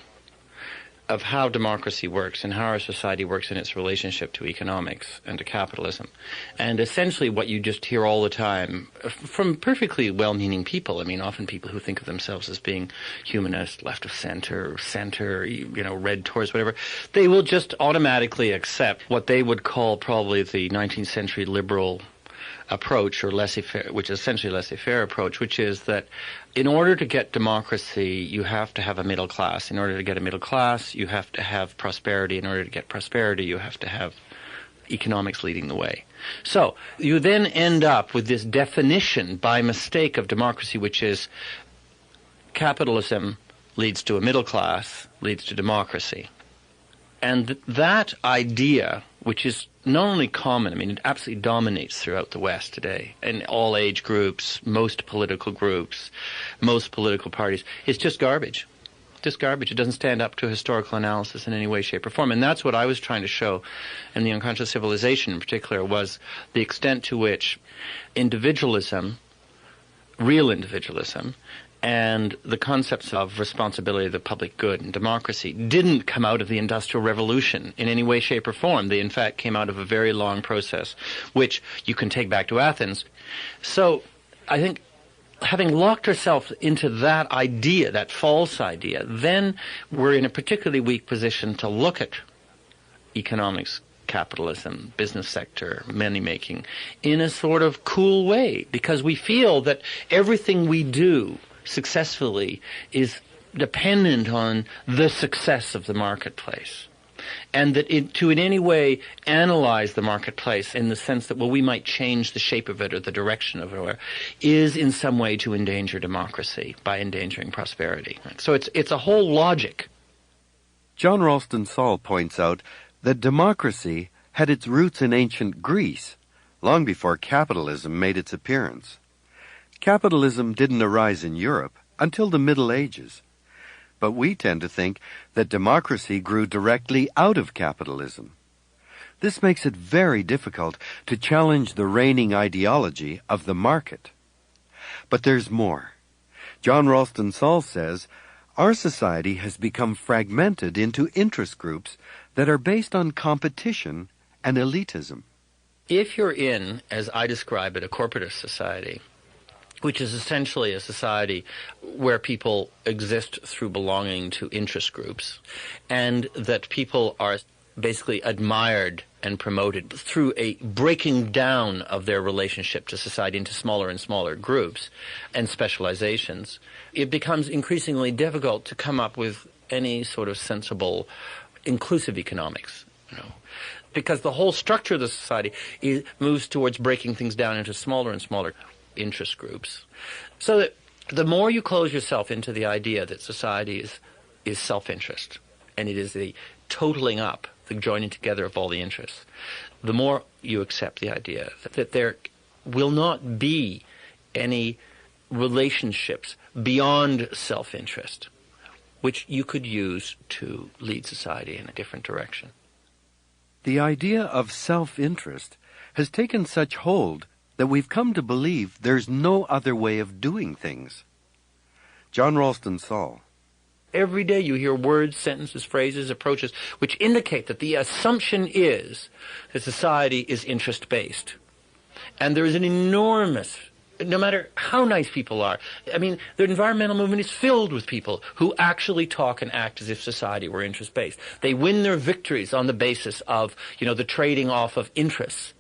of how democracy works and how our society works in its relationship to economics and to capitalism. And essentially what you just hear all the time from perfectly well-meaning people, I mean, often people who think of themselves as being humanist, left of center, red towards whatever, they will just automatically accept what they would call probably the 19th century liberal approach, or laissez-faire, which is essentially laissez-faire approach, which is that in order to get democracy, you have to have a middle class. In order to get a middle class, you have to have prosperity. In order to get prosperity, you have to have economics leading the way. So you then end up with this definition by mistake of democracy, which is capitalism leads to a middle class, leads to democracy. And that idea, which is not only common, I mean, it absolutely dominates throughout the West today, in all age groups, most political groups, most political parties, is just garbage. Just garbage. It doesn't stand up to historical analysis in any way, shape, or form. And that's what I was trying to show in The Unconscious Civilization in particular, was the extent to which individualism, real individualism, and the concepts of responsibility, the public good, and democracy didn't come out of the Industrial Revolution in any way, shape, or form. They, in fact, came out of a very long process, which you can take back to Athens. So I think having locked ourselves into that idea, that false idea, then we're in a particularly weak position to look at economics, capitalism, business sector, money-making, in a sort of cool way, because we feel that everything we do successfully is dependent on the success of the marketplace. And that to in any way analyze the marketplace in the sense that, well, we might change the shape of it or the direction of it, is in some way to endanger democracy by endangering prosperity. So it's a whole logic. John Ralston Saul points out that democracy had its roots in ancient Greece, long before capitalism made its appearance. Capitalism didn't arise in Europe until the Middle Ages, but we tend to think that democracy grew directly out of capitalism. This makes it very difficult to challenge the reigning ideology of the market. But there's more. John Ralston Saul says, our society has become fragmented into interest groups that are based on competition and elitism. If you're in, as I describe it, a corporatist society, which is essentially a society where people exist through belonging to interest groups, and that people are basically admired and promoted through a breaking down of their relationship to society into smaller and smaller groups and specializations, it becomes increasingly difficult to come up with any sort of sensible, inclusive economics, because the whole structure of the society moves towards breaking things down into smaller and smaller interest groups. So that the more you close yourself into the idea that society is self-interest, and it is the totaling up, the joining together of all the interests, the more you accept the idea that there will not be any relationships beyond self-interest. which you could use to lead society in a different direction. The idea of self-interest has taken such hold that we've come to believe there's no other way of doing things. John Ralston Saul. Every day you hear words, sentences, phrases, approaches, which indicate that the assumption is that society is interest-based. And there is an enormous, no matter how nice people are, I mean, the environmental movement is filled with people who actually talk and act as if society were interest-based. They win their victories on the basis of, the trading off of interests.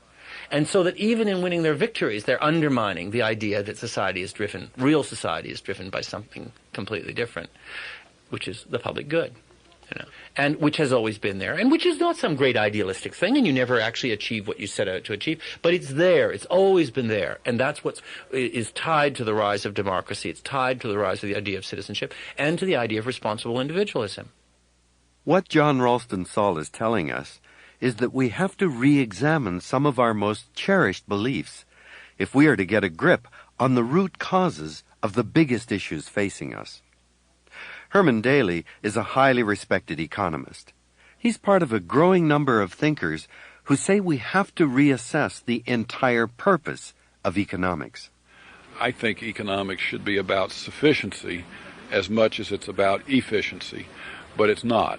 And so that even in winning their victories, they're undermining the idea that society is driven, real society is driven by something completely different, which is the public good, and which has always been there, and which is not some great idealistic thing, and you never actually achieve what you set out to achieve, but it's there, it's always been there, and that's what is tied to the rise of democracy, it's tied to the rise of the idea of citizenship, and to the idea of responsible individualism. What John Ralston Saul is telling us is that we have to re-examine some of our most cherished beliefs if we are to get a grip on the root causes of the biggest issues facing us. Herman Daly is a highly respected economist. He's part of a growing number of thinkers who say we have to reassess the entire purpose of economics. I think economics should be about sufficiency as much as it's about efficiency, but it's not.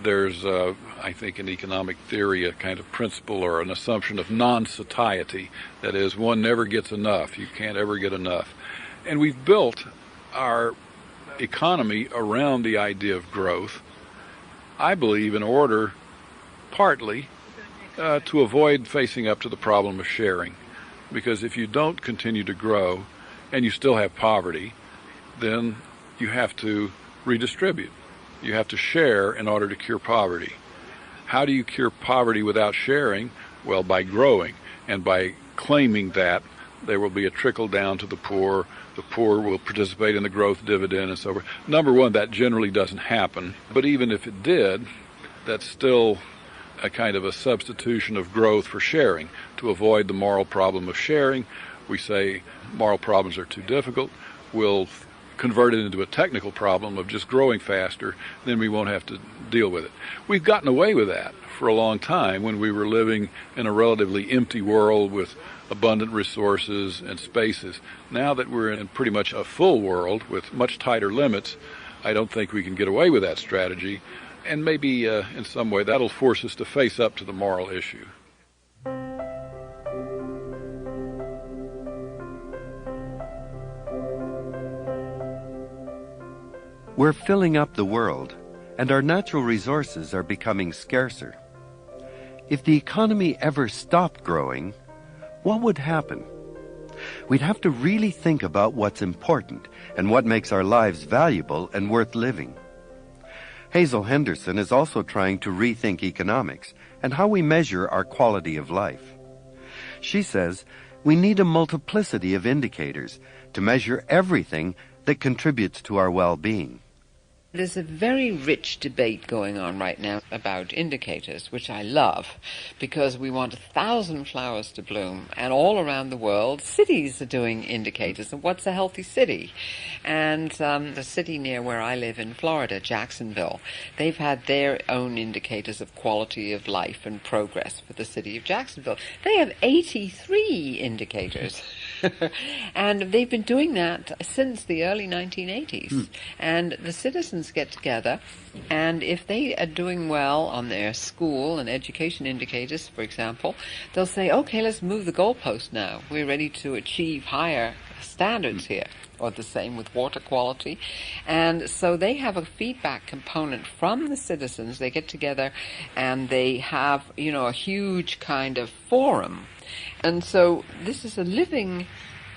There's, I think, in economic theory, a kind of principle or an assumption of non-satiety. That is, one never gets enough. You can't ever get enough. And we've built our economy around the idea of growth, I believe, in order, partly, to avoid facing up to the problem of sharing. Because if you don't continue to grow and you still have poverty, then you have to redistribute. You have to share in order to cure poverty. How do you cure poverty without sharing? Well, by growing and by claiming that there will be a trickle down to the poor will participate in the growth dividend and so forth. Number one, that generally doesn't happen, but even if it did, that's still a kind of a substitution of growth for sharing. To avoid the moral problem of sharing, we say moral problems are too difficult. We'll convert it into a technical problem of just growing faster, then we won't have to deal with it. We've gotten away with that for a long time when we were living in a relatively empty world with abundant resources and spaces. Now that we're in pretty much a full world with much tighter limits, I don't think we can get away with that strategy, and maybe in some way that'll force us to face up to the moral issue. We're filling up the world, and our natural resources are becoming scarcer. If the economy ever stopped growing, what would happen? We'd have to really think about what's important and what makes our lives valuable and worth living. Hazel Henderson is also trying to rethink economics and how we measure our quality of life. She says we need a multiplicity of indicators to measure everything that contributes to our well-being. There's a very rich debate going on right now about indicators, which I love, because we want 1,000 flowers to bloom, and all around the world, cities are doing indicators of what's a healthy city. And the city near where I live in Florida, Jacksonville, they've had their own indicators of quality of life and progress for the city of Jacksonville. They have 83 indicators. And they've been doing that since the early 1980s. And the citizens get together, and if they are doing well on their school and education indicators, for example, they'll say, okay, let's move the goalpost now. We're ready to achieve higher standards here. Or the same with water quality. And so they have a feedback component from the citizens. They get together and they have, a huge kind of forum. And so this is a living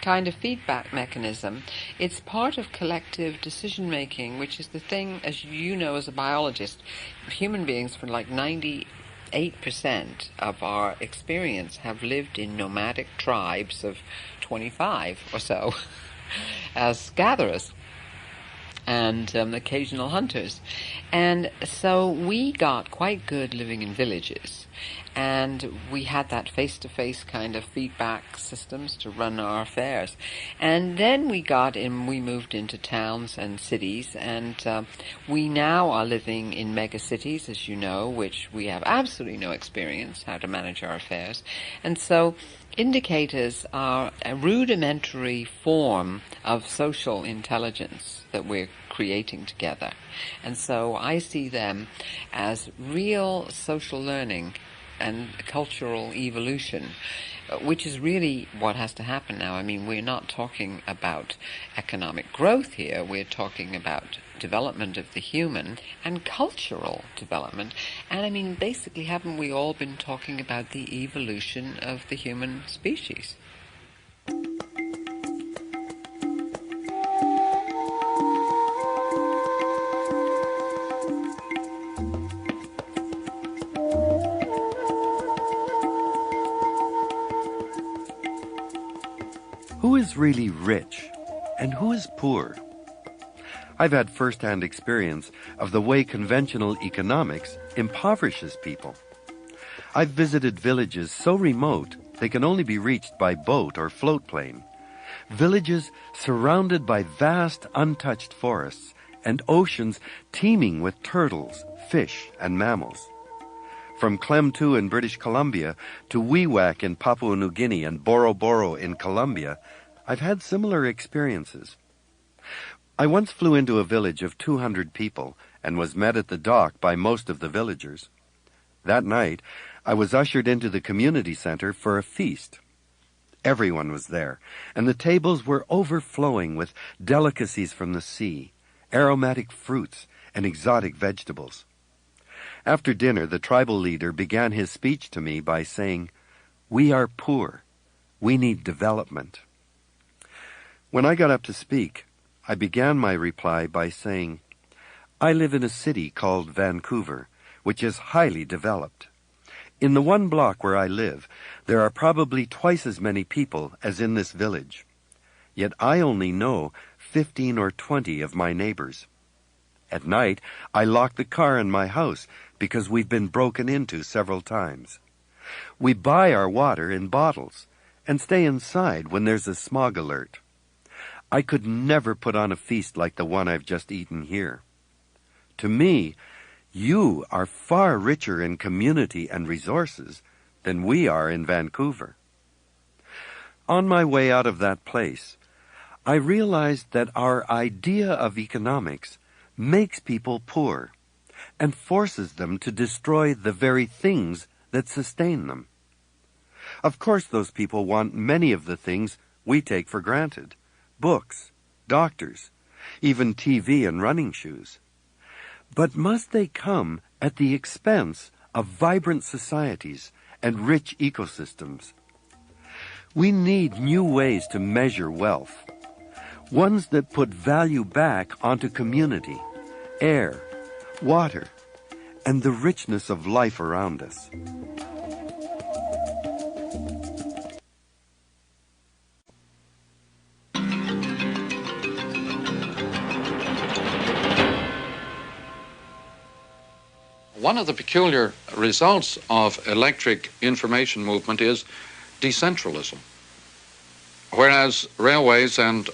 kind of feedback mechanism. It's part of collective decision making, which is the thing, as you know as a biologist, human beings for like 98% of our experience have lived in nomadic tribes of 25 or so as gatherers. and occasional hunters. And so we got quite good living in villages. And we had that face-to-face kind of feedback systems to run our affairs. And then we moved into towns and cities, and we now are living in mega cities, as you know, which we have absolutely no experience how to manage our affairs. And so indicators are a rudimentary form of social intelligence that we're creating together. And so I see them as real social learning and cultural evolution, which is really what has to happen now. I mean, we're not talking about economic growth here. We're talking about development of the human and cultural development. And I mean, basically, haven't we all been talking about the evolution of the human species? Who is really rich and who is poor? I've had first-hand experience of the way conventional economics impoverishes people. I've visited villages so remote they can only be reached by boat or float plane. Villages surrounded by vast untouched forests and oceans teeming with turtles, fish, and mammals. From Klemtu in British Columbia to Wewak in Papua New Guinea and Boro Boro in Colombia, I've had similar experiences. I once flew into a village of 200 people and was met at the dock by most of the villagers. That night, I was ushered into the community center for a feast. Everyone was there, and the tables were overflowing with delicacies from the sea, aromatic fruits, and exotic vegetables. After dinner, the tribal leader began his speech to me by saying, "We are poor. We need development." When I got up to speak, I began my reply by saying, "I live in a city called Vancouver, which is highly developed. In the one block where I live, there are probably twice as many people as in this village. Yet I only know 15 or 20 of my neighbors. At night, I lock the car in my house because we've been broken into several times. We buy our water in bottles and stay inside when there's a smog alert. I could never put on a feast like the one I've just eaten here. To me, you are far richer in community and resources than we are in Vancouver." On my way out of that place, I realized that our idea of economics makes people poor and forces them to destroy the very things that sustain them. Of course, those people want many of the things we take for granted: books, doctors, even TV and running shoes. But must they come at the expense of vibrant societies and rich ecosystems? We need new ways to measure wealth, ones that put value back onto community, air, water, and the richness of life around us. One of the peculiar results of electric information movement is decentralism. Whereas railways and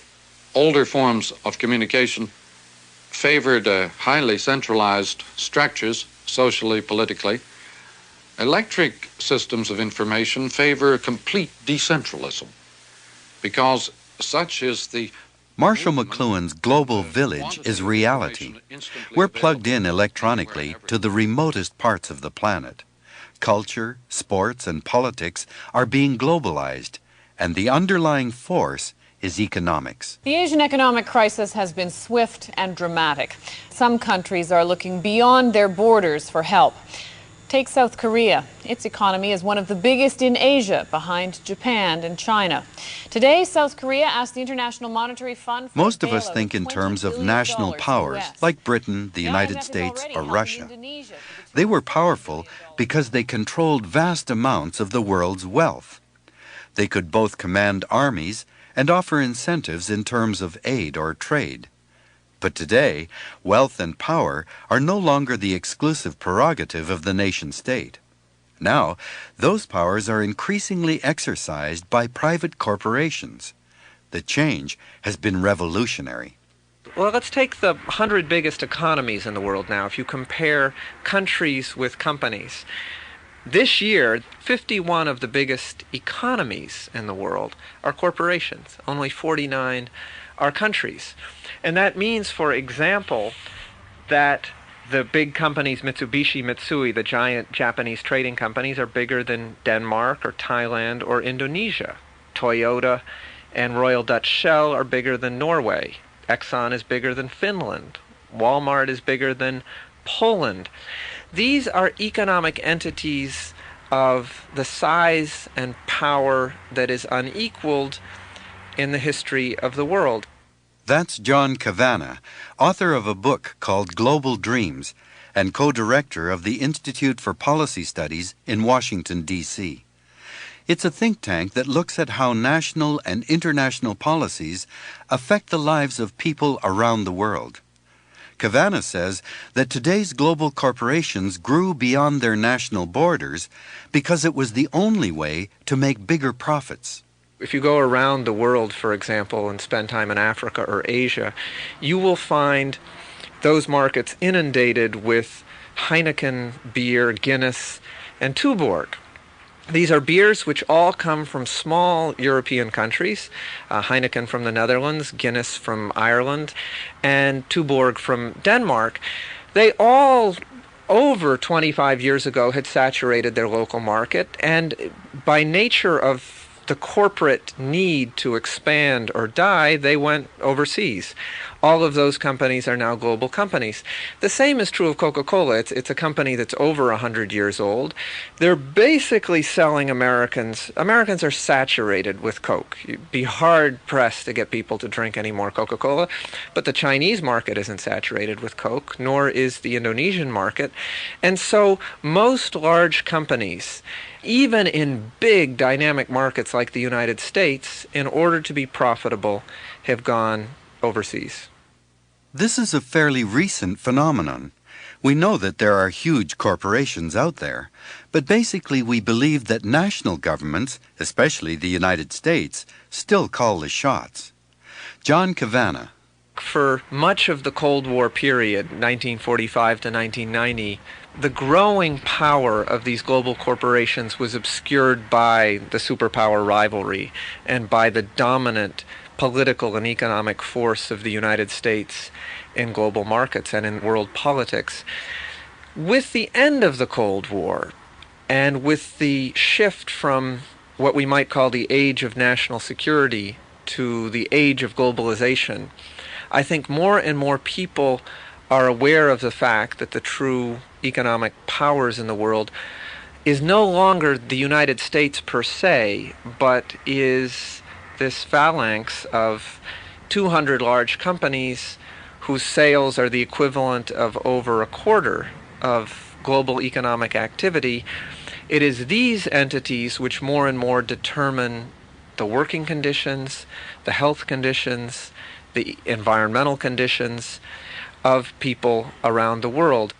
older forms of communication favored highly centralized structures, socially, politically, electric systems of information favor complete decentralism, because such is the Marshall McLuhan's global village is reality. We're plugged in electronically to the remotest parts of the planet. Culture, sports, and politics are being globalized, and the underlying force is economics. The Asian economic crisis has been swift and dramatic. Some countries are looking beyond their borders for help. Take South Korea. Its economy is one of the biggest in Asia, behind Japan and China. Today, South Korea asked the International Monetary Fund for Most of us think in terms of national powers, like Britain, the United States, or Russia. They were powerful because they controlled vast amounts of the world's wealth. They could both command armies and offer incentives in terms of aid or trade. But today, wealth and power are no longer the exclusive prerogative of the nation-state. Now, those powers are increasingly exercised by private corporations. The change has been revolutionary. Well, let's take the 100 biggest economies in the world now. If you compare countries with companies, this year, 51 of the biggest economies in the world are corporations. Only 49 are countries. And that means, for example, that the big companies, Mitsubishi, Mitsui, the giant Japanese trading companies, are bigger than Denmark or Thailand or Indonesia. Toyota and Royal Dutch Shell are bigger than Norway. Exxon is bigger than Finland. Walmart is bigger than Poland. These are economic entities of the size and power that is unequaled in the history of the world. That's John Kavanagh, author of a book called Global Dreams and co-director of the Institute for Policy Studies in Washington, D.C. It's a think tank that looks at how national and international policies affect the lives of people around the world. Kavanagh says that today's global corporations grew beyond their national borders because it was the only way to make bigger profits. If you go around the world, for example, and spend time in Africa or Asia, you will find those markets inundated with Heineken beer, Guinness, and Tuborg. These are beers which all come from small European countries, Heineken from the Netherlands, Guinness from Ireland, and Tuborg from Denmark. They all, over 25 years ago, had saturated their local market, and by nature of the corporate need to expand or die, they went overseas. All of those companies are now global companies. The same is true of Coca-Cola. It's a company that's over 100 years old. They're basically selling Americans. Americans are saturated with Coke. You'd be hard-pressed to get people to drink any more Coca-Cola. But the Chinese market isn't saturated with Coke, nor is the Indonesian market. And so most large companies, even in big dynamic markets like the United States, in order to be profitable, have gone overseas. This is a fairly recent phenomenon. We know that there are huge corporations out there, but basically we believe that national governments, especially the United States, still call the shots. John Kavanagh. For much of the Cold War period, 1945 to 1990, the growing power of these global corporations was obscured by the superpower rivalry and by the dominant political and economic force of the United States in global markets and in world politics. With the end of the Cold War and with the shift from what we might call the age of national security to the age of globalization, I think more and more people are aware of the fact that the true economic powers in the world is no longer the United States per se, but is this phalanx of 200 large companies whose sales are the equivalent of over a quarter of global economic activity. It is these entities which more and more determine the working conditions, the health conditions, the environmental conditions of people around the world.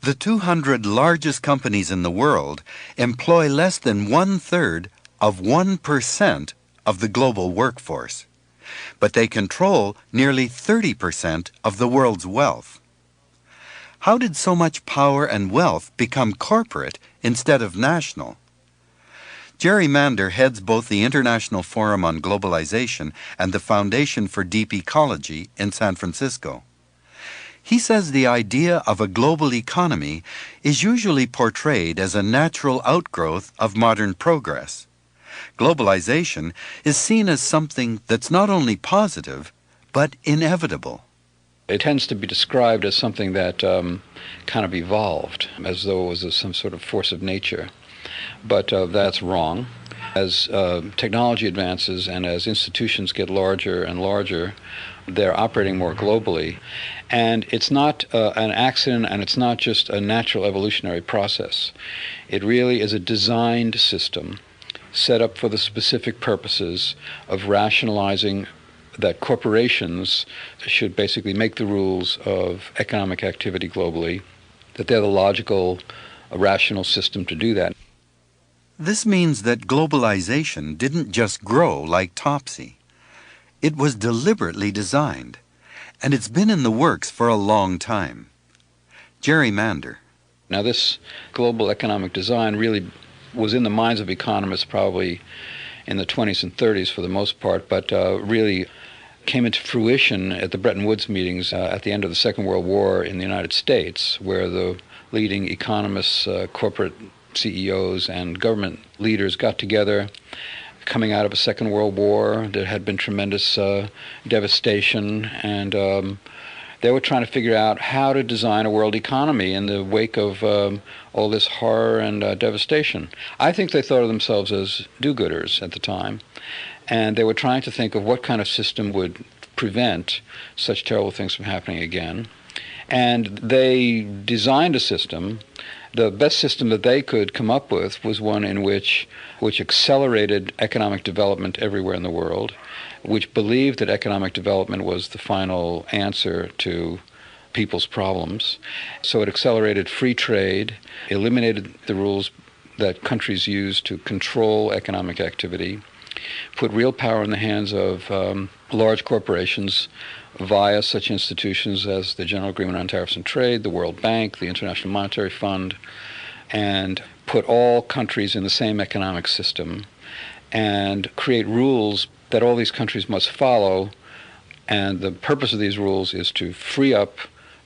The 200 largest companies in the world employ less than 1/3 of 1% of the global workforce, but they control nearly 30% of the world's wealth. How did so much power and wealth become corporate instead of national? Jerry Mander heads both the International Forum on Globalization and the Foundation for Deep Ecology in San Francisco. He says the idea of a global economy is usually portrayed as a natural outgrowth of modern progress. Globalization is seen as something that's not only positive, but inevitable. It tends to be described as something that kind of evolved, as though it was some sort of force of nature. But that's wrong. As technology advances and as institutions get larger and larger, they're operating more globally. And it's not an accident, and it's not just a natural evolutionary process. It really is a designed system set up for the specific purposes of rationalizing that corporations should basically make the rules of economic activity globally, that they're the logical, rational system to do that. This means that globalization didn't just grow like Topsy. It was deliberately designed, and it's been in the works for a long time. Gerrymander. Now, this global economic design really was in the minds of economists probably in the 20s and 30s for the most part, but really came into fruition at the Bretton Woods meetings at the end of the Second World War in the United States, where the leading economists, corporate CEOs, and government leaders got together coming out of a Second World War. There had been tremendous devastation, and they were trying to figure out how to design a world economy in the wake of all this horror and devastation. I think they thought of themselves as do-gooders at the time, and they were trying to think of what kind of system would prevent such terrible things from happening again. And they designed a system. The best system that they could come up with was one in which accelerated economic development everywhere in the world, which believed that economic development was the final answer to people's problems. So it accelerated free trade, eliminated the rules that countries use to control economic activity, put real power in the hands of large corporations via such institutions as the General Agreement on Tariffs and Trade, the World Bank, the International Monetary Fund, and put all countries in the same economic system and create rules that all these countries must follow. And the purpose of these rules is to free up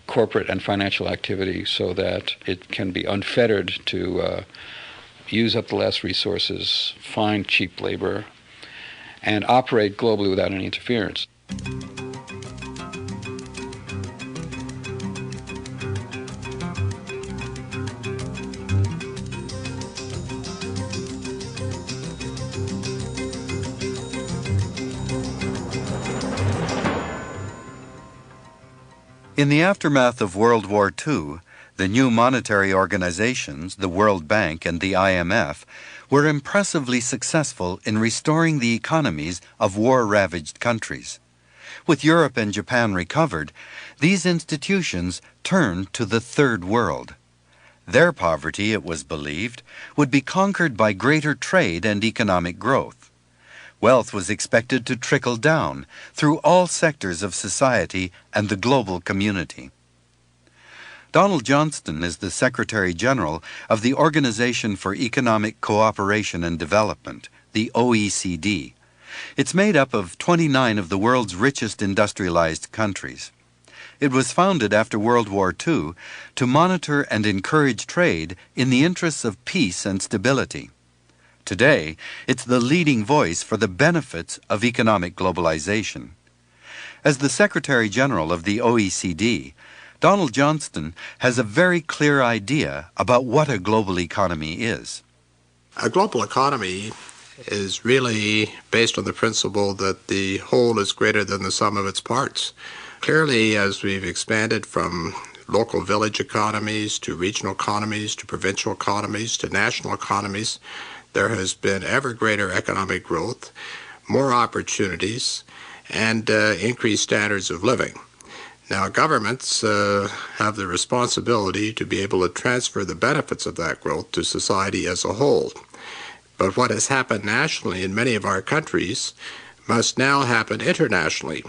corporate and financial activity so that it can be unfettered to use up the last resources, find cheap labor, and operate globally without any interference. In the aftermath of World War II, the new monetary organizations, the World Bank and the IMF, were impressively successful in restoring the economies of war-ravaged countries. With Europe and Japan recovered, these institutions turned to the Third World. Their poverty, it was believed, would be conquered by greater trade and economic growth. Wealth was expected to trickle down through all sectors of society and the global community. Donald Johnston is the Secretary General of the Organization for Economic Cooperation and Development, the OECD. It's made up of 29 of the world's richest industrialized countries. It was founded after World War II to monitor and encourage trade in the interests of peace and stability. Today, it's the leading voice for the benefits of economic globalization. As the Secretary General of the OECD, Donald Johnston has a very clear idea about what a global economy is. A global economy is really based on the principle that the whole is greater than the sum of its parts. Clearly, as we've expanded from local village economies to regional economies to provincial economies to national economies, there has been ever greater economic growth, more opportunities, and increased standards of living. Now, governments have the responsibility to be able to transfer the benefits of that growth to society as a whole. But what has happened nationally in many of our countries must now happen internationally,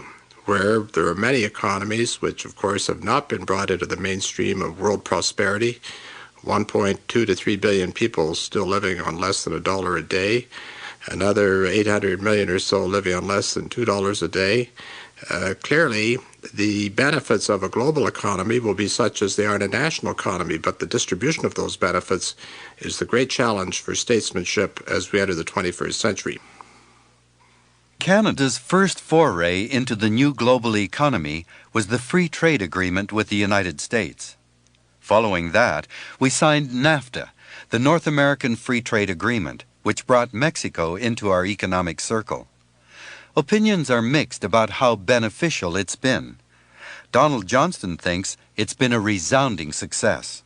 where there are many economies which, of course, have not been brought into the mainstream of world prosperity. 1.2 to 3 billion people still living on less than $1 a day, another 800 million or so living on less than $2 a day. Clearly, the benefits of a global economy will be such as they are in a national economy, but the distribution of those benefits is the great challenge for statesmanship as we enter the 21st century. Canada's first foray into the new global economy was the Free Trade Agreement with the United States. Following that, we signed NAFTA, the North American Free Trade Agreement, which brought Mexico into our economic circle. Opinions are mixed about how beneficial it's been. Donald Johnston thinks it's been a resounding success.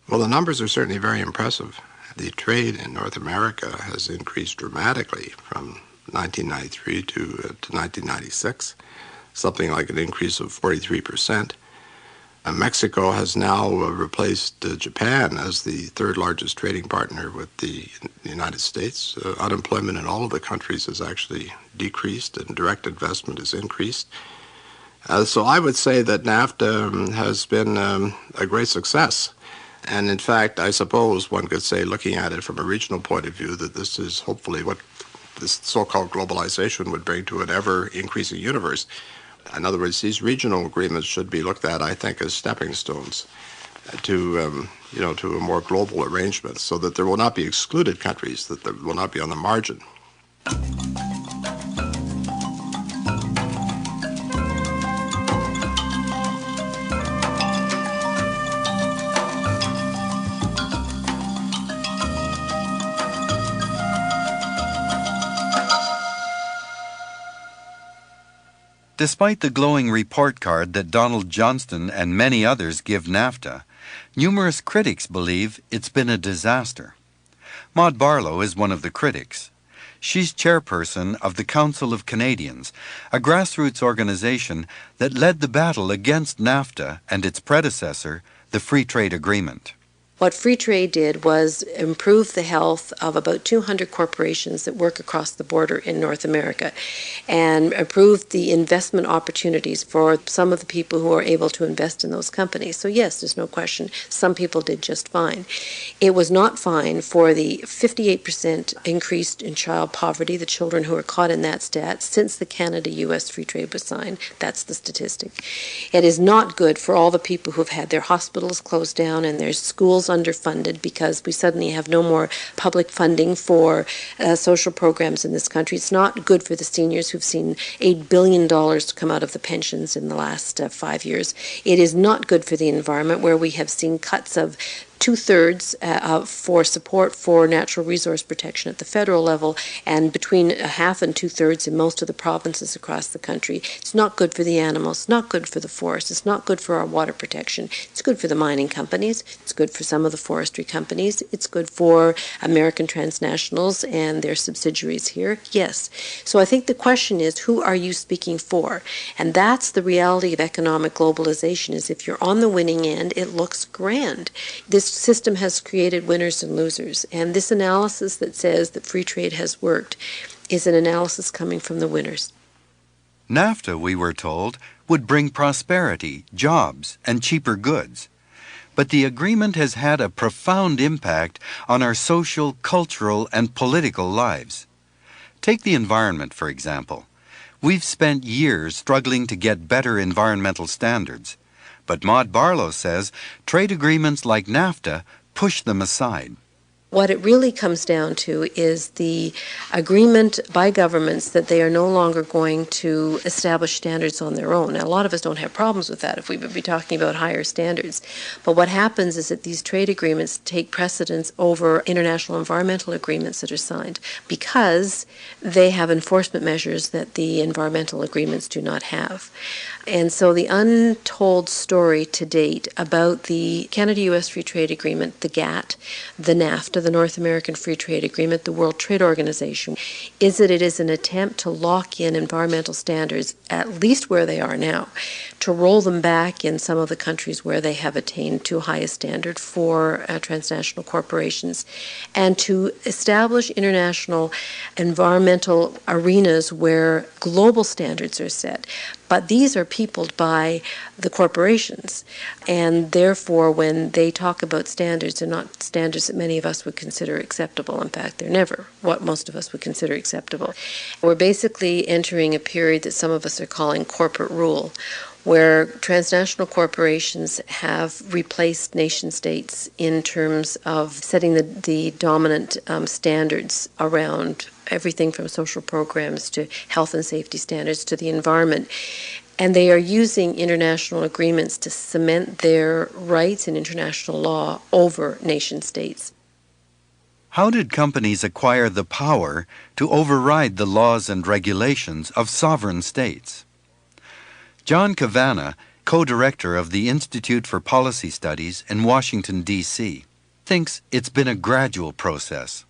Well, the numbers are certainly very impressive. The trade in North America has increased dramatically from 1993 to 1996, something like an increase of 43%. Mexico has now replaced Japan as the third largest trading partner with the United States. Unemployment in all of the countries has actually decreased and direct investment has increased. So I would say that NAFTA has been a great success. And in fact, I suppose one could say, looking at it from a regional point of view, that this is hopefully what this so-called globalization would bring to an ever-increasing universe. In other words, these regional agreements should be looked at, I think, as stepping stones to, to a more global arrangement, so that there will not be excluded countries, that there will not be on the margin. Despite the glowing report card that Donald Johnston and many others give NAFTA, numerous critics believe it's been a disaster. Maud Barlow is one of the critics. She's chairperson of the Council of Canadians, a grassroots organization that led the battle against NAFTA and its predecessor, the Free Trade Agreement. What free trade did was improve the health of about 200 corporations that work across the border in North America and improved the investment opportunities for some of the people who are able to invest in those companies. So yes, there's no question, some people did just fine. It was not fine for the 58% increase in child poverty, the children who are caught in that stat, since the Canada-US Free Trade was signed. That's the statistic. It is not good for all the people who've had their hospitals closed down and their schools underfunded because we suddenly have no more public funding for social programs in this country. It's not good for the seniors who've seen $8 billion come out of the pensions in the last 5 years. It is not good for the environment, where we have seen cuts of 2/3 for support for natural resource protection at the federal level, and between a half and 2/3 in most of the provinces across the country. It's not good for the animals, it's not good for the forest, it's not good for our water protection. It's good for the mining companies, it's good for some of the forestry companies, it's good for American transnationals and their subsidiaries here, yes. So I think the question is, who are you speaking for? And that's the reality of economic globalization, is if you're on the winning end, it looks grand. This system has created winners and losers, and this analysis that says that free trade has worked is an analysis coming from the winners. NAFTA, we were told, would bring prosperity, jobs, and cheaper goods. But the agreement has had a profound impact on our social, cultural, and political lives. Take the environment, for example. We've spent years struggling to get better environmental standards. But Maud Barlow says trade agreements like NAFTA push them aside. What it really comes down to is the agreement by governments that they are no longer going to establish standards on their own. Now, a lot of us don't have problems with that if we would be talking about higher standards. But what happens is that these trade agreements take precedence over international environmental agreements that are signed, because they have enforcement measures that the environmental agreements do not have. And so the untold story to date about the Canada-US Free Trade Agreement, the GATT, the NAFTA, the North American Free Trade Agreement, the World Trade Organization, is that it is an attempt to lock in environmental standards, at least where they are now, to roll them back in some of the countries where they have attained to a highest standard for transnational corporations, and to establish international environmental arenas where global standards are set. But these are peopled by the corporations, and therefore when they talk about standards, they're not standards that many of us would consider acceptable. In fact, they're never what most of us would consider acceptable. We're basically entering a period that some of us are calling corporate rule, where transnational corporations have replaced nation states in terms of setting the dominant standards around everything from social programs to health and safety standards to the environment. And they are using international agreements to cement their rights in international law over nation states. How did companies acquire the power to override the laws and regulations of sovereign states? John Kavanagh, co-director of the Institute for Policy Studies in Washington, D.C., thinks it's been a gradual process.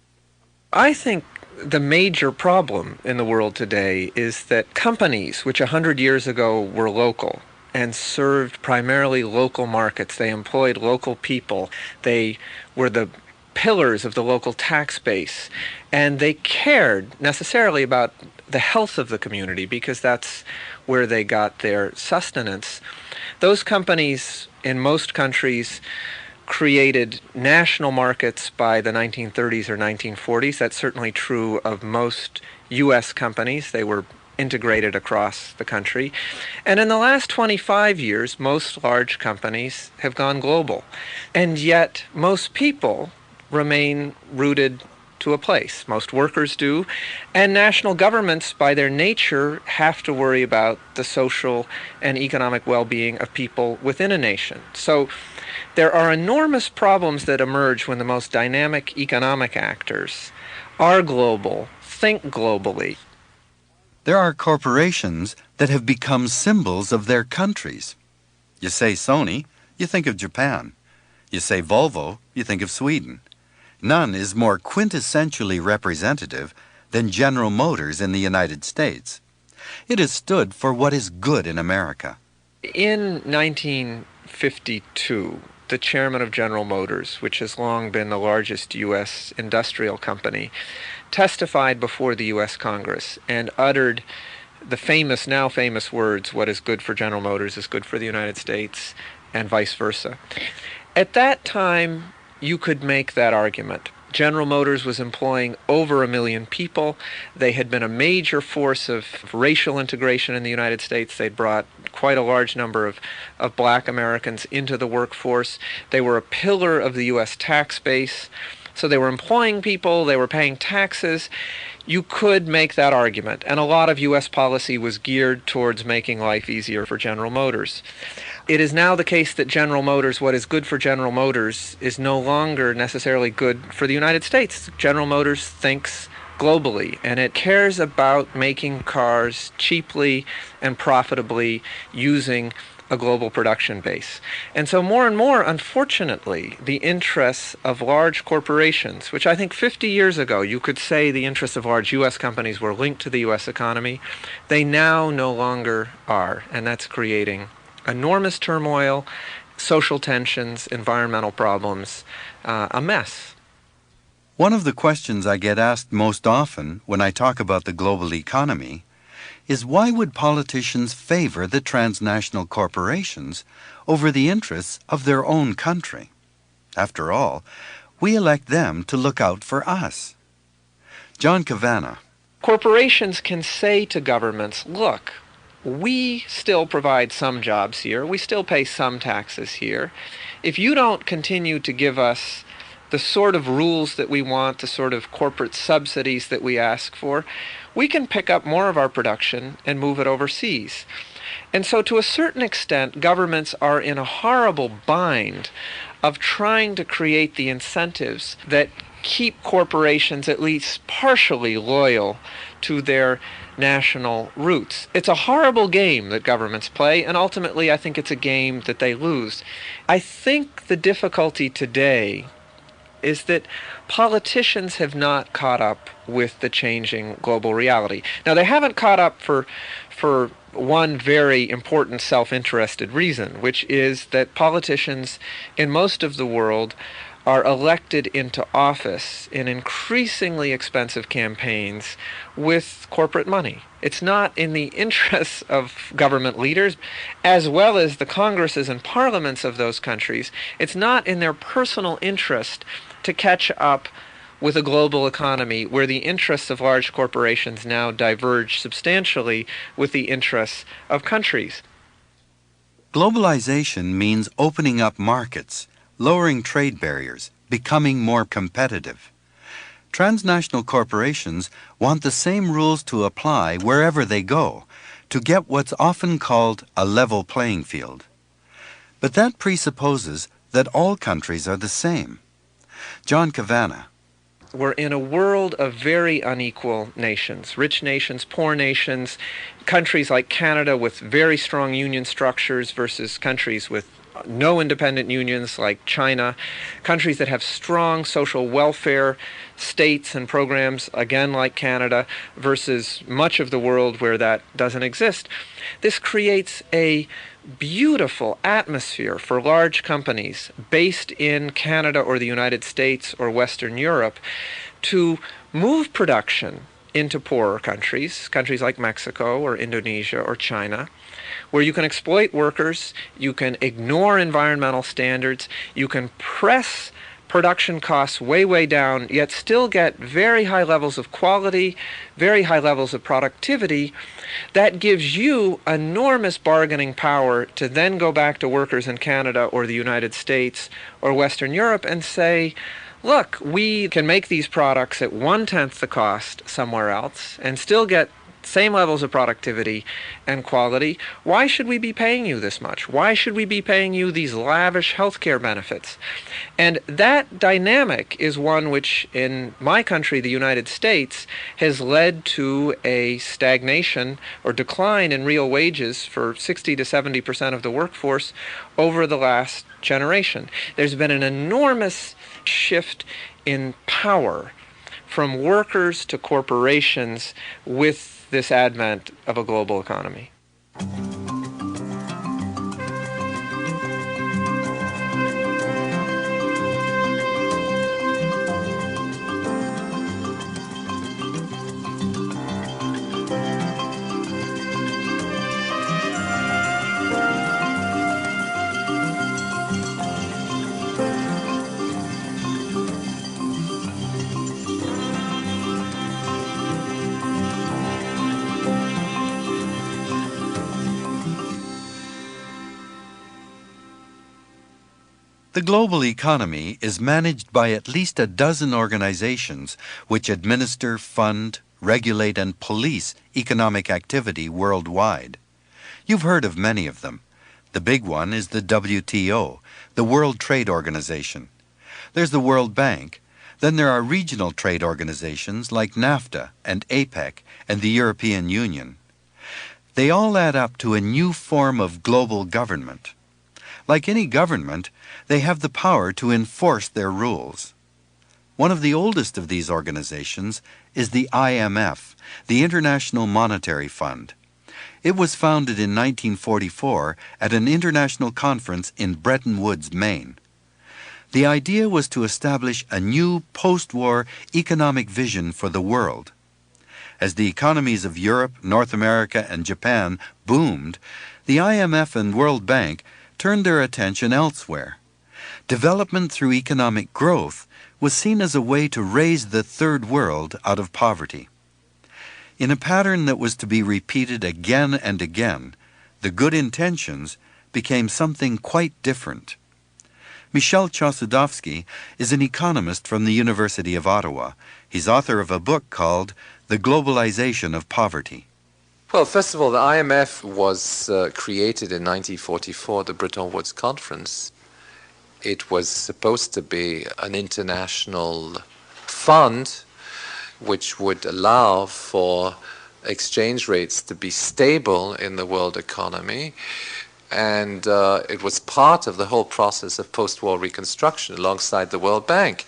I think the major problem in the world today is that companies, which 100 years ago were local and served primarily local markets, they employed local people, they were the pillars of the local tax base, and they cared necessarily about the health of the community because that's where they got their sustenance. Those companies in most countries created national markets by the 1930s or 1940s. That's certainly true of most U.S. companies. They were integrated across the country. And in the last 25 years, most large companies have gone global. And yet, most people remain rooted to a place. Most workers do. And national governments, by their nature, have to worry about the social and economic well-being of people within a nation. So there are enormous problems that emerge when the most dynamic economic actors are global, think globally. There are corporations that have become symbols of their countries. You say Sony, you think of Japan. You say Volvo, you think of Sweden. None is more quintessentially representative than General Motors in the United States. It has stood for what is good in America. In 1952, the chairman of General Motors, which has long been the largest U.S. industrial company, testified before the U.S. Congress and uttered the famous, now famous words, what is good for General Motors is good for the United States, and vice versa. At that time, you could make that argument. General Motors was employing over 1 million people. They had been a major force of racial integration in the United States. They'd brought quite a large number of black Americans into the workforce. They were a pillar of the U.S. tax base. So they were employing people, they were paying taxes. You could make that argument. And a lot of U.S. policy was geared towards making life easier for General Motors. It is now the case that General Motors, what is good for General Motors, is no longer necessarily good for the United States. General Motors thinks globally, and it cares about making cars cheaply and profitably using a global production base. And so more and more, unfortunately, the interests of large corporations, which I think 50 years ago you could say the interests of large U.S. companies were linked to the U.S. economy, they now no longer are, and that's creating enormous turmoil, social tensions, environmental problems, a mess. One of the questions I get asked most often when I talk about the global economy is why would politicians favor the transnational corporations over the interests of their own country? After all, we elect them to look out for us. John Kavanagh. Corporations can say to governments, look, we still provide some jobs here, we still pay some taxes here. If you don't continue to give us the sort of rules that we want, the sort of corporate subsidies that we ask for, we can pick up more of our production and move it overseas. And so to a certain extent, governments are in a horrible bind of trying to create the incentives that keep corporations at least partially loyal to their national roots. It's a horrible game that governments play, and ultimately I think it's a game that they lose. I think the difficulty today is that politicians have not caught up with the changing global reality. Now, they haven't caught up for one very important self-interested reason, which is that politicians in most of the world are elected into office in increasingly expensive campaigns with corporate money. It's not in the interests of government leaders, as well as the congresses and parliaments of those countries. It's not in their personal interest to catch up with a global economy where the interests of large corporations now diverge substantially with the interests of countries. Globalization means opening up markets, lowering trade barriers, becoming more competitive. Transnational corporations want the same rules to apply wherever they go to get what's often called a level playing field. But that presupposes that all countries are the same. John Kavanagh. we're in a world of very unequal nations, rich nations, poor nations, countries like Canada with very strong union structures versus countries with no independent unions like China, countries that have strong social welfare states and programs, again like Canada, versus much of the world where that doesn't exist. This creates a beautiful atmosphere for large companies based in Canada or the United States or Western Europe to move production into poorer countries, countries like Mexico or Indonesia or China, where you can exploit workers, you can ignore environmental standards, you can press production costs way, way down, yet still get very high levels of quality, very high levels of productivity. That gives you enormous bargaining power to then go back to workers in Canada or the United States or Western Europe and say, look, we can make these products at 1/10 the cost somewhere else and still get same levels of productivity and quality. Why should we be paying you this much? Why should we be paying you these lavish healthcare benefits? And that dynamic is one which in my country, the United States, has led to a stagnation or decline in real wages for 60 to 70% of the workforce over the last generation. There's been an enormous shift in power from workers to corporations with this advent of a global economy. The global economy is managed by at least a dozen organizations which administer, fund, regulate, and police economic activity worldwide. You've heard of many of them. The big one is the WTO, the World Trade Organization. There's the World Bank. Then there are regional trade organizations like NAFTA and APEC and the European Union. They all add up to a new form of global government. Like any government, they have the power to enforce their rules. One of the oldest of these organizations is the IMF, the International Monetary Fund. It was founded in 1944 at an international conference in Bretton Woods, Maine. The idea was to establish a new post-war economic vision for the world. As the economies of Europe, North America, and Japan boomed, the IMF and World Bank turned their attention elsewhere. Development through economic growth was seen as a way to raise the third world out of poverty. In a pattern that was to be repeated again and again, the good intentions became something quite different. Michel Chossudovsky is an economist from the University of Ottawa. He's author of a book called The Globalization of Poverty. Well, first of all, the IMF was created in 1944, the Bretton Woods Conference. It was supposed to be an international fund which would allow for exchange rates to be stable in the world economy. And it was part of the whole process of post-war reconstruction alongside the World Bank.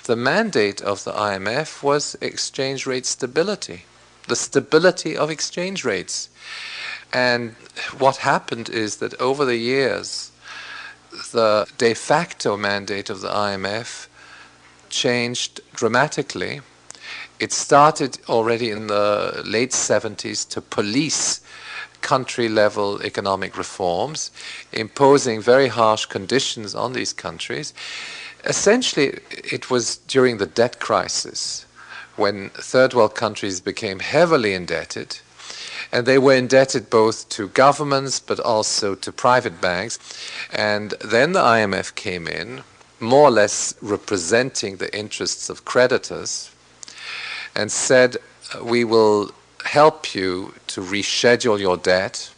The mandate of the IMF was exchange rate stability, the stability of exchange rates. And what happened is that over the years, the de facto mandate of the IMF changed dramatically. It started already in the late 70s to police country-level economic reforms, imposing very harsh conditions on these countries. Essentially, it was during the debt crisis when third world countries became heavily indebted, and they were indebted both to governments but also to private banks. And then the IMF came in, more or less representing the interests of creditors, and said, we will help you to reschedule your debt.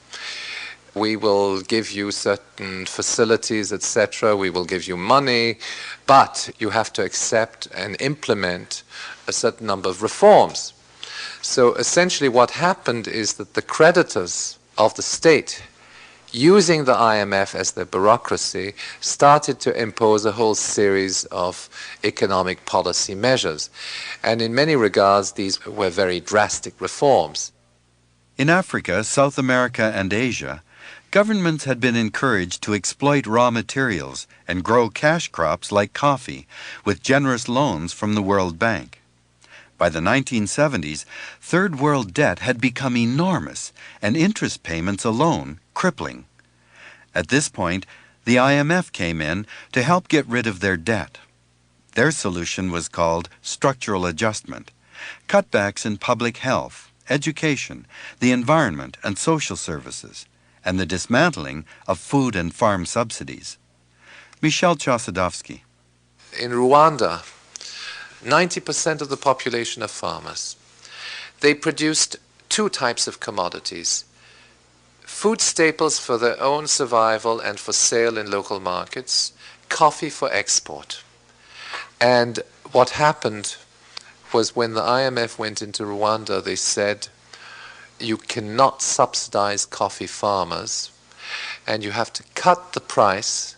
We will give you certain facilities, etc. We will give you money, but you have to accept and implement a certain number of reforms. So essentially what happened is that the creditors of the state, using the IMF as their bureaucracy, started to impose a whole series of economic policy measures. And in many regards, these were very drastic reforms. In Africa, South America, and Asia, governments had been encouraged to exploit raw materials and grow cash crops like coffee with generous loans from the World Bank. By the 1970s, Third World debt had become enormous and interest payments alone crippling. At this point, the IMF came in to help get rid of their debt. Their solution was called structural adjustment, cutbacks in public health, education, the environment, and social services, and the dismantling of food and farm subsidies. Michel Chossudovsky. In Rwanda, 90% of the population are farmers. They produced two types of commodities: food staples for their own survival and for sale in local markets, coffee for export. And what happened was when the IMF went into Rwanda, they said, you cannot subsidize coffee farmers, and you have to cut the price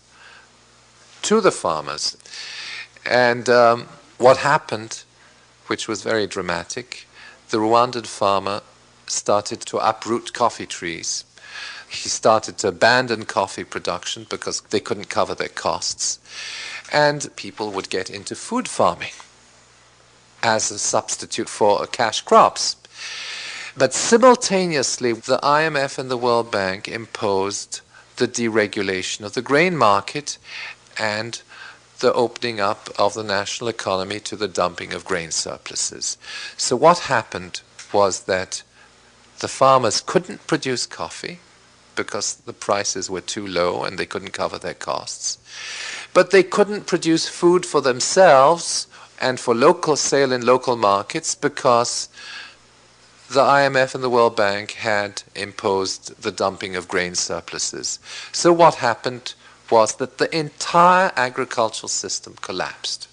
to the farmers. And what happened, which was very dramatic, the Rwandan farmer started to uproot coffee trees. He started to abandon coffee production because they couldn't cover their costs. And people would get into food farming as a substitute for cash crops. But simultaneously, the IMF and the World Bank imposed the deregulation of the grain market and the opening up of the national economy to the dumping of grain surpluses. So what happened was that the farmers couldn't produce coffee because the prices were too low and they couldn't cover their costs. But they couldn't produce food for themselves and for local sale in local markets because the IMF and the World Bank had imposed the dumping of grain surpluses. So what happened was that the entire agricultural system collapsed.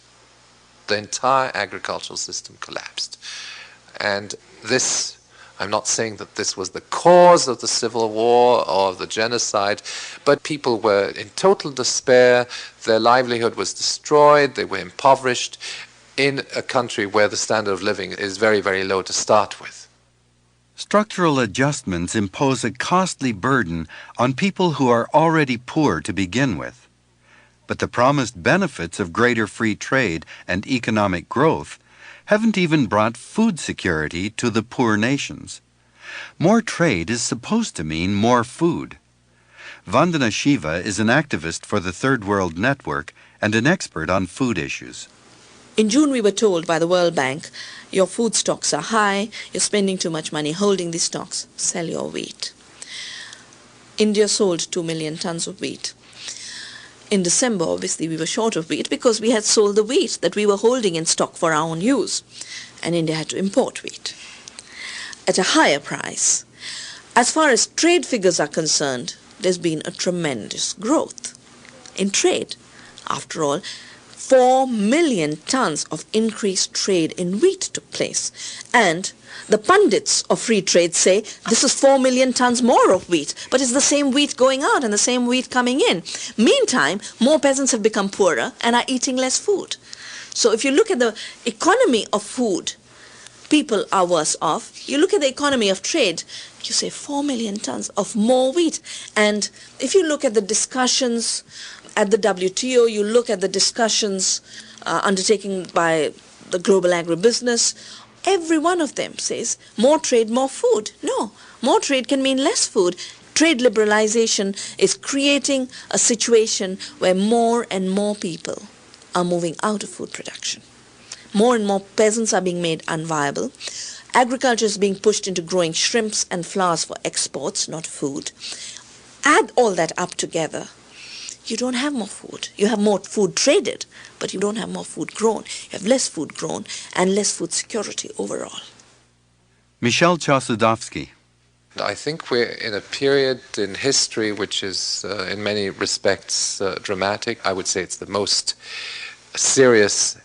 The entire agricultural system collapsed. And this, I'm not saying that this was the cause of the civil war or of the genocide, but people were in total despair, their livelihood was destroyed, they were impoverished in a country where the standard of living is very, very low to start with. Structural adjustments impose a costly burden on people who are already poor to begin with. But the promised benefits of greater free trade and economic growth haven't even brought food security to the poor nations. More trade is supposed to mean more food. Vandana Shiva is an activist for the Third World Network and an expert on food issues. In June, we were told by the World Bank, your food stocks are high, you're spending too much money holding these stocks, sell your wheat. India sold 2 million tons of wheat. In December, obviously, we were short of wheat because we had sold the wheat that we were holding in stock for our own use, and India had to import wheat at a higher price. As far as trade figures are concerned, there's been a tremendous growth in trade. After all, 4 million tons of increased trade in wheat took place. And the pundits of free trade say this is 4 million tons more of wheat, but it's the same wheat going out and the same wheat coming in. Meantime, more peasants have become poorer and are eating less food. So if you look at the economy of food, people are worse off. You look at the economy of trade, you say 4 million tons of more wheat. And if you look at the discussions at the WTO, you look at the discussions undertaken by the global agribusiness, every one of them says more trade, more food. No, more trade can mean less food. Trade liberalization is creating a situation where more and more people are moving out of food production. More and more peasants are being made unviable. Agriculture is being pushed into growing shrimps and flowers for exports, not food. Add all that up together, you don't have more food. You have more food traded, but you don't have more food grown. You have less food grown and less food security overall. Michel Chossudovsky. I think we're in a period in history which is in many respects dramatic. I would say it's the most serious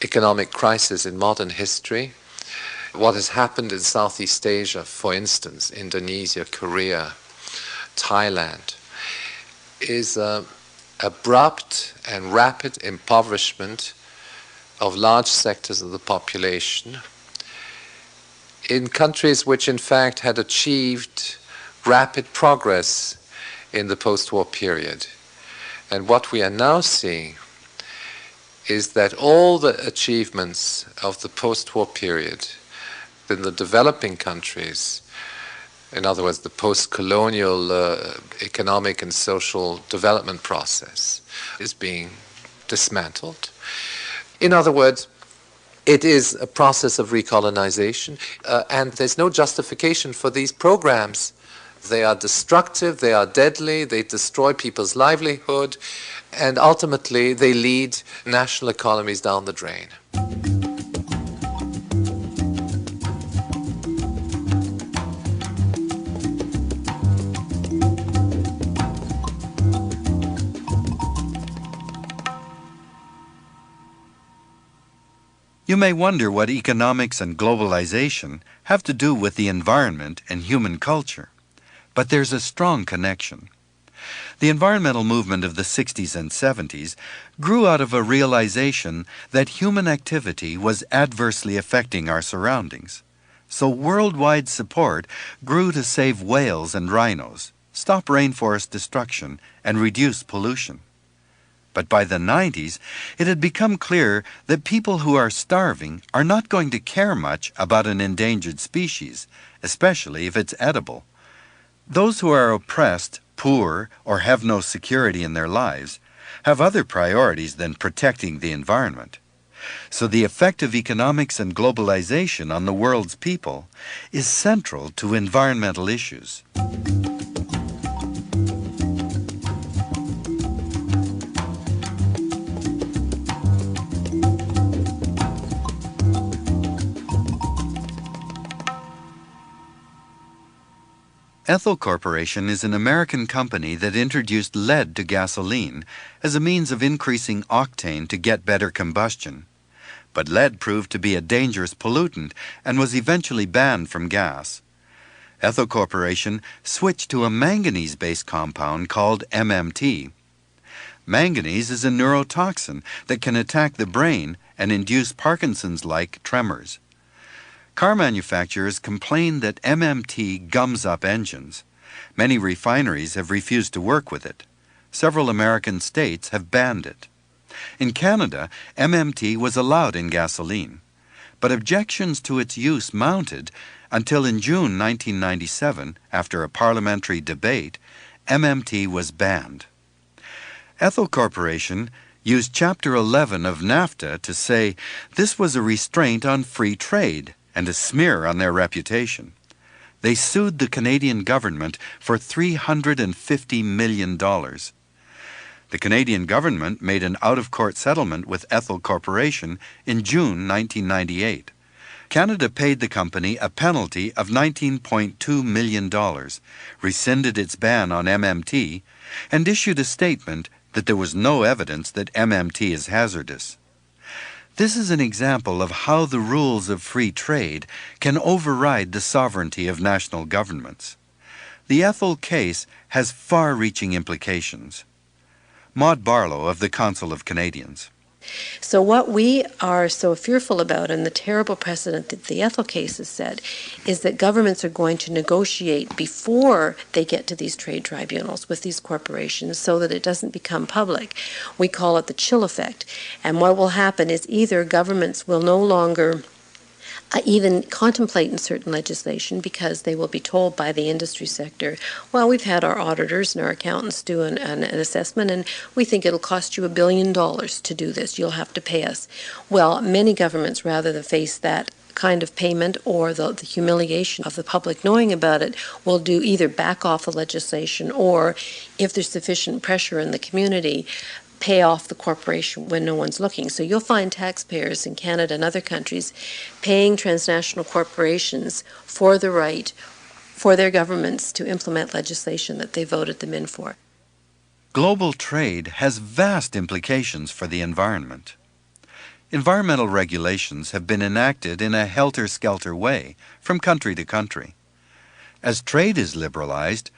economic crisis in modern history. What has happened in Southeast Asia, for instance, Indonesia, Korea, Thailand, is abrupt and rapid impoverishment of large sectors of the population in countries which in fact had achieved rapid progress in the post-war period. And what we are now seeing is that all the achievements of the post-war period in the developing countries, in other words, the post-colonial economic and social development process, is being dismantled. In other words, it is a process of recolonization, and there's no justification for these programs. They are destructive, they are deadly, they destroy people's livelihood, and ultimately they lead national economies down the drain. You may wonder what economics and globalization have to do with the environment and human culture, but there's a strong connection. The environmental movement of the 60s and 70s grew out of a realization that human activity was adversely affecting our surroundings. So worldwide support grew to save whales and rhinos, stop rainforest destruction, and reduce pollution. But by the 90s, it had become clear that people who are starving are not going to care much about an endangered species, especially if it's edible. Those who are oppressed, poor, or have no security in their lives have other priorities than protecting the environment. So the effect of economics and globalization on the world's people is central to environmental issues. Ethel Corporation is an American company that introduced lead to gasoline as a means of increasing octane to get better combustion. But lead proved to be a dangerous pollutant and was eventually banned from gas. Ethel Corporation switched to a manganese-based compound called MMT. Manganese is a neurotoxin that can attack the brain and induce Parkinson's-like tremors. Car manufacturers complain that MMT gums up engines. Many refineries have refused to work with it. Several American states have banned it. In Canada, MMT was allowed in gasoline, but objections to its use mounted until in June 1997, after a parliamentary debate, MMT was banned. Ethel Corporation used Chapter 11 of NAFTA to say this was a restraint on free trade and a smear on their reputation. They sued the Canadian government for $350 million. The Canadian government made an out-of-court settlement with Ethel Corporation in June 1998. Canada paid the company a penalty of $19.2 million, rescinded its ban on MMT, and issued a statement that there was no evidence that MMT is hazardous. This is an example of how the rules of free trade can override the sovereignty of national governments. The Ethel case has far-reaching implications. Maud Barlow of the Council of Canadians. So what we are so fearful about, and the terrible precedent that the Ethel case has set, is that governments are going to negotiate before they get to these trade tribunals with these corporations so that it doesn't become public. We call it the chill effect. And what will happen is either governments will no longer even contemplate in certain legislation because they will be told by the industry sector, well, we've had our auditors and our accountants do an assessment and we think it'll cost you $1 billion to do this. You'll have to pay us. Well, many governments, rather than face that kind of payment or the humiliation of the public knowing about it, will do either back off the legislation or, if there's sufficient pressure in the community, pay off the corporation when no one's looking. So you'll find taxpayers in Canada and other countries paying transnational corporations for the right for their governments to implement legislation that they voted them in for. Global trade has vast implications for the environment. Environmental regulations have been enacted in a helter-skelter way from country to country. As trade is liberalized,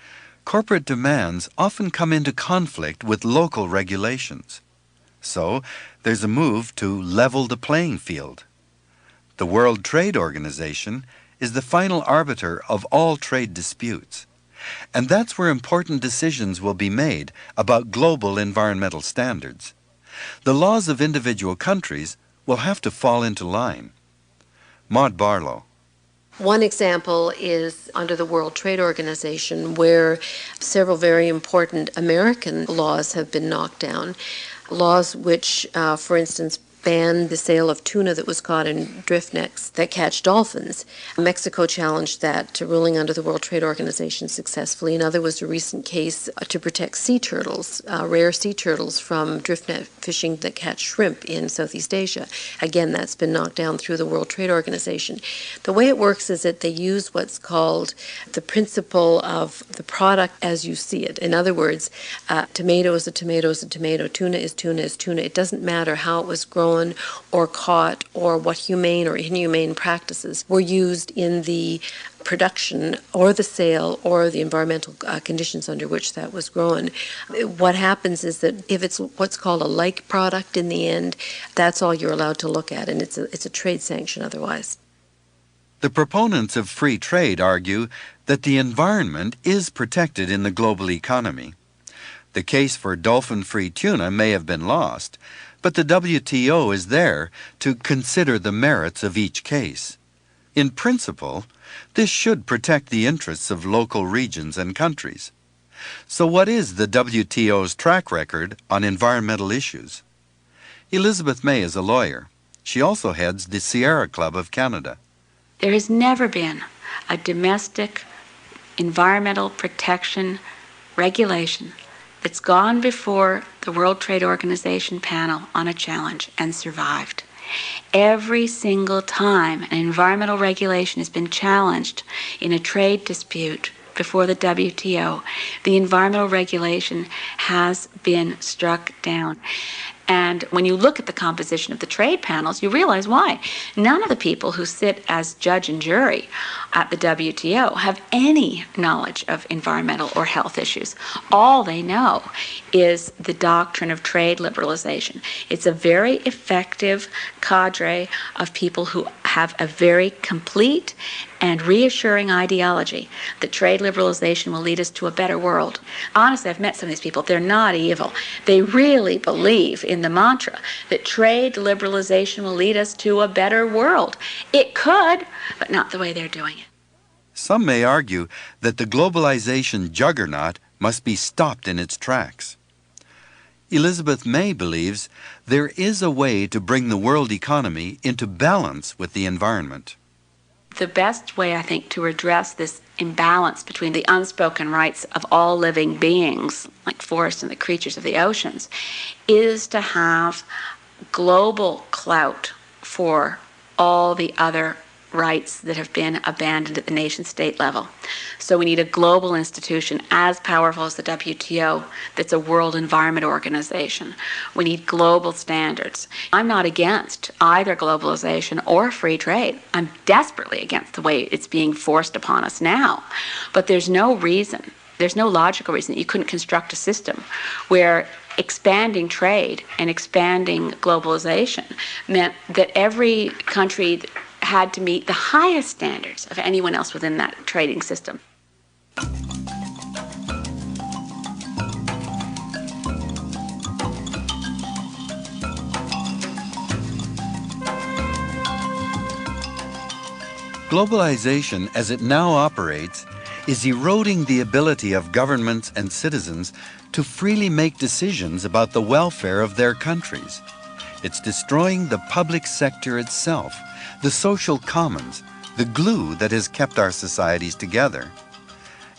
corporate demands often come into conflict with local regulations. So, there's a move to level the playing field. The World Trade Organization is the final arbiter of all trade disputes. And that's where important decisions will be made about global environmental standards. The laws of individual countries will have to fall into line. Maud Barlow. One example is under the World Trade Organization, where several very important American laws have been knocked down. Laws which, for instance, banned the sale of tuna that was caught in drift nets that catch dolphins. Mexico challenged that to ruling under the World Trade Organization successfully. Another was a recent case to protect sea turtles, rare sea turtles, from drift net fishing that catch shrimp in Southeast Asia. Again, that's been knocked down through the World Trade Organization. The way it works is that they use what's called the principle of the product as you see it. In other words, tomato is a tomato is a tomato, tuna is tuna is tuna. It doesn't matter how it was grown or caught or what humane or inhumane practices were used in the production or the sale or the environmental conditions under which that was grown. What happens is that if it's what's called a like product in the end, that's all you're allowed to look at, and it's a trade sanction otherwise. The proponents of free trade argue that the environment is protected in the global economy. The case for dolphin-free tuna may have been lost, but the WTO is there to consider the merits of each case. In principle, this should protect the interests of local regions and countries. So what is the WTO's track record on environmental issues? Elizabeth May is a lawyer. She also heads the Sierra Club of Canada. There has never been a domestic environmental protection regulation that's gone before the World Trade Organization panel on a challenge and survived. Every single time an environmental regulation has been challenged in a trade dispute before the WTO, the environmental regulation has been struck down. And when you look at the composition of the trade panels, you realize why. None of the people who sit as judge and jury at the WTO have any knowledge of environmental or health issues. All they know is the doctrine of trade liberalization. It's a very effective cadre of people who have a very complete and reassuring ideology that trade liberalization will lead us to a better world. Honestly, I've met some of these people. They're not evil. They really believe in the mantra that trade liberalization will lead us to a better world. It could, but not the way they're doing it. Some may argue that the globalization juggernaut must be stopped in its tracks. Elizabeth May believes there is a way to bring the world economy into balance with the environment. The best way, I think, to address this imbalance between the unspoken rights of all living beings, like forests and the creatures of the oceans, is to have global clout for all the other rights that have been abandoned at the nation-state level. So we need a global institution as powerful as the WTO that's a World Environment Organization. We need global standards. I'm not against either globalization or free trade. I'm desperately against the way it's being forced upon us now. But there's no reason, there's no logical reason that you couldn't construct a system where expanding trade and expanding globalization meant that every country had to meet the highest standards of anyone else within that trading system. Globalization, as it now operates, is eroding the ability of governments and citizens to freely make decisions about the welfare of their countries. It's destroying the public sector itself, the social commons, the glue that has kept our societies together.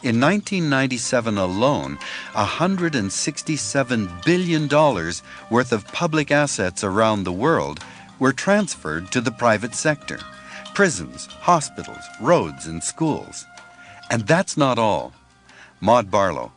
In 1997 alone, $167 billion worth of public assets around the world were transferred to the private sector: prisons, hospitals, roads, and schools. And that's not all. Maud Barlow.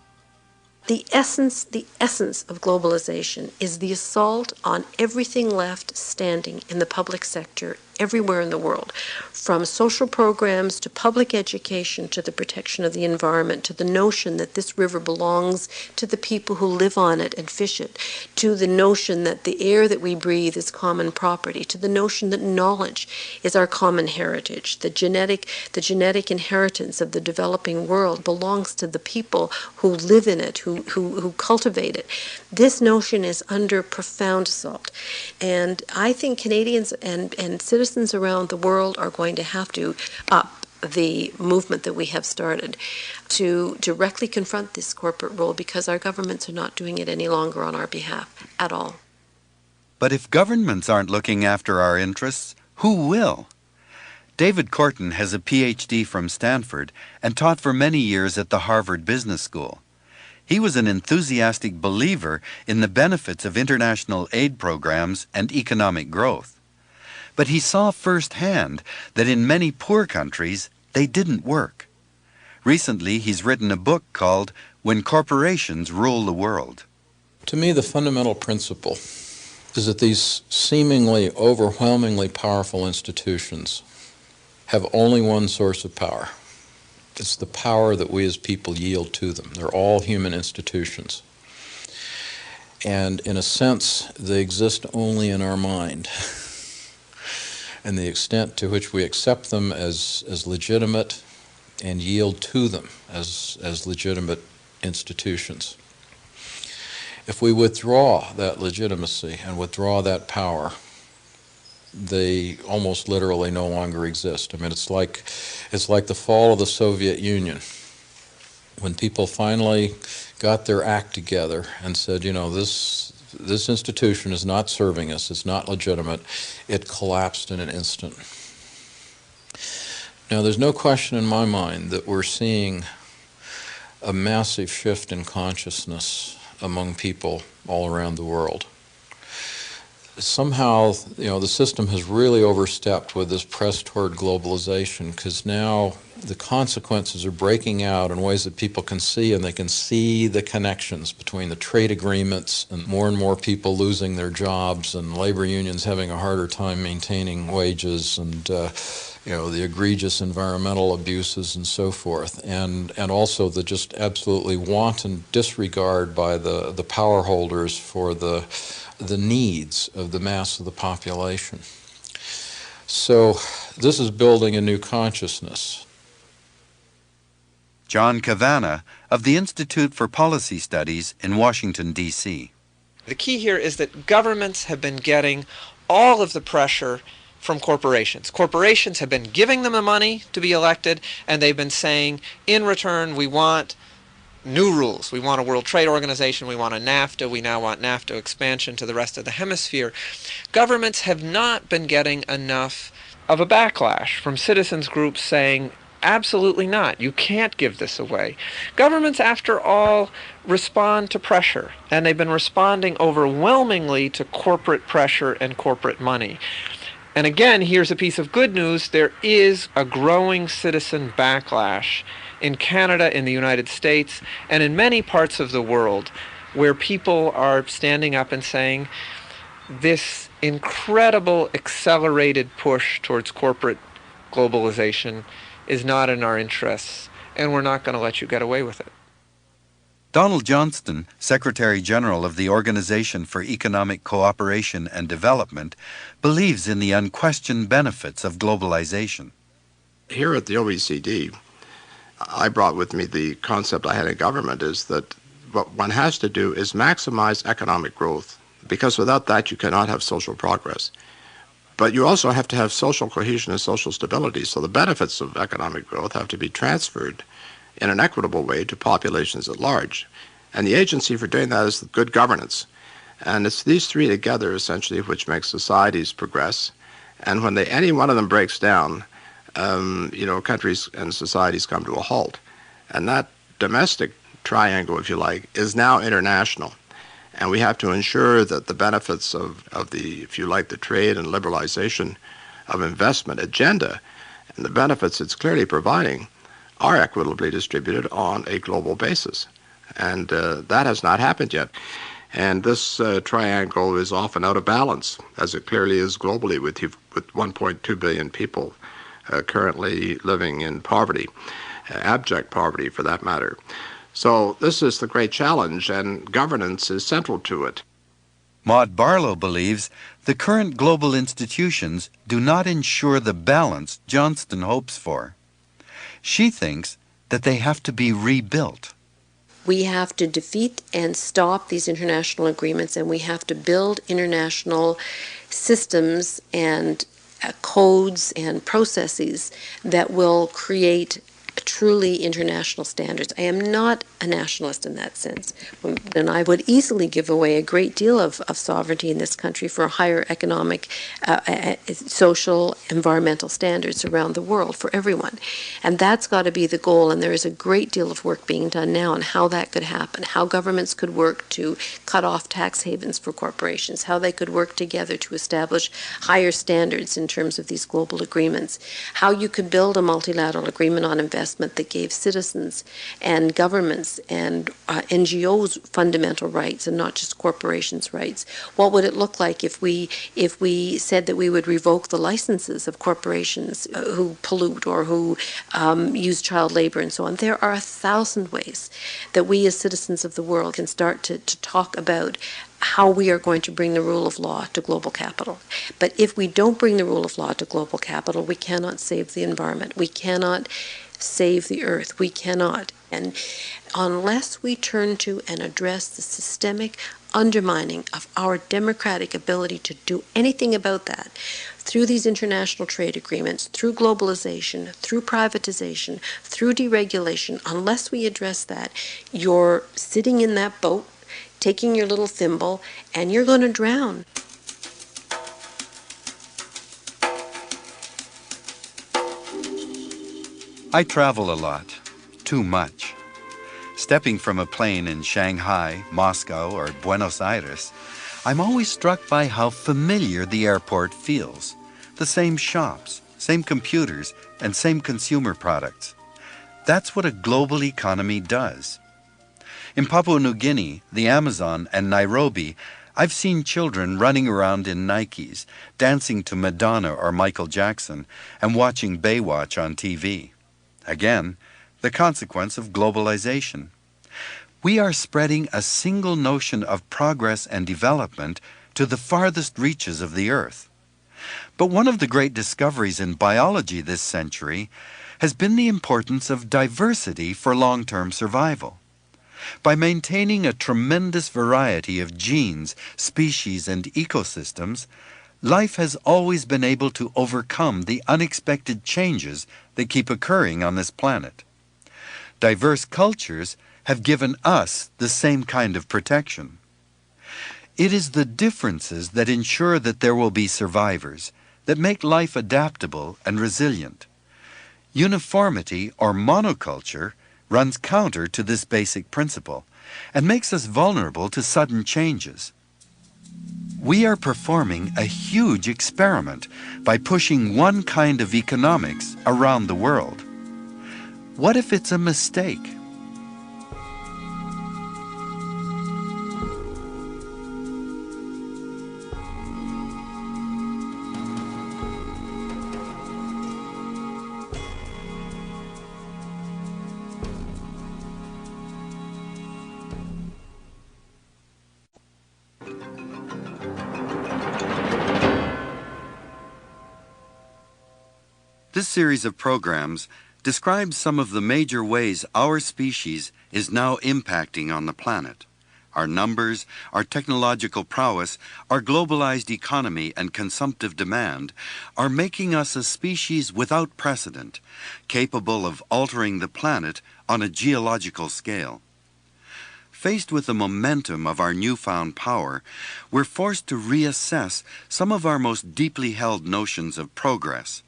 The essence of globalization is the assault on everything left standing in the public sector everywhere in the world, from social programs to public education to the protection of the environment, to the notion that this river belongs to the people who live on it and fish it, to the notion that the air that we breathe is common property, to the notion that knowledge is our common heritage. The genetic inheritance of the developing world belongs to the people who live in it, who cultivate it. This notion is under profound assault. And I think Canadians and citizens around the world are going to have to up the movement that we have started to directly confront this corporate role, because our governments are not doing it any longer on our behalf at all. But if governments aren't looking after our interests, who will? David Corton has a PhD from Stanford and taught for many years at the Harvard Business School. He was an enthusiastic believer in the benefits of international aid programs and economic growth. But he saw firsthand that in many poor countries, they didn't work. Recently, he's written a book called When Corporations Rule the World. To me, the fundamental principle is that these seemingly overwhelmingly powerful institutions have only one source of power. It's the power that we as people yield to them. They're all human institutions. And in a sense, they exist only in our mind. And the extent to which we accept them as legitimate and yield to them as legitimate institutions. If we withdraw that legitimacy and withdraw that power, they almost literally no longer exist. I mean, it's like the fall of the Soviet Union. When people finally got their act together and said, you know, this institution is not serving us, it's not legitimate, it collapsed in an instant. Now, there's no question in my mind that we're seeing a massive shift in consciousness among people all around the world. Somehow, you know, the system has really overstepped with this press toward globalization, because now the consequences are breaking out in ways that people can see, and they can see the connections between the trade agreements and more people losing their jobs and labor unions having a harder time maintaining wages, and you know, the egregious environmental abuses and so forth, and also the just absolutely wanton disregard by the power holders for the needs of the mass of the population. So this is building a new consciousness. John Cavanagh of the Institute for Policy Studies in Washington, D.C. The key here is that governments have been getting all of the pressure from corporations. Corporations have been giving them the money to be elected, and they've been saying, in return, we want new rules. We want a World Trade Organization. We want a NAFTA. We now want NAFTA expansion to the rest of the hemisphere. Governments have not been getting enough of a backlash from citizens groups saying, absolutely not. You can't give this away. Governments, after all, respond to pressure, and they've been responding overwhelmingly to corporate pressure and corporate money. And again, here's a piece of good news. There is a growing citizen backlash in Canada, in the United States, and in many parts of the world, where people are standing up and saying, this incredible accelerated push towards corporate globalization is not in our interests, and we're not going to let you get away with it. Donald Johnston, Secretary General of the Organization for Economic Cooperation and Development, believes in the unquestioned benefits of globalization. Here at the OECD, I brought with me the concept I had in government is that what one has to do is maximize economic growth, because without that you cannot have social progress. But you also have to have social cohesion and social stability, so the benefits of economic growth have to be transferred in an equitable way to populations at large. And the agency for doing that is good governance. And it's these three together, essentially, which make societies progress. And when any one of them breaks down, countries and societies come to a halt. And that domestic triangle, if you like, is now international. And we have to ensure that the benefits of the, if you like, the trade and liberalization of investment agenda and the benefits it's clearly providing are equitably distributed on a global basis. And that has not happened yet. And this triangle is often out of balance, as it clearly is globally with 1.2 billion people currently living in poverty, abject poverty for that matter. So this is the great challenge, and governance is central to it. Maud Barlow believes the current global institutions do not ensure the balance Johnston hopes for. She thinks that they have to be rebuilt. We have to defeat and stop these international agreements, and we have to build international systems and codes and processes that will create truly international standards. I am not a nationalist in that sense, and I would easily give away a great deal of sovereignty in this country for higher economic, social, environmental standards around the world for everyone. And that's got to be the goal, and there is a great deal of work being done now on how that could happen, how governments could work to cut off tax havens for corporations, how they could work together to establish higher standards in terms of these global agreements, how you could build a multilateral agreement on investment that gave citizens and governments and NGOs fundamental rights and not just corporations' rights. What would it look like if we said that we would revoke the licenses of corporations who pollute or who use child labor and so on? There are 1,000 ways that we as citizens of the world can start to talk about how we are going to bring the rule of law to global capital. But if we don't bring the rule of law to global capital, we cannot save the environment. We cannot save the earth. We cannot. And unless we turn to and address the systemic undermining of our democratic ability to do anything about that, through these international trade agreements, through globalization, through privatization, through deregulation, unless we address that, you're sitting in that boat, taking your little thimble, and you're going to drown. I travel a lot, too much. Stepping from a plane in Shanghai, Moscow, or Buenos Aires, I'm always struck by how familiar the airport feels. The same shops, same computers, and same consumer products. That's what a global economy does. In Papua New Guinea, the Amazon, and Nairobi, I've seen children running around in Nikes, dancing to Madonna or Michael Jackson, and watching Baywatch on TV. Again, the consequence of globalization. We are spreading a single notion of progress and development to the farthest reaches of the earth. But one of the great discoveries in biology this century has been the importance of diversity for long-term survival. By maintaining a tremendous variety of genes, species, and ecosystems, life has always been able to overcome the unexpected changes that keep occurring on this planet. Diverse cultures have given us the same kind of protection. It is the differences that ensure that there will be survivors, that make life adaptable and resilient. Uniformity or monoculture runs counter to this basic principle and makes us vulnerable to sudden changes. We are performing a huge experiment by pushing one kind of economics around the world. What if it's a mistake? This series of programs describes some of the major ways our species is now impacting on the planet. Our numbers, our technological prowess, our globalized economy and consumptive demand are making us a species without precedent, capable of altering the planet on a geological scale. Faced with the momentum of our newfound power, we're forced to reassess some of our most deeply held notions of progress,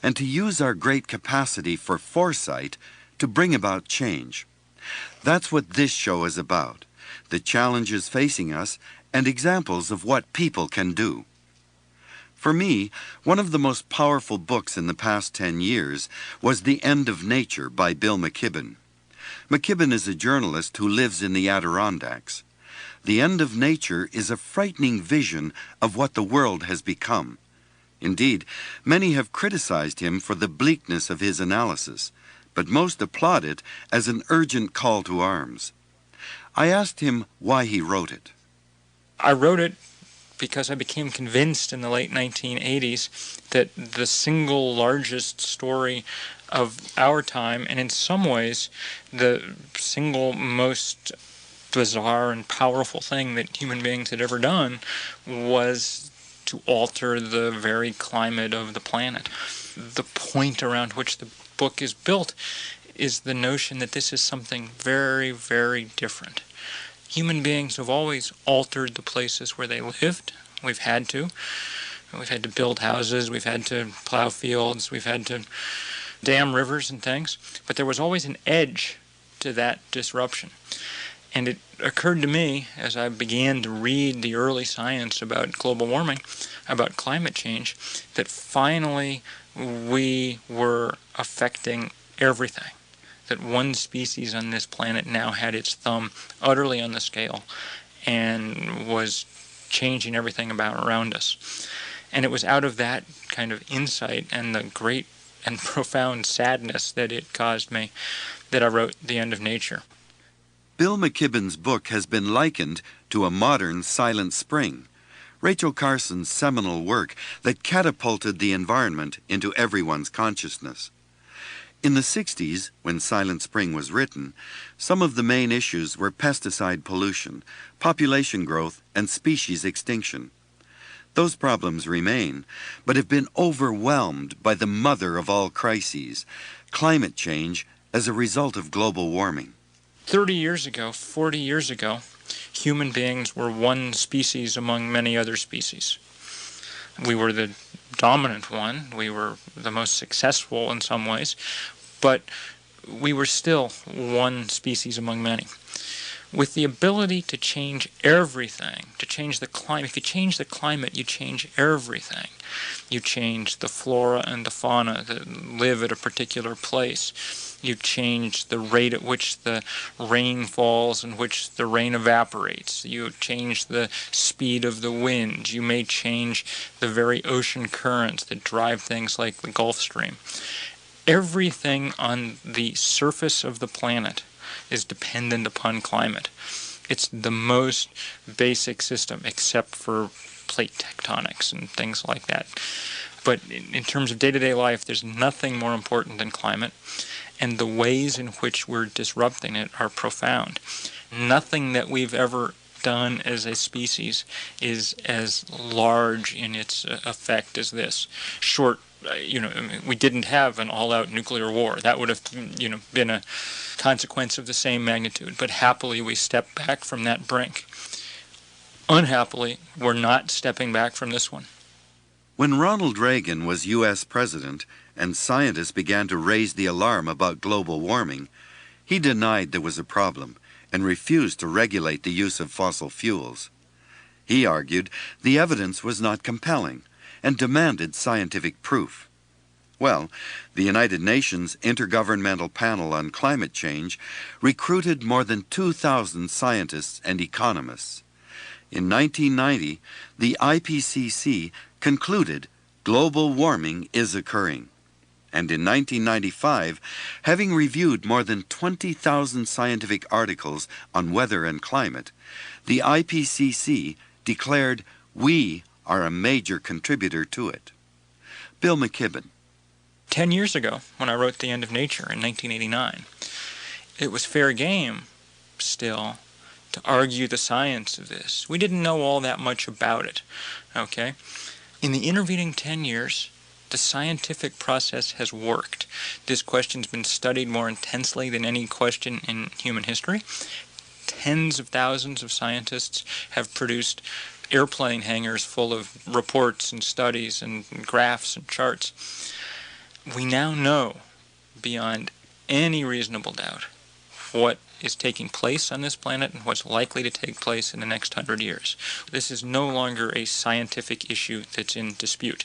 and to use our great capacity for foresight to bring about change. That's what this show is about, the challenges facing us and examples of what people can do. For me, one of the most powerful books in the past 10 years was The End of Nature by Bill McKibben. McKibben is a journalist who lives in the Adirondacks. The End of Nature is a frightening vision of what the world has become. Indeed, many have criticized him for the bleakness of his analysis, but most applaud it as an urgent call to arms. I asked him why he wrote it. I wrote it because I became convinced in the late 1980s that the single largest story of our time, and in some ways the single most bizarre and powerful thing that human beings had ever done, was to alter the very climate of the planet. The point around which the book is built is the notion that this is something very, very different. Human beings have always altered the places where they lived. We've had to. We've had to build houses, we've had to plow fields, we've had to dam rivers and things. But there was always an edge to that disruption. And it occurred to me, as I began to read the early science about global warming, about climate change, that finally we were affecting everything. That one species on this planet now had its thumb utterly on the scale and was changing everything around us. And it was out of that kind of insight and the great and profound sadness that it caused me that I wrote The End of Nature. Bill McKibben's book has been likened to a modern Silent Spring, Rachel Carson's seminal work that catapulted the environment into everyone's consciousness. In the 60s, when Silent Spring was written, some of the main issues were pesticide pollution, population growth, and species extinction. Those problems remain, but have been overwhelmed by the mother of all crises, climate change as a result of global warming. 30 years ago, 40 years ago, human beings were one species among many other species. We were the dominant one. We were the most successful in some ways, but we were still one species among many. With the ability to change everything, to change the climate. If you change the climate, you change everything. You change the flora and the fauna that live at a particular place. You change the rate at which the rain falls and which the rain evaporates. You change the speed of the wind. You may change the very ocean currents that drive things like the Gulf Stream. Everything on the surface of the planet is dependent upon climate. It's the most basic system, except for plate tectonics and things like that. But in terms of day-to-day life, there's nothing more important than climate, and the ways in which we're disrupting it are profound. Nothing that we've ever done as a species is as large in its effect as this. We didn't have an all-out nuclear war. That would have, been a consequence of the same magnitude. But happily, we stepped back from that brink. Unhappily, we're not stepping back from this one. When Ronald Reagan was U.S. president and scientists began to raise the alarm about global warming, he denied there was a problem and refused to regulate the use of fossil fuels. He argued the evidence was not compelling and demanded scientific proof. Well, the United Nations Intergovernmental Panel on Climate Change recruited more than 2,000 scientists and economists. In 1990, the IPCC concluded global warming is occurring. And in 1995, having reviewed more than 20,000 scientific articles on weather and climate, the IPCC declared we are a major contributor to it. Bill McKibben. 10 years ago, when I wrote The End of Nature in 1989, it was fair game still to argue the science of this. We didn't know all that much about it, okay? In the intervening 10 years, the scientific process has worked. This question's been studied more intensely than any question in human history. Tens of thousands of scientists have produced airplane hangars full of reports and studies and graphs and charts. We now know, beyond any reasonable doubt, what is taking place on this planet and what's likely to take place in the next 100 years. This is no longer a scientific issue that's in dispute.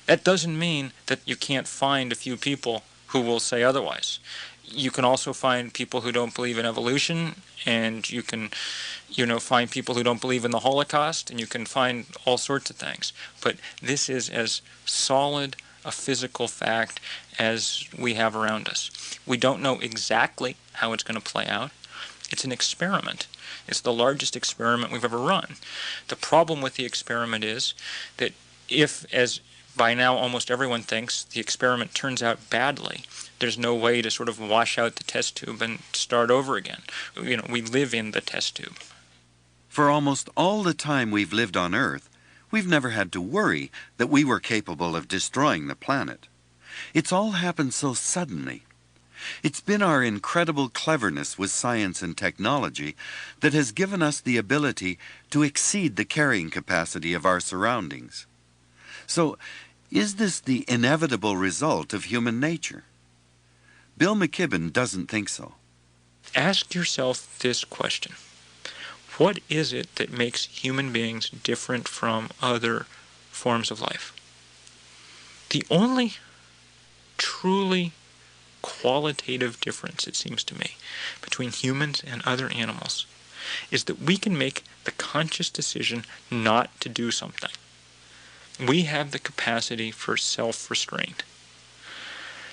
That doesn't mean that you can't find a few people who will say otherwise. You can also find people who don't believe in evolution, and you can, find people who don't believe in the Holocaust, and you can find all sorts of things. But this is as solid a physical fact as we have around us. We don't know exactly how it's going to play out. It's an experiment. It's the largest experiment we've ever run. The problem with the experiment is that if, as by now almost everyone thinks, the experiment turns out badly, there's no way to sort of wash out the test tube and start over again. We live in the test tube. For almost all the time we've lived on Earth, we've never had to worry that we were capable of destroying the planet. It's all happened so suddenly. It's been our incredible cleverness with science and technology that has given us the ability to exceed the carrying capacity of our surroundings. So, is this the inevitable result of human nature? Bill McKibben doesn't think so. Ask yourself this question. What is it that makes human beings different from other forms of life? The only truly qualitative difference, it seems to me, between humans and other animals is that we can make the conscious decision not to do something. We have the capacity for self-restraint.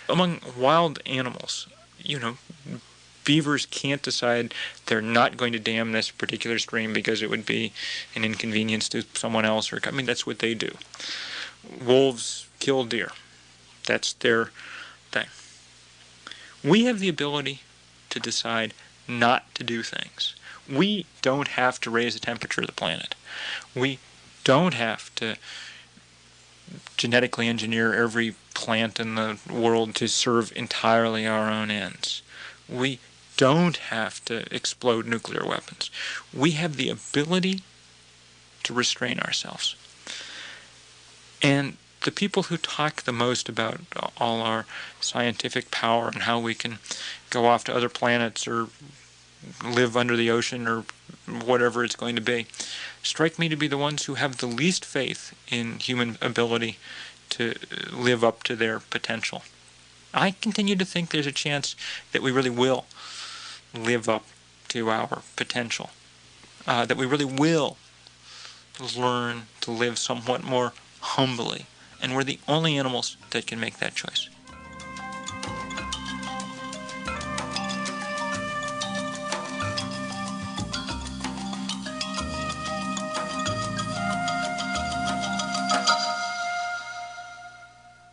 Among wild animals, beavers can't decide they're not going to dam this particular stream because it would be an inconvenience to someone else. That's what they do. Wolves kill deer. That's their thing. We have the ability to decide not to do things. We don't have to raise the temperature of the planet. We don't have to genetically engineer every plant in the world to serve entirely our own ends. We don't have to explode nuclear weapons. We have the ability to restrain ourselves. And the people who talk the most about all our scientific power and how we can go off to other planets or live under the ocean or whatever it's going to be, strike me to be the ones who have the least faith in human ability to live up to their potential. I continue to think there's a chance that we really will live up to our potential, that we really will learn to live somewhat more humbly, and we're the only animals that can make that choice.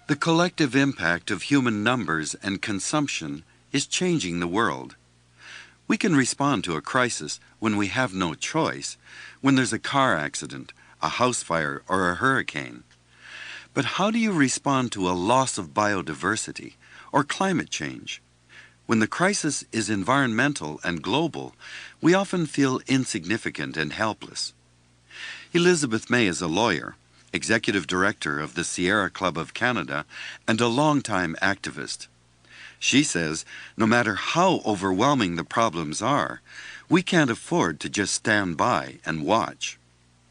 The collective impact of human numbers and consumption is changing the world. We can respond to a crisis when we have no choice, when there's a car accident, a house fire, or a hurricane. But how do you respond to a loss of biodiversity or climate change? When the crisis is environmental and global, we often feel insignificant and helpless. Elizabeth May is a lawyer, executive director of the Sierra Club of Canada, and a longtime activist. She says, no matter how overwhelming the problems are, we can't afford to just stand by and watch.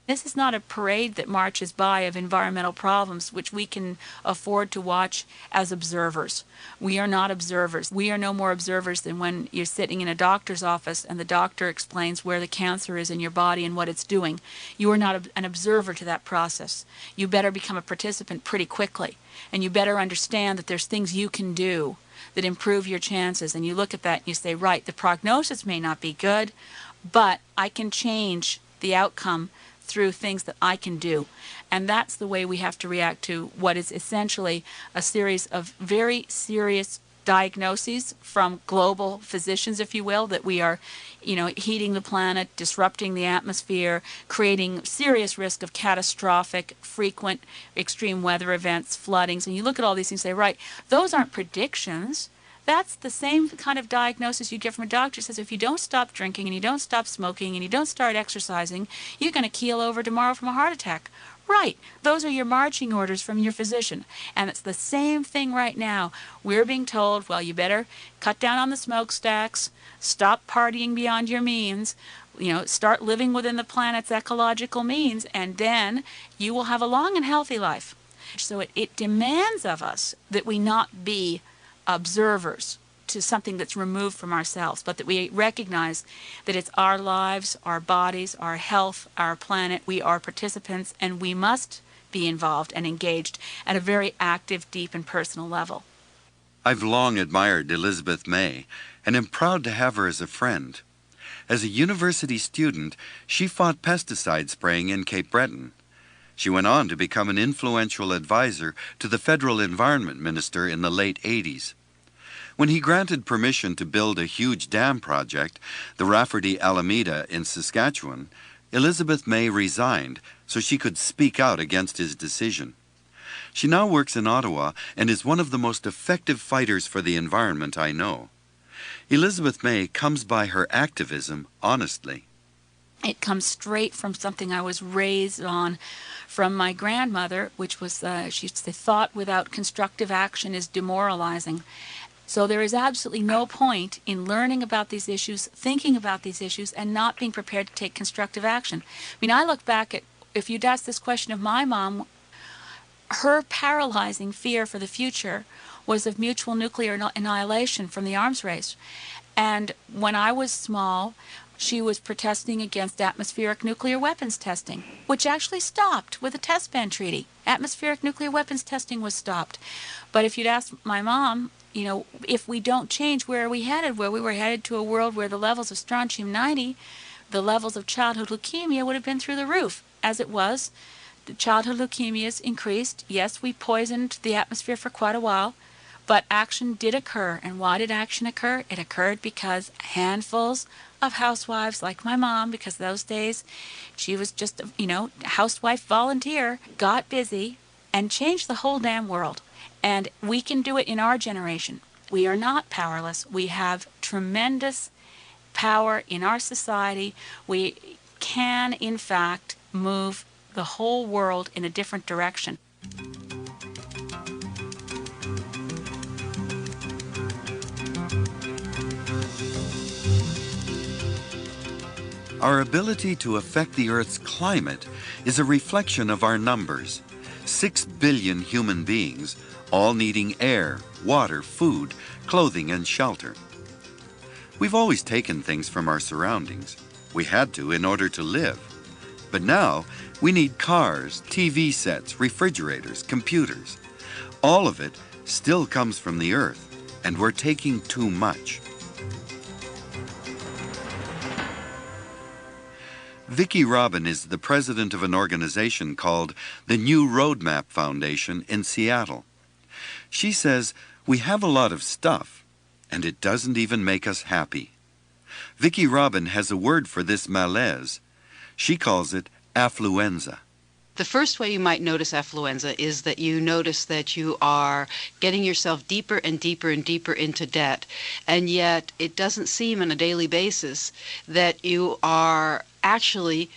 This is not a parade that marches by of environmental problems which we can afford to watch as observers. We are not observers. We are no more observers than when you're sitting in a doctor's office and the doctor explains where the cancer is in your body and what it's doing. You are not an observer to that process. You better become a participant pretty quickly, and you better understand that there's things you can do that improve your chances. And you look at that and you say, right, the prognosis may not be good, but I can change the outcome through things that I can do. And that's the way we have to react to what is essentially a series of very serious diagnoses from global physicians, if you will, that we are, heating the planet, disrupting the atmosphere, creating serious risk of catastrophic, frequent, extreme weather events, floodings. And you look at all these things and say, right, those aren't predictions. That's the same kind of diagnosis you get from a doctor. It says if you don't stop drinking and you don't stop smoking and you don't start exercising, you're going to keel over tomorrow from a heart attack. Right. Those are your marching orders from your physician. And it's the same thing right now. We're being told, well, you better cut down on the smokestacks, stop partying beyond your means, start living within the planet's ecological means, and then you will have a long and healthy life. So it demands of us that we not be observers to something that's removed from ourselves, but that we recognize that it's our lives, our bodies, our health, our planet. We are participants, and we must be involved and engaged at a very active, deep, and personal level. I've long admired Elizabeth May and am proud to have her as a friend. As a university student, she fought pesticide spraying in Cape Breton. She went on to become an influential advisor to the federal environment minister in the late 80s. When he granted permission to build a huge dam project, the Rafferty Alameda in Saskatchewan, Elizabeth May resigned so she could speak out against his decision. She now works in Ottawa and is one of the most effective fighters for the environment I know. Elizabeth May comes by her activism honestly. It comes straight from something I was raised on from my grandmother, which was, she used to say, thought without constructive action is demoralizing. So there is absolutely no point in learning about these issues, thinking about these issues, and not being prepared to take constructive action. I mean, I look back at, if you'd asked this question of my mom, her paralyzing fear for the future was of mutual nuclear annihilation from the arms race. And when I was small, she was protesting against atmospheric nuclear weapons testing, which actually stopped with the Test Ban Treaty. Atmospheric nuclear weapons testing was stopped. But if you'd asked my mom, if we don't change, where are we headed? Well, we were headed to a world where the levels of strontium-90, the levels of childhood leukemia would have been through the roof. As it was, the childhood leukemias increased. Yes, we poisoned the atmosphere for quite a while, but action did occur. And why did action occur? It occurred because handfuls of housewives like my mom, because those days she was just, a housewife volunteer, got busy and changed the whole damn world. And we can do it in our generation. We are not powerless. We have tremendous power in our society. We can, in fact, move the whole world in a different direction. Our ability to affect the Earth's climate is a reflection of our numbers. 6 billion human beings, all needing air, water, food, clothing, and shelter. We've always taken things from our surroundings. We had to in order to live. But now, we need cars, TV sets, refrigerators, computers. All of it still comes from the Earth, and we're taking too much. Vicki Robin is the president of an organization called the New Roadmap Foundation in Seattle. She says, we have a lot of stuff, and it doesn't even make us happy. Vicki Robin has a word for this malaise. She calls it affluenza. The first way you might notice affluenza is that you notice that you are getting yourself deeper and deeper and deeper into debt, and yet it doesn't seem on a daily basis that you are actually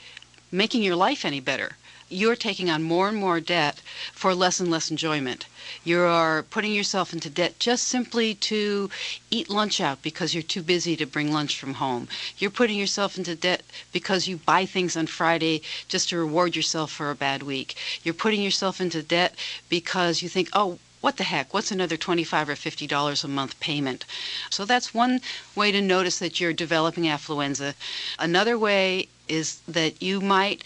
making your life any better. You're taking on more and more debt for less and less enjoyment. You are putting yourself into debt just simply to eat lunch out because you're too busy to bring lunch from home. You're putting yourself into debt because you buy things on Friday just to reward yourself for a bad week. You're putting yourself into debt because you think, oh, what the heck, what's another $25 or $50 a month payment? So that's one way to notice that you're developing affluenza. Another way is that you might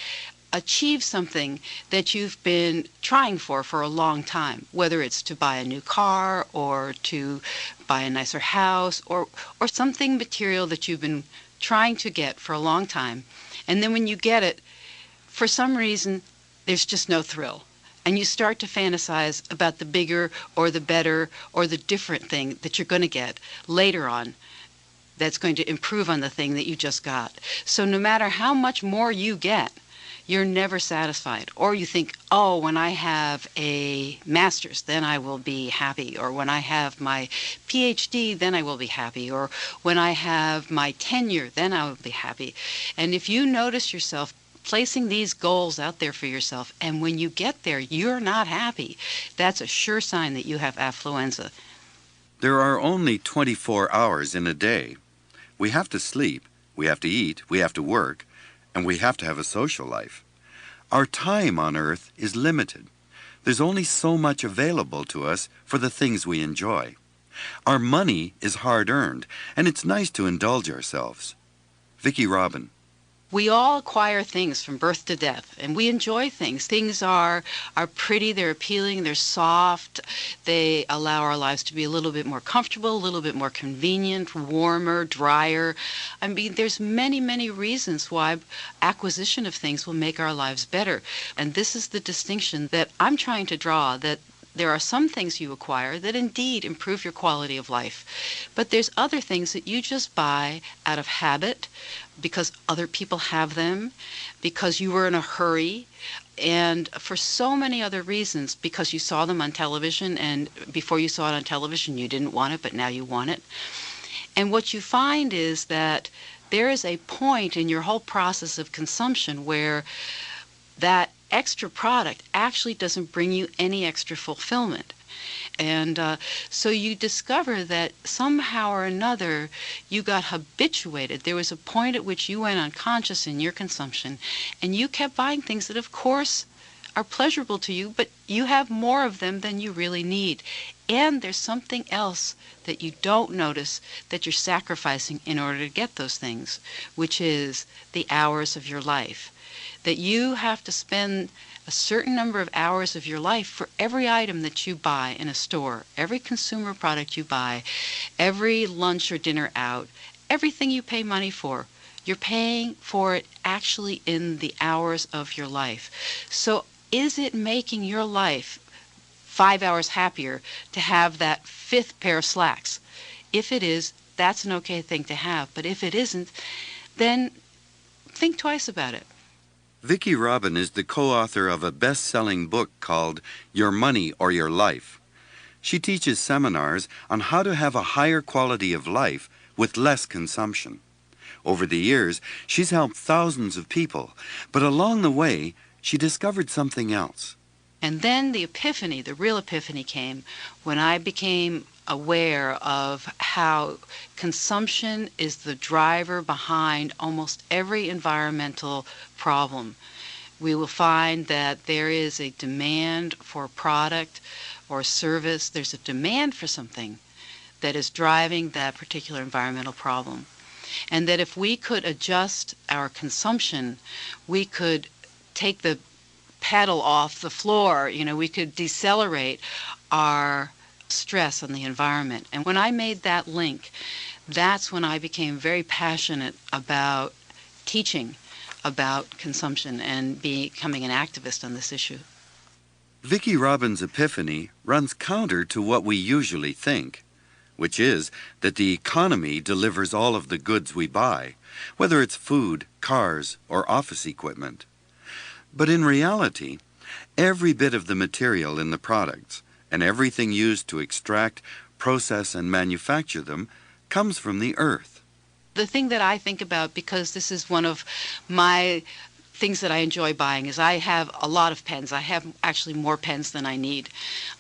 achieve something that you've been trying for a long time, whether it's to buy a new car or to buy a nicer house or something material that you've been trying to get for a long time. And then when you get it, for some reason, there's just no thrill. And you start to fantasize about the bigger or the better or the different thing that you're going to get later on that's going to improve on the thing that you just got. So no matter how much more you get, you're never satisfied. Or you think, oh, when I have a master's, then I will be happy. Or when I have my PhD, then I will be happy. Or when I have my tenure, then I will be happy. And if you notice yourself placing these goals out there for yourself, and when you get there, you're not happy, that's a sure sign that you have affluenza. There are only 24 hours in a day. We have to sleep, we have to eat, we have to work, and we have to have a social life. Our time on earth is limited. There's only so much available to us for the things we enjoy. Our money is hard-earned, and it's nice to indulge ourselves. Vicki Robin. We all acquire things from birth to death, and we enjoy things. Things are pretty, they're appealing, they're soft, they allow our lives to be a little bit more comfortable, a little bit more convenient, warmer, drier. I mean, there's many, many reasons why acquisition of things will make our lives better. And this is the distinction that I'm trying to draw, that there are some things you acquire that indeed improve your quality of life. But there's other things that you just buy out of habit, because other people have them, because you were in a hurry, and for so many other reasons, because you saw them on television, and before you saw it on television you didn't want it, but now you want it. And what you find is that there is a point in your whole process of consumption where that extra product actually doesn't bring you any extra fulfillment. And so you discover that somehow or another you got habituated. There was a point at which you went unconscious in your consumption, and you kept buying things that of course are pleasurable to you, but you have more of them than you really need. And there's something else that you don't notice that you're sacrificing in order to get those things, which is the hours of your life. That you have to spend a certain number of hours of your life for every item that you buy in a store, every consumer product you buy, every lunch or dinner out, everything you pay money for. You're paying for it actually in the hours of your life. So is it making your life 5 hours happier to have that 5th pair of slacks? If it is, that's an okay thing to have. But if it isn't, then think twice about it. Vicki Robin is the co-author of a best-selling book called Your Money or Your Life. She teaches seminars on how to have a higher quality of life with less consumption. Over the years, she's helped thousands of people, but along the way, she discovered something else. And then the epiphany, the real epiphany came when I became aware of how consumption is the driver behind almost every environmental problem. We will find that there is a demand for a product or a service. There's a demand for something that is driving that particular environmental problem. And that if we could adjust our consumption, we could take the pedal off the floor, we could decelerate our stress on the environment. And when I made that link, that's when I became very passionate about teaching about consumption and becoming an activist on this issue. Vicki Robin's epiphany runs counter to what we usually think, which is that the economy delivers all of the goods we buy, whether it's food, cars, or office equipment. But in reality, every bit of the material in the products and everything used to extract, process, and manufacture them comes from the earth. The thing that I think about, because this is one of my things that I enjoy buying, is I have a lot of pens. I have actually more pens than I need.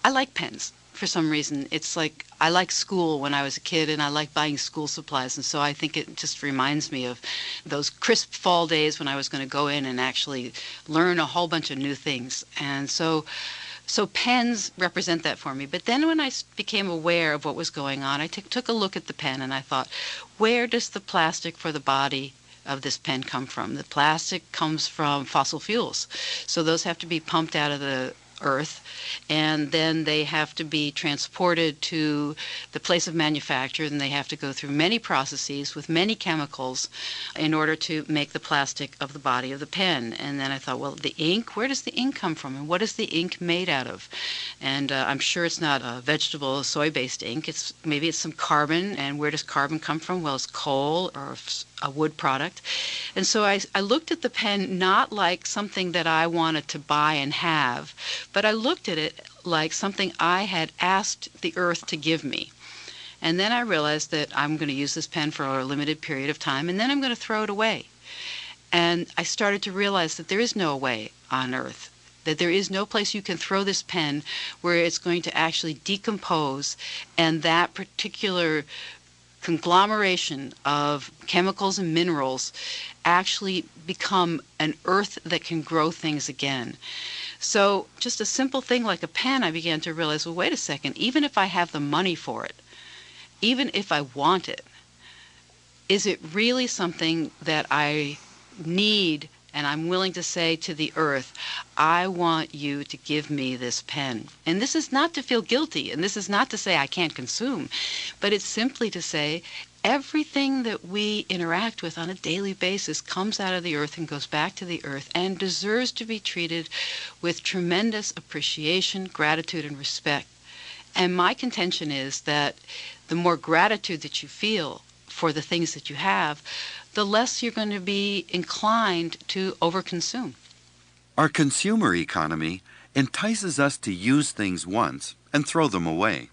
I like pens for some reason. It's like I liked school when I was a kid, and I like buying school supplies, and so I think it just reminds me of those crisp fall days when I was going to go in and actually learn a whole bunch of new things. And so pens represent that for me. But then when I became aware of what was going on, I took a look at the pen, and I thought, where does the plastic for the body of this pen come from? The plastic comes from fossil fuels. So those have to be pumped out of the earth, and then they have to be transported to the place of manufacture, and they have to go through many processes with many chemicals in order to make the plastic of the body of the pen. And then I thought, well, the ink, where does the ink come from, and what is the ink made out of? And I'm sure it's not a vegetable, soy-based ink. Maybe it's some carbon, and where does carbon come from? Well, it's coal or a wood product. And so I looked at the pen not like something that I wanted to buy and have, but I looked at it like something I had asked the earth to give me. And then I realized that I'm going to use this pen for a limited period of time, and then I'm going to throw it away. And I started to realize that there is no way on earth, that there is no place you can throw this pen where it's going to actually decompose, and that particular conglomeration of chemicals and minerals actually become an earth that can grow things again. So just a simple thing like a pen, I began to realize, well, wait a second, even if I have the money for it, even if I want it, is it really something that I need and I'm willing to say to the earth, I want you to give me this pen? And this is not to feel guilty, and this is not to say I can't consume, but it's simply to say everything that we interact with on a daily basis comes out of the earth and goes back to the earth and deserves to be treated with tremendous appreciation, gratitude, and respect. And my contention is that the more gratitude that you feel for the things that you have, the less you're going to be inclined to overconsume. Our consumer economy entices us to use things once and throw them away.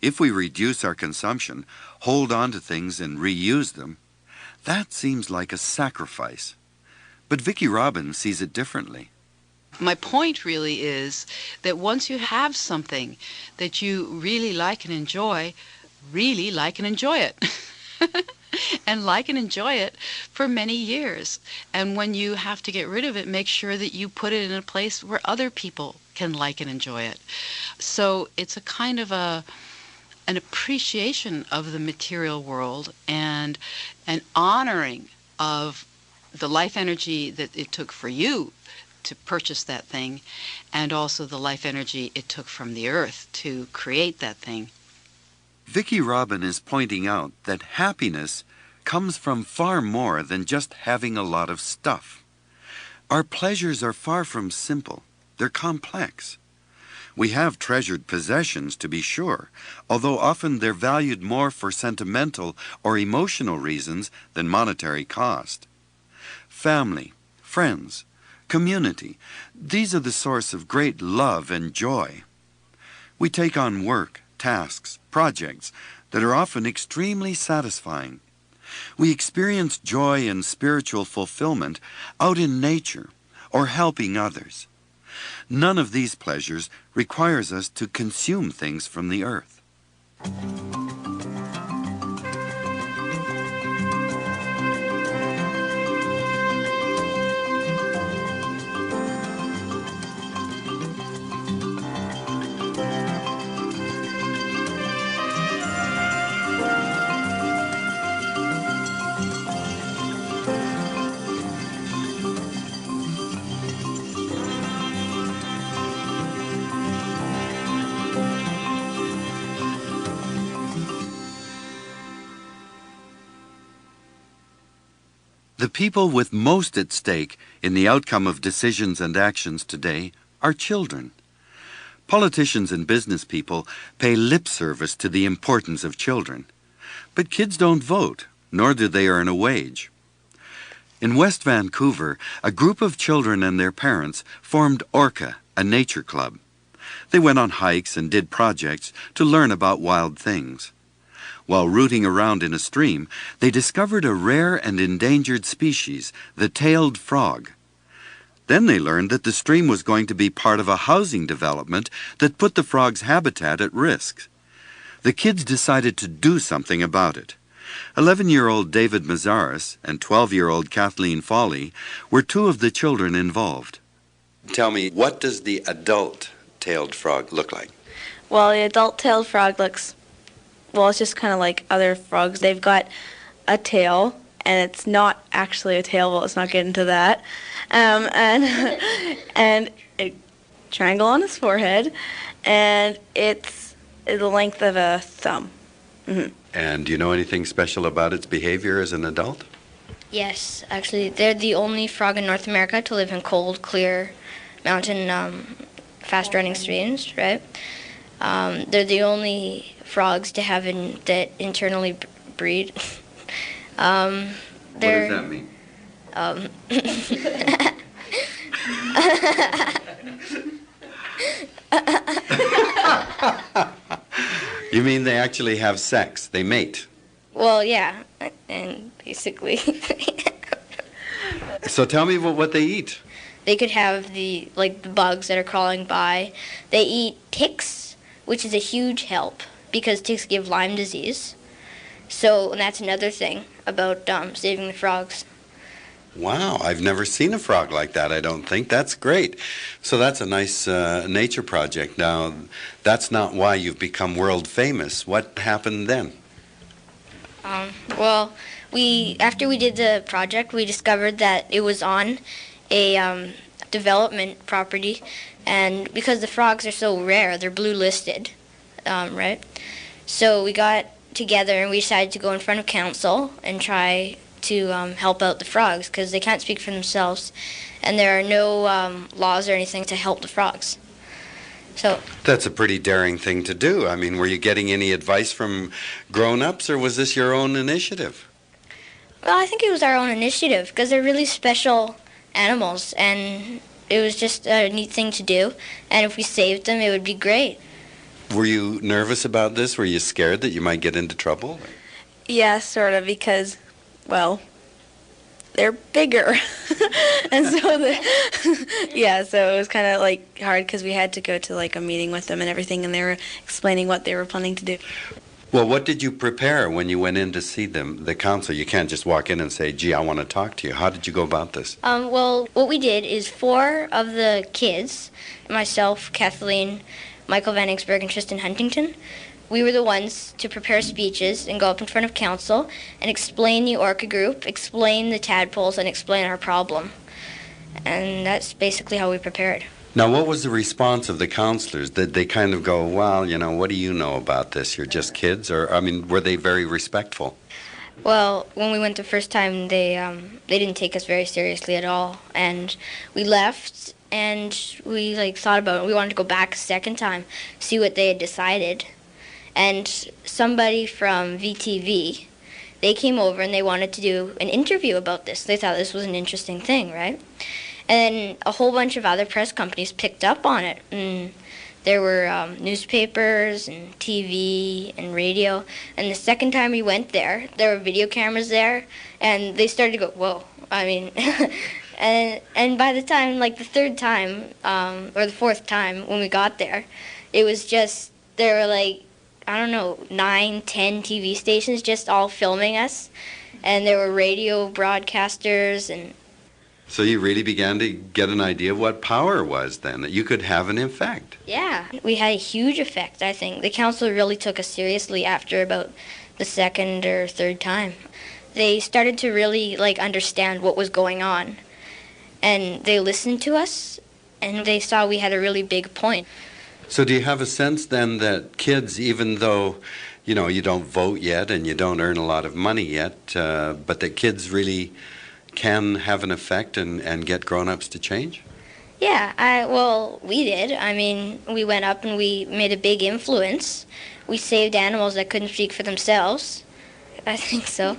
If we reduce our consumption, hold on to things and reuse them, that seems like a sacrifice. But Vicki Robbins sees it differently. My point really is that once you have something that you really like and enjoy it. And like and enjoy it for many years. And when you have to get rid of it, make sure that you put it in a place where other people can like and enjoy it. So it's a kind of an appreciation of the material world and an honoring of the life energy that it took for you to purchase that thing, and also the life energy it took from the earth to create that thing. Vicki Robin is pointing out that happiness comes from far more than just having a lot of stuff. Our pleasures are far from simple. They're complex. We have treasured possessions, to be sure, although often they're valued more for sentimental or emotional reasons than monetary cost. Family, friends, community, these are the source of great love and joy. We take on work, tasks, projects that are often extremely satisfying. We experience joy and spiritual fulfillment out in nature or helping others. None of these pleasures requires us to consume things from the earth. The people with most at stake in the outcome of decisions and actions today are children. Politicians and business people pay lip service to the importance of children. But kids don't vote, nor do they earn a wage. In West Vancouver, a group of children and their parents formed Orca, a nature club. They went on hikes and did projects to learn about wild things. While rooting around in a stream, they discovered a rare and endangered species, the tailed frog. Then they learned that the stream was going to be part of a housing development that put the frog's habitat at risk. The kids decided to do something about it. 11-year-old David Mazaris and 12-year-old Kathleen Foley were two of the children involved. Tell me, what does the adult tailed frog look like? Well, the adult tailed frog looks, well, it's just kind of like other frogs. They've got a tail, and it's not actually a tail. Well, let's not get into that. And a triangle on his forehead, and it's the length of a thumb. Mm-hmm. And do you know anything special about its behavior as an adult? Yes, actually, they're the only frog in North America to live in cold, clear, mountain, fast-running streams, right? They're the only frogs to have that internally breed. What does that mean? You mean they actually have sex? They mate? Well, yeah, and basically. So tell me what they eat. They could have the bugs that are crawling by. They eat ticks, which is a huge help because ticks give Lyme disease. So and that's another thing about saving the frogs. Wow, I've never seen a frog like that, I don't think. That's great. So that's a nice nature project. Now, that's not why you've become world famous. What happened then? Well, after we did the project, we discovered that it was on a development property, and because the frogs are so rare, they're blue listed, right? So we got together and we decided to go in front of council and try to help out the frogs because they can't speak for themselves, and there are no laws or anything to help the frogs. So that's a pretty daring thing to do. I mean, were you getting any advice from grown-ups, or was this your own initiative? Well, I think it was our own initiative because they're really special animals, and it was just a neat thing to do. And if we saved them, it would be great. Were you nervous about this? Were you scared that you might get into trouble? Yeah, sort of, because, well, they're bigger. And so, so it was kind of hard because we had to go to a meeting with them and everything, and they were explaining what they were planning to do. Well, what did you prepare when you went in to see them, the council? You can't just walk in and say, gee, I want to talk to you. How did you go about this? Well, what we did is 4 of the kids, myself, Kathleen, Michael Van Ingsberg, and Tristan Huntington, we were the ones to prepare speeches and go up in front of council and explain the orca group, explain the tadpoles, and explain our problem. And that's basically how we prepared. Now, what was the response of the counselors? Did they kind of go, well, what do you know about this? You're just kids? Or, were they very respectful? Well, when we went the first time, they didn't take us very seriously at all. And we left, and we thought about it. We wanted to go back a second time, see what they had decided. And somebody from VTV, they came over and they wanted to do an interview about this. They thought this was an interesting thing, right? And a whole bunch of other press companies picked up on it. And there were newspapers and TV and radio. And the second time we went there were video cameras there. And they started to go, whoa. And by the time, the third time, or the fourth time when we got there, it was just, there were 9, 10 TV stations just all filming us. And there were radio broadcasters and... So you really began to get an idea of what power was then, that you could have an effect. Yeah, we had a huge effect, I think. The council really took us seriously after about the second or third time. They started to really, understand what was going on. And they listened to us, and they saw we had a really big point. So do you have a sense then that kids, even though, you don't vote yet and you don't earn a lot of money yet, but that kids really can have an effect and get grown-ups to change? Yeah, we did. We went up and we made a big influence. We saved animals that couldn't speak for themselves. I think so.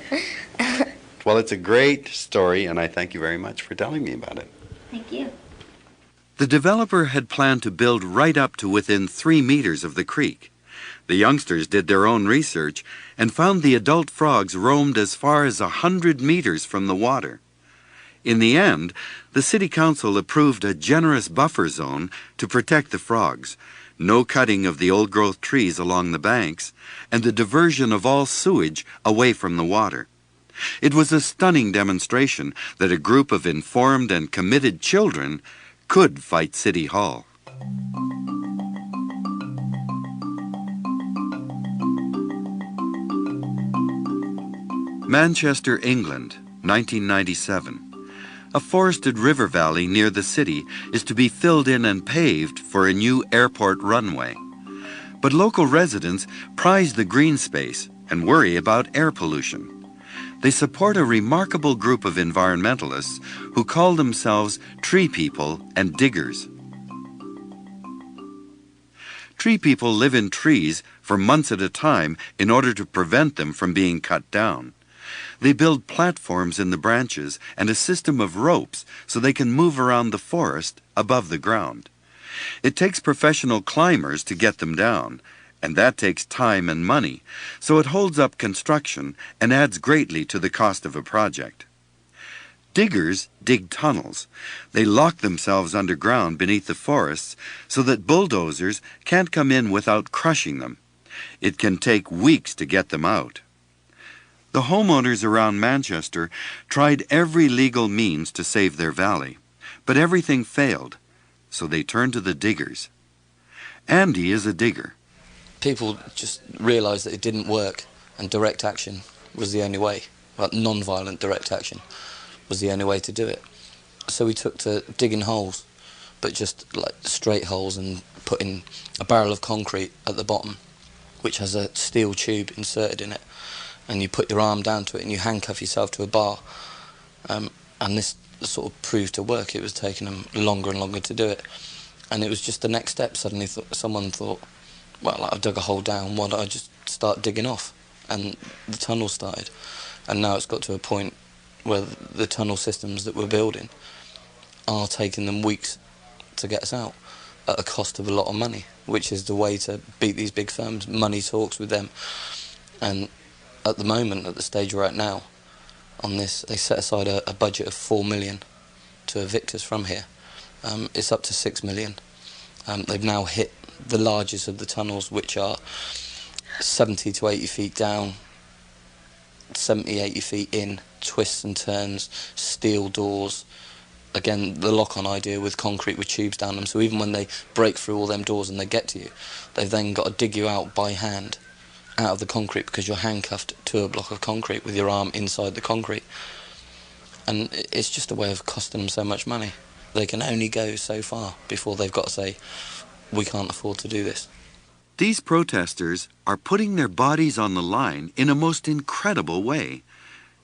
Well, it's a great story, and I thank you very much for telling me about it. Thank you. The developer had planned to build right up to within 3 meters of the creek. The youngsters did their own research and found the adult frogs roamed as far as 100 meters from the water. In the end, the city council approved a generous buffer zone to protect the frogs, no cutting of the old-growth trees along the banks, and the diversion of all sewage away from the water. It was a stunning demonstration that a group of informed and committed children could fight City Hall. Manchester, England, 1997. A forested river valley near the city is to be filled in and paved for a new airport runway. But local residents prize the green space and worry about air pollution. They support a remarkable group of environmentalists who call themselves tree people and diggers. Tree people live in trees for months at a time in order to prevent them from being cut down. They build platforms in the branches and a system of ropes so they can move around the forest above the ground. It takes professional climbers to get them down, and that takes time and money, so it holds up construction and adds greatly to the cost of a project. Diggers dig tunnels. They lock themselves underground beneath the forests so that bulldozers can't come in without crushing them. It can take weeks to get them out. The homeowners around Manchester tried every legal means to save their valley, but everything failed, so they turned to the diggers. Andy is a digger. People just realised that it didn't work, and direct action was the only way. Well, non-violent direct action was the only way to do it. So we took to digging holes, but just like straight holes, and putting a barrel of concrete at the bottom, which has a steel tube inserted in it, and you put your arm down to it and you handcuff yourself to a bar, and this sort of proved to work. It was taking them longer and longer to do it, and it was just the next step. Suddenly someone thought, well, I've dug a hole down, why don't I just start digging off? And the tunnel started, and now it's got to a point where the tunnel systems that we're building are taking them weeks to get us out at a cost of a lot of money, which is the way to beat these big firms. Money talks with them, and at the moment, at the stage we're at now, on this, they set aside a budget of 4 million to evict us from here. It's up to 6 million. They've now hit the largest of the tunnels, which are 70 to 80 feet down, 70, 80 feet in, twists and turns, steel doors. Again, the lock-on idea with concrete with tubes down them, so even when they break through all them doors and they get to you, they've then got to dig you out by hand, out of the concrete, because you're handcuffed to a block of concrete with your arm inside the concrete. And it's just a way of costing them so much money. They can only go so far before they've got to say, we can't afford to do this. These protesters are putting their bodies on the line in a most incredible way.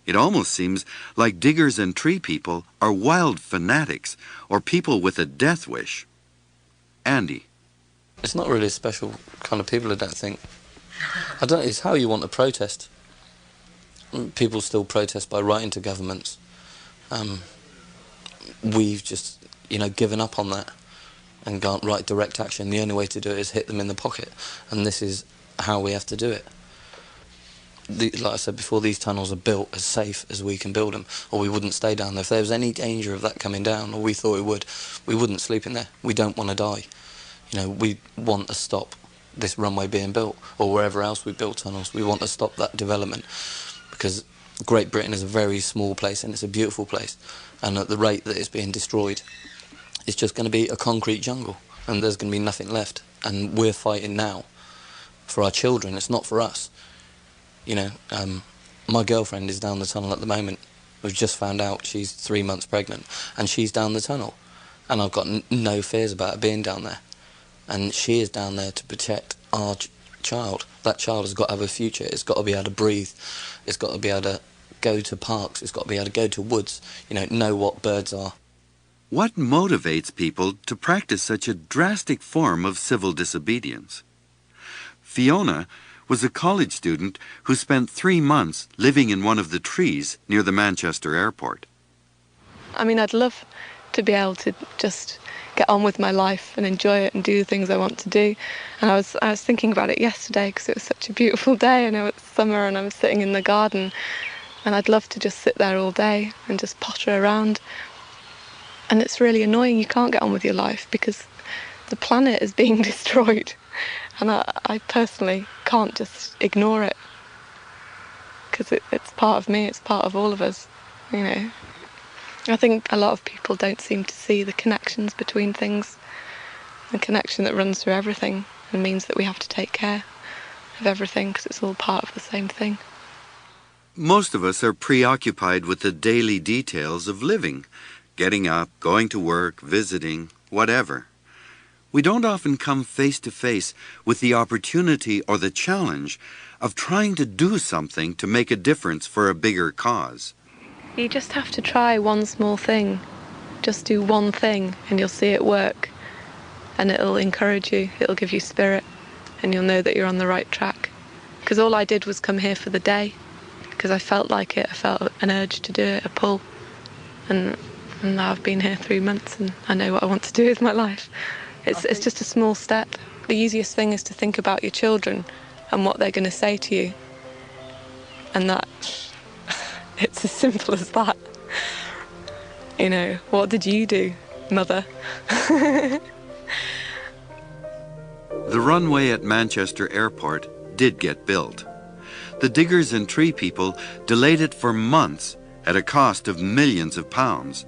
It almost seems like diggers and tree people are wild fanatics or people with a death wish. Andy. It's not really a special kind of people, I don't think. It's how you want to protest. People still protest by writing to governments. We've just, given up on that and can't write direct action. The only way to do it is hit them in the pocket, and this is how we have to do it. Like I said before, these tunnels are built as safe as we can build them, or we wouldn't stay down there. If there was any danger of that coming down, or we thought it would, we wouldn't sleep in there. We don't want to die. We want to stop this runway being built, or wherever else we build tunnels. We want to stop that development, because Great Britain is a very small place and it's a beautiful place, and at the rate that it's being destroyed, it's just going to be a concrete jungle and there's going to be nothing left. And we're fighting now for our children. It's not for us. My girlfriend is down the tunnel at the moment. We've just found out she's 3 months pregnant, and she's down the tunnel, and I've got no fears about her being down there. And she is down there to protect our child. That child has got to have a future. It's got to be able to breathe. It's got to be able to go to parks. It's got to be able to go to woods, know what birds are. What motivates people to practice such a drastic form of civil disobedience? Fiona was a college student who spent 3 months living in one of the trees near the Manchester airport. I'd love to be able to just get on with my life and enjoy it and do the things I want to do. And I was thinking about it yesterday because it was such a beautiful day. I know it's summer and I was sitting in the garden, and I'd love to just sit there all day and just potter around. And it's really annoying. You can't get on with your life because the planet is being destroyed. And I personally can't just ignore it because it's part of me, it's part of all of us, I think a lot of people don't seem to see the connections between things, the connection that runs through everything, and means that we have to take care of everything because it's all part of the same thing. Most of us are preoccupied with the daily details of living, getting up, going to work, visiting, whatever. We don't often come face to face with the opportunity or the challenge of trying to do something to make a difference for a bigger cause. You just have to try one small thing. Just do one thing and you'll see it work. And it'll encourage you, it'll give you spirit, and you'll know that you're on the right track. Because all I did was come here for the day, because I felt like it. I felt an urge to do it, a pull. And now I've been here 3 months and I know what I want to do with my life. It's just a small step. The easiest thing is to think about your children and what they're going to say to you. And that, it's as simple as that. You know, what did you do, Mother? The runway at Manchester Airport did get built. The diggers and tree people delayed it for months at a cost of millions of pounds.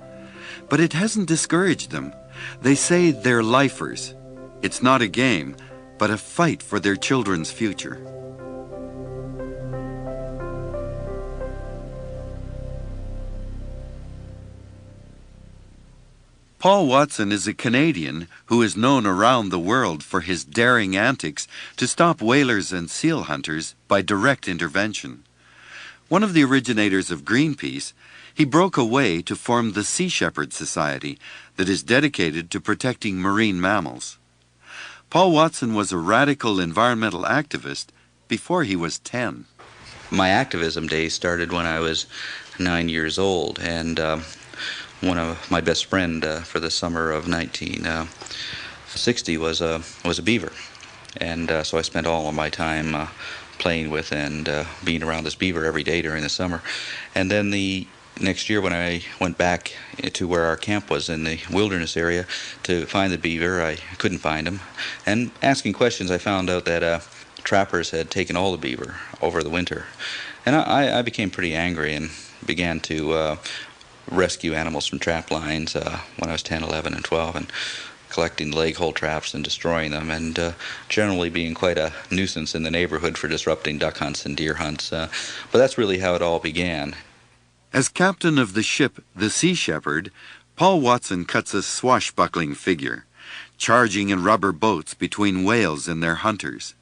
But it hasn't discouraged them. They say they're lifers. It's not a game, but a fight for their children's future. Paul Watson is a Canadian who is known around the world for his daring antics to stop whalers and seal hunters by direct intervention. One of the originators of Greenpeace, he broke away to form the Sea Shepherd Society that is dedicated to protecting marine mammals. Paul Watson was a radical environmental activist before he was 10. My activism days started when I was 9 years old, and one of my best friend for the summer of 1960 was a beaver, and so I spent all of my time playing with and being around this beaver every day during the summer. And then the next year when I went back to where our camp was in the wilderness area to find the beaver, I couldn't find him. And asking questions, I found out that trappers had taken all the beaver over the winter. And I became pretty angry and began to rescue animals from trap lines when I was 10, 11, and 12, and collecting leg hole traps and destroying them, and generally being quite a nuisance in the neighborhood for disrupting duck hunts and deer hunts. But that's really how it all began. As captain of the ship, the Sea Shepherd, Paul Watson cuts a swashbuckling figure, charging in rubber boats between whales and their hunters.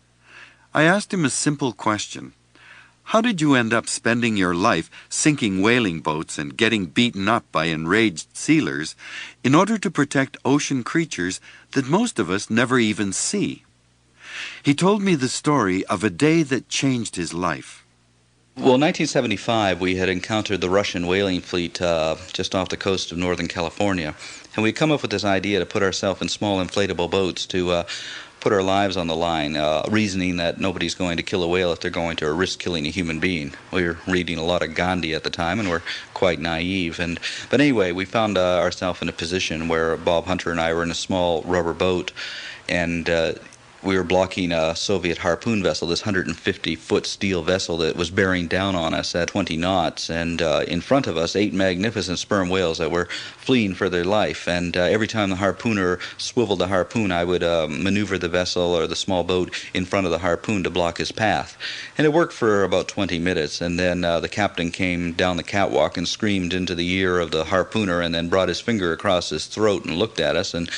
I asked him a simple question. How did you end up spending your life sinking whaling boats and getting beaten up by enraged sealers in order to protect ocean creatures that most of us never even see? He told me the story of a day that changed his life. Well, in 1975, we had encountered the Russian whaling fleet just off the coast of Northern California, and we'd come up with this idea to put ourselves in small inflatable boats to put our lives on the line, reasoning that nobody's going to kill a whale if they're going to risk killing a human being. We were reading a lot of Gandhi at the time, and we're quite naive. But anyway, we found ourselves in a position where Bob Hunter and I were in a small rubber boat, and we were blocking a Soviet harpoon vessel, this 150-foot steel vessel that was bearing down on us at 20 knots, and in front of us 8 magnificent sperm whales that were fleeing for their life. And every time the harpooner swiveled the harpoon, I would maneuver the vessel or the small boat in front of the harpoon to block his path. And it worked for about 20 minutes, and then the captain came down the catwalk and screamed into the ear of the harpooner and then brought his finger across his throat and looked at us, and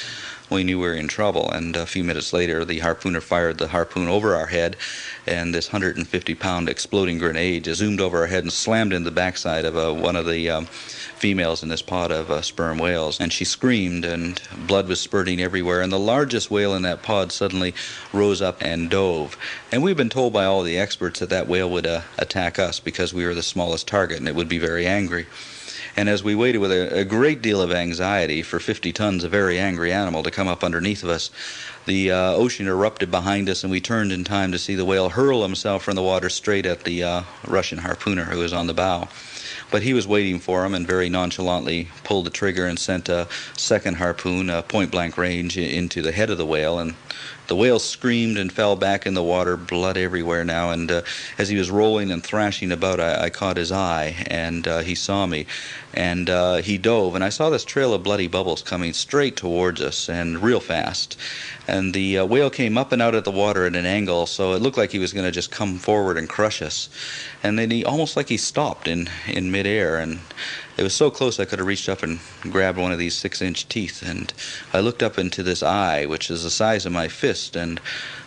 we knew we were in trouble. And a few minutes later, the harpooner fired the harpoon over our head, and this 150-pound exploding grenade just zoomed over our head and slammed in the backside of one of the females in this pod of sperm whales. And she screamed, and blood was spurting everywhere, and the largest whale in that pod suddenly rose up and dove. And we've been told by all the experts that that whale would attack us because we were the smallest target, and it would be very angry. And as we waited with a great deal of anxiety for 50 tons of very angry animal to come up underneath of us, the ocean erupted behind us, and we turned in time to see the whale hurl himself from the water straight at the Russian harpooner who was on the bow. But he was waiting for him and very nonchalantly pulled the trigger and sent a second harpoon, point-blank range, into the head of the whale. And the whale screamed and fell back in the water, blood everywhere now. And as he was rolling and thrashing about, I caught his eye, and he saw me. And he dove, and I saw this trail of bloody bubbles coming straight towards us, and real fast. And the whale came up and out of the water at an angle, so it looked like he was going to just come forward and crush us. And then almost like he stopped in midair, and it was so close I could have reached up and grabbed one of these 6-inch teeth. And I looked up into this eye, which is the size of my fist, and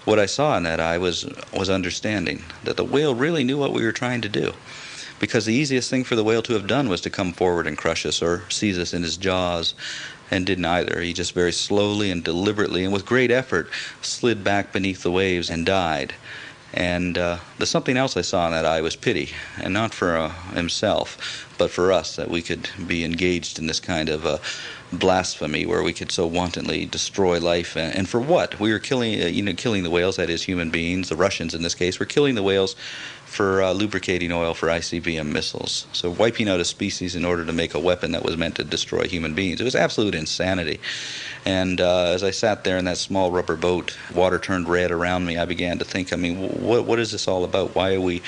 what I saw in that eye was understanding that the whale really knew what we were trying to do. Because the easiest thing for the whale to have done was to come forward and crush us or seize us in his jaws, and didn't either. He just very slowly and deliberately and with great effort slid back beneath the waves and died. And the something else I saw in that eye was pity, and not for himself, but for us, that we could be engaged in this kind of blasphemy where we could so wantonly destroy life. And for what? We were killing the whales, that is human beings. The Russians in this case were killing the whales for lubricating oil for ICBM missiles. So wiping out a species in order to make a weapon that was meant to destroy human beings. It was absolute insanity. And as I sat there in that small rubber boat, water turned red around me, I began to think, I mean, what is this all about? Why are we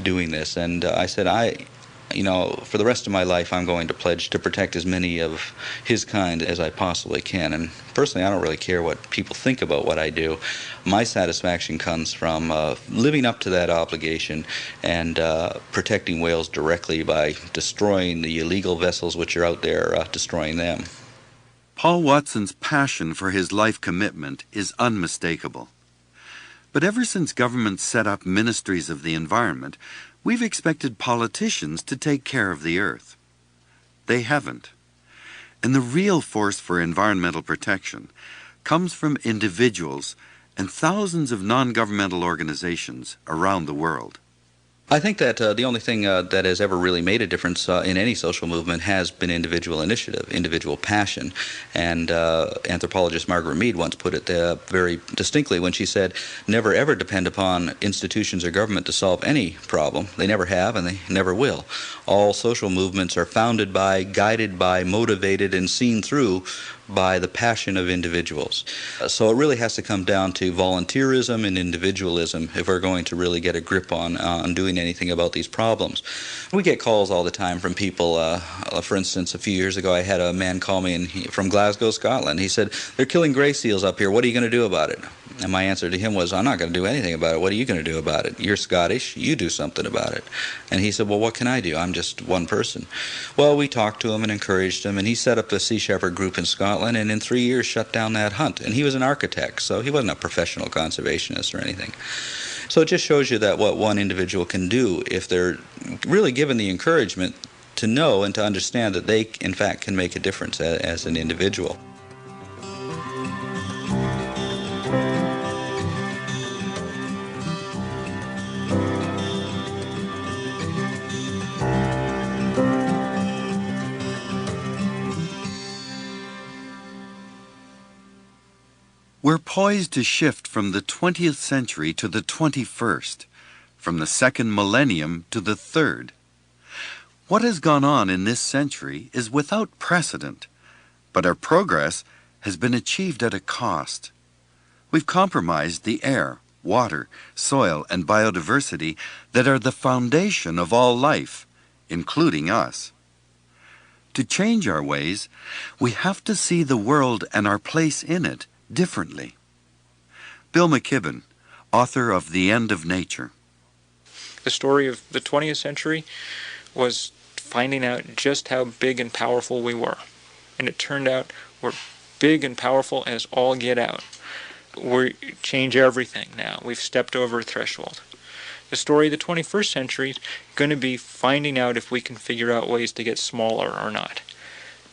doing this? And I said, for the rest of my life, I'm going to pledge to protect as many of his kind as I possibly can. And personally, I don't really care what people think about what I do. My satisfaction comes from living up to that obligation and protecting whales directly by destroying the illegal vessels which are out there, destroying them. Paul Watson's passion for his life commitment is unmistakable. But ever since governments set up ministries of the environment, we've expected politicians to take care of the earth. They haven't. And the real force for environmental protection comes from individuals and thousands of non-governmental organizations around the world. I think that the only thing that has ever really made a difference in any social movement has been individual initiative, individual passion. And anthropologist Margaret Mead once put it very distinctly when she said, never ever depend upon institutions or government to solve any problem. They never have and they never will. All social movements are founded by, guided by, motivated, and seen through by the passion of individuals. So it really has to come down to volunteerism and individualism if we're going to really get a grip on doing anything about these problems. We get calls all the time from people. For instance, a few years ago I had a man call me from Glasgow, Scotland. He said, they're killing grey seals up here. What are you going to do about it? And my answer to him was, I'm not going to do anything about it. What are you going to do about it? You're Scottish. You do something about it. And he said, well, what can I do? I'm just one person. Well, we talked to him and encouraged him, and he set up a Sea Shepherd group in Scotland and in 3 years shut down that hunt. And he was an architect, so he wasn't a professional conservationist or anything. So it just shows you that what one individual can do if they're really given the encouragement to know and to understand that they, in fact, can make a difference as an individual. We're poised to shift from the 20th century to the 21st, from the second millennium to the third. What has gone on in this century is without precedent, but our progress has been achieved at a cost. We've compromised the air, water, soil, and biodiversity that are the foundation of all life, including us. To change our ways, we have to see the world and our place in it differently. Bill McKibben, author of The End of Nature. The story of the 20th century was finding out just how big and powerful we were. And it turned out we're big and powerful as all get out. We change everything now. We've stepped over a threshold. The story of the 21st century is going to be finding out if we can figure out ways to get smaller or not.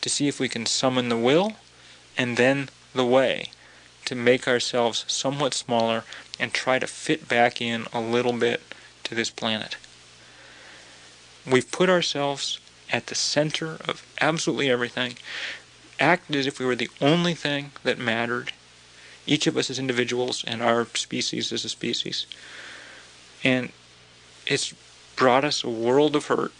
To see if we can summon the will and then the way to make ourselves somewhat smaller and try to fit back in a little bit to this planet. We've put ourselves at the center of absolutely everything, acted as if we were the only thing that mattered, each of us as individuals and our species as a species. And it's brought us a world of hurt,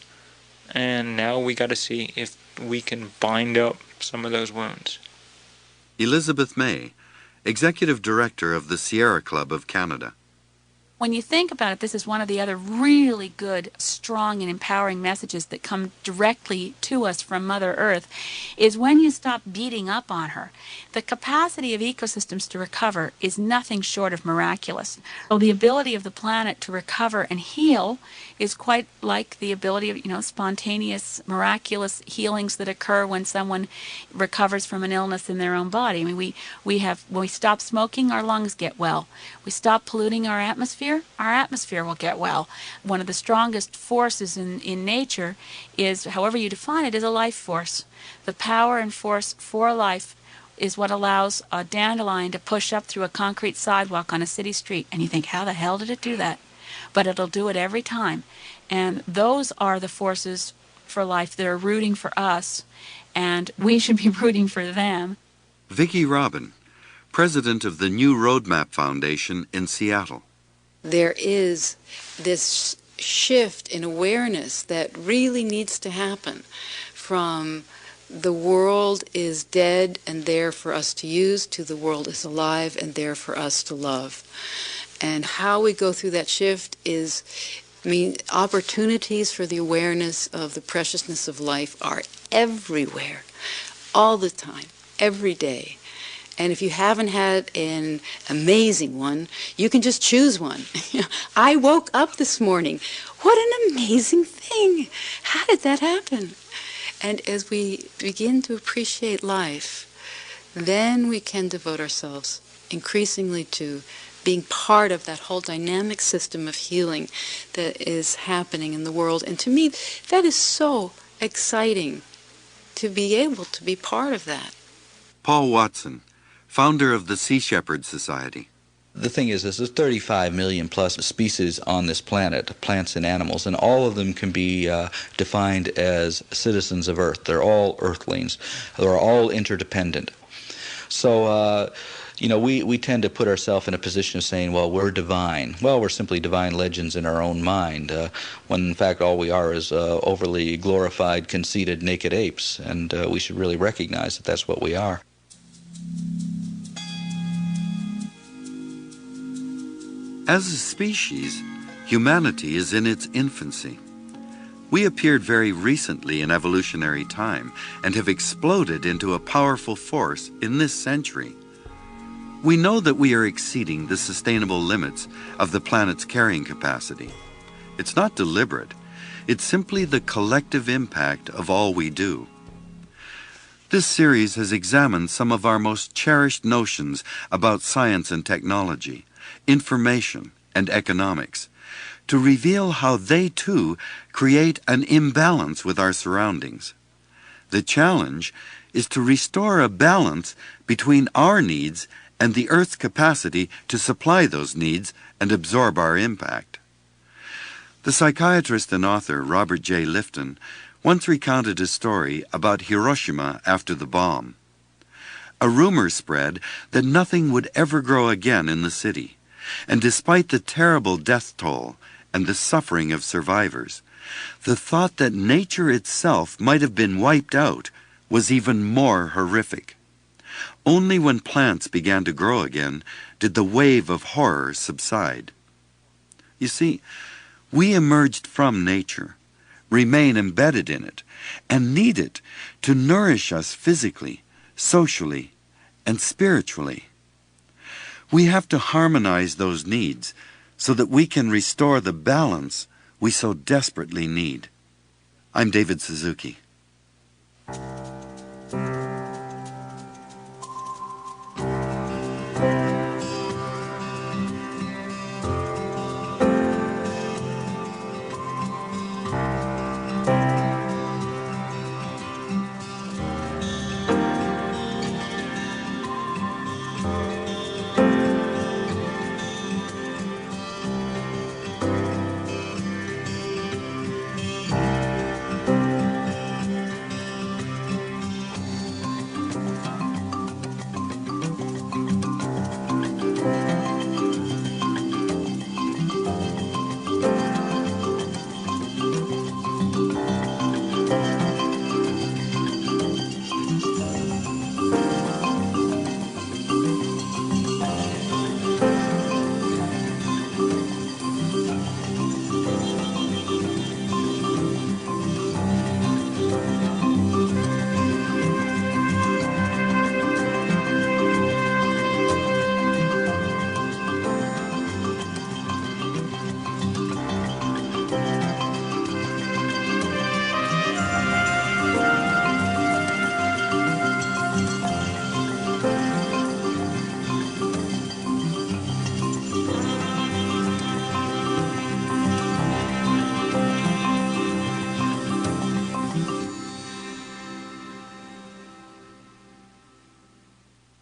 and now we got to see if we can bind up some of those wounds. Elizabeth May, Executive Director of the Sierra Club of Canada. When you think about it, this is one of the other really good, strong, and empowering messages that come directly to us from Mother Earth, is when you stop beating up on her. The capacity of ecosystems to recover is nothing short of miraculous. So the ability of the planet to recover and heal is quite like the ability of, spontaneous, miraculous healings that occur when someone recovers from an illness in their own body. I mean, when we stop smoking, our lungs get well. We stop polluting our atmosphere will get well. One of the strongest forces in nature is, however you define it, is a life force. The power and force for life is what allows a dandelion to push up through a concrete sidewalk on a city street. And you think, how the hell did it do that? But it'll do it every time. And those are the forces for life that are rooting for us, and we should be rooting for them. Vicki Robin, President of the New Roadmap Foundation in Seattle. There is this shift in awareness that really needs to happen from the world is dead and there for us to use to the world is alive and there for us to love. And how we go through that shift is, opportunities for the awareness of the preciousness of life are everywhere, all the time, every day. And if you haven't had an amazing one, you can just choose one. I woke up this morning. What an amazing thing. How did that happen? And as we begin to appreciate life, then we can devote ourselves increasingly to being part of that whole dynamic system of healing that is happening in the world. And to me, that is so exciting to be able to be part of that. Paul Watson, founder of the Sea Shepherd Society. The thing is, there's 35 million plus species on this planet, plants and animals, and all of them can be defined as citizens of Earth. They're all Earthlings. They're all interdependent. So, we tend to put ourselves in a position of saying, well, we're divine. Well, we're simply divine legends in our own mind, when in fact all we are is overly glorified, conceited, naked apes, and we should really recognize that that's what we are. As a species, humanity is in its infancy. We appeared very recently in evolutionary time and have exploded into a powerful force in this century. We know that we are exceeding the sustainable limits of the planet's carrying capacity. It's not deliberate. It's simply the collective impact of all we do. This series has examined some of our most cherished notions about science and technology, information, and economics, to reveal how they too create an imbalance with our surroundings. The challenge is to restore a balance between our needs and the Earth's capacity to supply those needs and absorb our impact. The psychiatrist and author Robert J. Lifton once recounted a story about Hiroshima after the bomb. A rumor spread that nothing would ever grow again in the city, and despite the terrible death toll and the suffering of survivors, the thought that nature itself might have been wiped out was even more horrific. Only when plants began to grow again did the wave of horror subside. You see, we emerged from nature, remain embedded in it, and need it to nourish us physically, socially, and spiritually. We have to harmonize those needs so that we can restore the balance we so desperately need. I'm David Suzuki.